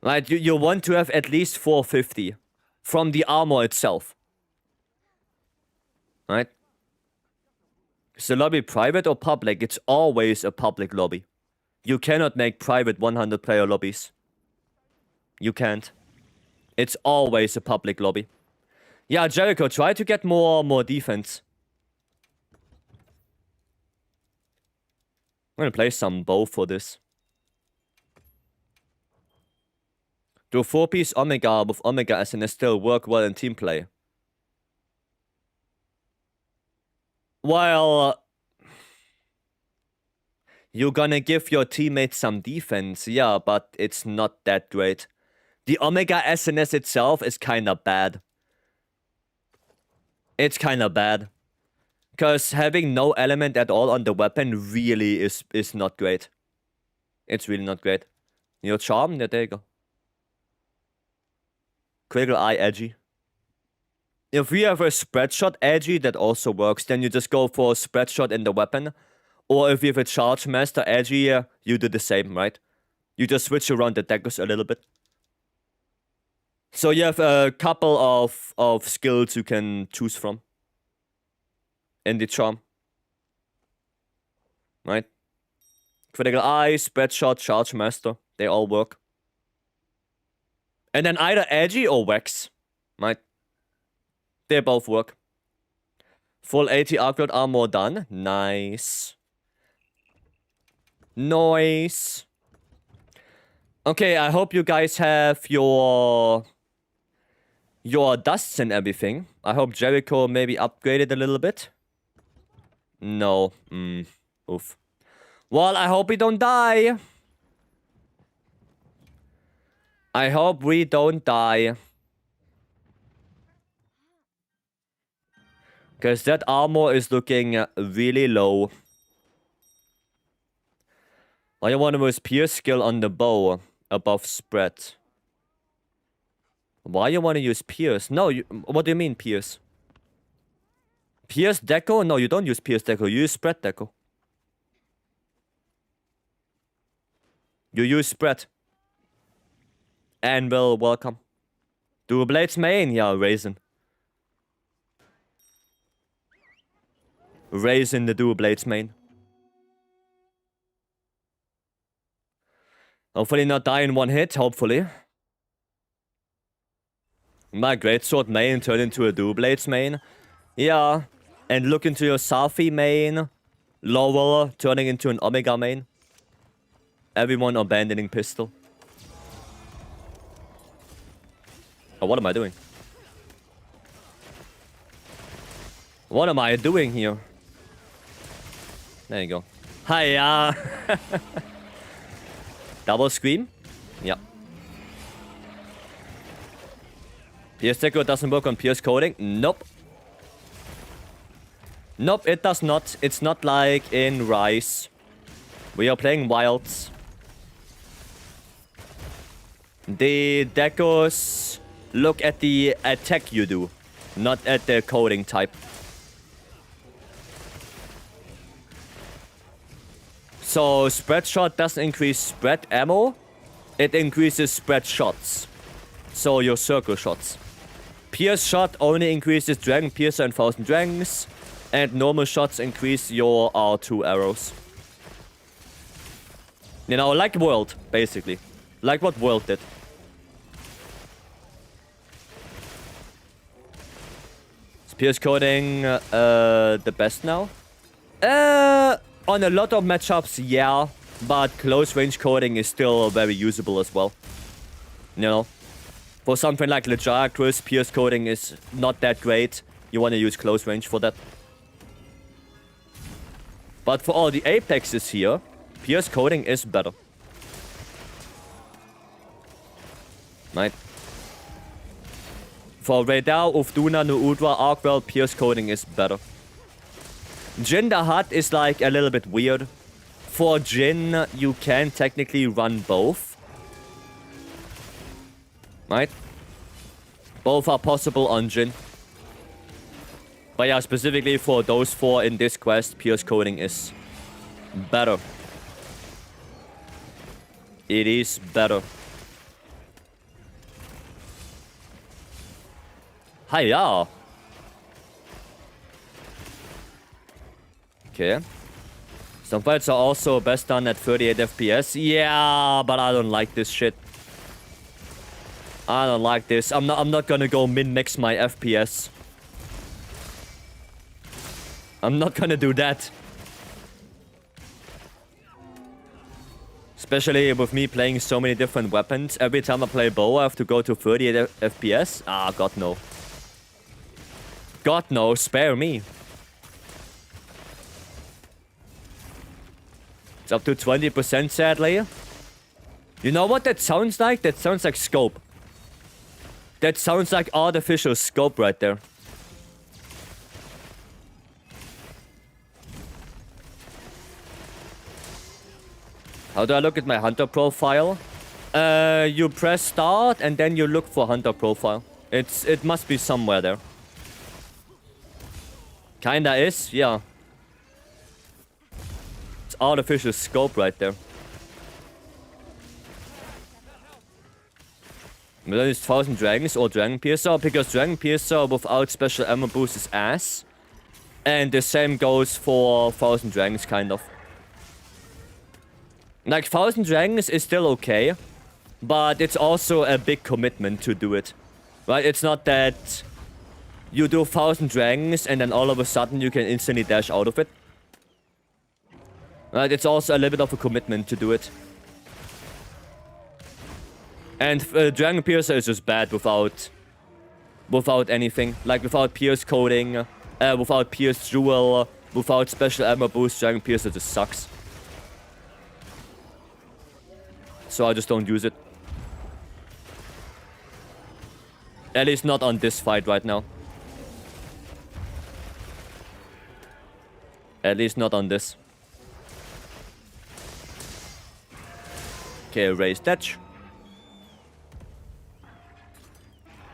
Right, you want to have at least 450 from the armor itself. Right? Is the lobby private or public? It's always a public lobby. You cannot make private 100-player lobbies. You can't. It's always a public lobby. Yeah, Jericho, try to get more defense. I'm gonna play some bow for this. Do 4-piece Omega with Omega SNS still work well in team play? Well, you're gonna give your teammates some defense, yeah, but it's not that great. The Omega SNS itself is kinda bad. It's kinda bad. Because having no element at all on the weapon really is not great. It's really not great. Your charm? Yeah, there you go. Critical Eye edgy. If we have a spread shot edgy, that also works. Then you just go for a spread shot in the weapon. Or if you have a charge master edgy, you do the same, right? You just switch around the daggers a little bit. So you have a couple of skills you can choose from. In the charm. Right? Critical Eye, spread shot, charge master. They all work. And then either edgy or wax. Right? They both work. Full 80 arcload armor done. Nice. Nice. Okay, I hope you guys have your dusts and everything. I hope Jericho maybe upgraded a little bit. No. Oof. Well, I hope we don't die. I hope we don't die. Because that armor is looking really low. I want to use Pierce skill on the bow above spread. Why you want to use Pierce? No, what do you mean Pierce? Pierce deco? No, you don't use Pierce deco. You use spread deco. You use spread. Anvil, welcome. Dual Blades main? Yeah, Raisin. Raisin the Dual Blades main. Hopefully not die in one hit, hopefully. My Greatsword main turned into a Dual Blades main. Yeah. And look into your Safi main. Lower turning into an Omega main. Everyone abandoning pistol. Oh, what am I doing? What am I doing here? There you go. Hiya! Double scream? Yeah. Pierce Deco doesn't work on Pierce coding? Nope. Nope, it does not. It's not like in Rise. We are playing Wilds. The decos look at the attack you do, not at the coding type. So spread shot doesn't increase spread ammo, it increases spread shots. So your circle shots. Pierce shot only increases Dragon Piercer and 1000 Dragons, and normal shots increase your R2 arrows. You know, like World, basically. Like what World did. Is Pierce coding the best now? On a lot of matchups, yeah. But close range coding is still very usable as well. You know? For something like Legiacris, Pierce coding is not that great. You want to use close range for that. But for all the Apexes here, Pierce coding is better. Right? For Radar, Ufduna, Nuudra, Arkwell, Pierce coding is better. Jin the Hutt is like a little bit weird. For Jin, you can technically run both. Right? Both are possible on Jin. But yeah, specifically for those four in this quest, Pierce coding is better. It is better. Hiya! Okay. Some fights are also best done at 38 FPS. Yeah, but I don't like this shit. I don't like this. I'm not gonna go min-max my FPS. I'm not gonna do that. Especially with me playing so many different weapons. Every time I play bow, I have to go to 38 FPS. Ah, God no. God no, spare me. It's up to 20% sadly. You know what that sounds like? That sounds like scope. That sounds like artificial scope right there. How do I look at my hunter profile? You press start and then you look for hunter profile. It must be somewhere there. Kinda is, yeah. It's artificial scope right there. But then it's 1000 Dragons or Dragon Piercer, because Dragon Piercer without special ammo boost is ass. And the same goes for 1000 Dragons, kind of. Like, 1000 Dragons is still okay, but it's also a big commitment to do it. Right? It's not that you do 1000 Dragons and then all of a sudden you can instantly dash out of it. Right? It's also a little bit of a commitment to do it. And Dragon Piercer is just bad without anything. Like, without Pierce coding, without Pierce Jewel, without special ammo boost, Dragon Piercer just sucks. So I just don't use it. At least not on this fight right now. At least not on this. Okay, raise thatch.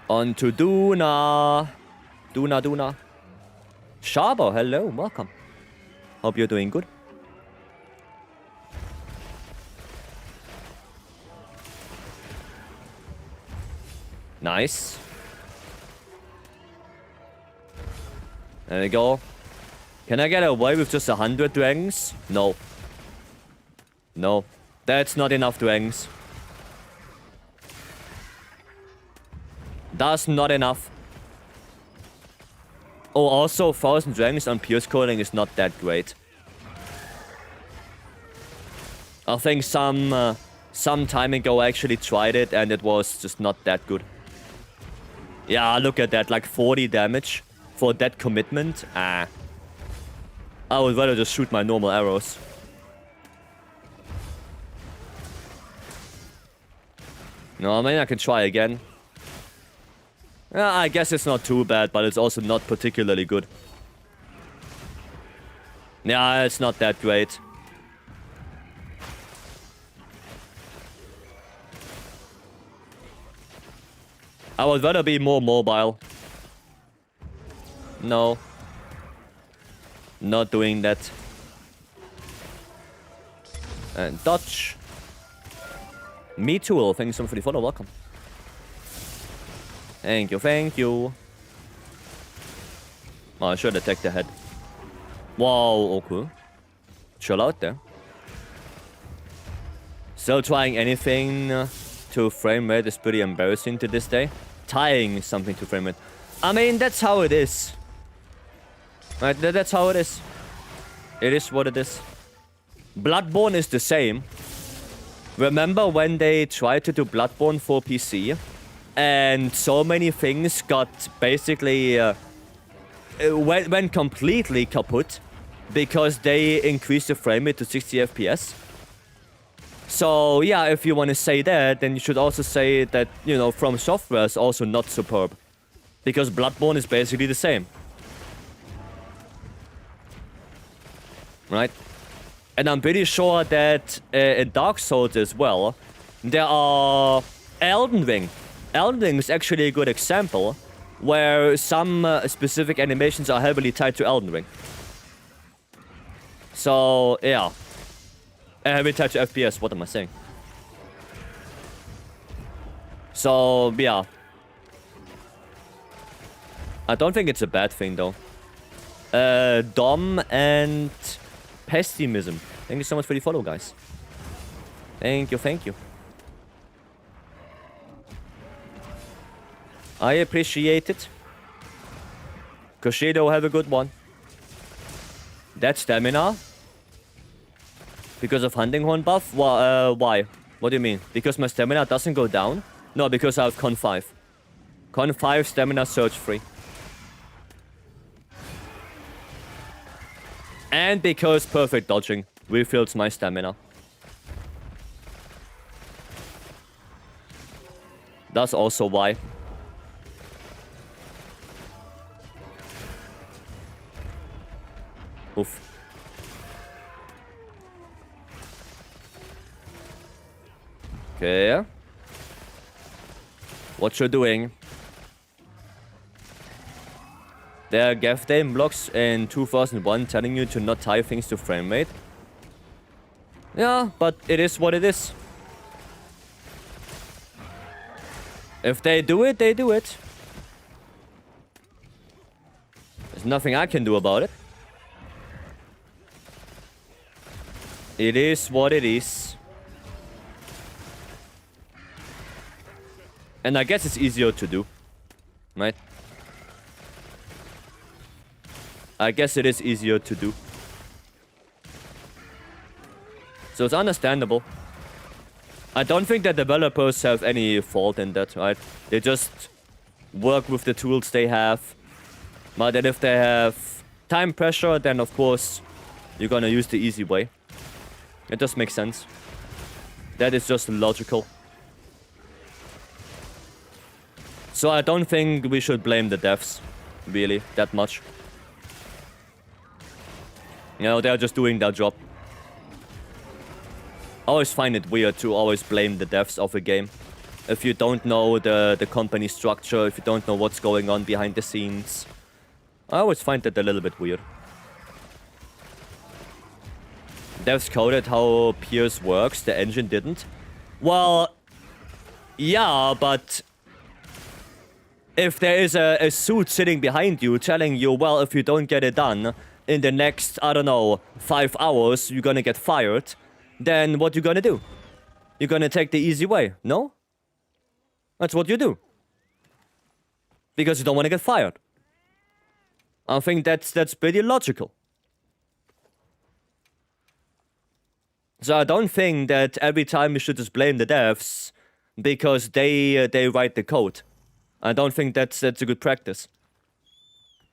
On to Duna. Duna. Shabo, hello, welcome. Hope you're doing good. Nice. There we go. Can I get away with just 100 dragons? No. No. That's not enough dragons. That's not enough. Oh, also 1000 dragons on Pierce Coating is not that great. I think some time ago I actually tried it and it was just not that good. Yeah, look at that, like 40 damage for that commitment. Ah. I would rather just shoot my normal arrows. No, I mean, I can try again. Yeah, I guess it's not too bad, but it's also not particularly good. Yeah, it's not that great. I would rather be more mobile. No. Not doing that. And dodge. Me too. Thank you so much for the follow. Welcome. Thank you, thank you. Oh, I should attack the head. Wow, okay. Chill out there. Still trying anything to frame rate is pretty embarrassing to this day. Tying something to frame rate. I mean, that's how it is. Right, that's how it is. It is what it is. Bloodborne is the same. Remember when they tried to do Bloodborne for PC? And so many things got basically... went completely kaput. Because they increased the frame rate to 60 FPS. So, yeah, if you want to say that, then you should also say that, you know, From Software is also not superb. Because Bloodborne is basically the same. Right? And I'm pretty sure that in Dark Souls as well, there are Elden Ring. Elden Ring is actually a good example where some specific animations are heavily tied to Elden Ring. So, yeah. Heavily tied to FPS, what am I saying? So, yeah. I don't think it's a bad thing, though. Dom and Pessimism. Thank you so much for the follow, guys. Thank you, thank you. I appreciate it. Koshido, have a good one. That stamina? Because of Hunting Horn buff? Why? What do you mean? Because my stamina doesn't go down? No, because I have Con 5. Con 5 stamina surge free. And because perfect dodging refills my stamina. That's also why. Oof. Okay. What you're doing? There are Gavdame blocks in 2001 telling you to not tie things to frame rate. Yeah, but it is what it is. If they do it, they do it. There's nothing I can do about it. It is what it is. And I guess it's easier to do. Right? I guess it is easier to do. So it's understandable. I don't think that developers have any fault in that, right? They just work with the tools they have. But then if they have time pressure, then of course you're gonna use the easy way. It just makes sense. That is just logical. So I don't think we should blame the devs, really, that much. You know, they're just doing their job. I always find it weird to always blame the devs of a game. If you don't know the company structure, if you don't know what's going on behind the scenes. I always find that a little bit weird. Devs coded how Pierce works, the engine didn't. Well, yeah, but if there is a suit sitting behind you telling you, well, if you don't get it done in the next, I don't know, 5 hours, you're gonna get fired, then what you gonna do? You're gonna take the easy way, no? That's what you do. Because you don't want to get fired. I think that's pretty logical. So I don't think that every time you should just blame the devs because they write the code. I don't think that's a good practice.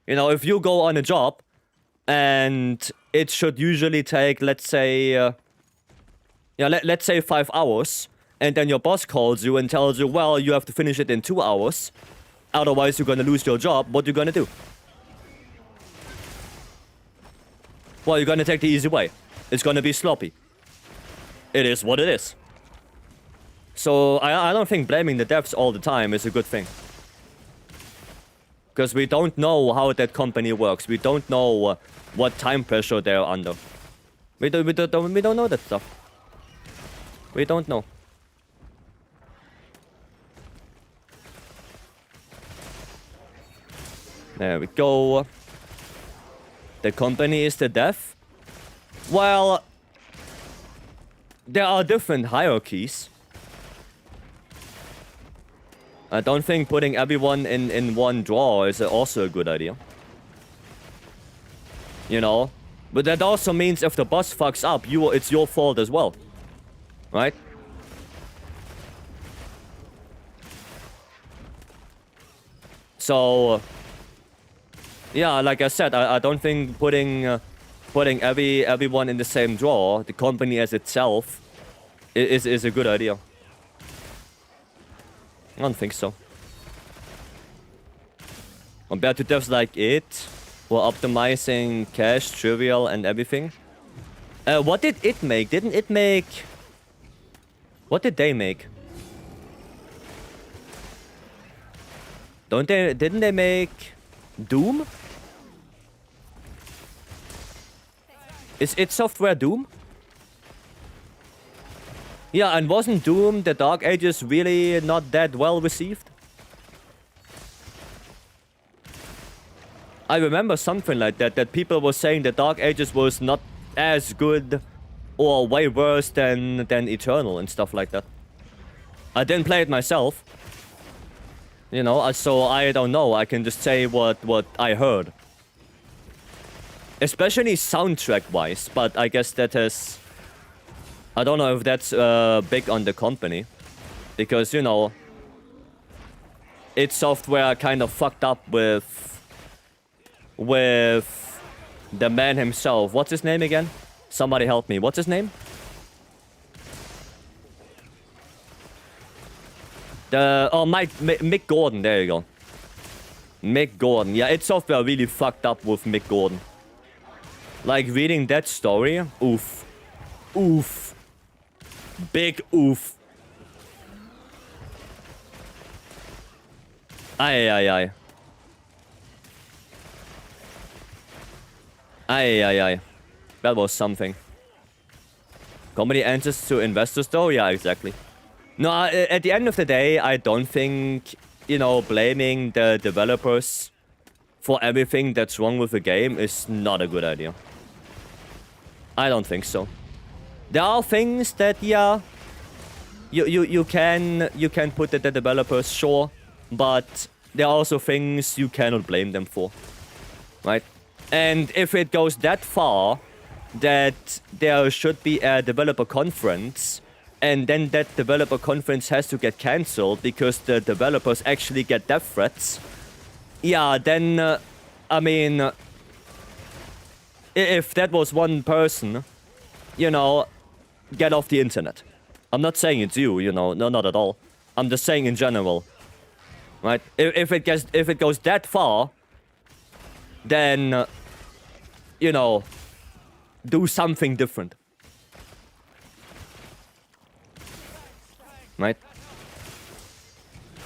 You know, if you go on a job and it should usually take, let's say, let's say 5 hours, and then your boss calls you and tells you, well, you have to finish it in 2 hours, otherwise you're gonna lose your job, what you gonna do? Well, you're gonna take the easy way. It's gonna be sloppy. It is what it is. So I don't think blaming the devs all the time is a good thing. Because we don't know how that company works. We don't know what time pressure they're under. We don't know that stuff. We don't know. There we go. The company is the dev. Well, there are different hierarchies. I don't think putting everyone in one drawer is also a good idea. You know? But that also means if the boss fucks up, it's your fault as well. Right? So... yeah, like I said, I don't think putting everyone in the same drawer, the company as itself, is a good idea. I don't think so. Compared to devs like it, who are optimizing cache, trivial, and everything. What did it make? Didn't it make... what did they make? Didn't they make... Doom? Is it software Doom? Yeah, and wasn't Doom the Dark Ages really not that well received? I remember something like that people were saying the Dark Ages was not as good or way worse than Eternal and stuff like that. I didn't play it myself. You know, so I don't know. I can just say what I heard. Especially soundtrack-wise, but I guess that has... I don't know if that's big on the company. Because, you know... id Software kind of fucked up with the man himself. What's his name again? Somebody help me. What's his name? Mick Gordon. There you go. Mick Gordon. Yeah, id Software really fucked up with Mick Gordon. Like, reading that story, oof. Oof. Big oof. Aye. That was something. Company answers to investors though? Yeah, exactly. No, at the end of the day, I don't think, you know, blaming the developers for everything that's wrong with the game is not a good idea. I don't think so. There are things that, yeah, you can put at the developers, sure, but there are also things you cannot blame them for, right? And if it goes that far that there should be a developer conference, and then that developer conference has to get cancelled because the developers actually get death threats, yeah, then, I mean, if that was one person, you know, get off the internet. I'm not saying it's you, you know, no, not at all. I'm just saying in general, right? If it goes that far, then, you know, do something different, right?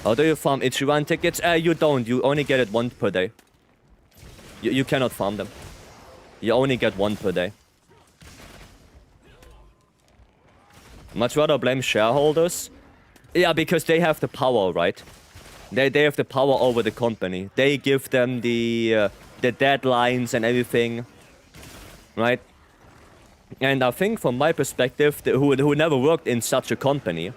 How do you farm HR999 tickets? You don't. You only get it once per day. You cannot farm them. You only get one per day. Much rather blame shareholders. Yeah, because they have the power, right? They have the power over the company. They give them the deadlines and everything, right? And I think from my perspective, who never worked in such a company,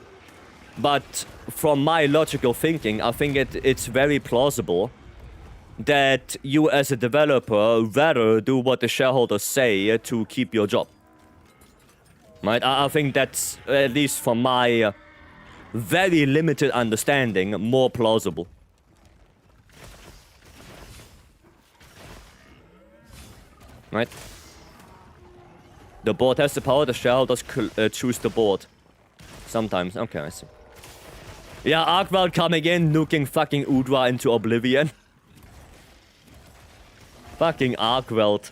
but from my logical thinking, I think it's very plausible that you as a developer rather do what the shareholders say to keep your job. Right? I think that's, at least from my very limited understanding, more plausible. Right? The board has the power, the shareholders choose the board. Sometimes. Okay, I see. Yeah, Arkwell coming in, nuking fucking Udra into oblivion. Fucking Arkwell.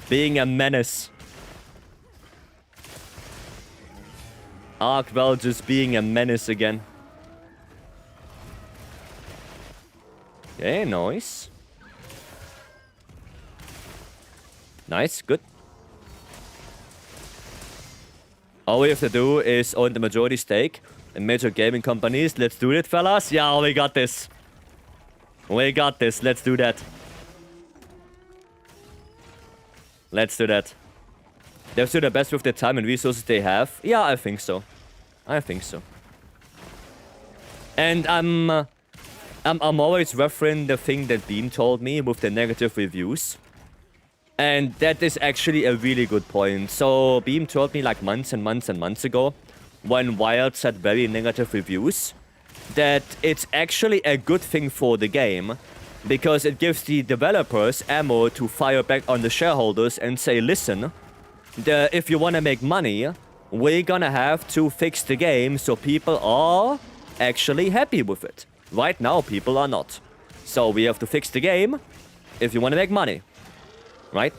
Being a menace. Arkwell just being a menace again. Okay, nice. Nice, good. All we have to do is own the majority stake in major gaming companies. Let's do it, fellas. Yeah, we got this. We got this. Let's do that. Let's do that. They'll do the best with the time and resources they have. Yeah, I think so. I think so. And I'm always referring the thing that Beam told me with the negative reviews. And that is actually a really good point. So Beam told me like months and months and months ago, when Wilds had very negative reviews, that it's actually a good thing for the game, because it gives the developers ammo to fire back on the shareholders and say, listen, if you want to make money, we're gonna have to fix the game so people are actually happy with it. Right now, people are not. So we have to fix the game if you want to make money. Right?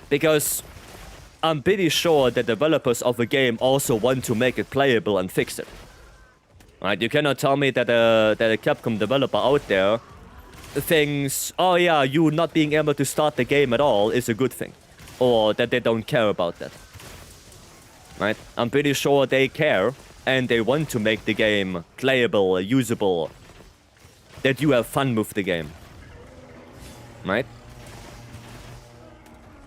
Because I'm pretty sure the developers of a game also want to make it playable and fix it. Right? You cannot tell me that a Capcom developer out there thinks, oh yeah, you not being able to start the game at all is a good thing. Or that they don't care about that. Right? I'm pretty sure they care and they want to make the game playable, usable. That you have fun with the game. Right?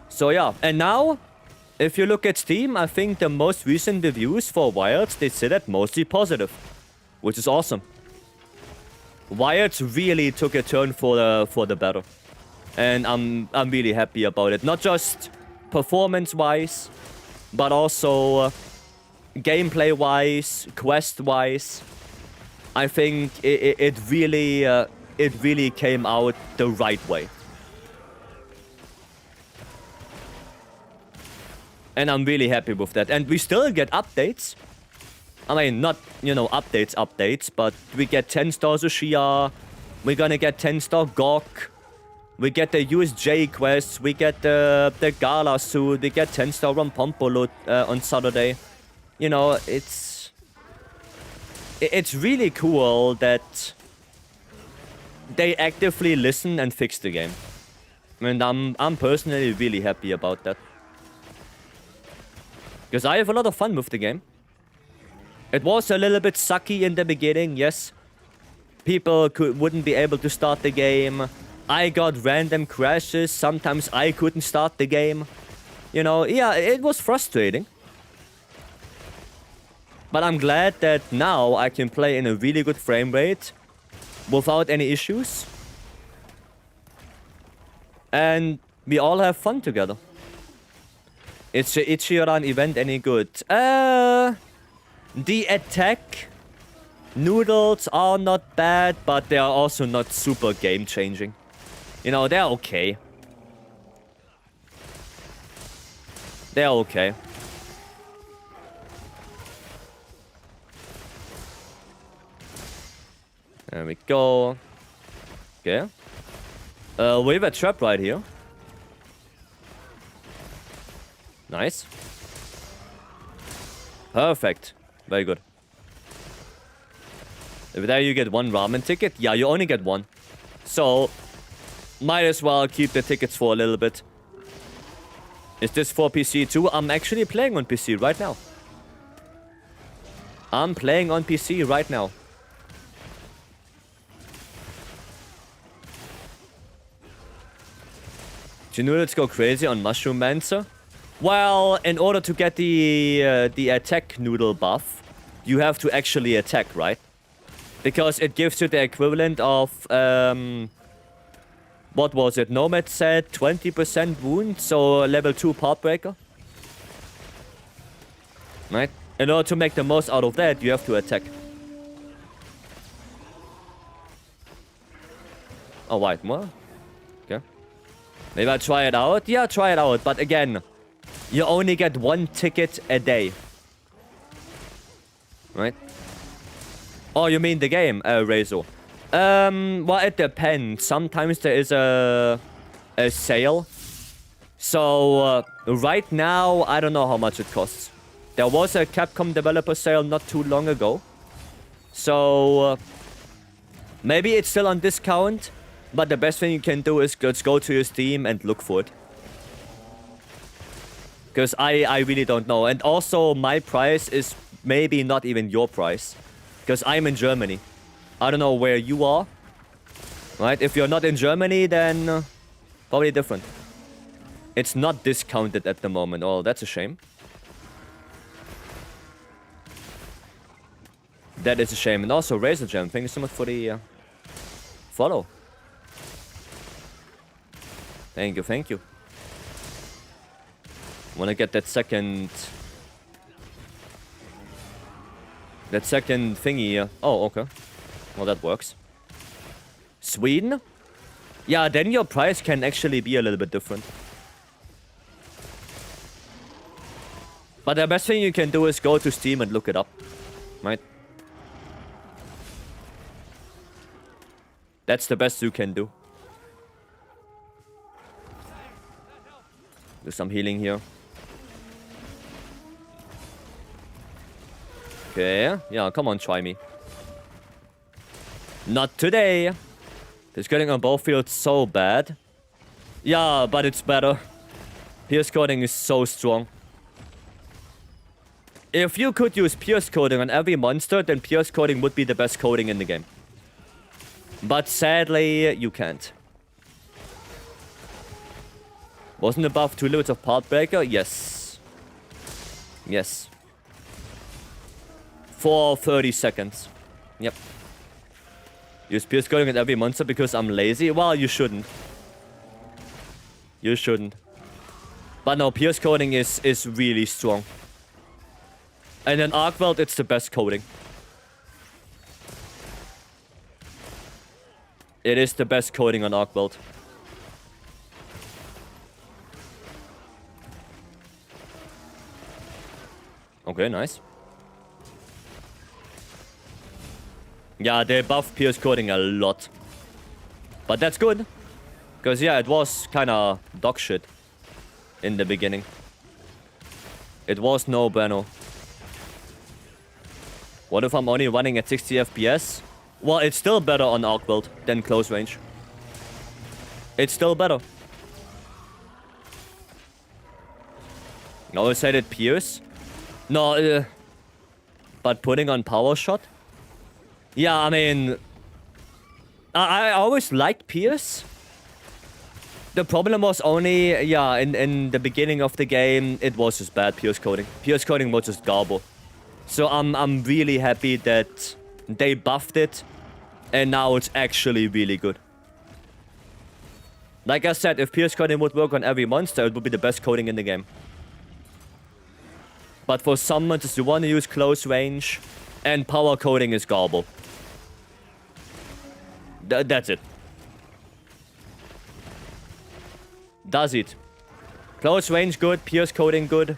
So yeah, and now, if you look at Steam, I think the most recent reviews for Wilds, they say that mostly positive. Which is awesome. Wilds really took a turn for the better. And I'm really happy about it. Not just performance-wise, but also gameplay-wise, quest-wise. I think it really came out the right way. And I'm really happy with that. And we still get updates. I mean, not, updates, but we get 10-star Zushia. We're gonna get 10-star Gok. We get the USJ quests. We get the Gala suit. We get 10-star Rampompolo on Saturday. It's really cool that they actively listen and fix the game. And I'm personally really happy about that. Because I have a lot of fun with the game. It was a little bit sucky in the beginning, yes. People wouldn't be able to start the game. I got random crashes. Sometimes I couldn't start the game. Yeah, it was frustrating. But I'm glad that now I can play in a really good frame rate without any issues. And we all have fun together. Is the HR999 event any good? The attack noodles are not bad, but they are also not super game-changing. They're okay. They're okay. There we go. Okay. We have a trap right here. Nice. Perfect. Very good. If there you get one ramen ticket. Yeah, you only get one. So, might as well keep the tickets for a little bit. Is this for PC too? I'm actually playing on PC right now. I'm playing on PC right now. Let's go crazy on Mushroom Mancer. Well, in order to get the attack noodle buff, you have to actually attack, right? Because it gives you the equivalent of, what was it? Nomad said 20% wound, so level 2 Pathbreaker. Right? In order to make the most out of that, you have to attack. Oh, wait, what? Okay. Maybe I'll try it out. Yeah, try it out. But again, you only get 1 ticket a day. Right? Oh, you mean the game, Rezo? Well, it depends. Sometimes there is a sale. So, right now, I don't know how much it costs. There was a Capcom developer sale not too long ago. So, maybe it's still on discount. But the best thing you can do is just go to your Steam and look for it. Because I really don't know. And also, my price is maybe not even your price. Because I'm in Germany. I don't know where you are. Right? If you're not in Germany, then probably different. It's not discounted at the moment. Oh, that's a shame. That is a shame. And also, Razor Jam, thank you so much for the follow. Thank you, thank you. Wanna get that second... That second thingy. Oh, okay. Well, that works. Sweden? Yeah, then your price can actually be a little bit different. But the best thing you can do is go to Steam and look it up. Right? That's the best you can do. Do some healing here. Okay, yeah, come on, try me. Not today. This coding on both feels so bad. Yeah, but it's better. Pierce coding is so strong. If you could use pierce coding on every monster, then pierce coding would be the best coding in the game. But sadly, you can't. Wasn't above 2 limits of Pathbreaker? Yes. Yes. For 30 seconds. Yep. Use pierce coding at every monster because I'm lazy? Well, you shouldn't. You shouldn't. But no, pierce coding is really strong. And in MHWilds, it's the best coding. It is the best coding on MHWilds. Okay, nice. Yeah, they buffed pierce coding a lot. But that's good. Because, yeah, it was kind of dog shit in the beginning. It was no bueno. What if I'm only running at 60 FPS? Well, it's still better on MHWilds than close range. It's still better. I always said it pierce. No, but putting on power shot? Yeah, I mean... I always liked pierce. The problem was only, yeah, in the beginning of the game, it was just bad pierce coding. Pierce coding was just garble. So I'm really happy that they buffed it, and now it's actually really good. Like I said, if pierce coding would work on every monster, it would be the best coding in the game. But for some monsters, you want to use close range, and power coding is garble. That's it. Does it. Close range good, pierce coding good.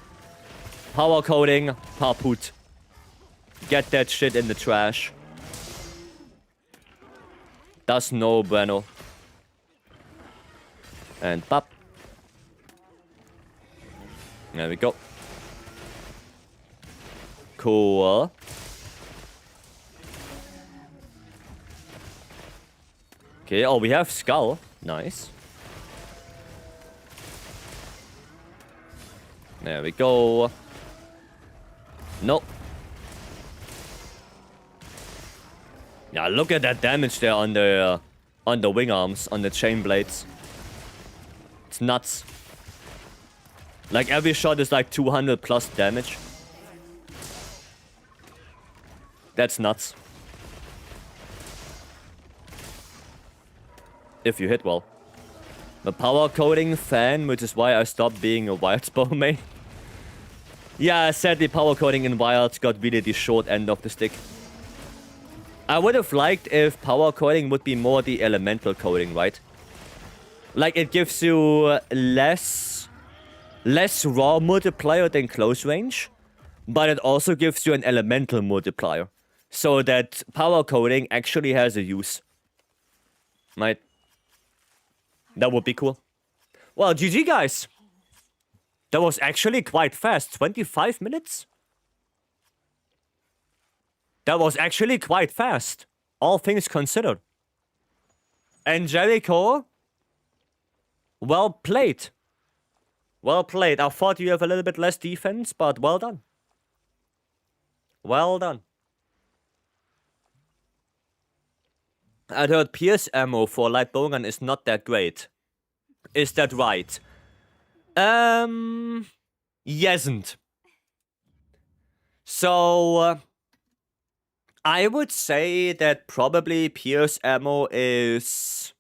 Power coding, kaput. Get that shit in the trash. That's no bueno. And pop. There we go. Cool. Okay, oh, we have Skull. Nice. There we go. Nope. Yeah, look at that damage there on the wing arms, on the chain blades. It's nuts. Like, every shot is like 200 plus damage. That's nuts. If you hit well. The power coding fan, which is why I stopped being a Wilds bow main. Yeah, sadly power coding in Wilds got really the short end of the stick. I would have liked if power coding would be more the elemental coding, right? Like, it gives you less raw multiplier than close range, but it also gives you an elemental multiplier. So that power coding actually has a use. Right? That would be cool. Well, GG, guys. That was actually quite fast. 25 minutes? That was actually quite fast. All things considered. And Jericho, well played. Well played. I thought you have a little bit less defense, but well done. Well done. I heard Pierce ammo for light bowgun is not that great. Is that right? Yesn't. So, I would say that probably Pierce ammo is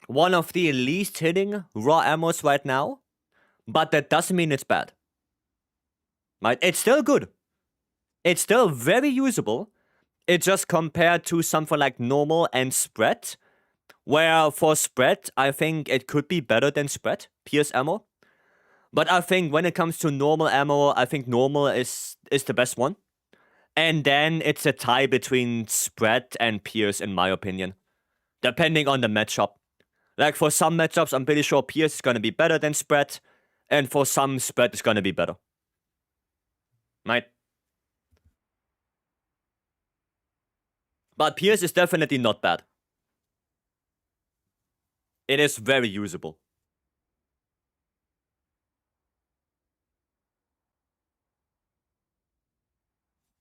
one of the least hitting raw ammos right now, but that doesn't mean it's bad. Right? It's still good. It's still very usable. It just compared to something like normal and spread, where for spread, I think it could be better than spread, Pierce ammo. But I think when it comes to normal ammo, I think normal is the best one. And then it's a tie between spread and Pierce, in my opinion. Depending on the matchup. Like, for some matchups, I'm pretty sure Pierce is going to be better than spread. And for some, spread is going to be better. Right? But Pierce is definitely not bad. It is very usable.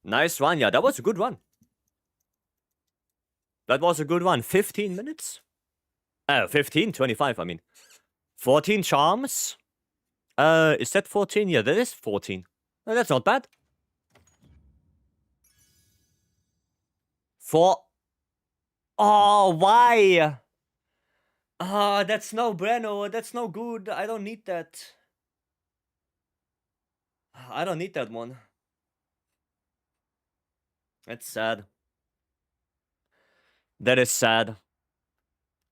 Nice run, yeah, that was a good run. That was a good run. 15 minutes? 25, I mean. 14 charms? Is that 14? Yeah, that is 14. Oh, that's not bad. Oh, why? Ah, that's no bueno. That's no good. I don't need that. I don't need that one. That's sad. That is sad.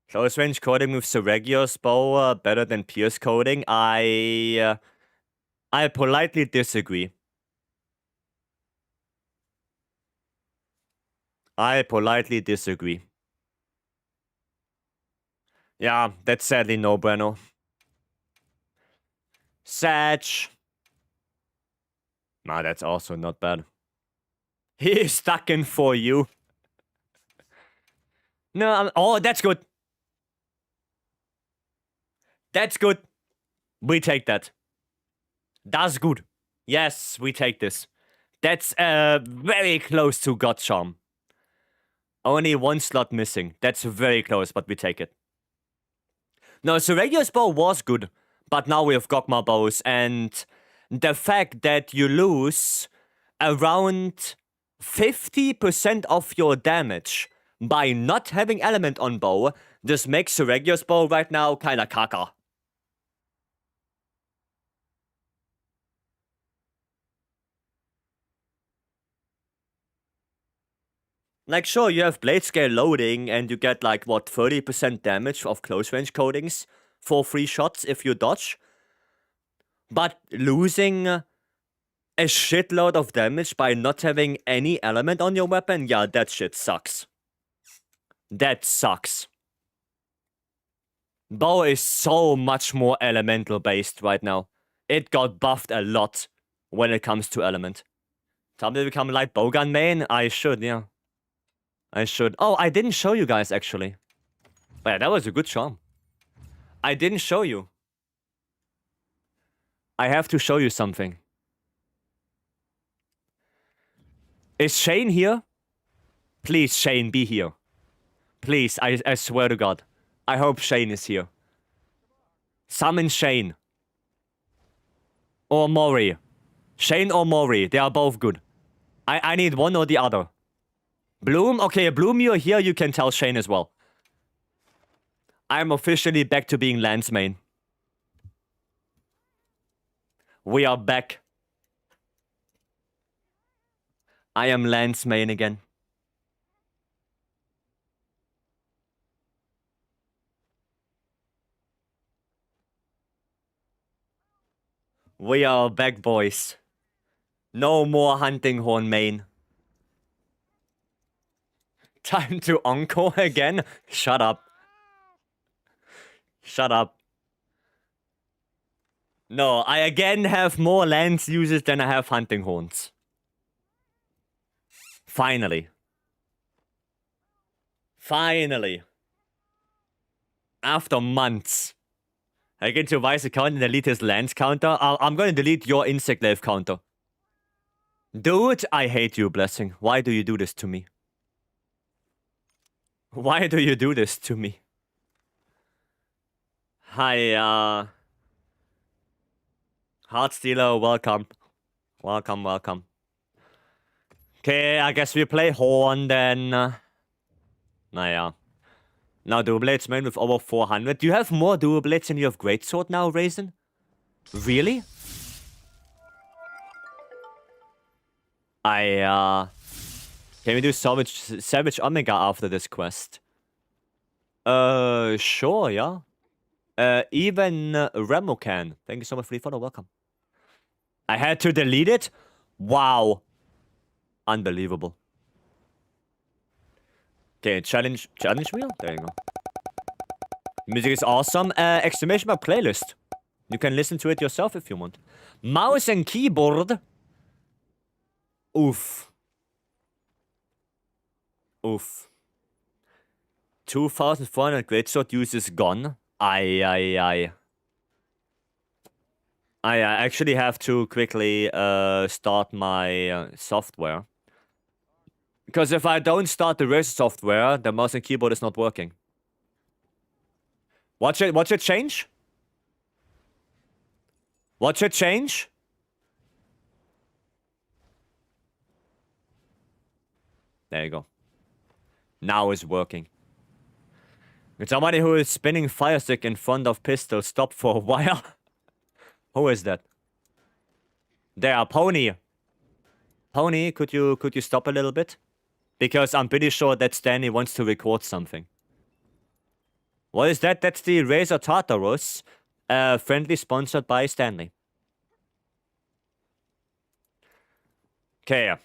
Close range coding with Seregios bow better than Pierce coding? I politely disagree. I politely disagree. Yeah, that's sadly no bueno. Satch. Nah, that's also not bad. He is stuck in for you. No, oh, that's good. That's good. We take that. That's good. Yes, we take this. That's very close to God Charm. Only one slot missing. That's very close, but we take it. No, Seregios bow was good, but now we have Gogma bows, and the fact that you lose around 50% of your damage by not having element on bow, this makes Seregios bow right now kinda caca. Like, sure, you have blade scale loading, and you get, like, what, 30% damage of close range coatings for 3 shots if you dodge. But losing a shitload of damage by not having any element on your weapon, yeah, that shit sucks. That sucks. Bow is so much more elemental based right now. It got buffed a lot when it comes to element. Time to become like bowgun main? I should, yeah. I should. Oh, I didn't show you guys, actually. But yeah, that was a good charm. I didn't show you. I have to show you something. Is Shane here? Please, Shane, be here. Please, I swear to God. I hope Shane is here. Summon Shane. Or Mori. Shane or Mori, they are both good. I need one or the other. Bloom? Okay, Bloom, you're here, you can tell Shane as well. I'm officially back to being Lance main. We are back. I am Lance main again. We are back, boys. No more hunting horn main. Time to encore again? Shut up. Shut up. No, I again have more lance uses than I have hunting horns. Finally. Finally. After months. I get to Vycery account and delete his lance counter. I'm gonna delete your insect life counter. Dude, I hate you, Blessing. Why do you do this to me? Why do you do this to me? Hi, Heartstealer, welcome. Welcome, welcome. Okay, I guess we play Horn then. Naja. Now Dual Blades main with over 400. Do you have more Dual Blades than you have Greatsword now, Raisin? Really? Can we do Savage Omega after this quest? Sure, yeah. Even Remo can. Thank you so much for the follow, welcome. I had to delete it? Wow. Unbelievable. Okay, challenge wheel? There you go. Music is awesome. Exclamation mark playlist. You can listen to it yourself if you want. Mouse and keyboard. Oof. Oof. 2,400 greatsword uses gone. I actually have to quickly start my software. Because if I don't start the rest software, the mouse and keyboard is not working. Watch it change? Watch it change? There you go. Now it's working. It's somebody who is spinning fire stick in front of pistol. Stop for a while. Who is that? There, Pony. Pony, could you stop a little bit? Because I'm pretty sure that Stanley wants to record something. What is that? That's the Razor Tartarus. Friendly sponsored by Stanley. Okay.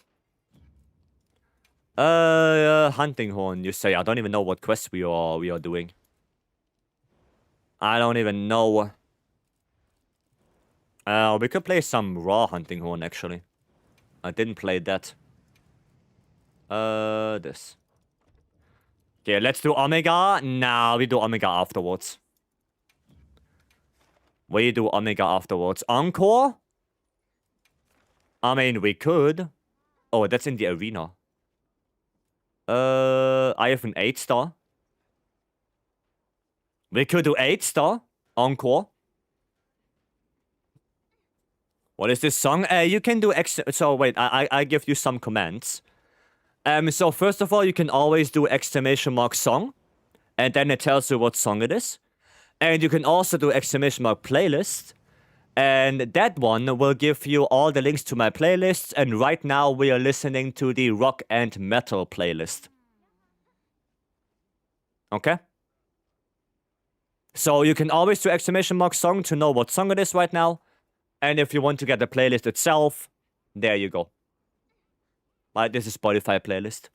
Hunting horn, you say. I don't even know what quest we are doing. I don't even know. We could play some raw hunting horn, actually. I didn't play that. This. Okay, let's do Omega. Nah, we do Omega afterwards. We do Omega afterwards. Encore? I mean, we could. Oh, that's in the arena. I have an 8-star. We could do 8-star. Encore. What is this song? You can do so wait, I give you some commands. So first of all, you can always do exclamation mark song. And then it tells you what song it is. And you can also do exclamation mark playlist. And that one will give you all the links to my playlists. And right now we are listening to the rock and metal playlist. Okay? So you can always do exclamation mark song to know what song it is right now. And if you want to get the playlist itself, there you go. Right, this is Spotify playlist.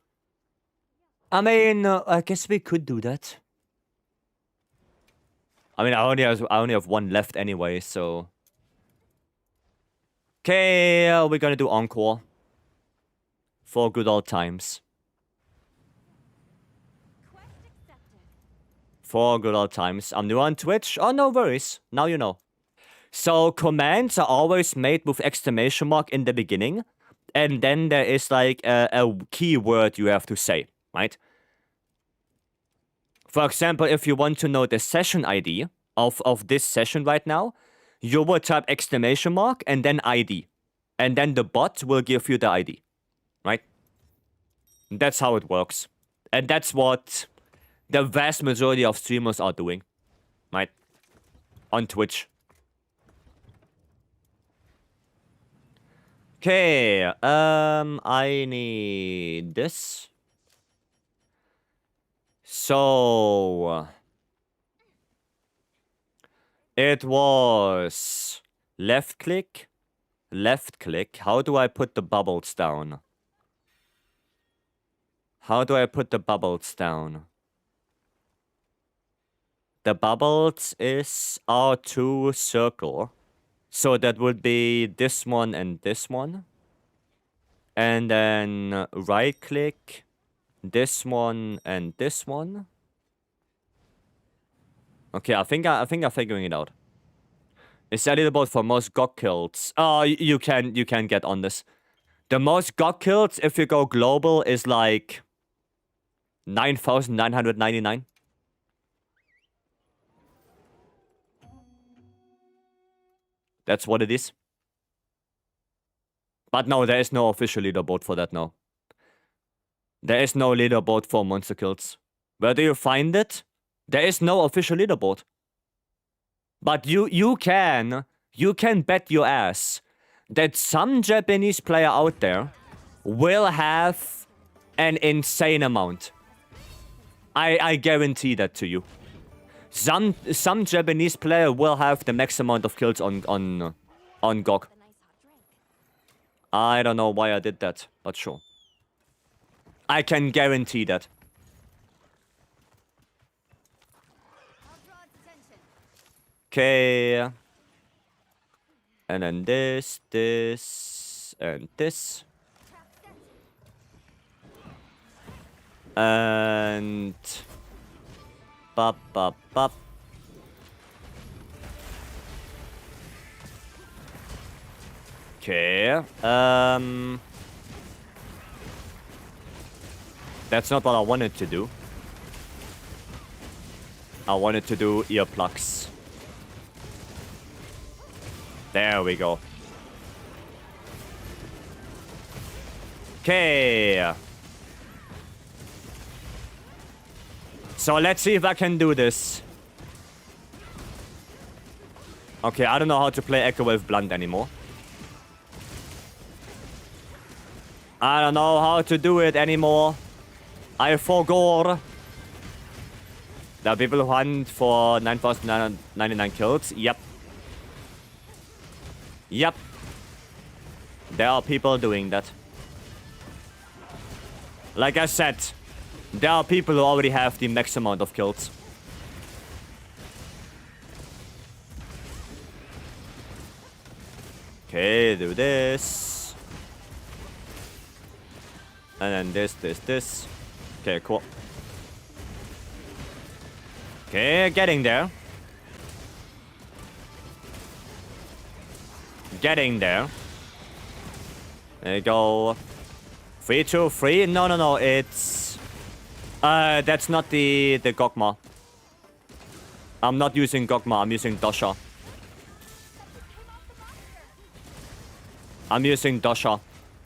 I mean, I guess we could do that. I mean, I only have one left anyway, so. Okay, we're gonna do Encore. For good old times. Quest accepted. For good old times. I'm new on Twitch. Oh, no worries. Now you know. So, commands are always made with exclamation mark in the beginning. And then there is like a keyword you have to say, right? For example, if you want to know the session ID of this session right now, you will type exclamation mark and then ID. And then the bot will give you the ID. Right? That's how it works. And that's what the vast majority of streamers are doing. Right? On Twitch. Okay, I need this. So it was left click. How do I put the bubbles down? How do I put the bubbles down? The bubbles is R2 circle. So that would be this one and this one. And then right click, this one and this one. Okay, I think I'm figuring it out. Is that leaderboard for most GOG kills? Oh, you can get on this. The most GOG kills, if you go global, is like 9,999. That's what it is. But no, there is no official leaderboard for that now. There is no leaderboard for monster kills. Where do you find it? There is no official leaderboard. But you can bet your ass that some Japanese player out there will have an insane amount. I guarantee that to you. Some Japanese player will have the max amount of kills on GOG. I don't know why I did that, but sure. I can guarantee that. Okay. And then this, and this. And bop. Okay. That's not what I wanted to do. I wanted to do earplugs. There we go. Okay. So let's see if I can do this. Okay, I don't know how to play Echo with Blunt anymore. I don't know how to do it anymore. I forgot. There are people who hunt for 9,999 kills. Yep. Yep. There are people doing that. Like I said, there are people who already have the max amount of kills. Okay, do this. And then this. Okay, cool. Okay, getting there. Getting there. There you go. 3, 2, 3. No. It's that's not the Gogma. I'm not using Gogma. I'm using Dosha. I'm using Dosha.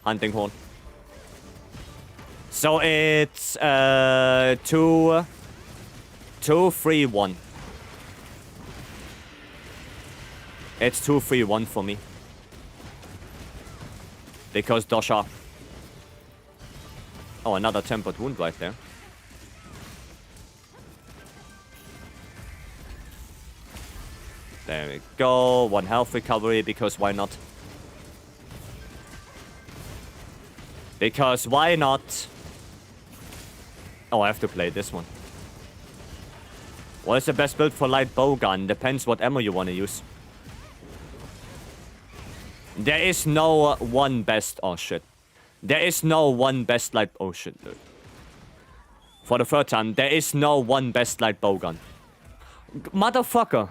Hunting Horn. So it's 2, 3, 1. It's 2, 3, 1 for me. Because Dosha. Oh, another tempered wound right there. There we go. 1 health recovery, because why not? Because why not? Oh, I have to play this one. What is the best build for light bowgun? Depends what ammo you want to use. There is no one best... Oh, shit. There is no one best light... Oh, shit, dude. For the third time, there is no one best light bowgun. Motherfucker.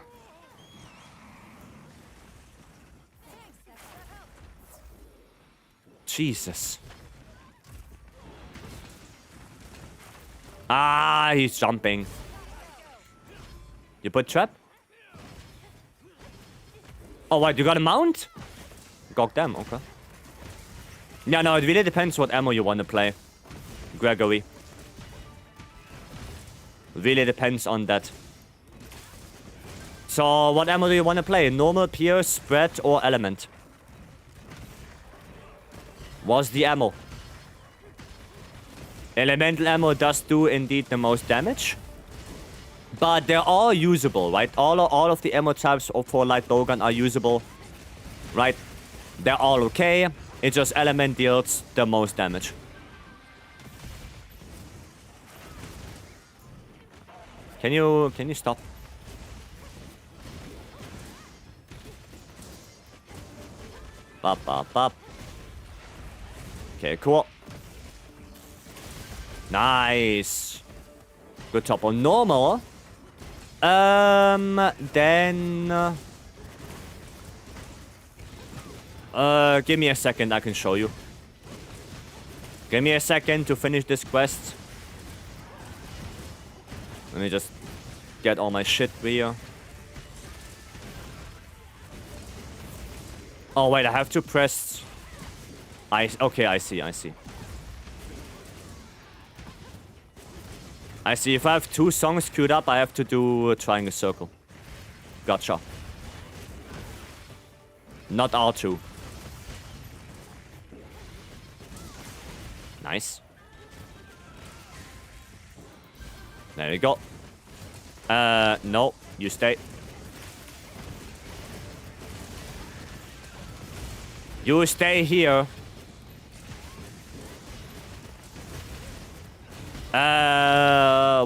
Jesus. Ah, he's jumping. You put trap? Oh, wait, you got a mount? God damn, okay. Yeah, no, it really depends what ammo you want to play, Gregory. Really depends on that. So, what ammo do you want to play? Normal, pierce, spread, or element? What's the ammo? Elemental ammo does do indeed the most damage. But they're all usable, right? All of the ammo types for light bowgun are usable, right? They're all okay. It's just element deals the most damage. Can you stop? Bop, bop, bop. Okay, cool. Nice. Good top on normal. Then... give me a second, I can show you. Give me a second to finish this quest. Let me just get all my shit here. Oh, wait, I have to press... Okay, I see. I see, if I have 2 songs queued up, I have to do a triangle circle. Gotcha. Not R2. Nice. There you go. No, you stay. You stay here.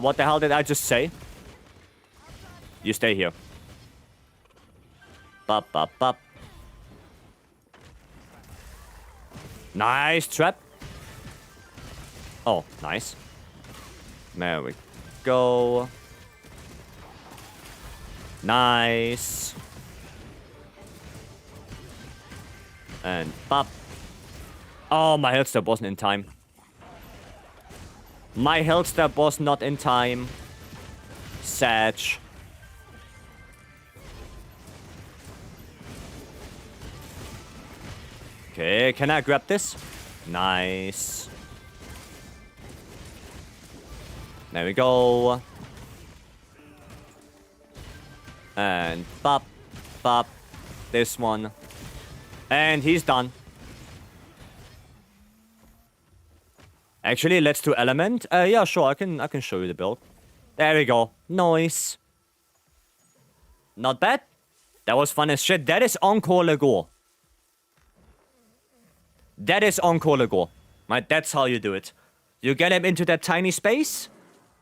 What the hell did I just say? You stay here. Bop, bop, bop. Nice trap. Oh, nice. There we go. Nice. And pop. Oh, my health step wasn't in time. My health step was not in time. Sad. Okay, can I grab this? Nice. There we go. And pop, pop. This one. And he's done. Actually, let's do element. Yeah, sure, I can show you the build. There we go. Nice. Not bad. That was fun as shit. That is Encore Lego. That is Encore Lego. Right, that's how you do it. You get him into that tiny space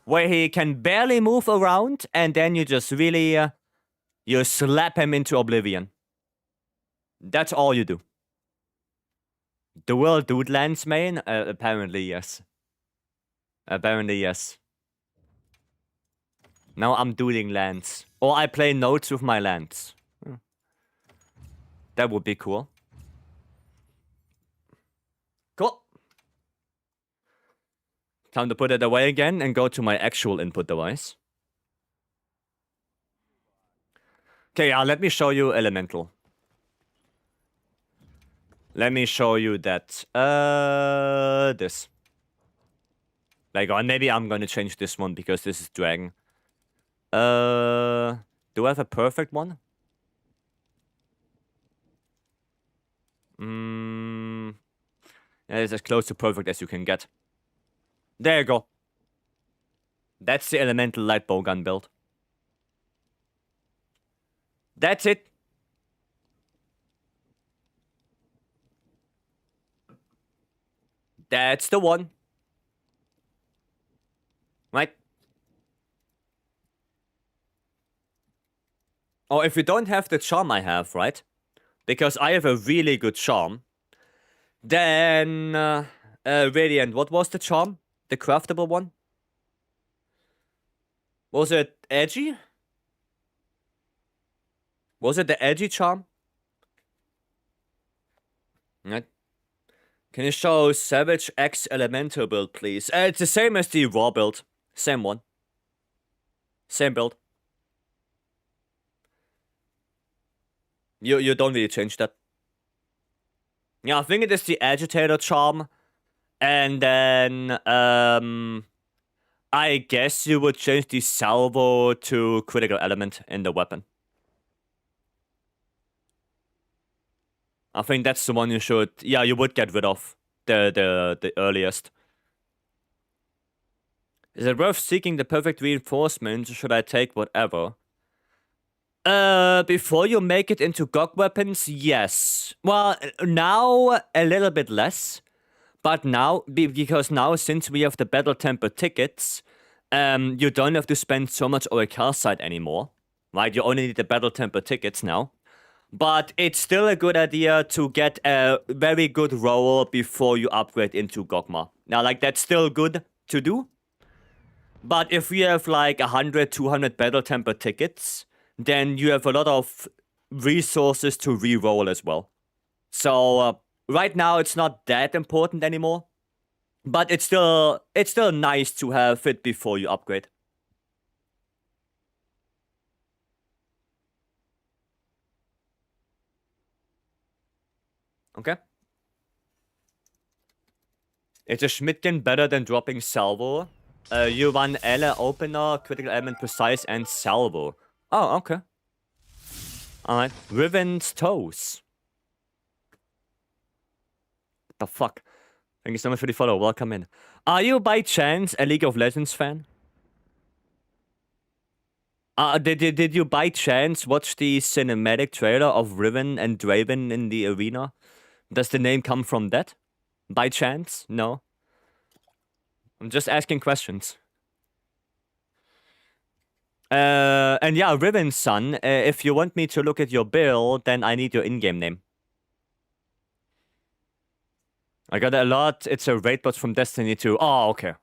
where he can barely move around, and then you just really, you slap him into oblivion. That's all you do. Dual dude lands main? Apparently, yes. Apparently, yes. Now I'm dueling lands. Or I play nodes with my lands. That would be cool. Cool. Time to put it away again and go to my actual input device. Okay, let me show you Elemental. Let me show you that. This. Like, or maybe I'm gonna change this one because this is Dragon. Do I have a perfect one? Yeah, it's as close to perfect as you can get. There you go. That's the Elemental light bowgun build. That's it. That's the one. Right? Oh, if you don't have the charm I have, right? Because I have a really good charm. Then, Radiant, what was the charm? The craftable one? Was it edgy? Was it the edgy charm? Right. Can you show Savage X Elemental build, please? It's the same as the raw build. Same one. Same build. You don't really change that. Yeah, I think it is the agitator charm, and then I guess you would change the salvo to critical element in the weapon. I think that's the one you should. Yeah, you would get rid of the earliest. Is it worth seeking the perfect reinforcement, or should I take whatever? Before you make it into GOG weapons, yes. Well, now a little bit less. But now, because now since we have the battle temper tickets, you don't have to spend so much OAK side anymore. Right? You only need the battle temper tickets now. But it's still a good idea to get a very good roll before you upgrade into Gogma. Now, like, that's still good to do. But if you have like 100, 200 battle temper tickets, then you have a lot of resources to re-roll as well. So right now it's not that important anymore, but it's still nice to have it before you upgrade. Okay. Is a Schmidtgen better than dropping salvo? You run Ele opener, critical element precise, and salvo. Oh, okay. Alright. Riven's toes. What the fuck? Thank you so much for the follow. Welcome in. Are you by chance a League of Legends fan? Did you by chance watch the cinematic trailer of Riven and Draven in the arena? Does the name come from that? By chance? No. I'm just asking questions. And yeah, Riven's son, if you want me to look at your build, then I need your in-game name. I got a lot. It's a raid bot from Destiny 2. Oh, okay.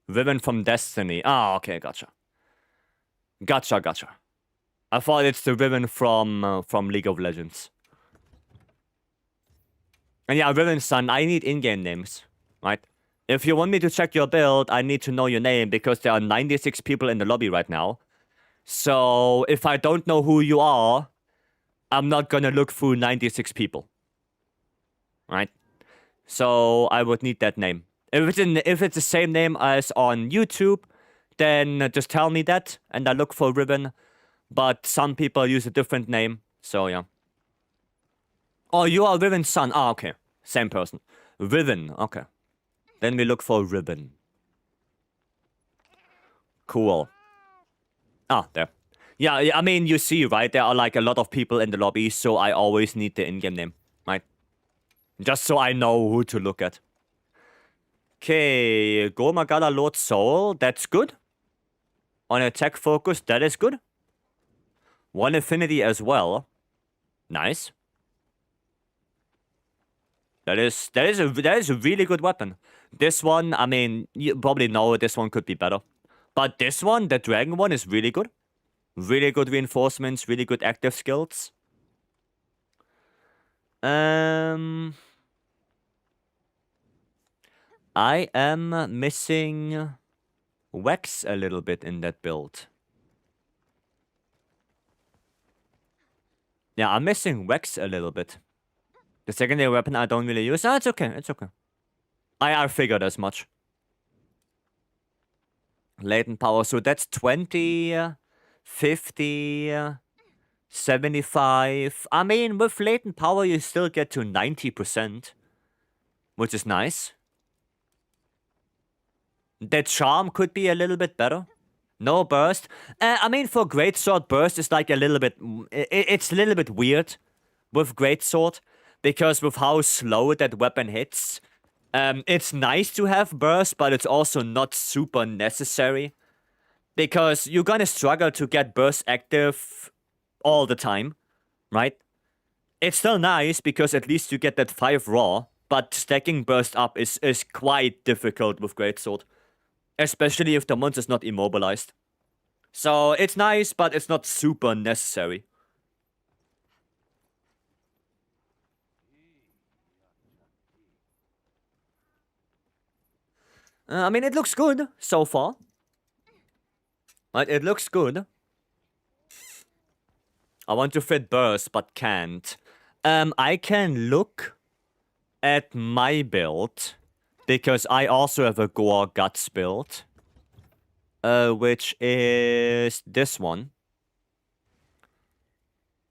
Riven from Destiny. Oh, okay, gotcha. Gotcha. I thought it's the Riven from League of Legends. And yeah, Riven's son, I need in-game names, right? If you want me to check your build, I need to know your name because there are 96 people in the lobby right now. So if I don't know who you are, I'm not gonna look through 96 people. Right? So I would need that name. If it's the same name as on YouTube, then just tell me that and I look for Riven. But some people use a different name, so yeah. Oh, you are Riven's son. Ah, okay. Same person. Riven, okay. Then we look for Riven. Cool. Ah, there. Yeah, I mean, you see, right? There are like a lot of people in the lobby, so I always need the in-game name, right? Just so I know who to look at. Okay, Gormagala Lord Soul, that's good. On attack focus, that is good. One affinity as well. Nice. That is a really good weapon. This one, I mean, you probably know this one could be better. But this one, the dragon one, is really good. Really good reinforcements, really good active skills. I am missing Wax a little bit in that build. Yeah, I'm missing Wax a little bit. The secondary weapon I don't really use. Ah, it's okay, it's okay. I figured as much. Latent power, so that's 20, 50, 75. I mean, with latent power, you still get to 90%, which is nice. The charm could be a little bit better. No burst. I mean, for Greatsword, burst is like a little bit... It's a little bit weird with Greatsword, because with how slow that weapon hits, it's nice to have burst, but it's also not super necessary. Because you're gonna struggle to get burst active all the time, right? It's still nice because at least you get that 5 raw, but stacking burst up is quite difficult with Greatsword. Especially if the monster's not immobilized. So it's nice, but it's not super necessary. I mean, it looks good so far. Right, it looks good. I want to fit burst, but can't. I can look at my build, because I also have a Gore Guts build, which is this one.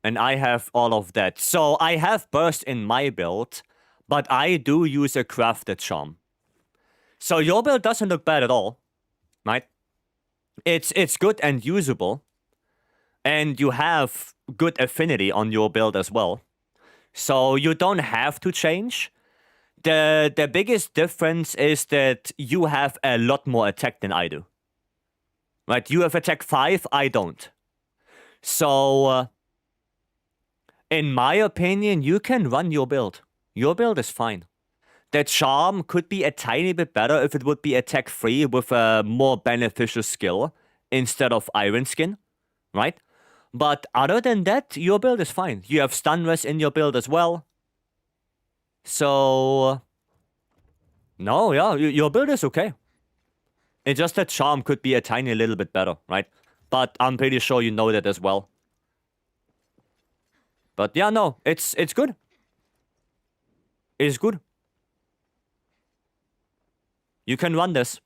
And I have all of that. So I have burst in my build, but I do use a crafted charm. So your build doesn't look bad at all, right? It's good and usable. And you have good affinity on your build as well. So you don't have to change. The biggest difference is that you have a lot more attack than I do. Right? You have attack 5, I don't. So, in my opinion, you can run your build. Your build is fine. The charm could be a tiny bit better if it would be attack 3 with a more beneficial skill instead of Iron Skin, right? But other than that, your build is fine. You have stun rest in your build as well. So, no, yeah, your build is okay. It's just that charm could be a tiny little bit better, right? But I'm pretty sure you know that as well. But yeah, no, it's good. It's good. You can run this.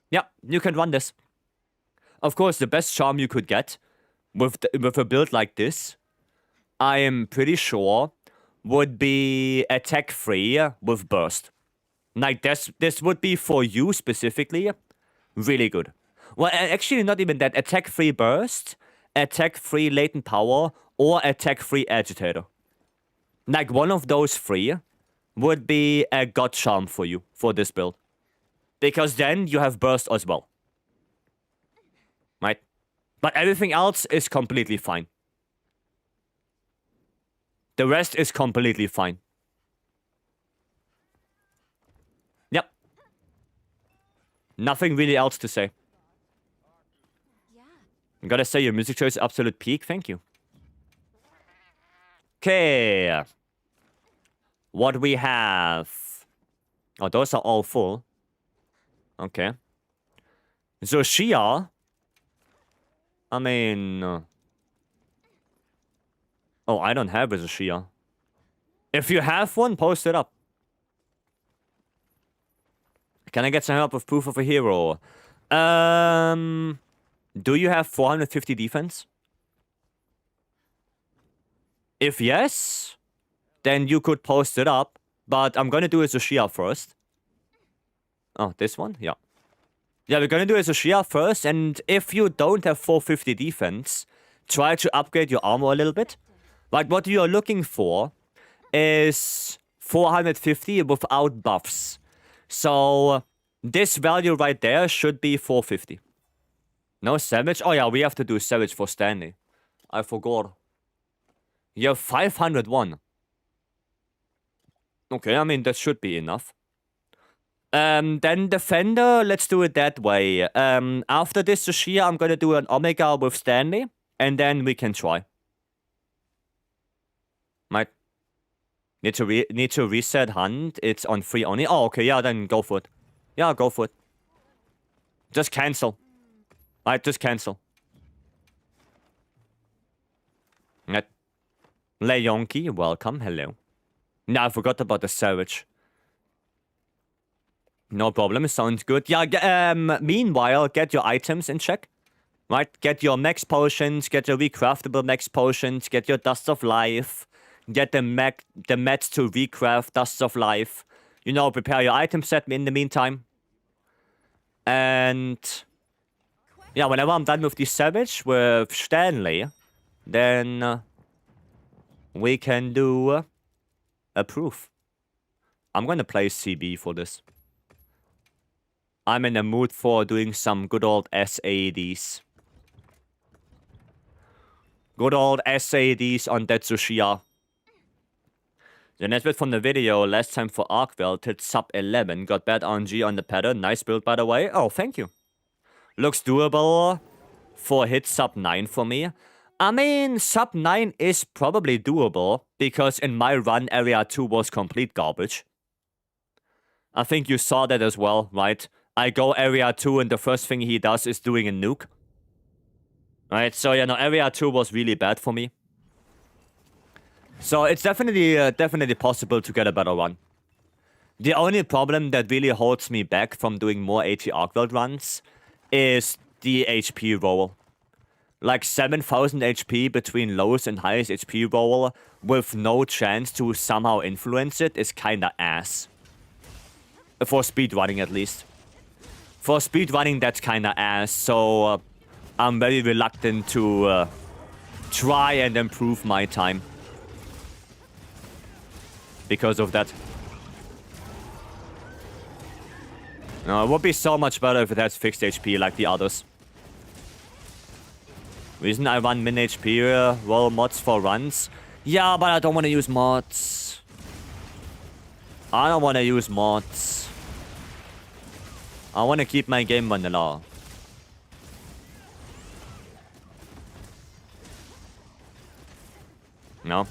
Yeah, you can run this. Of course, the best charm you could get with a build like this, I am pretty sure, would be attack 3 with burst. Like, this would be for you specifically really good. Well, actually, not even that. Attack 3 burst, attack 3 latent power, or attack 3 agitator. Like, one of those 3 would be a god charm for you for this build. Because then you have burst as well. Right? But everything else is completely fine. The rest is completely fine. Yep. Nothing really else to say. Yeah. I gotta say, your music choice is absolute peak. Thank you. Okay. What we have? Oh, those are all full. Okay. So Shia. I mean... oh, I don't have a Shia. If you have one, post it up. Can I get some help with proof of a hero? Do you have 450 defense? If yes, then you could post it up. But I'm gonna do a Shia first. Oh, this one? Yeah. Yeah, we're gonna do a Shia first, and if you don't have 450 defense, try to upgrade your armor a little bit. Like, what you're looking for is 450 without buffs. So, this value right there should be 450. No Savage? Oh yeah, we have to do Savage for Stanley. I forgot. You have 501. Okay, I mean, that should be enough. Then Defender, let's do it that way. After this Shia, I'm gonna do an Omega with Stanley, and then we can try. Might need to reset Hunt. It's on free only. Oh, okay, yeah, then go for it. Yeah, go for it. Just cancel. Right, just cancel. Right. Leonki, welcome, hello. Nah, I forgot about the Savage. No problem, sounds good. Yeah, meanwhile, get your items in check. Right, get your max potions, get your recraftable max potions, get your Dust of Life, get the mats to recraft Dust of Life. You know, prepare your item set in the meantime. And... yeah, whenever I'm done with the Savage, with Stanley, then we can do a proof. I'm gonna play CB for this. I'm in the mood for doing some good old SADs. Good old SADs on Detsushia. The next bit from the video, last time for Arkwell, hit sub 11, got bad RNG on the pattern. Nice build, by the way. Oh, thank you. Looks doable for hit sub 9 for me. I mean, sub 9 is probably doable, because in my run, area 2 was complete garbage. I think you saw that as well, right? I go area 2 and the first thing he does is doing a nuke. Right, so you know, area 2 was really bad for me. So it's definitely possible to get a better run. The only problem that really holds me back from doing more AT Arcworld runs is the HP roll. Like 7,000 HP between lowest and highest HP roll with no chance to somehow influence it is kinda ass. For speedrunning at least. For speedrunning that's kinda ass, so I'm very reluctant to try and improve my time. Because of that. No, it would be so much better if it has fixed HP like the others. Reason I run min HP roll mods for runs? Yeah, but I don't want to use mods. I don't want to use mods. I want to keep my game vanilla. No.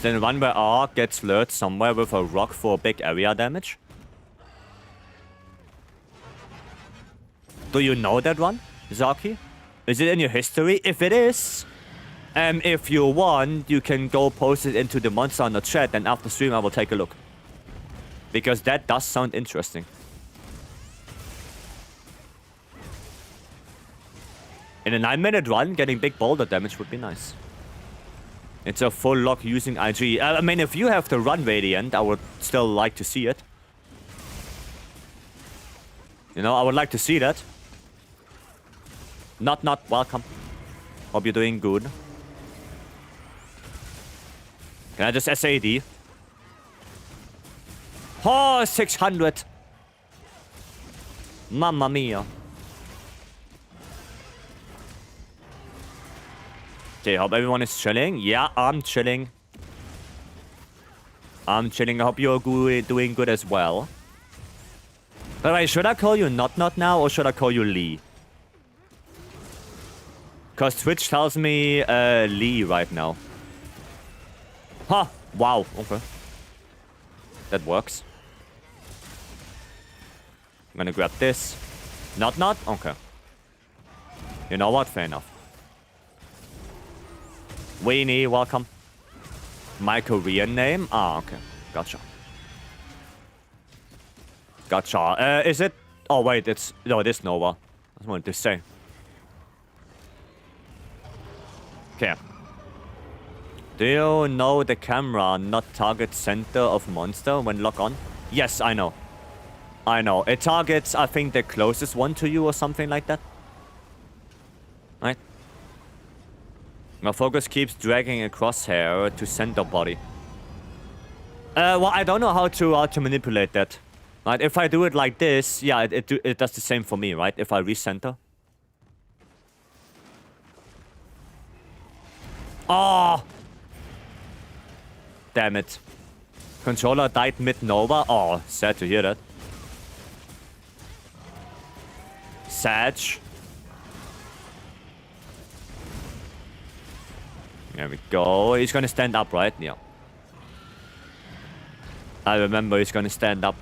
Then run where R gets lured somewhere with a rock for big area damage. Do you know that one, Zaki? Is it in your history? If it is, if you want, you can go post it into the monster on the chat, and after stream I will take a look. Because that does sound interesting. In a 9-minute run, getting big boulder damage would be nice. It's a full lock using IG. I mean, if you have the run radiant, I would still like to see it. You know, I would like to see that. Not, welcome. Hope you're doing good. Can I just SAD? Oh, 600. Mamma mia. Okay, hope everyone is chilling. Yeah, I'm chilling. I'm chilling. I hope you're doing good as well. By the way, should I call you Not now or should I call you Lee? Because Twitch tells me Lee right now. Huh. Wow. Okay. That works. I'm gonna grab this. Not? Okay. You know what? Fair enough. Weenie, welcome. My Korean name? Ah, okay. Gotcha. Gotcha. Is it... Oh, wait, it's... No, it is Nova. I just wanted to say. Okay. Do you know the camera not target center of monster when lock on? Yes, I know. I know. It targets, I think, the closest one to you or something like that. Right? My focus keeps dragging a crosshair to center body. Well, I don't know how to manipulate that. Right? If I do it like this, yeah, it does the same for me, right? If I recenter. Oh! Damn it. Controller died mid-Nova. Oh, sad to hear that. Sad. There we go. He's gonna stand up, right? Yeah. I remember he's gonna stand up.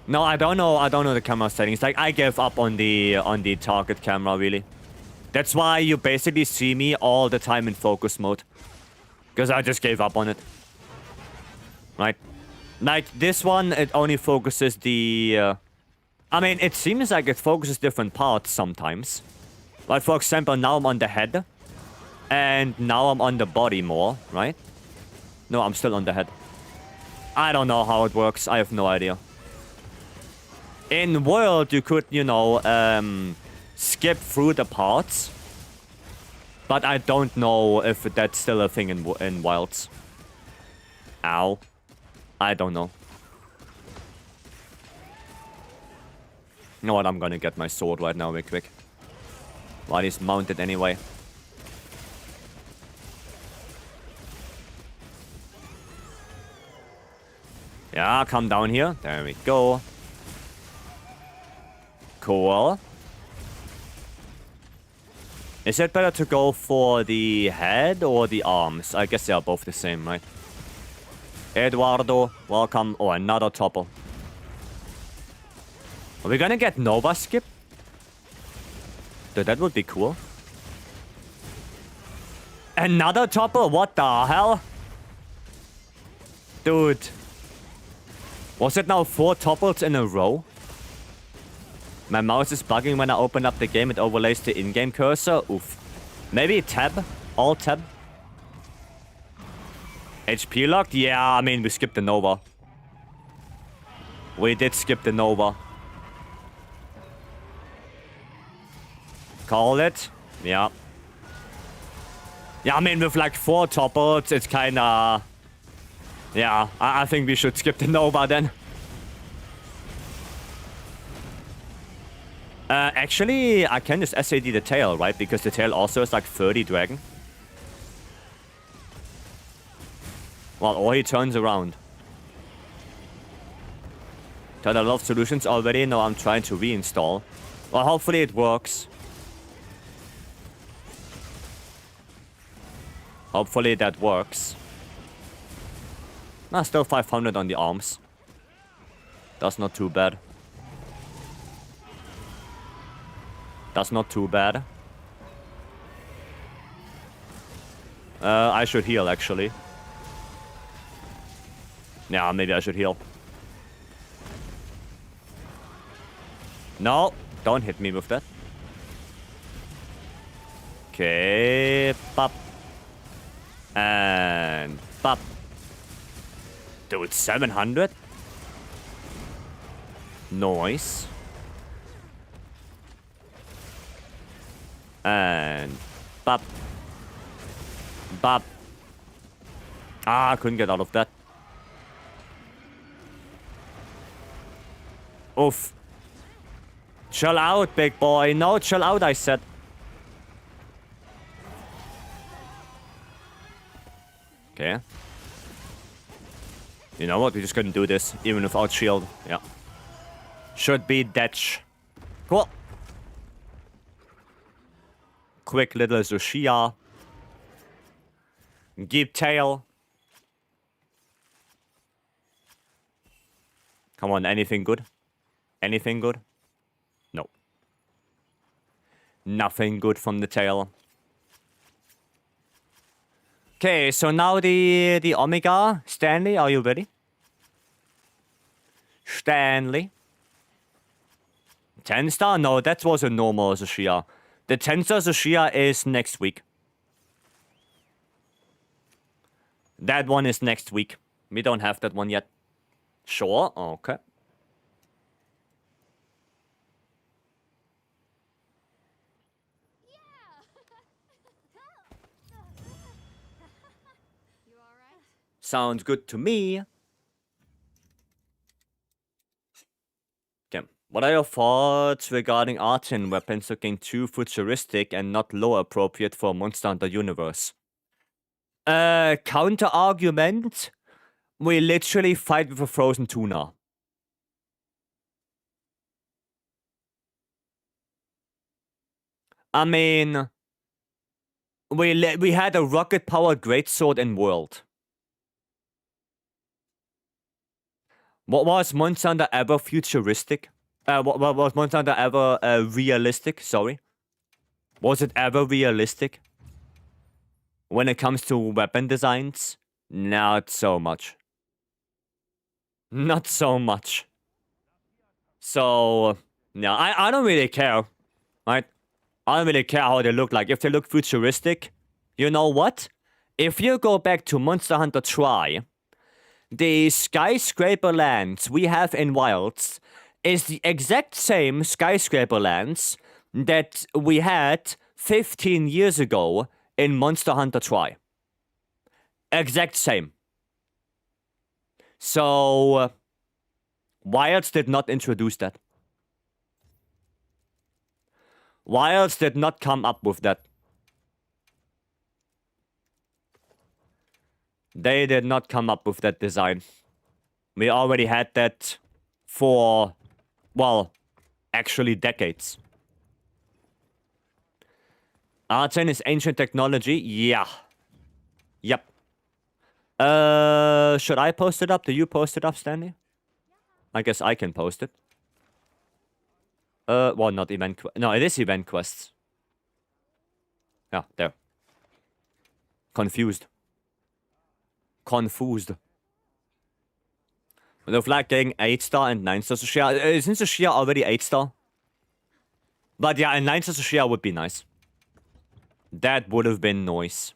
No, I don't know the camera settings. Like, I gave up on the target camera, really. That's why you basically see me all the time in focus mode. Because I just gave up on it. Right? Like, this one, it only focuses the... I mean, it seems like it focuses different parts sometimes. Like, for example, now I'm on the head. And now I'm on the body more, right? No, I'm still on the head. I don't know how it works. I have no idea. In World, you could, you know, skip through the parts. But I don't know if that's still a thing in Wilds. Ow. I don't know. You know what? I'm gonna get my sword right now real quick. While he's mounted anyway. Yeah, come down here. There we go. Cool. Is it better to go for the head or the arms? I guess they are both the same, right? Eduardo, welcome. Oh, another topple. Are we gonna get Nova skip? Dude, that would be cool. Another topple? What the hell? Dude. Was it now 4 topples in a row? My mouse is bugging when I open up the game. It overlays the in-game cursor. Oof. Maybe tab? Alt tab? HP locked? Yeah, I mean, we skipped the Nova. We did skip the Nova. Call it? Yeah. Yeah, I mean, with like 4 topples, it's kinda... Yeah, I think we should skip the Nova then. Actually, I can just SAD the tail, right? Because the tail also is like 30 dragon. Well, or he turns around. Tried a lot of solutions already. Now I'm trying to reinstall. Well, hopefully it works. Hopefully that works. Ah, still 500 on the arms. That's not too bad. That's not too bad. I should heal, actually. Yeah, maybe I should heal. No, don't hit me with that. Okay, pop. And pop. Dude, 700? Nice. And pop. Pop. Ah, I couldn't get out of that. Oof. Chill out, big boy. No, chill out, I said. Okay. You know what? We just couldn't do this, even without shield. Yeah. Should be Detch. Cool. Quick little Zushia. Give tail. Come on, anything good? Anything good? No. Nothing good from the tail. Okay, so now the Omega. Stanley, are you ready? Stanley. 10 star? No, that was a normal Zushia. The 10 star Zushia is next week. That one is next week. We don't have that one yet. Sure, okay. You alright? Sounds good to me. Okay. What are your thoughts regarding R10 weapons looking too futuristic and not lore appropriate for Monster Hunter universe? Counter argument. We literally fight with a frozen tuna. I mean, we had a rocket-powered greatsword in World. What was Monster Hunter ever futuristic? What was Monster Hunter ever realistic? Sorry. Was it ever realistic? When it comes to weapon designs? Not so much. Not so much. So, yeah, I don't really care, right? I don't really care how they look like. If they look futuristic, you know what? If you go back to Monster Hunter Tri, the skyscraper lands we have in Wilds is the exact same skyscraper lands that we had 15 years ago in Monster Hunter Tri. Exact same. So, Wilds did not introduce that. Wilds did not come up with that. They did not come up with that design. We already had that for, well, actually decades. R10 is ancient technology? Yeah. Yep. Should I post it up? Do you post it up, Stanley? I guess I can post it. Well, not event quest. No, it is event quests. Yeah, there. Confused. Confused. With the flag getting 8-star and 9-star Tsushia. Isn't Tsushia already 8-star? But yeah, a 9-star Tsushia would be nice. That would have been nice.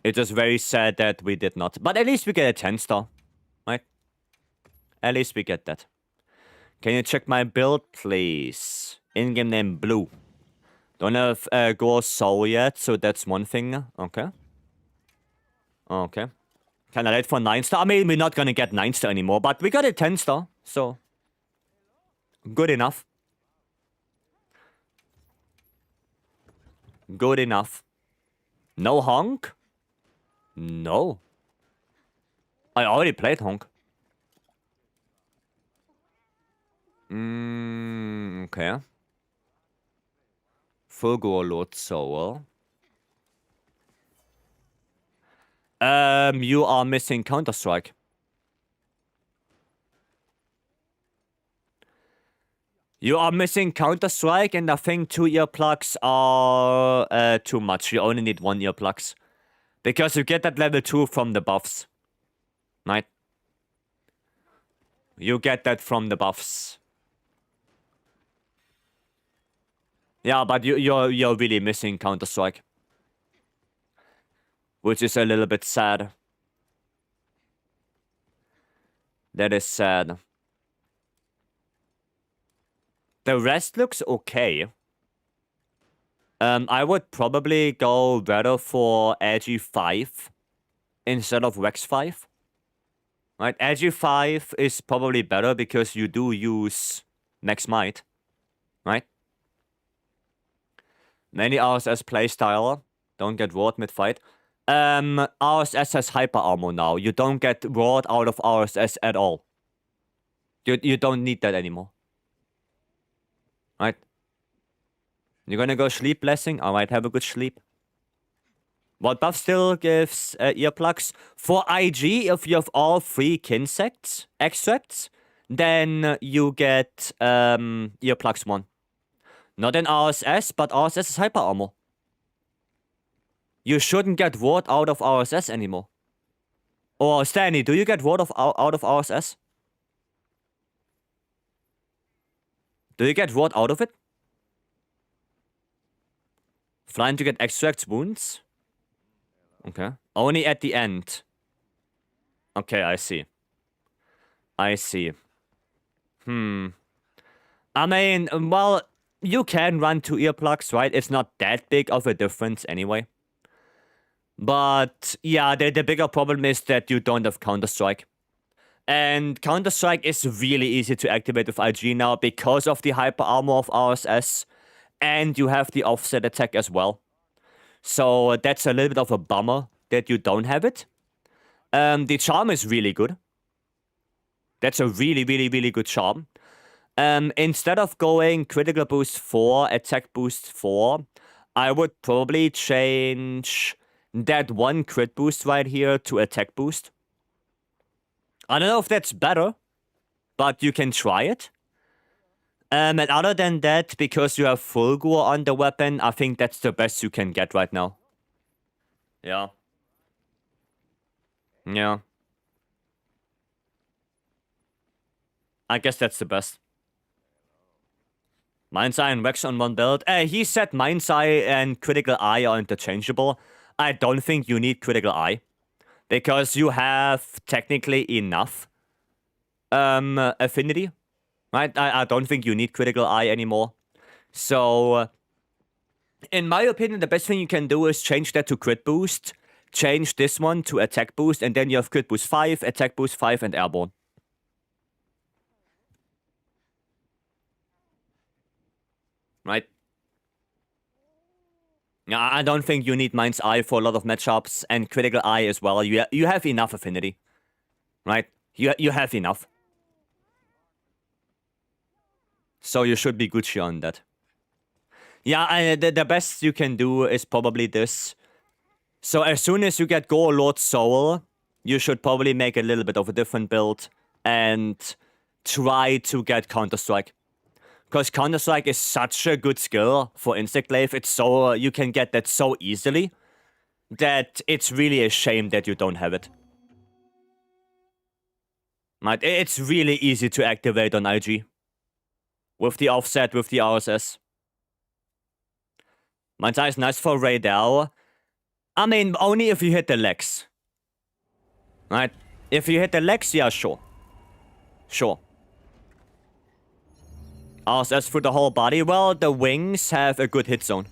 It was very sad that we did not. But at least we get a 10-star. Right? At least we get that. Can you check my build, please? In-game name Blue. Don't have Gore Soul yet, so that's one thing. Okay. Okay. Kinda late for 9-star. I mean, we're not gonna get 9-star anymore, but we got a 10-star, so... Good enough. Good enough. No honk? No. I already played honk. Okay. Fulgur Lord Soul. You are missing Counter-Strike. You are missing Counter-Strike, and I think 2 earplugs are too much. You only need 1 earplugs. Because you get that level 2 from the buffs. Right? You get that from the buffs. Yeah, but you're really missing Counter-Strike. Which is a little bit sad. That is sad. The rest looks okay. I would probably go better for Agi 5 instead of Rex 5. Right, Agi 5 is probably better because you do use Max Might. Right? Many RSS playstyle. Don't get roared mid-fight. RSS has hyper armor now. You don't get roared out of RSS at all. You don't need that anymore. Right? You're gonna go sleep, Blessing? Alright, have a good sleep. What buff still gives earplugs? For IG, if you have all 3 Kinsects extracts, then you get earplugs 1. Not in RSS, but RSS is hyper armor. You shouldn't get ward out of RSS anymore. Or Stanley, do you get ward out of RSS? Do you get ward out of it? Flying to get extracts wounds? Okay. Only at the end. Okay, I see. I see. I mean, well, you can run 2 earplugs, right? It's not that big of a difference anyway. But, yeah, the bigger problem is that you don't have Counter-Strike. And Counter-Strike is really easy to activate with IG now because of the hyper armor of RSS. And you have the offset attack as well. So that's a little bit of a bummer that you don't have it. The charm is really good. That's a really, really, really good charm. Instead of going critical boost 4, attack boost 4, I would probably change that 1 crit boost right here to attack boost. I don't know if that's better, but you can try it. And other than that, because you have Fulgur on the weapon, I think that's the best you can get right now. Yeah. Yeah. I guess that's the best. Mind's Eye and Rex on 1 build. He said Mind's Eye and Critical Eye are interchangeable. I don't think you need Critical Eye. Because you have technically enough affinity. Right? I don't think you need Critical Eye anymore. So, in my opinion, the best thing you can do is change that to Crit Boost. Change this one to Attack Boost. And then you have Crit Boost 5, Attack Boost 5, and Airborne. Right? Yeah, I don't think you need Mind's Eye for a lot of matchups. And Critical Eye as well. You have enough affinity. Right? You have enough. So you should be Gucci on that. Yeah, the best you can do is probably this. So as soon as you get Gore Lord Soul, you should probably make a little bit of a different build and try to get Counter-Strike. Because Counter-Strike is such a good skill for Instaclave. It's so... you can get that so easily that it's really a shame that you don't have it. Right? It's really easy to activate on IG. With the offset, with the RSS. My is nice for radar. I mean, only if you hit the legs. Right? If you hit the legs, yeah, sure. Sure. RSS through the whole body, well, the wings have a good hit zone.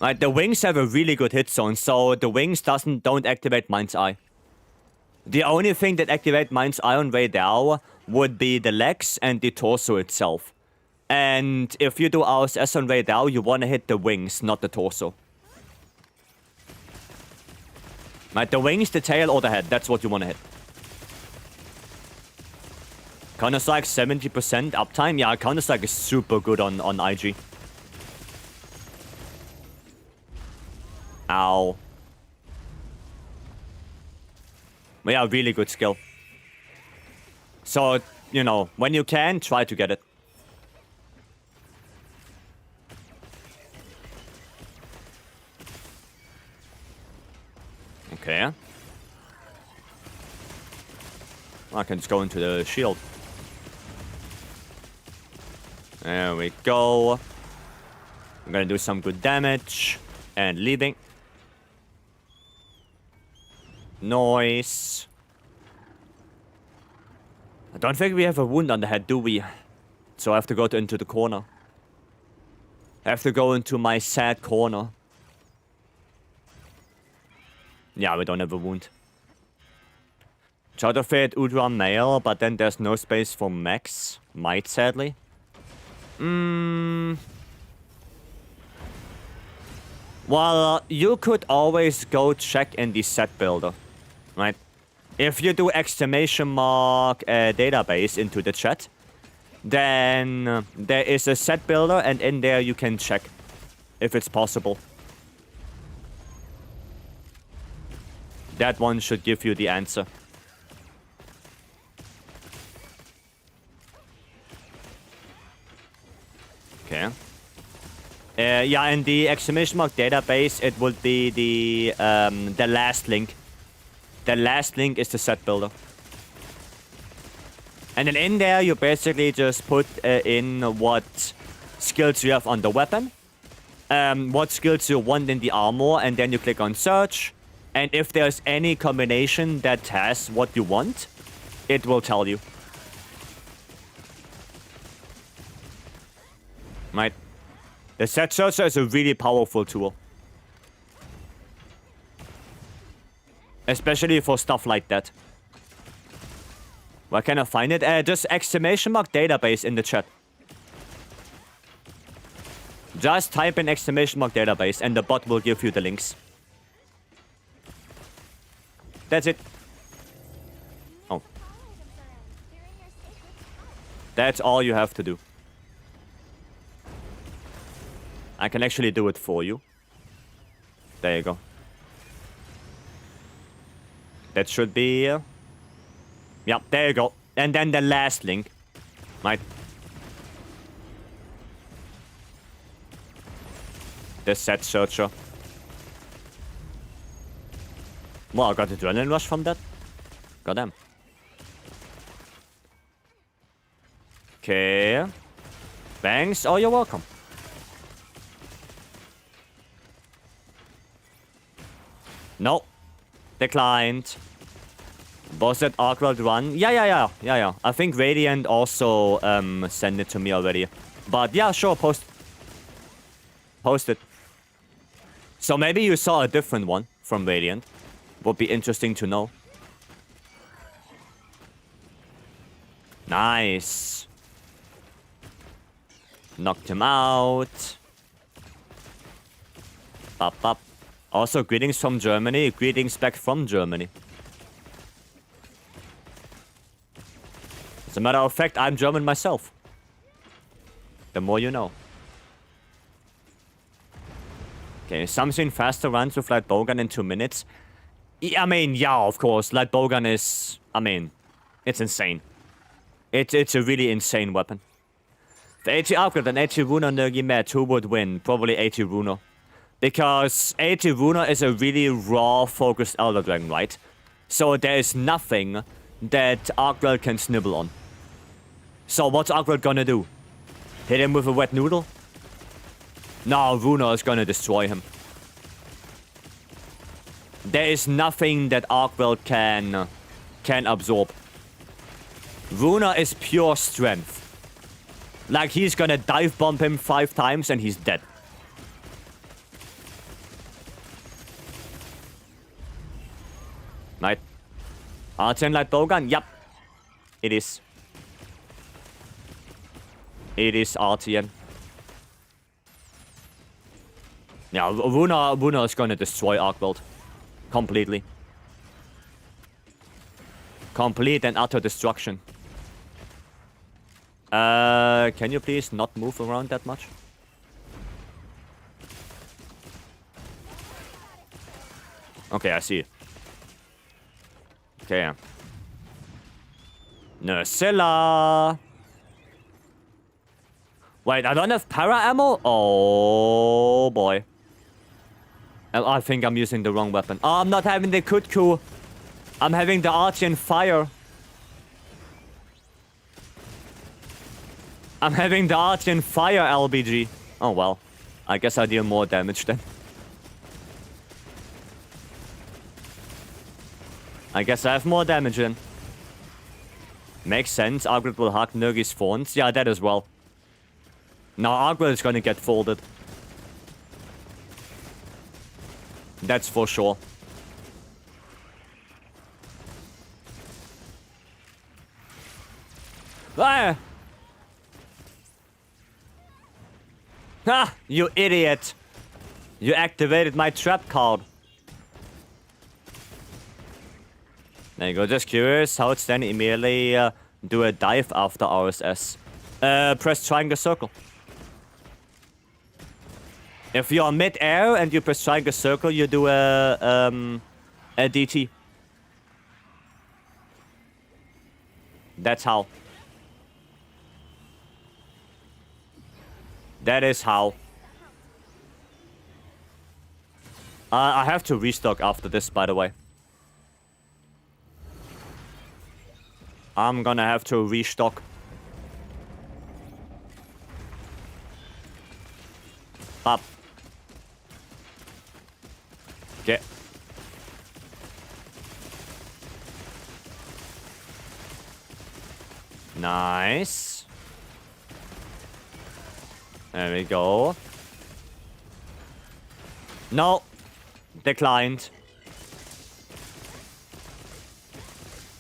Right, the wings have a really good hit zone, so the wings don't activate Mind's Eye. The only thing that activates Mind's Eye on radar would be the legs and the torso itself. And if you do RSS on radar, you want to hit the wings, not the torso. Right, the wings, the tail, or the head, that's what you want to hit. Counter-Strike 70% uptime. Yeah, Counter-Strike is super good on IG. Ow. But yeah, really good skill. So, you know, when you can, try to get it. Okay. I can just go into the shield. There we go. I'm gonna do some good damage. And leaving. Noise. I don't think we have a wound on the head, do we? So I have to go into the corner. I have to go into my sad corner. Yeah, we don't have a wound. Try to fit Ultra Male, but then there's no space for Max. Might, sadly. Well, you could always go check in the set builder, right? If you do exclamation mark database into the chat, then there is a set builder, and in there you can check if it's possible. That one should give you the answer. Okay. Yeah, in the exclamation mark database, it would be the last link. The last link is the set builder. And then in there, you basically just put in what skills you have on the weapon, what skills you want in the armor, and then you click on search. And if there's any combination that has what you want, it will tell you. Right? The set searcher is a really powerful tool. Especially for stuff like that. Where can I find it? Just exclamation mark database in the chat. Just type in exclamation mark database and the bot will give you the links. That's it. Oh. That's all you have to do. I can actually do it for you. There you go. That should be... yeah, there you go. And then the last link. Right. The set searcher. Well, I got adrenaline rush from that. Goddamn. Okay. Thanks. Oh, you're welcome. No. Declined. Was it awkward run? Yeah. I think Radiant also sent it to me already. But yeah, sure, post it. So maybe you saw a different one from Radiant. Would be interesting to know. Nice. Knocked him out. Bop. Also, greetings from Germany. Greetings back from Germany. As a matter of fact, I'm German myself. The more you know. Okay, something faster runs with Light Bowgun in 2 minutes. I mean, yeah, of course. Light Bowgun is... I mean, it's insane. It's a really insane weapon. The AT Upgrade and AT Runer Nergimet, who would win? Probably AT Runer. Because AT Runer is a really raw focused Elder Dragon, right? So there is nothing that Arkwell can snibble on. So what's Arkwell gonna do? Hit him with a wet noodle? No, Runer is gonna destroy him. There is nothing that Arkwell can absorb. Runer is pure strength. Like, he's gonna dive bomb him 5 times and he's dead. Right. R10 light bowgun? Yep. It is. It is RTN. Yeah, Runer is gonna destroy Arkwell. Completely. Complete and utter destruction. Can you please not move around that much? Okay, I see. Okay. Nursilla! Wait, I don't have para ammo? Oh boy. I think I'm using the wrong weapon. Oh, I'm not having the Kutku. I'm having the Artian Fire. I'm having the Artian Fire LBG. Oh well. I guess I deal more damage then. I guess I have more damage then. Makes sense. Argrid will hack Nurgi's phones. Yeah, that as well. Now Argrid is gonna get folded. That's for sure. Ah! Ha! You idiot! You activated my trap card. There you go. Just curious how it's then immediately do a dive after RSS. Press triangle circle. If you're mid-air and you press triangle circle, you do a DT. That's how. That is how. I have to restock after this, by the way. I'm gonna have to restock. Up. Okay. Nice. There we go. No. Declined.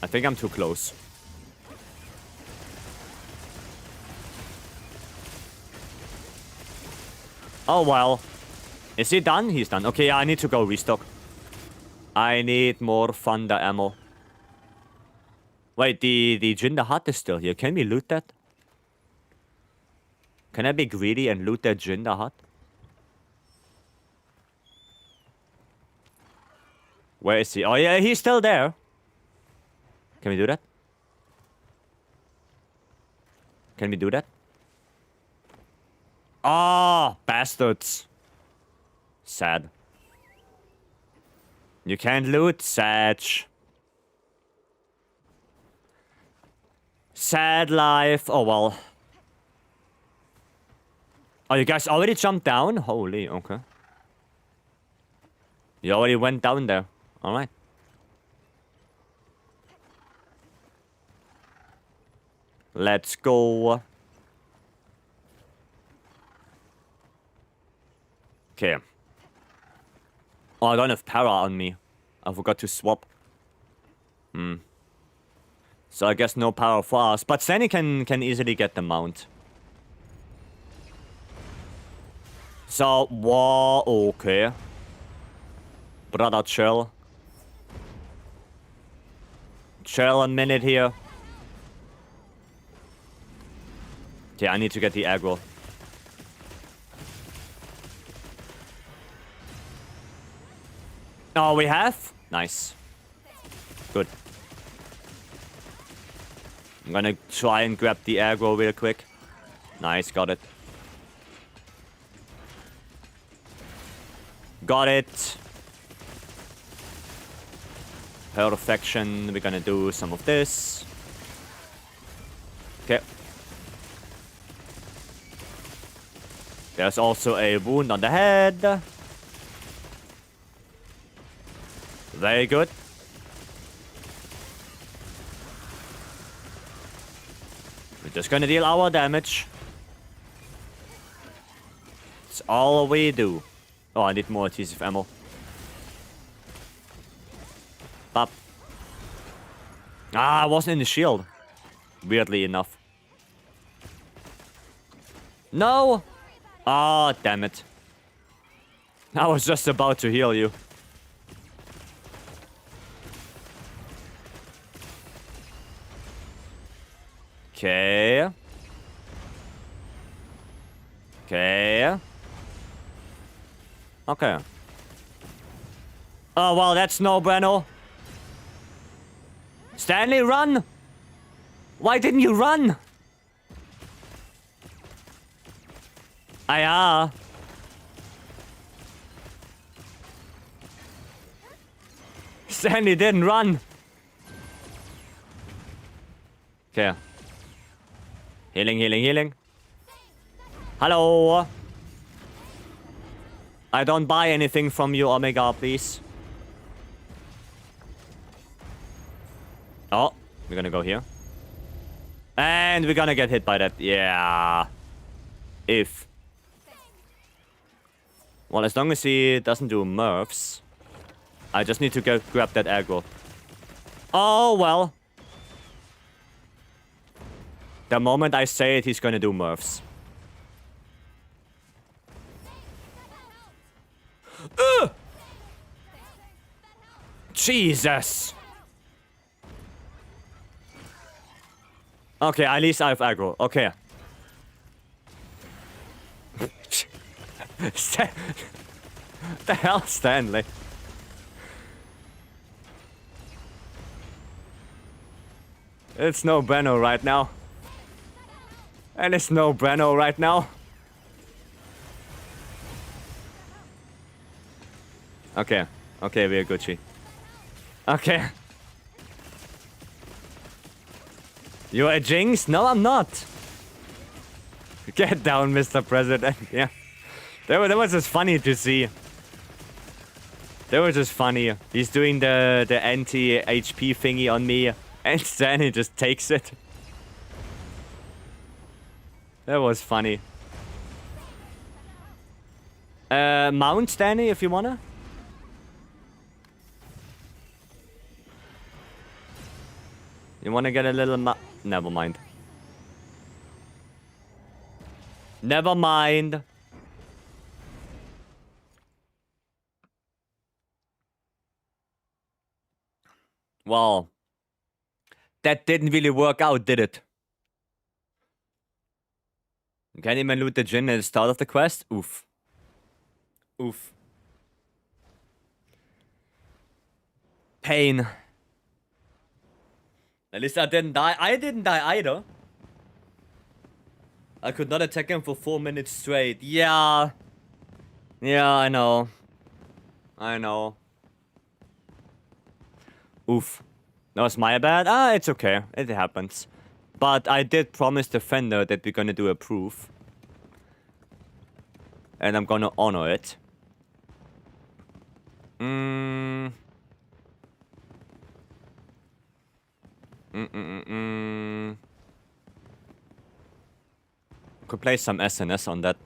I think I'm too close. Oh well. Is he done? He's done. Okay, I need to go restock. I need more thunder ammo. Wait, the Jinder Hut is still here. Can we loot that? Can I be greedy and loot that Jinder Hut? Where is he? Oh yeah, he's still there. Can we do that? Can we do that? Ah, oh, bastards. Sad. You can't loot, Sag. Sad life. Oh well. Oh, you guys already jumped down? Holy, okay. You already went down there. Alright. Let's go. Okay. Oh, I don't have para on me. I forgot to swap. So I guess no power for us. But Sandy can easily get the mount. So, whoa, okay. Brother, chill. Chill a minute here. Okay, I need to get the aggro. Oh, we have? Nice. Good. I'm gonna try and grab the aggro real quick. Nice, got it. Got it. Perfection. We're gonna do some of this. Okay. There's also a wound on the head. Very good. We're just gonna deal our damage. It's all we do. Oh, I need more adhesive ammo. Pop. Ah, I wasn't in the shield. Weirdly enough. No! Ah, damn it. I was just about to heal you. Okay. Okay. Okay. Oh, well, that's no bueno. Stanley, run! Why didn't you run? Aya. Stanley didn't run. Okay. Healing, healing, healing. Hello. I don't buy anything from you, Omega, please. Oh, we're gonna go here. And we're gonna get hit by that. Yeah. If. Well, as long as he doesn't do Murphs. I just need to go grab that aggro. Oh, well. The moment I say it, he's gonna do Murphs. Jesus! Okay, at least I have aggro. Okay. The hell, Stanley? It's no bueno right now. And it's no bueno right now. Okay. Okay, we're Gucci. Okay. You're a jinx? No, I'm not. Get down, Mr. President. Yeah. That was just funny to see. That was just funny. He's doing the anti-HP thingy on me. And then he just takes it. That was funny. Mount Danny if you wanna. You wanna get a little never mind. Never mind. Well, that didn't really work out, did it? Can even loot the gin at the start of the quest? Oof. Oof. Pain. At least I didn't die. I didn't die either. I could not attack him for 4 minutes straight. Yeah. Yeah, I know. I know. Oof. That was my bad. Ah, it's okay. It happens. But I did promise Defender that we're gonna do a proof. And I'm gonna honor it. Could play some SNS on that.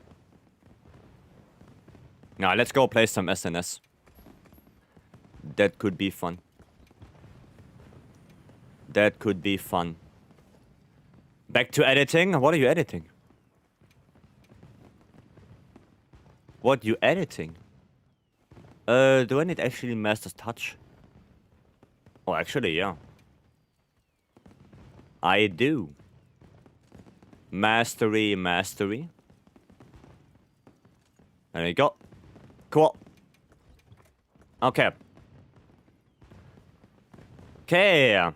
Nah, let's go play some SNS. That could be fun. That could be fun. Back to editing. What are you editing? What you editing? Do I need actually Master's Touch? Oh, actually, yeah. I do. Mastery, mastery. There you go. Cool. Okay. Okay.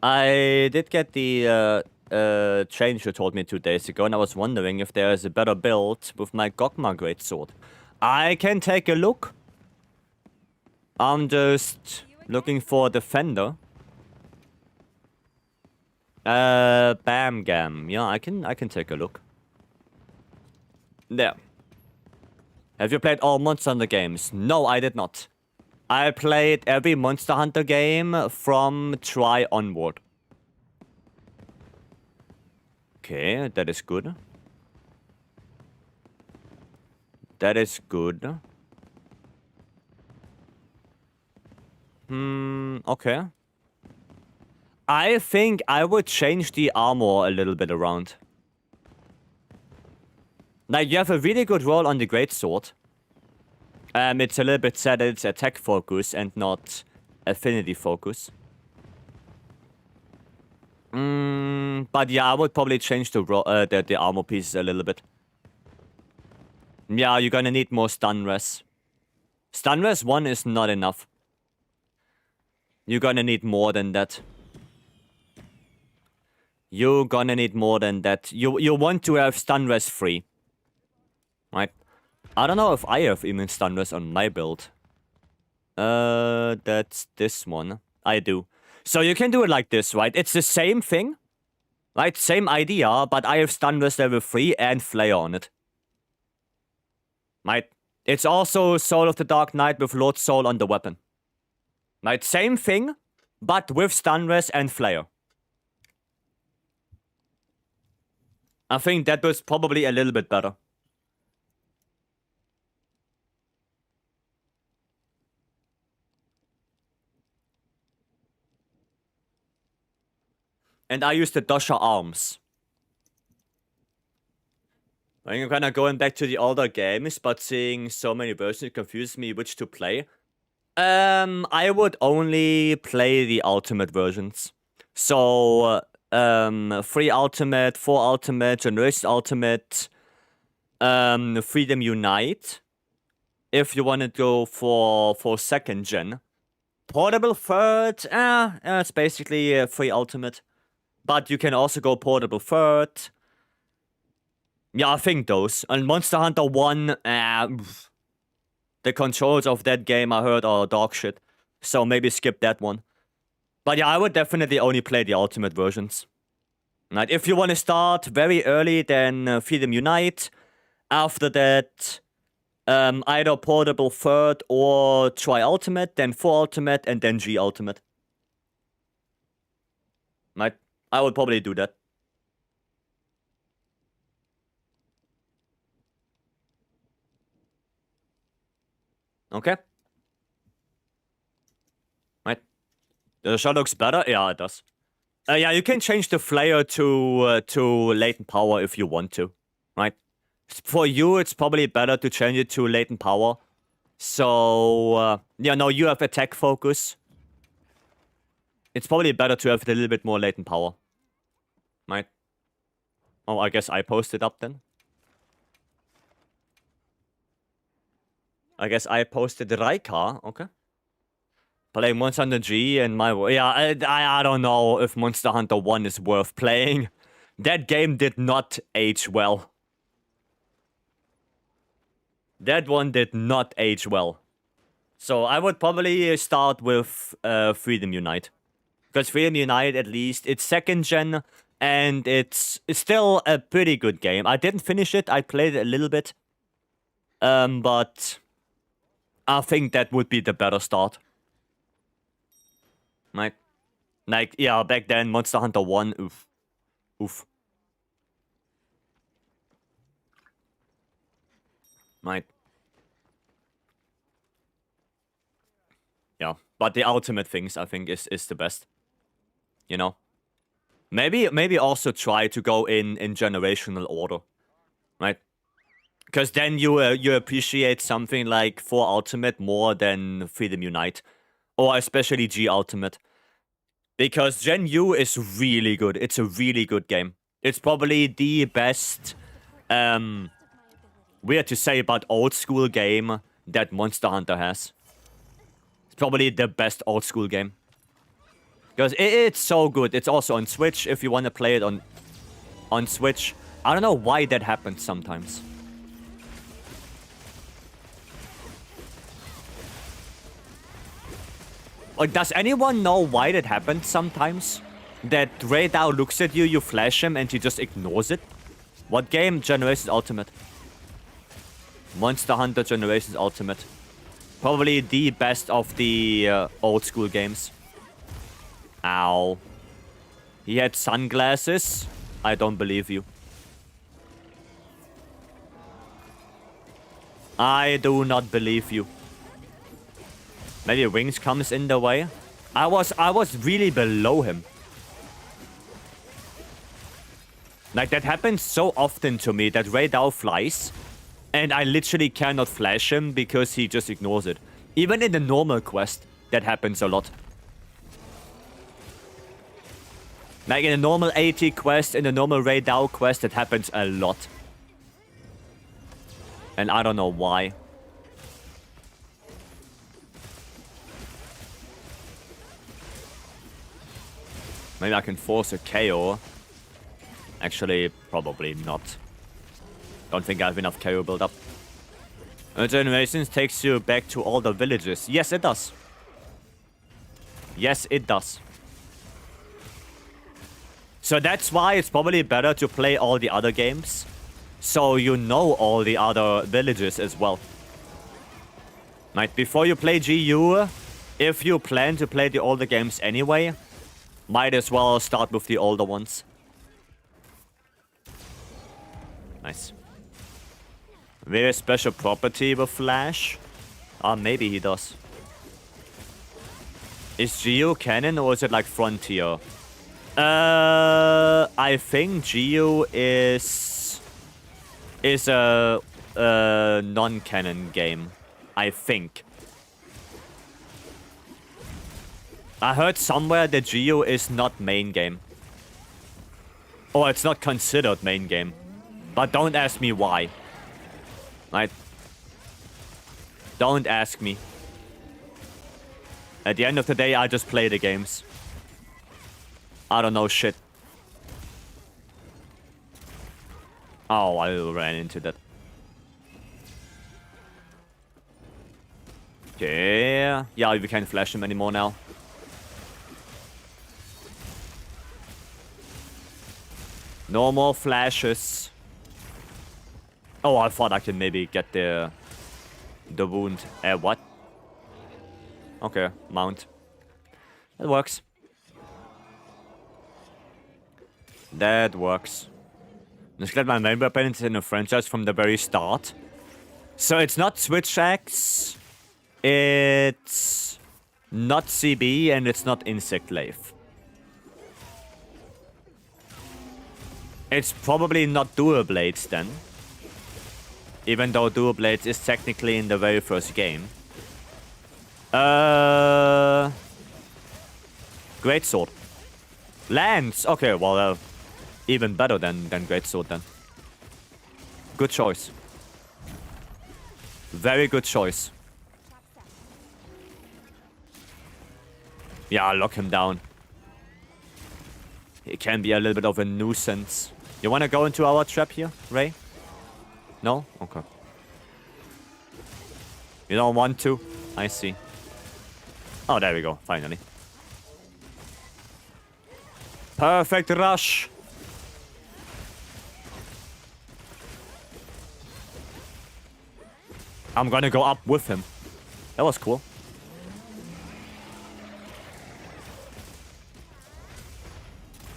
I did get the change you told me 2 days ago, and I was wondering if there is a better build with my Gogma Greatsword. I can take a look. I'm just looking for a defender. Bam Gam. Yeah, I can take a look. There. Have you played all Monster Hunter games? No, I did not. I played every Monster Hunter game from Try onward. Okay, that is good. That is good. Okay. I think I would change the armor a little bit around. Like, you have a really good roll on the Greatsword. It's a little bit sad that it's attack focus and not affinity focus. But yeah, I would probably change the armor pieces a little bit. Yeah, you're gonna need more stun res. Stun res 1 is not enough. You're gonna need more than that. You're gonna need more than that. You want to have stun res 3. Right? I don't know if I have even stun res on my build. That's this one. I do. So you can do it like this, right? It's the same thing. Right? Same idea, but I have stun res level 3 and flare on it. Right? It's also Soul of the Dark Knight with Lord Soul on the weapon. Right? Same thing, but with stun res and flare. I think that was probably a little bit better. And I use the Dosha arms. I'm kinda going back to the older games, but seeing so many versions confuses me which to play. I would only play the ultimate versions. So, 3 ultimate, 4 ultimate, Generation ultimate, Freedom Unite. If you want to go for 2nd gen. Portable 3rd, it's basically 3 ultimate. But you can also go portable 3rd. Yeah, I think those. And Monster Hunter 1, the controls of that game I heard are dog shit. So maybe skip that one. But yeah, I would definitely only play the ultimate versions. Right, if you want to start very early, then Freedom Unite. After that, either portable 3rd or try ultimate, then 4 ultimate, and then G ultimate. Right, I would probably do that. Okay. Right. The shot looks better? Yeah, it does. Yeah, you can change the flare to latent power if you want to. Right? For you, it's probably better to change it to latent power. So, yeah, no, you have attack focus. It's probably better to have a little bit more latent power. Right? Oh, I guess I posted up then. I guess I posted Raikar, okay. Playing Monster Hunter G and my... Yeah, I don't know if Monster Hunter 1 is worth playing. That game did not age well. That one did not age well. So I would probably start with Freedom Unite. Because Freedom Unite, at least, it's 2nd gen, and it's still a pretty good game. I didn't finish it, I played it a little bit. But I think that would be the better start. Right? Like, yeah, back then, Monster Hunter 1, oof. Oof. Right. Yeah, but the ultimate things, I think, is the best. You know? Maybe also try to go in generational order. Right? Because then you appreciate something like 4 Ultimate more than Freedom Unite. Or especially G Ultimate. Because Gen U is really good. It's a really good game. It's probably the best, weird to say, but old school game that Monster Hunter has. It's probably the best old school game. Because it's so good. It's also on Switch if you want to play it on Switch. I don't know why that happens sometimes. Like, does anyone know why that happens sometimes? That Ray Dow looks at you, you flash him, and he just ignores it? What game? Generations Ultimate. Monster Hunter Generations Ultimate. Probably the best of the old school games. Ow. He had sunglasses? I don't believe you. I do not believe you. Maybe Wings comes in the way. I was really below him. Like, that happens so often to me that Ray Dow flies, and I literally cannot flash him because he just ignores it. Even in the normal quest, that happens a lot. Like in a normal AT quest, in the normal Ray Dow quest, it happens a lot. And I don't know why. Maybe I can force a KO. Actually, probably not. Don't think I have enough KO build up. Generations takes you back to all the villages. Yes, it does. Yes, it does. So that's why it's probably better to play all the other games. So you know all the other villages as well. Like, before you play GU, if you plan to play the older games anyway, might as well start with the older ones. Nice. Very special property with Flash. Maybe he does. Is GU canon or is it like Frontier? I think GU is a non-canon game. I think. I heard somewhere that GU is not main game. Or it's not considered main game. But don't ask me why. Right? Don't ask me. At the end of the day, I just play the games. I don't know shit. Oh, I ran into that. Okay. Yeah, we can't flash him anymore now. No more flashes. Oh, I thought I could maybe get the wound. What? Okay, mount. That works. That works. Just glad my main weapon is in the franchise from the very start. So it's not Switch Axe, it's not CB, and it's not Insect Glaive. It's probably not Dual Blades then. Even though Dual Blades is technically in the very first game. Greatsword. Lance! Okay, well, even better than Greatsword then. Good choice. Very good choice. Yeah, lock him down. He can be a little bit of a nuisance. You wanna go into our trap here, Ray? No? Okay. You don't want to? I see. Oh, there we go. Finally. Perfect rush. I'm gonna go up with him. That was cool.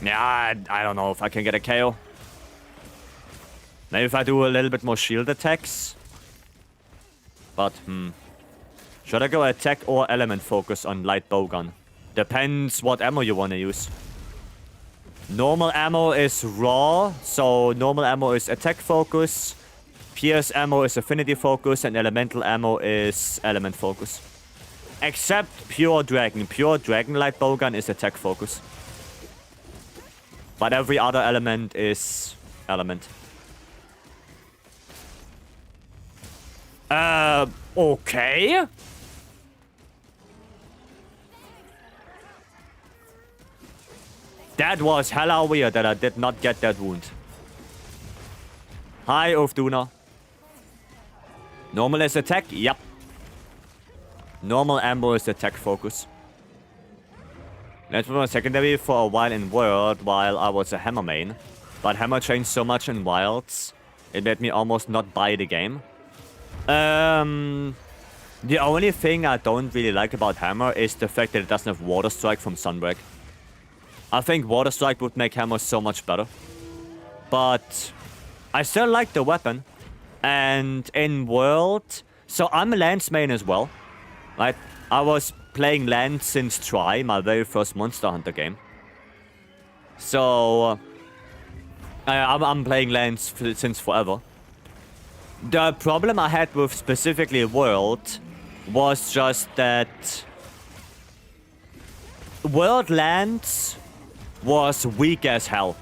Yeah, I don't know if I can get a KO. Maybe if I do a little bit more shield attacks. But, should I go attack or element focus on light bowgun? Depends what ammo you want to use. Normal ammo is raw, so normal ammo is attack focus. Pierce ammo is affinity focus, and elemental ammo is element focus. Except pure dragon. Pure dragon light bowgun is attack focus. But every other element is element. Okay. That was hella weird that I did not get that wound. Hi, Ulfduna. Normal is attack? Yep. Normal ammo is attack focus. That was secondary for a while in World while I was a Hammer main. But Hammer changed so much in Wilds, it made me almost not buy the game. The only thing I don't really like about Hammer is the fact that it doesn't have Water Strike from Sunbreak. I think Water Strike would make Hammer so much better. But I still like the weapon. And in World... So I'm a Lance main as well. Right? I was playing Lance since Try, my very first Monster Hunter game. So... I'm playing Lance since forever. The problem I had with specifically World was just that World Lance was weak as hell.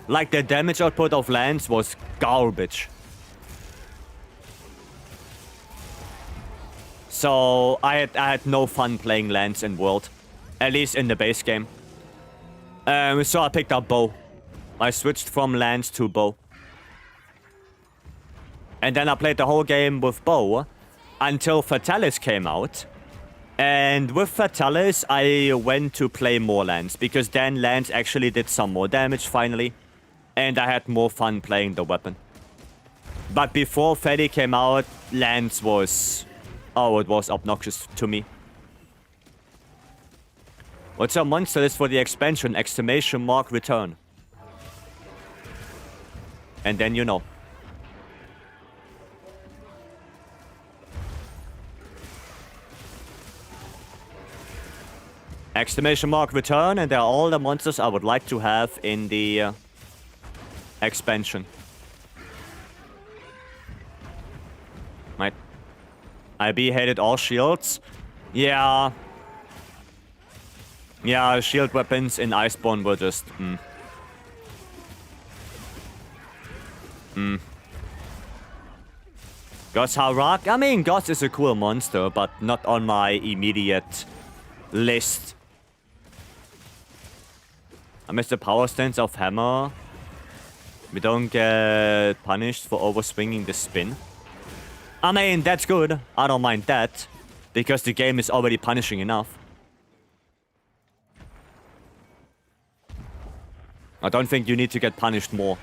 Like the damage output of Lance was garbage. So I had no fun playing Lance in World, at least in the base game. So I picked up Bow. I switched from Lance to Bow. And then I played the whole game with Bow until Fatalis came out. And with Fatalis, I went to play more Lance, because then Lance actually did some more damage finally. And I had more fun playing the weapon. But before Freddy came out, Lance was... Oh, it was obnoxious to me. What's our monster list for the expansion? Exclamation mark return. And then you know. Exclamation mark return, and they're all the monsters I would like to have in the expansion. Right. IB hated all shields. Yeah. Yeah, shield weapons in Iceborne were just... Goss Harak? I mean, Goss is a cool monster, but not on my immediate list. I miss the power stance of Hammer. We don't get punished for overswinging the spin. I mean, that's good. I don't mind that. Because the game is already punishing enough. I don't think you need to get punished more.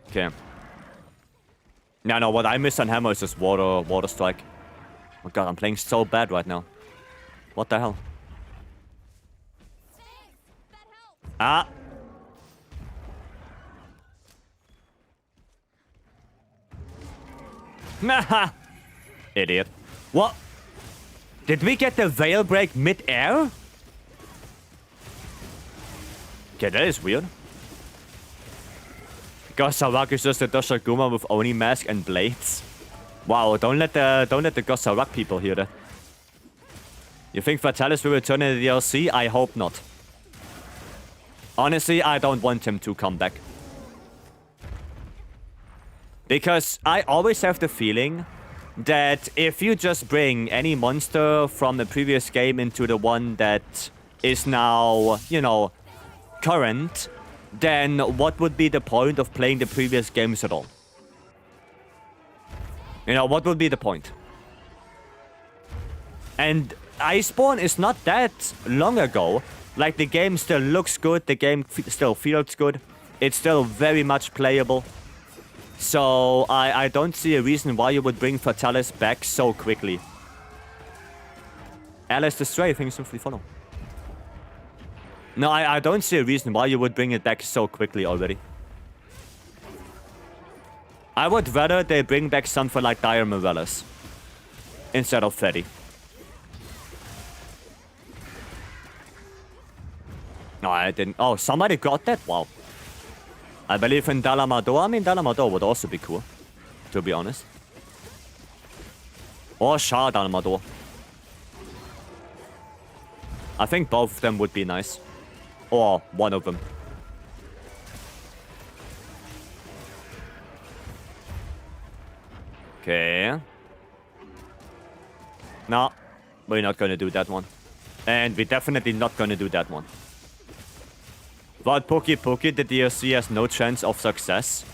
Okay. No, what I miss on Hammer is just water strike. Oh god, I'm playing so bad right now. What the hell? Ah! Haha! Idiot. What? Did we get the veil break mid-air? Okay, that is weird. Goss Harak is just a Doshaguma with Oni mask and blades. Wow, don't let the Goss Harak people hear that. You think Fatalis will return in the DLC? I hope not. Honestly, I don't want him to come back. Because I always have the feeling that if you just bring any monster from the previous game into the one that is now, you know, current, then what would be the point of playing the previous games at all? You know, what would be the point? And Iceborne is not that long ago. Like, the game still looks good, the game still feels good. It's still very much playable. So, I don't see a reason why you would bring Fatalis back so quickly. Alice the Stray, thanks for the follow. No, I don't see a reason why you would bring it back so quickly already. I would rather they bring back something like Dire Morales instead of Freddy. No, I didn't. Oh, somebody got that? Wow. I believe in Dalamador. I mean, Dalamador would also be cool, to be honest. Or Shah Dalamador. I think both of them would be nice. Or one of them. Okay. No. we're not gonna do that one. And we're definitely not gonna do that one. But Pookie Pookie, the DLC has no chance of success.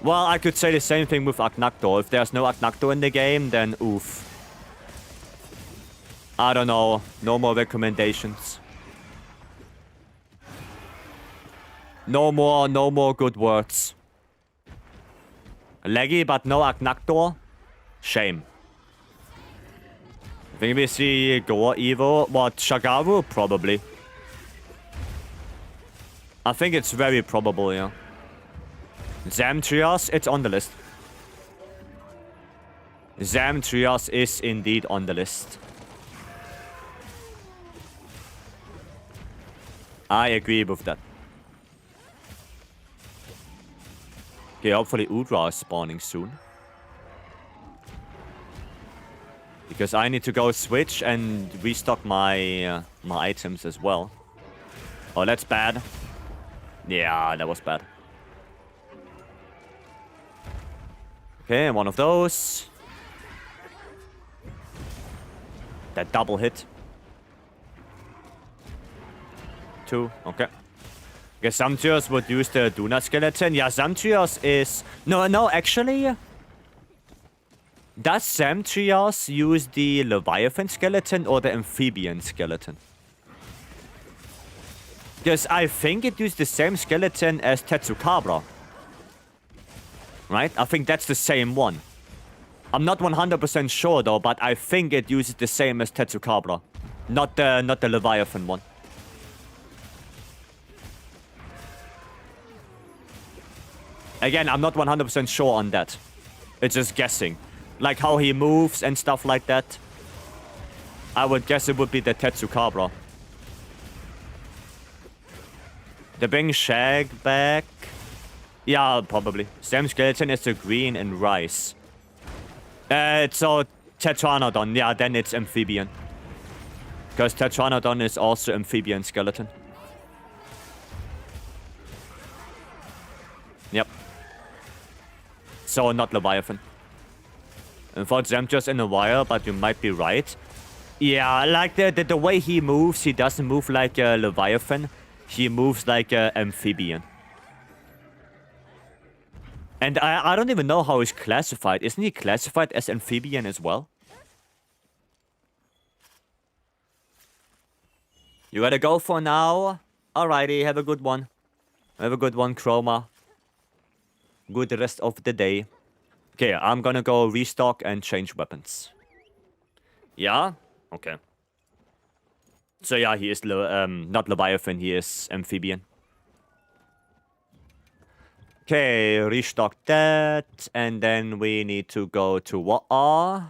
Well, I could say the same thing with Aknaktor. If there's no Aknaktor in the game, then oof. I don't know. No more recommendations. No more good words. Leggy, but no Aknaktor? Shame. I think we see Gore Evo. What, Shagaru? Probably. I think it's very probable, yeah. Zamtrios, it's on the list. Zamtrios is indeed on the list. I agree with that. Okay, hopefully Udra is spawning soon. Because I need to go switch and restock my my items as well. Oh, that's bad. Yeah, that was bad. Okay, one of those. That double hit. 2, okay. Okay, Zamtrios would use the Duna skeleton. Yeah, Zamtrios is... No, actually... Does Zamtrios use the Leviathan skeleton or the Amphibian skeleton? Because I think it used the same skeleton as Tetsukabra. Right? I think that's the same one. I'm not 100% sure though, but I think it uses the same as Tetsukabra. Not the Leviathan one. Again, I'm not 100% sure on that. It's just guessing. Like how he moves and stuff like that. I would guess it would be the Tetsukabra. They bring Shag back. Yeah, probably. Same skeleton as the green and rice. So Tetranodon. Yeah, then it's amphibian. Because Tetranodon is also amphibian skeleton. Yep. So not Leviathan. I thought Zamtrios in a while, but you might be right. Yeah, like the way he moves, he doesn't move like a Leviathan. He moves like an amphibian. And I don't even know how he's classified. Isn't he classified as amphibian as well? You gotta go for now? Alrighty, have a good one. Have a good one, Chroma. Good rest of the day. Okay, I'm gonna go restock and change weapons. Yeah? Okay. So yeah, he is not Leviathan, he is amphibian. Okay, restock that. And then we need to go to water.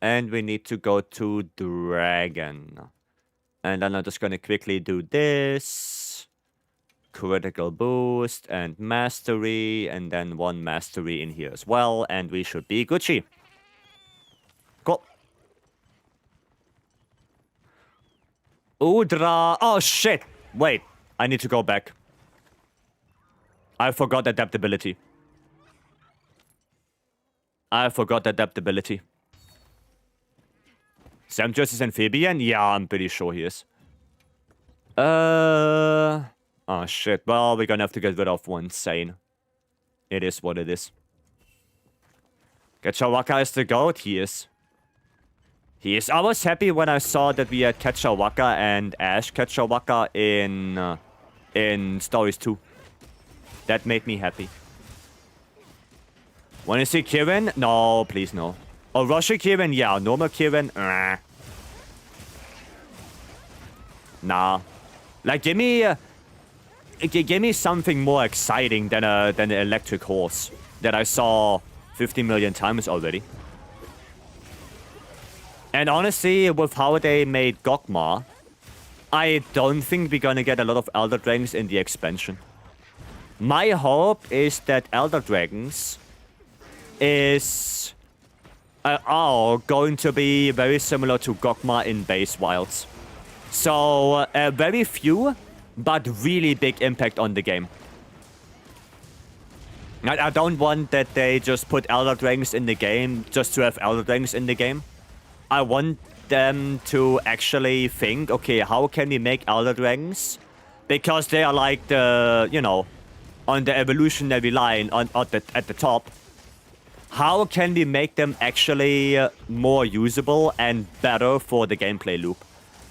And we need to go to dragon. And then I'm just gonna quickly do this. Critical boost and mastery. And then 1 mastery in here as well. And we should be Gucci. Cool. Udra. Oh shit. Wait. I need to go back. I forgot adaptability. Zamtrios is amphibian? Yeah, I'm pretty sure he is. Oh shit. Well, we're gonna have to get rid of 1 sane. It is what it is. Ketchawaka is the goat? He is. He is. I was happy when I saw that we had Ketchawaka and Ash Ketchawaka in Stories 2. That made me happy. Wanna see Kirin? No, please no. Oh, Russia Kirin? Yeah, normal Kirin? Nah. Like, give me something more exciting than an electric horse that I saw 50 million times already. And honestly, with how they made Gokma, I don't think we're gonna get a lot of Elder Dragons in the expansion. My hope is that Elder Dragons are going to be very similar to Gokma in base wilds. So, very few, but really big impact on the game. I don't want that they just put Elder Dragons in the game just to have Elder Dragons in the game. I want them to actually think, okay, how can we make Elder Dragons? Because they are like the, you know, on the evolutionary line at the top. How can we make them actually more usable and better for the gameplay loop?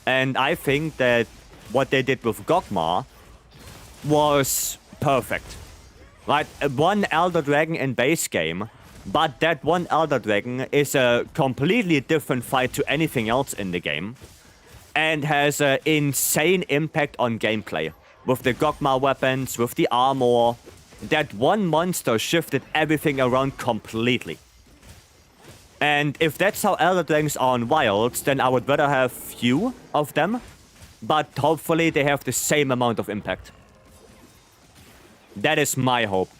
And I think that what they did with Gogmar was perfect. Right? One Elder Dragon in base game, but that one Elder Dragon is a completely different fight to anything else in the game. And has an insane impact on gameplay. With the Gogmar weapons, with the armor. That one monster shifted everything around completely. And if that's how Elder Dragons are on Wilds, then I would rather have few of them. But hopefully they have the same amount of impact. That is my hope.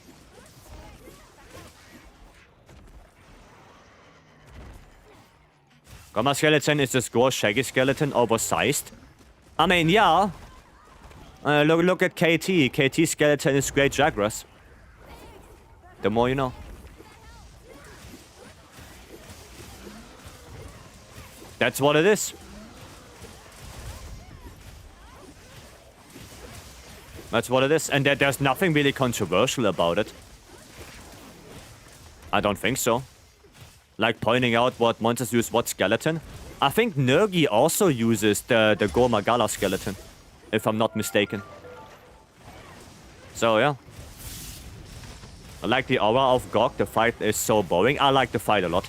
Gogmar skeleton is the score Shaggy skeleton oversized. I mean, yeah. Look at KT. KT skeleton is great Jagras. The more you know. That's what it is. That's what it is. And there's nothing really controversial about it. I don't think so. Like pointing out what monsters use what skeleton. I think Nergi also uses the Gormagala skeleton. If I'm not mistaken. So, yeah. I like the aura of Gog. The fight is so boring. I like the fight a lot.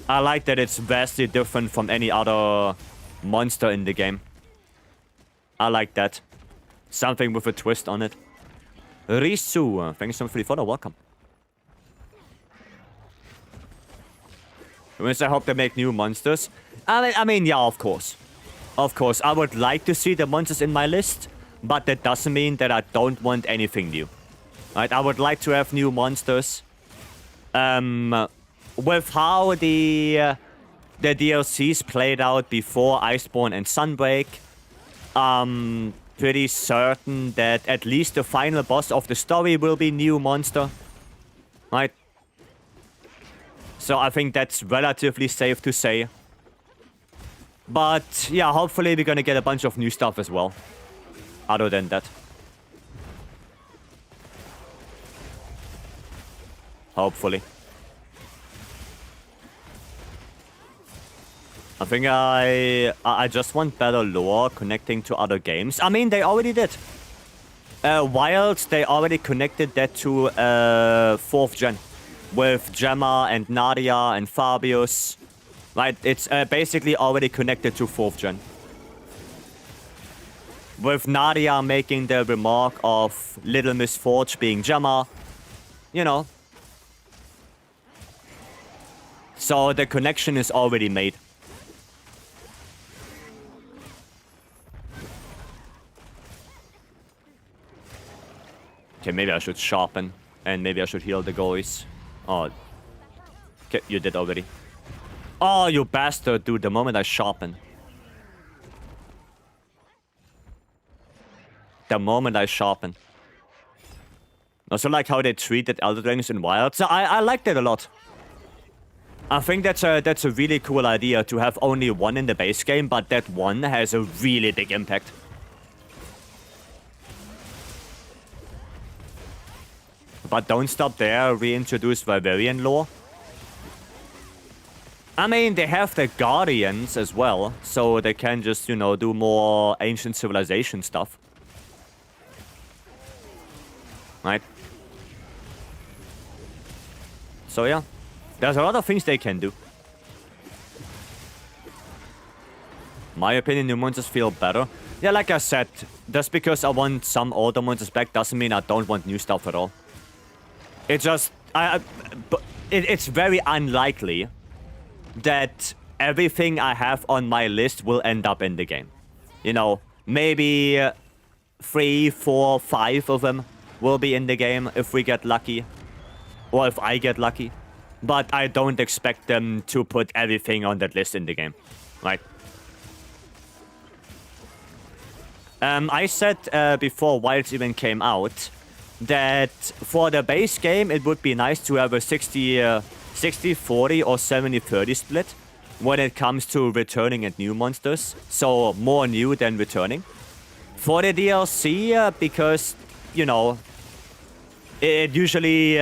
I like that it's vastly different from any other monster in the game. I like that. Something with a twist on it. Risu, thanks so much for the follow. Welcome. I hope they make new monsters. I mean, yeah, of course. Of course, I would like to see the monsters in my list, but that doesn't mean that I don't want anything new. Right? I would like to have new monsters. With how the DLCs played out before Iceborne and Sunbreak, pretty certain that at least the final boss of the story will be new monster. Right? So I think that's relatively safe to say. But yeah, hopefully we're gonna get a bunch of new stuff as well. Other than that. Hopefully. I think I just want better lore connecting to other games. I mean, they already did. Wilds, they already connected that to 4th gen. With Gemma and Nadia and Fabius. Right, it's basically already connected to 4th gen. With Nadia making the remark of Little Miss Forge being Gemma. You know. So the connection is already made. Okay, maybe I should sharpen. And maybe I should heal the goalies. Oh. Okay, you did already. Oh, you bastard, dude. The moment I sharpen. The moment I sharpen. Also like how they treated Elder Dragons in Wild. So I like that a lot. I think that's a really cool idea to have only one in the base game, but that one has a really big impact. But don't stop there, reintroduce Vyverian lore. I mean, they have the Guardians as well, so they can just, you know, do more ancient civilization stuff. Right? So yeah, there's a lot of things they can do. My opinion, new monsters feel better. Yeah, like I said, just because I want some older monsters back doesn't mean I don't want new stuff at all. It's just, it's very unlikely that everything I have on my list will end up in the game. You know, maybe 3, 4, 5 of them will be in the game if we get lucky. Or if I get lucky. But I don't expect them to put everything on that list in the game. Right? I said before Wilds even came out that for the base game it would be nice to have a 60-40 or 70-30 split. when it comes to returning and new monsters. So more new than returning. For the DLC, because, you know, it usually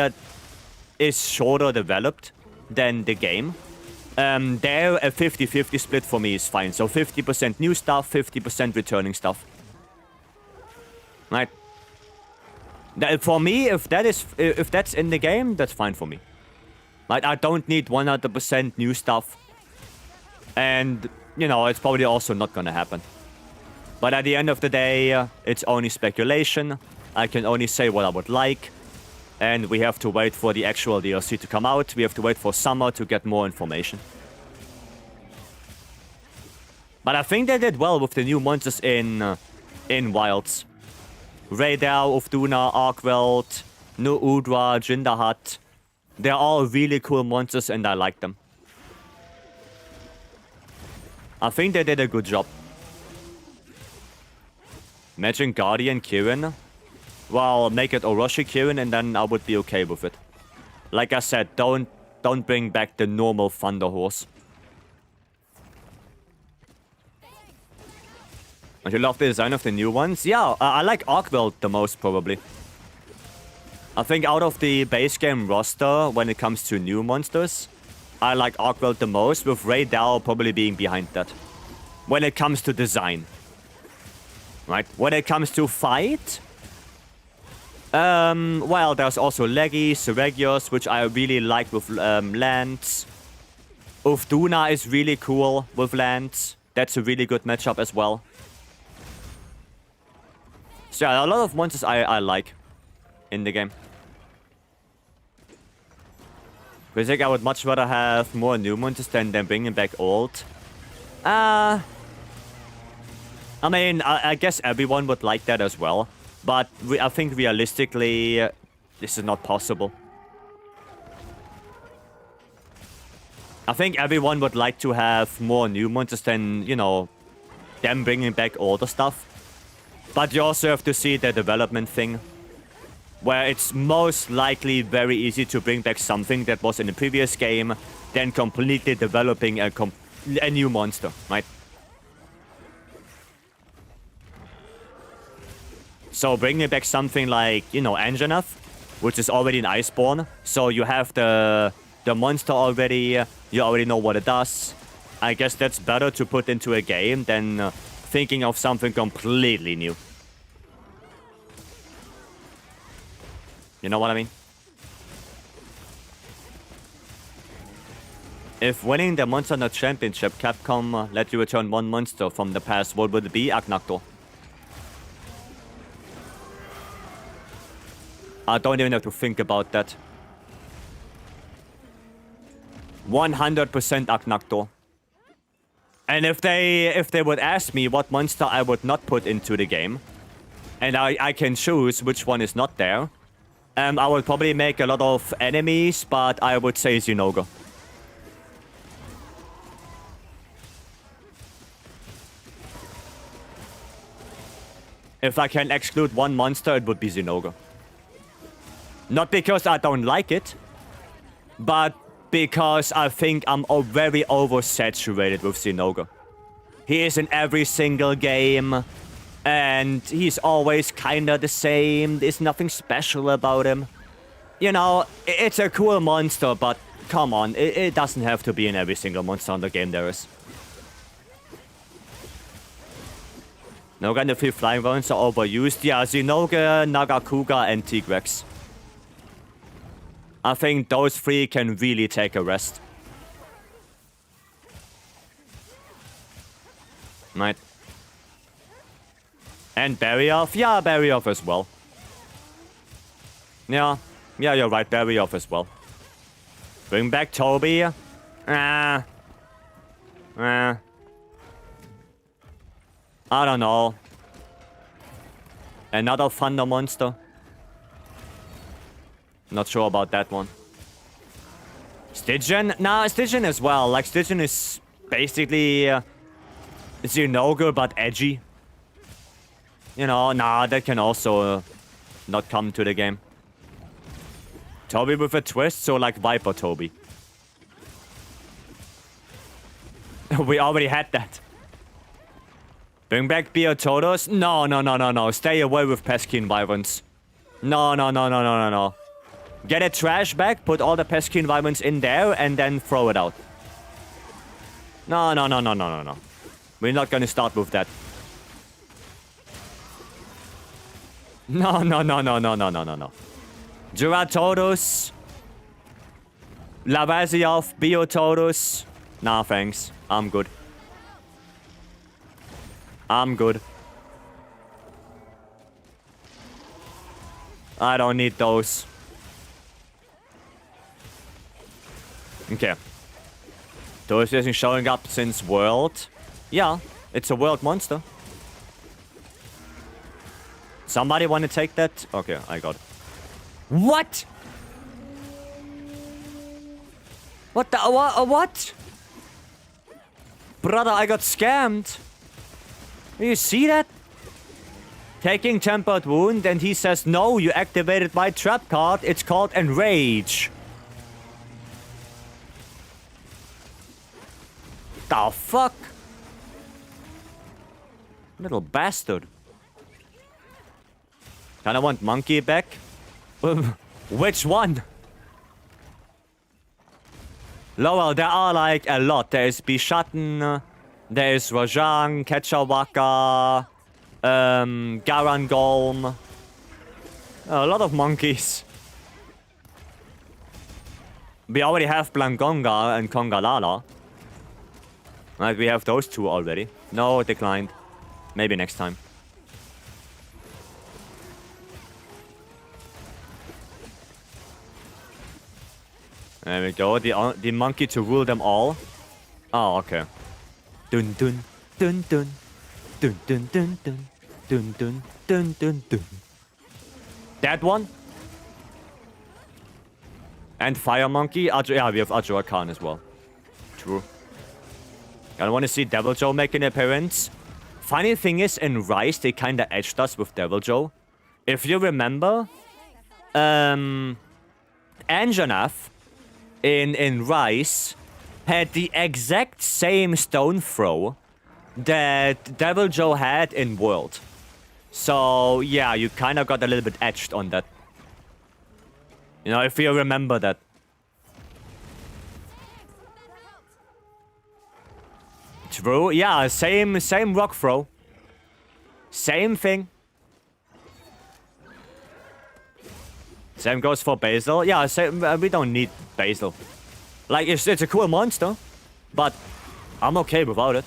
is shorter developed than the game. There, a 50-50 split for me is fine. So 50% new stuff, 50% returning stuff. Right? For me, if that's in the game, that's fine for me. Like, I don't need 100% new stuff. And, you know, it's probably also not gonna happen. But at the end of the day, it's only speculation. I can only say what I would like. And we have to wait for the actual DLC to come out. We have to wait for summer to get more information. But I think they did well with the new monsters in Wilds. Radar, Ufduna, Arkweld, Nu Udra, Jindahat. They're all really cool monsters and I like them. I think they did a good job. Imagine Guardian Kirin. Well, make it Orochi Kirin and then I would be okay with it. Like I said, don't bring back the normal Thunder Horse. And you love the design of the new ones? Yeah, I like Arkweld the most probably. I think out of the base game roster, when it comes to new monsters, I like Arkweld the most, with Ray Dow probably being behind that. When it comes to design. Right? When it comes to fight... well, there's also Leggy, Seregios, which I really like with Lance. Ufduna is really cool with Lance. That's a really good matchup as well. So yeah, a lot of monsters I like in the game. I think I would much rather have more new monsters than bringing back old. I mean, I guess everyone would like that as well. But I think realistically, this is not possible. I think everyone would like to have more new monsters than, you know, them bringing back older stuff. But you also have to see the development thing. Where it's most likely very easy to bring back something that was in the previous game than completely developing a new monster, right? So bringing back something like, you know, Anjanath, which is already an Iceborne. So you have the monster already, you already know what it does. I guess that's better to put into a game than thinking of something completely new. You know what I mean? If winning the Monster Hunter Championship, Capcom let you return one monster from the past, what would it be? Aknaktor. I don't even have to think about that. 100% Aknaktor. And if they would ask me what monster I would not put into the game, and I can choose which one is not there, I would probably make a lot of enemies, but I would say Zinogre. If I can exclude one monster, it would be Zinogre. Not because I don't like it, but because I think I'm very oversaturated with Zinogre. He is in every single game, and he's always kinda the same. There's nothing special about him. You know, it's a cool monster, but come on, it doesn't have to be in every single Monster Hunter game there is. Zinogre and the 3 flying variants are overused. Yeah, Zinogre, Nagakuga, and Tigrex. I think those 3 can really take a rest. Right. And Barioth? Yeah, Barioth as well. Yeah, you're right, Barioth as well. Bring back Toby? I don't know. Another Thunder monster? Not sure about that one. Stygian? Nah, Stygian as well. Like, Stygian is basically Zinogre, but edgy. You know, nah, that can also not come to the game. Toby with a twist, so like Viper Toby. We already had that. Bring back Biotodos? No, no, no, no, no. Stay away with pesky environments. No, no, no, no, no, no, no. Get a trash bag, put all the pesky environments in there, and then throw it out. No, no, no, no, no, no, no. We're not gonna start with that. No, no, no, no, no, no, no, no, no. Duratodos. Lavaziov, Biotodos. Nah, thanks. I'm good. I'm good. I don't need those. Okay. Those isn't showing up since World. Yeah, it's a World monster. Somebody want to take that? Okay, I got it. What? What the? What? Brother, I got scammed. You see that? Taking tempered wound, and he says, no, you activated my trap card. It's called Enrage. The fuck? Little bastard. Kinda want monkey back? Which one? Lowell, there are like a lot. There is Bishatten, there is Rajang, Ketchawaka, Garangolm. A lot of monkeys. We already have Blangonga and Kongalala. Like, we have those two already. No, declined. Maybe next time. There we go. The monkey to rule them all. Oh, okay. Dun dun dun dun dun dun dun dun dun dun dun dun dun. That one. And Fire Monkey. Yeah, we have Ajua Khan as well. True. I want to see Devil Joe make an appearance. Funny thing is, in Rise, they kinda edged us with Devil Joe. If you remember, Anjanath in Rise had the exact same stone throw that Devil Joe had in World. So, yeah, you kinda got a little bit edged on that. You know, if you remember that. True, yeah, same rock throw. Same thing. Same goes for Basil. Yeah, we don't need Basil. Like, it's a cool monster, but I'm okay without it.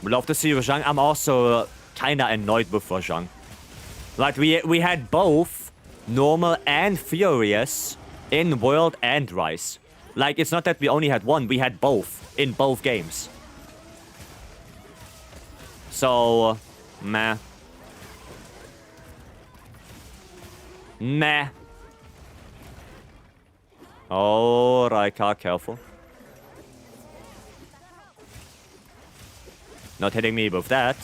Would love to see Rajang. I'm also kinda annoyed with Rajang. Like, we had both normal and furious in World and Rise. Like, it's not that we only had one, we had both in both games. So, meh. Meh. Oh, Raika, careful. Not hitting me with that.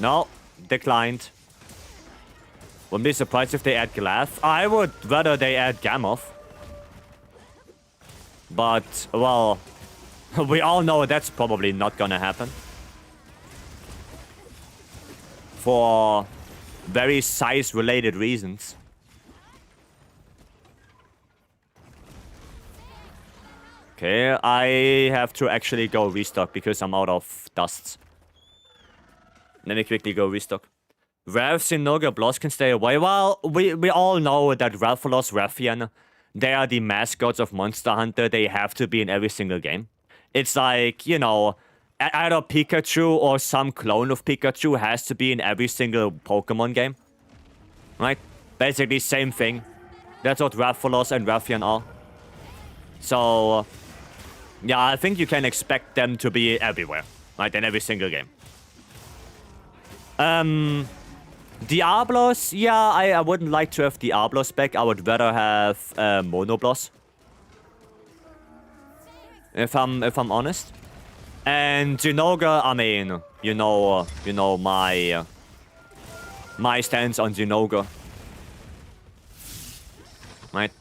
No, declined. Wouldn't be surprised if they add Glath. I would rather they add Gamoth. But, well, we all know that's probably not gonna happen. For very size-related reasons. Okay, I have to actually go restock because I'm out of dusts. Let me quickly go restock. Ralph, Sinoga, Bloss can stay away. Well, we all know that Ralphalos, Rathian, they are the mascots of Monster Hunter. They have to be in every single game. It's like, you know, either Pikachu or some clone of Pikachu has to be in every single Pokemon game. Right? Basically, same thing. That's what Ralphalos and Rathian are. So, yeah, I think you can expect them to be everywhere. Right? In every single game. Diablos, yeah, I wouldn't like to have Diablos back. I would rather have Monoblos. If I'm honest. And Zynoga, I mean, you know my stance on Zynoga. Right?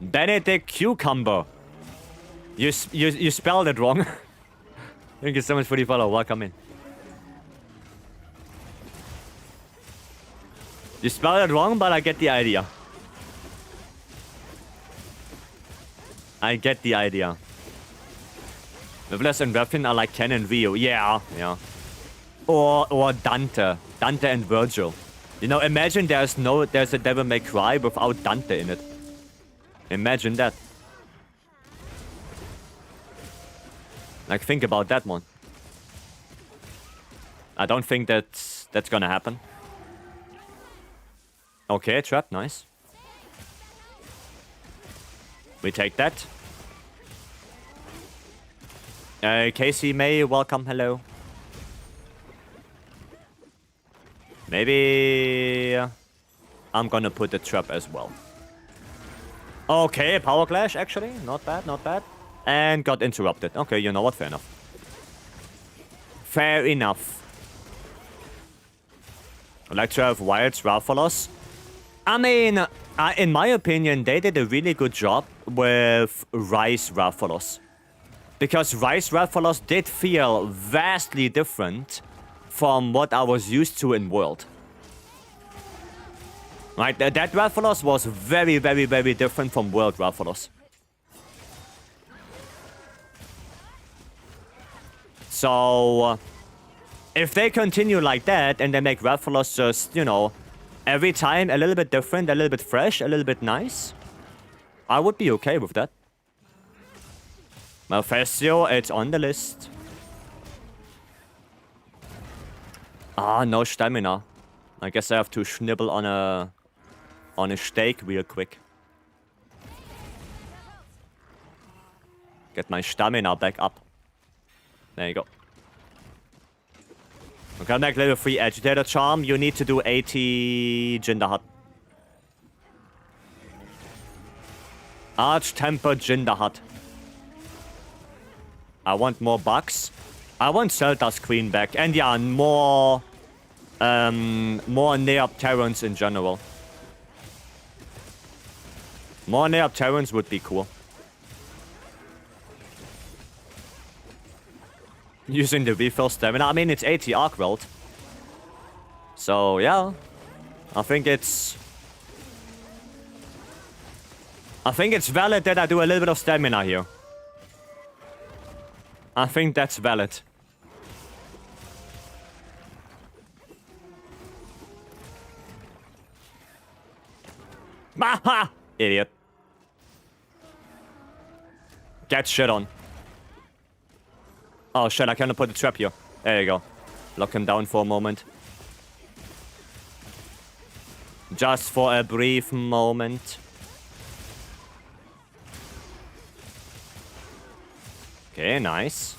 Benedict Cucumber. You spelled it wrong. Thank you so much for the follow. Welcome in. You spelled it wrong, but I get the idea. I get the idea. Rivers and Refin are like Ken and Rio. Yeah. Or Dante. Dante and Virgil. You know, imagine there's a Devil May Cry without Dante in it. Imagine that. Like, think about that one. I don't think that's gonna happen. Okay, trap, nice. We take that. Casey May, welcome, hello. Maybe I'm gonna put the trap as well. Okay, power clash, actually. Not bad, not bad. And got interrupted. Okay, you know what? Fair enough. Fair enough. I'd like to have Wild's Rathalos. I mean, in my opinion, they did a really good job with Rice Rathalos. Because Rice Rathalos did feel vastly different from what I was used to in World. Right, that Rathalos was very, very, very different from World Rathalos. So, if they continue like that and they make Rathalos just, you know, every time a little bit different, a little bit fresh, a little bit nice, I would be okay with that. Malfestio, it's on the list. Ah, no stamina. I guess I have to schnibble on a steak real quick. Get my stamina back up. There you go. Okay, next level 3 Agitator Charm. You need to do 80 Jinder Hut. Arch-Temper Jinder Hut. I want more bucks. I want Zelda's Queen back. And yeah, more Neopterans in general. More Neopterans would be cool. Using the refill stamina. I mean, it's 80 Arcweld. So, yeah. I think it's valid that I do a little bit of stamina here. I think that's valid. Haha! Idiot. Get shit on. Oh shit, I cannot put the trap here. There you go. Lock him down for a moment. Just for a brief moment. Okay, nice.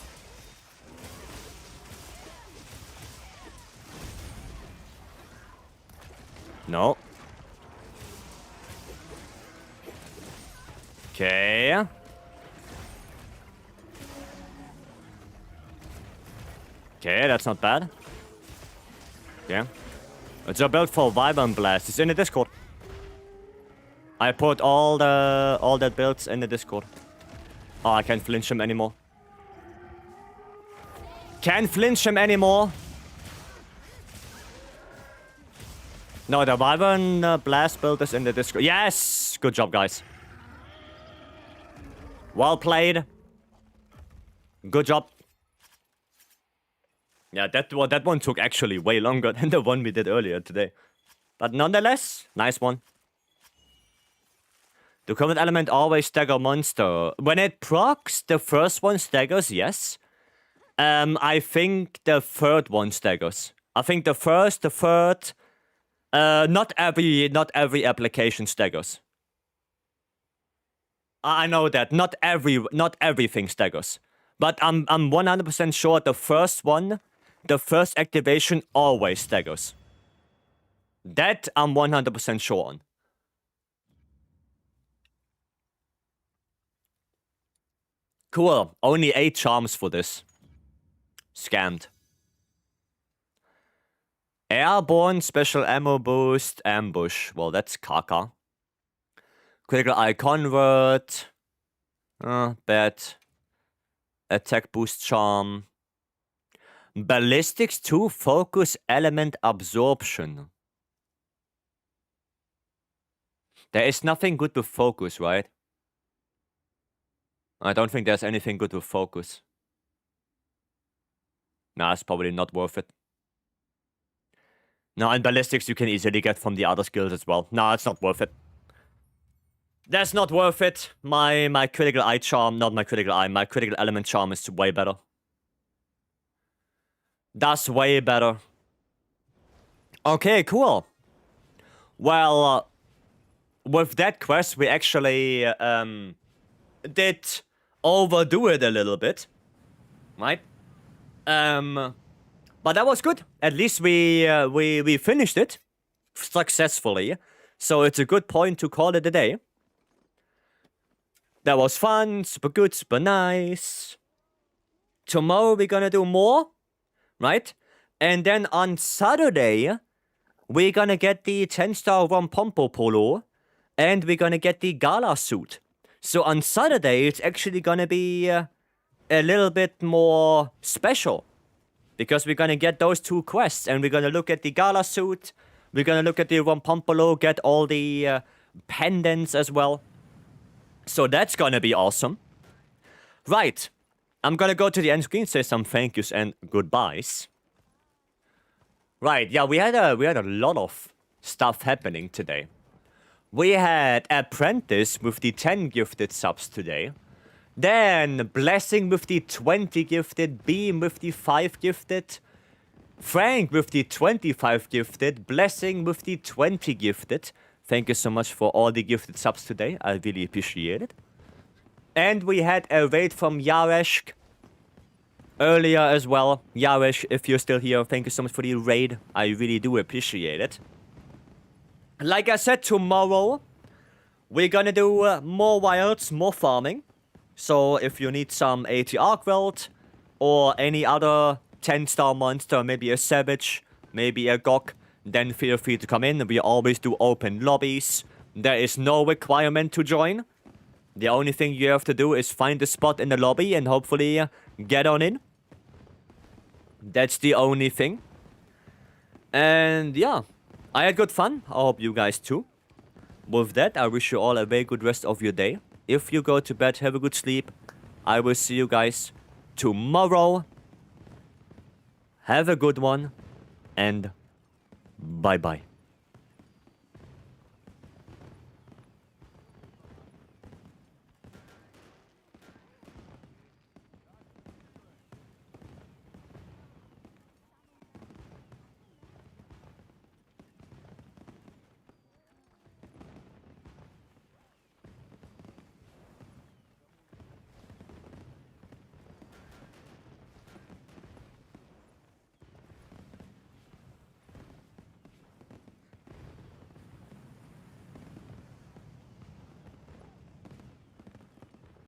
No. Okay. Okay, that's not bad. Yeah. It's a build for Vibrant Blast. It's in the Discord. I put all the builds in the Discord. Oh, I can't flinch him anymore. Can't flinch him anymore. No, the Vibrant Blast build is in the Discord. Yes! Good job, guys. Well played. Good job. Yeah, that one took actually way longer than the one we did earlier today. But nonetheless, nice one. The current element always stagger monster. When it procs, the first one staggers, yes. I think the third one staggers. I think the first, the third, not every application staggers. I know that not everything staggers, but I'm 100% sure the first one, the first activation always staggers. That I'm 100% sure on. Cool. Only 8 charms for this. Scammed. Airborne special ammo boost ambush. Well, that's caca. Critical Eye Convert. Bad. Attack Boost Charm. Ballistics 2 Focus Element Absorption. There is nothing good with Focus, right? I don't think there's anything good with Focus. Nah, it's probably not worth it. No, and Ballistics you can easily get from the other skills as well. Nah, it's not worth it. That's not worth it. My Critical Eye Charm, not my Critical Eye, my Critical Element Charm is way better. That's way better. Okay, cool. Well, with that quest, we actually did overdo it a little bit, right? But that was good. At least we finished it successfully. So it's a good point to call it a day. That was fun, super good, super nice. Tomorrow we're gonna do more, right? And then on Saturday, we're gonna get the 10-star Rompompo Polo, and we're gonna get the Gala suit. So on Saturday, it's actually gonna be a little bit more special. Because we're gonna get those 2 quests, and we're gonna look at the Gala suit, we're gonna look at the Rompompolo, get all the pendants as well. So that's gonna be awesome. Right. I'm gonna go to the end screen, say some thank yous and goodbyes. Right, yeah, we had a lot of stuff happening today. We had Apprentice with the 10 gifted subs today. Then Blessing with the 20 gifted, Beam with the 5 gifted, Frank with the 25 gifted, Blessing with the 20 gifted. Thank you so much for all the gifted subs today. I really appreciate it. And we had a raid from Yaresh earlier as well. Yaresh, if you're still here, thank you so much for the raid. I really do appreciate it. Like I said, tomorrow we're gonna do more wilds, more farming. So if you need some ATR Weld or any other 10-star monster, maybe a Savage, maybe a Gok, then feel free to come in. We always do open lobbies. There is no requirement to join. The only thing you have to do is find a spot in the lobby and hopefully get on in. That's the only thing. And yeah, I had good fun. I hope you guys too. With that, I wish you all a very good rest of your day. If you go to bed, have a good sleep. I will see you guys tomorrow. Have a good one. And bye-bye.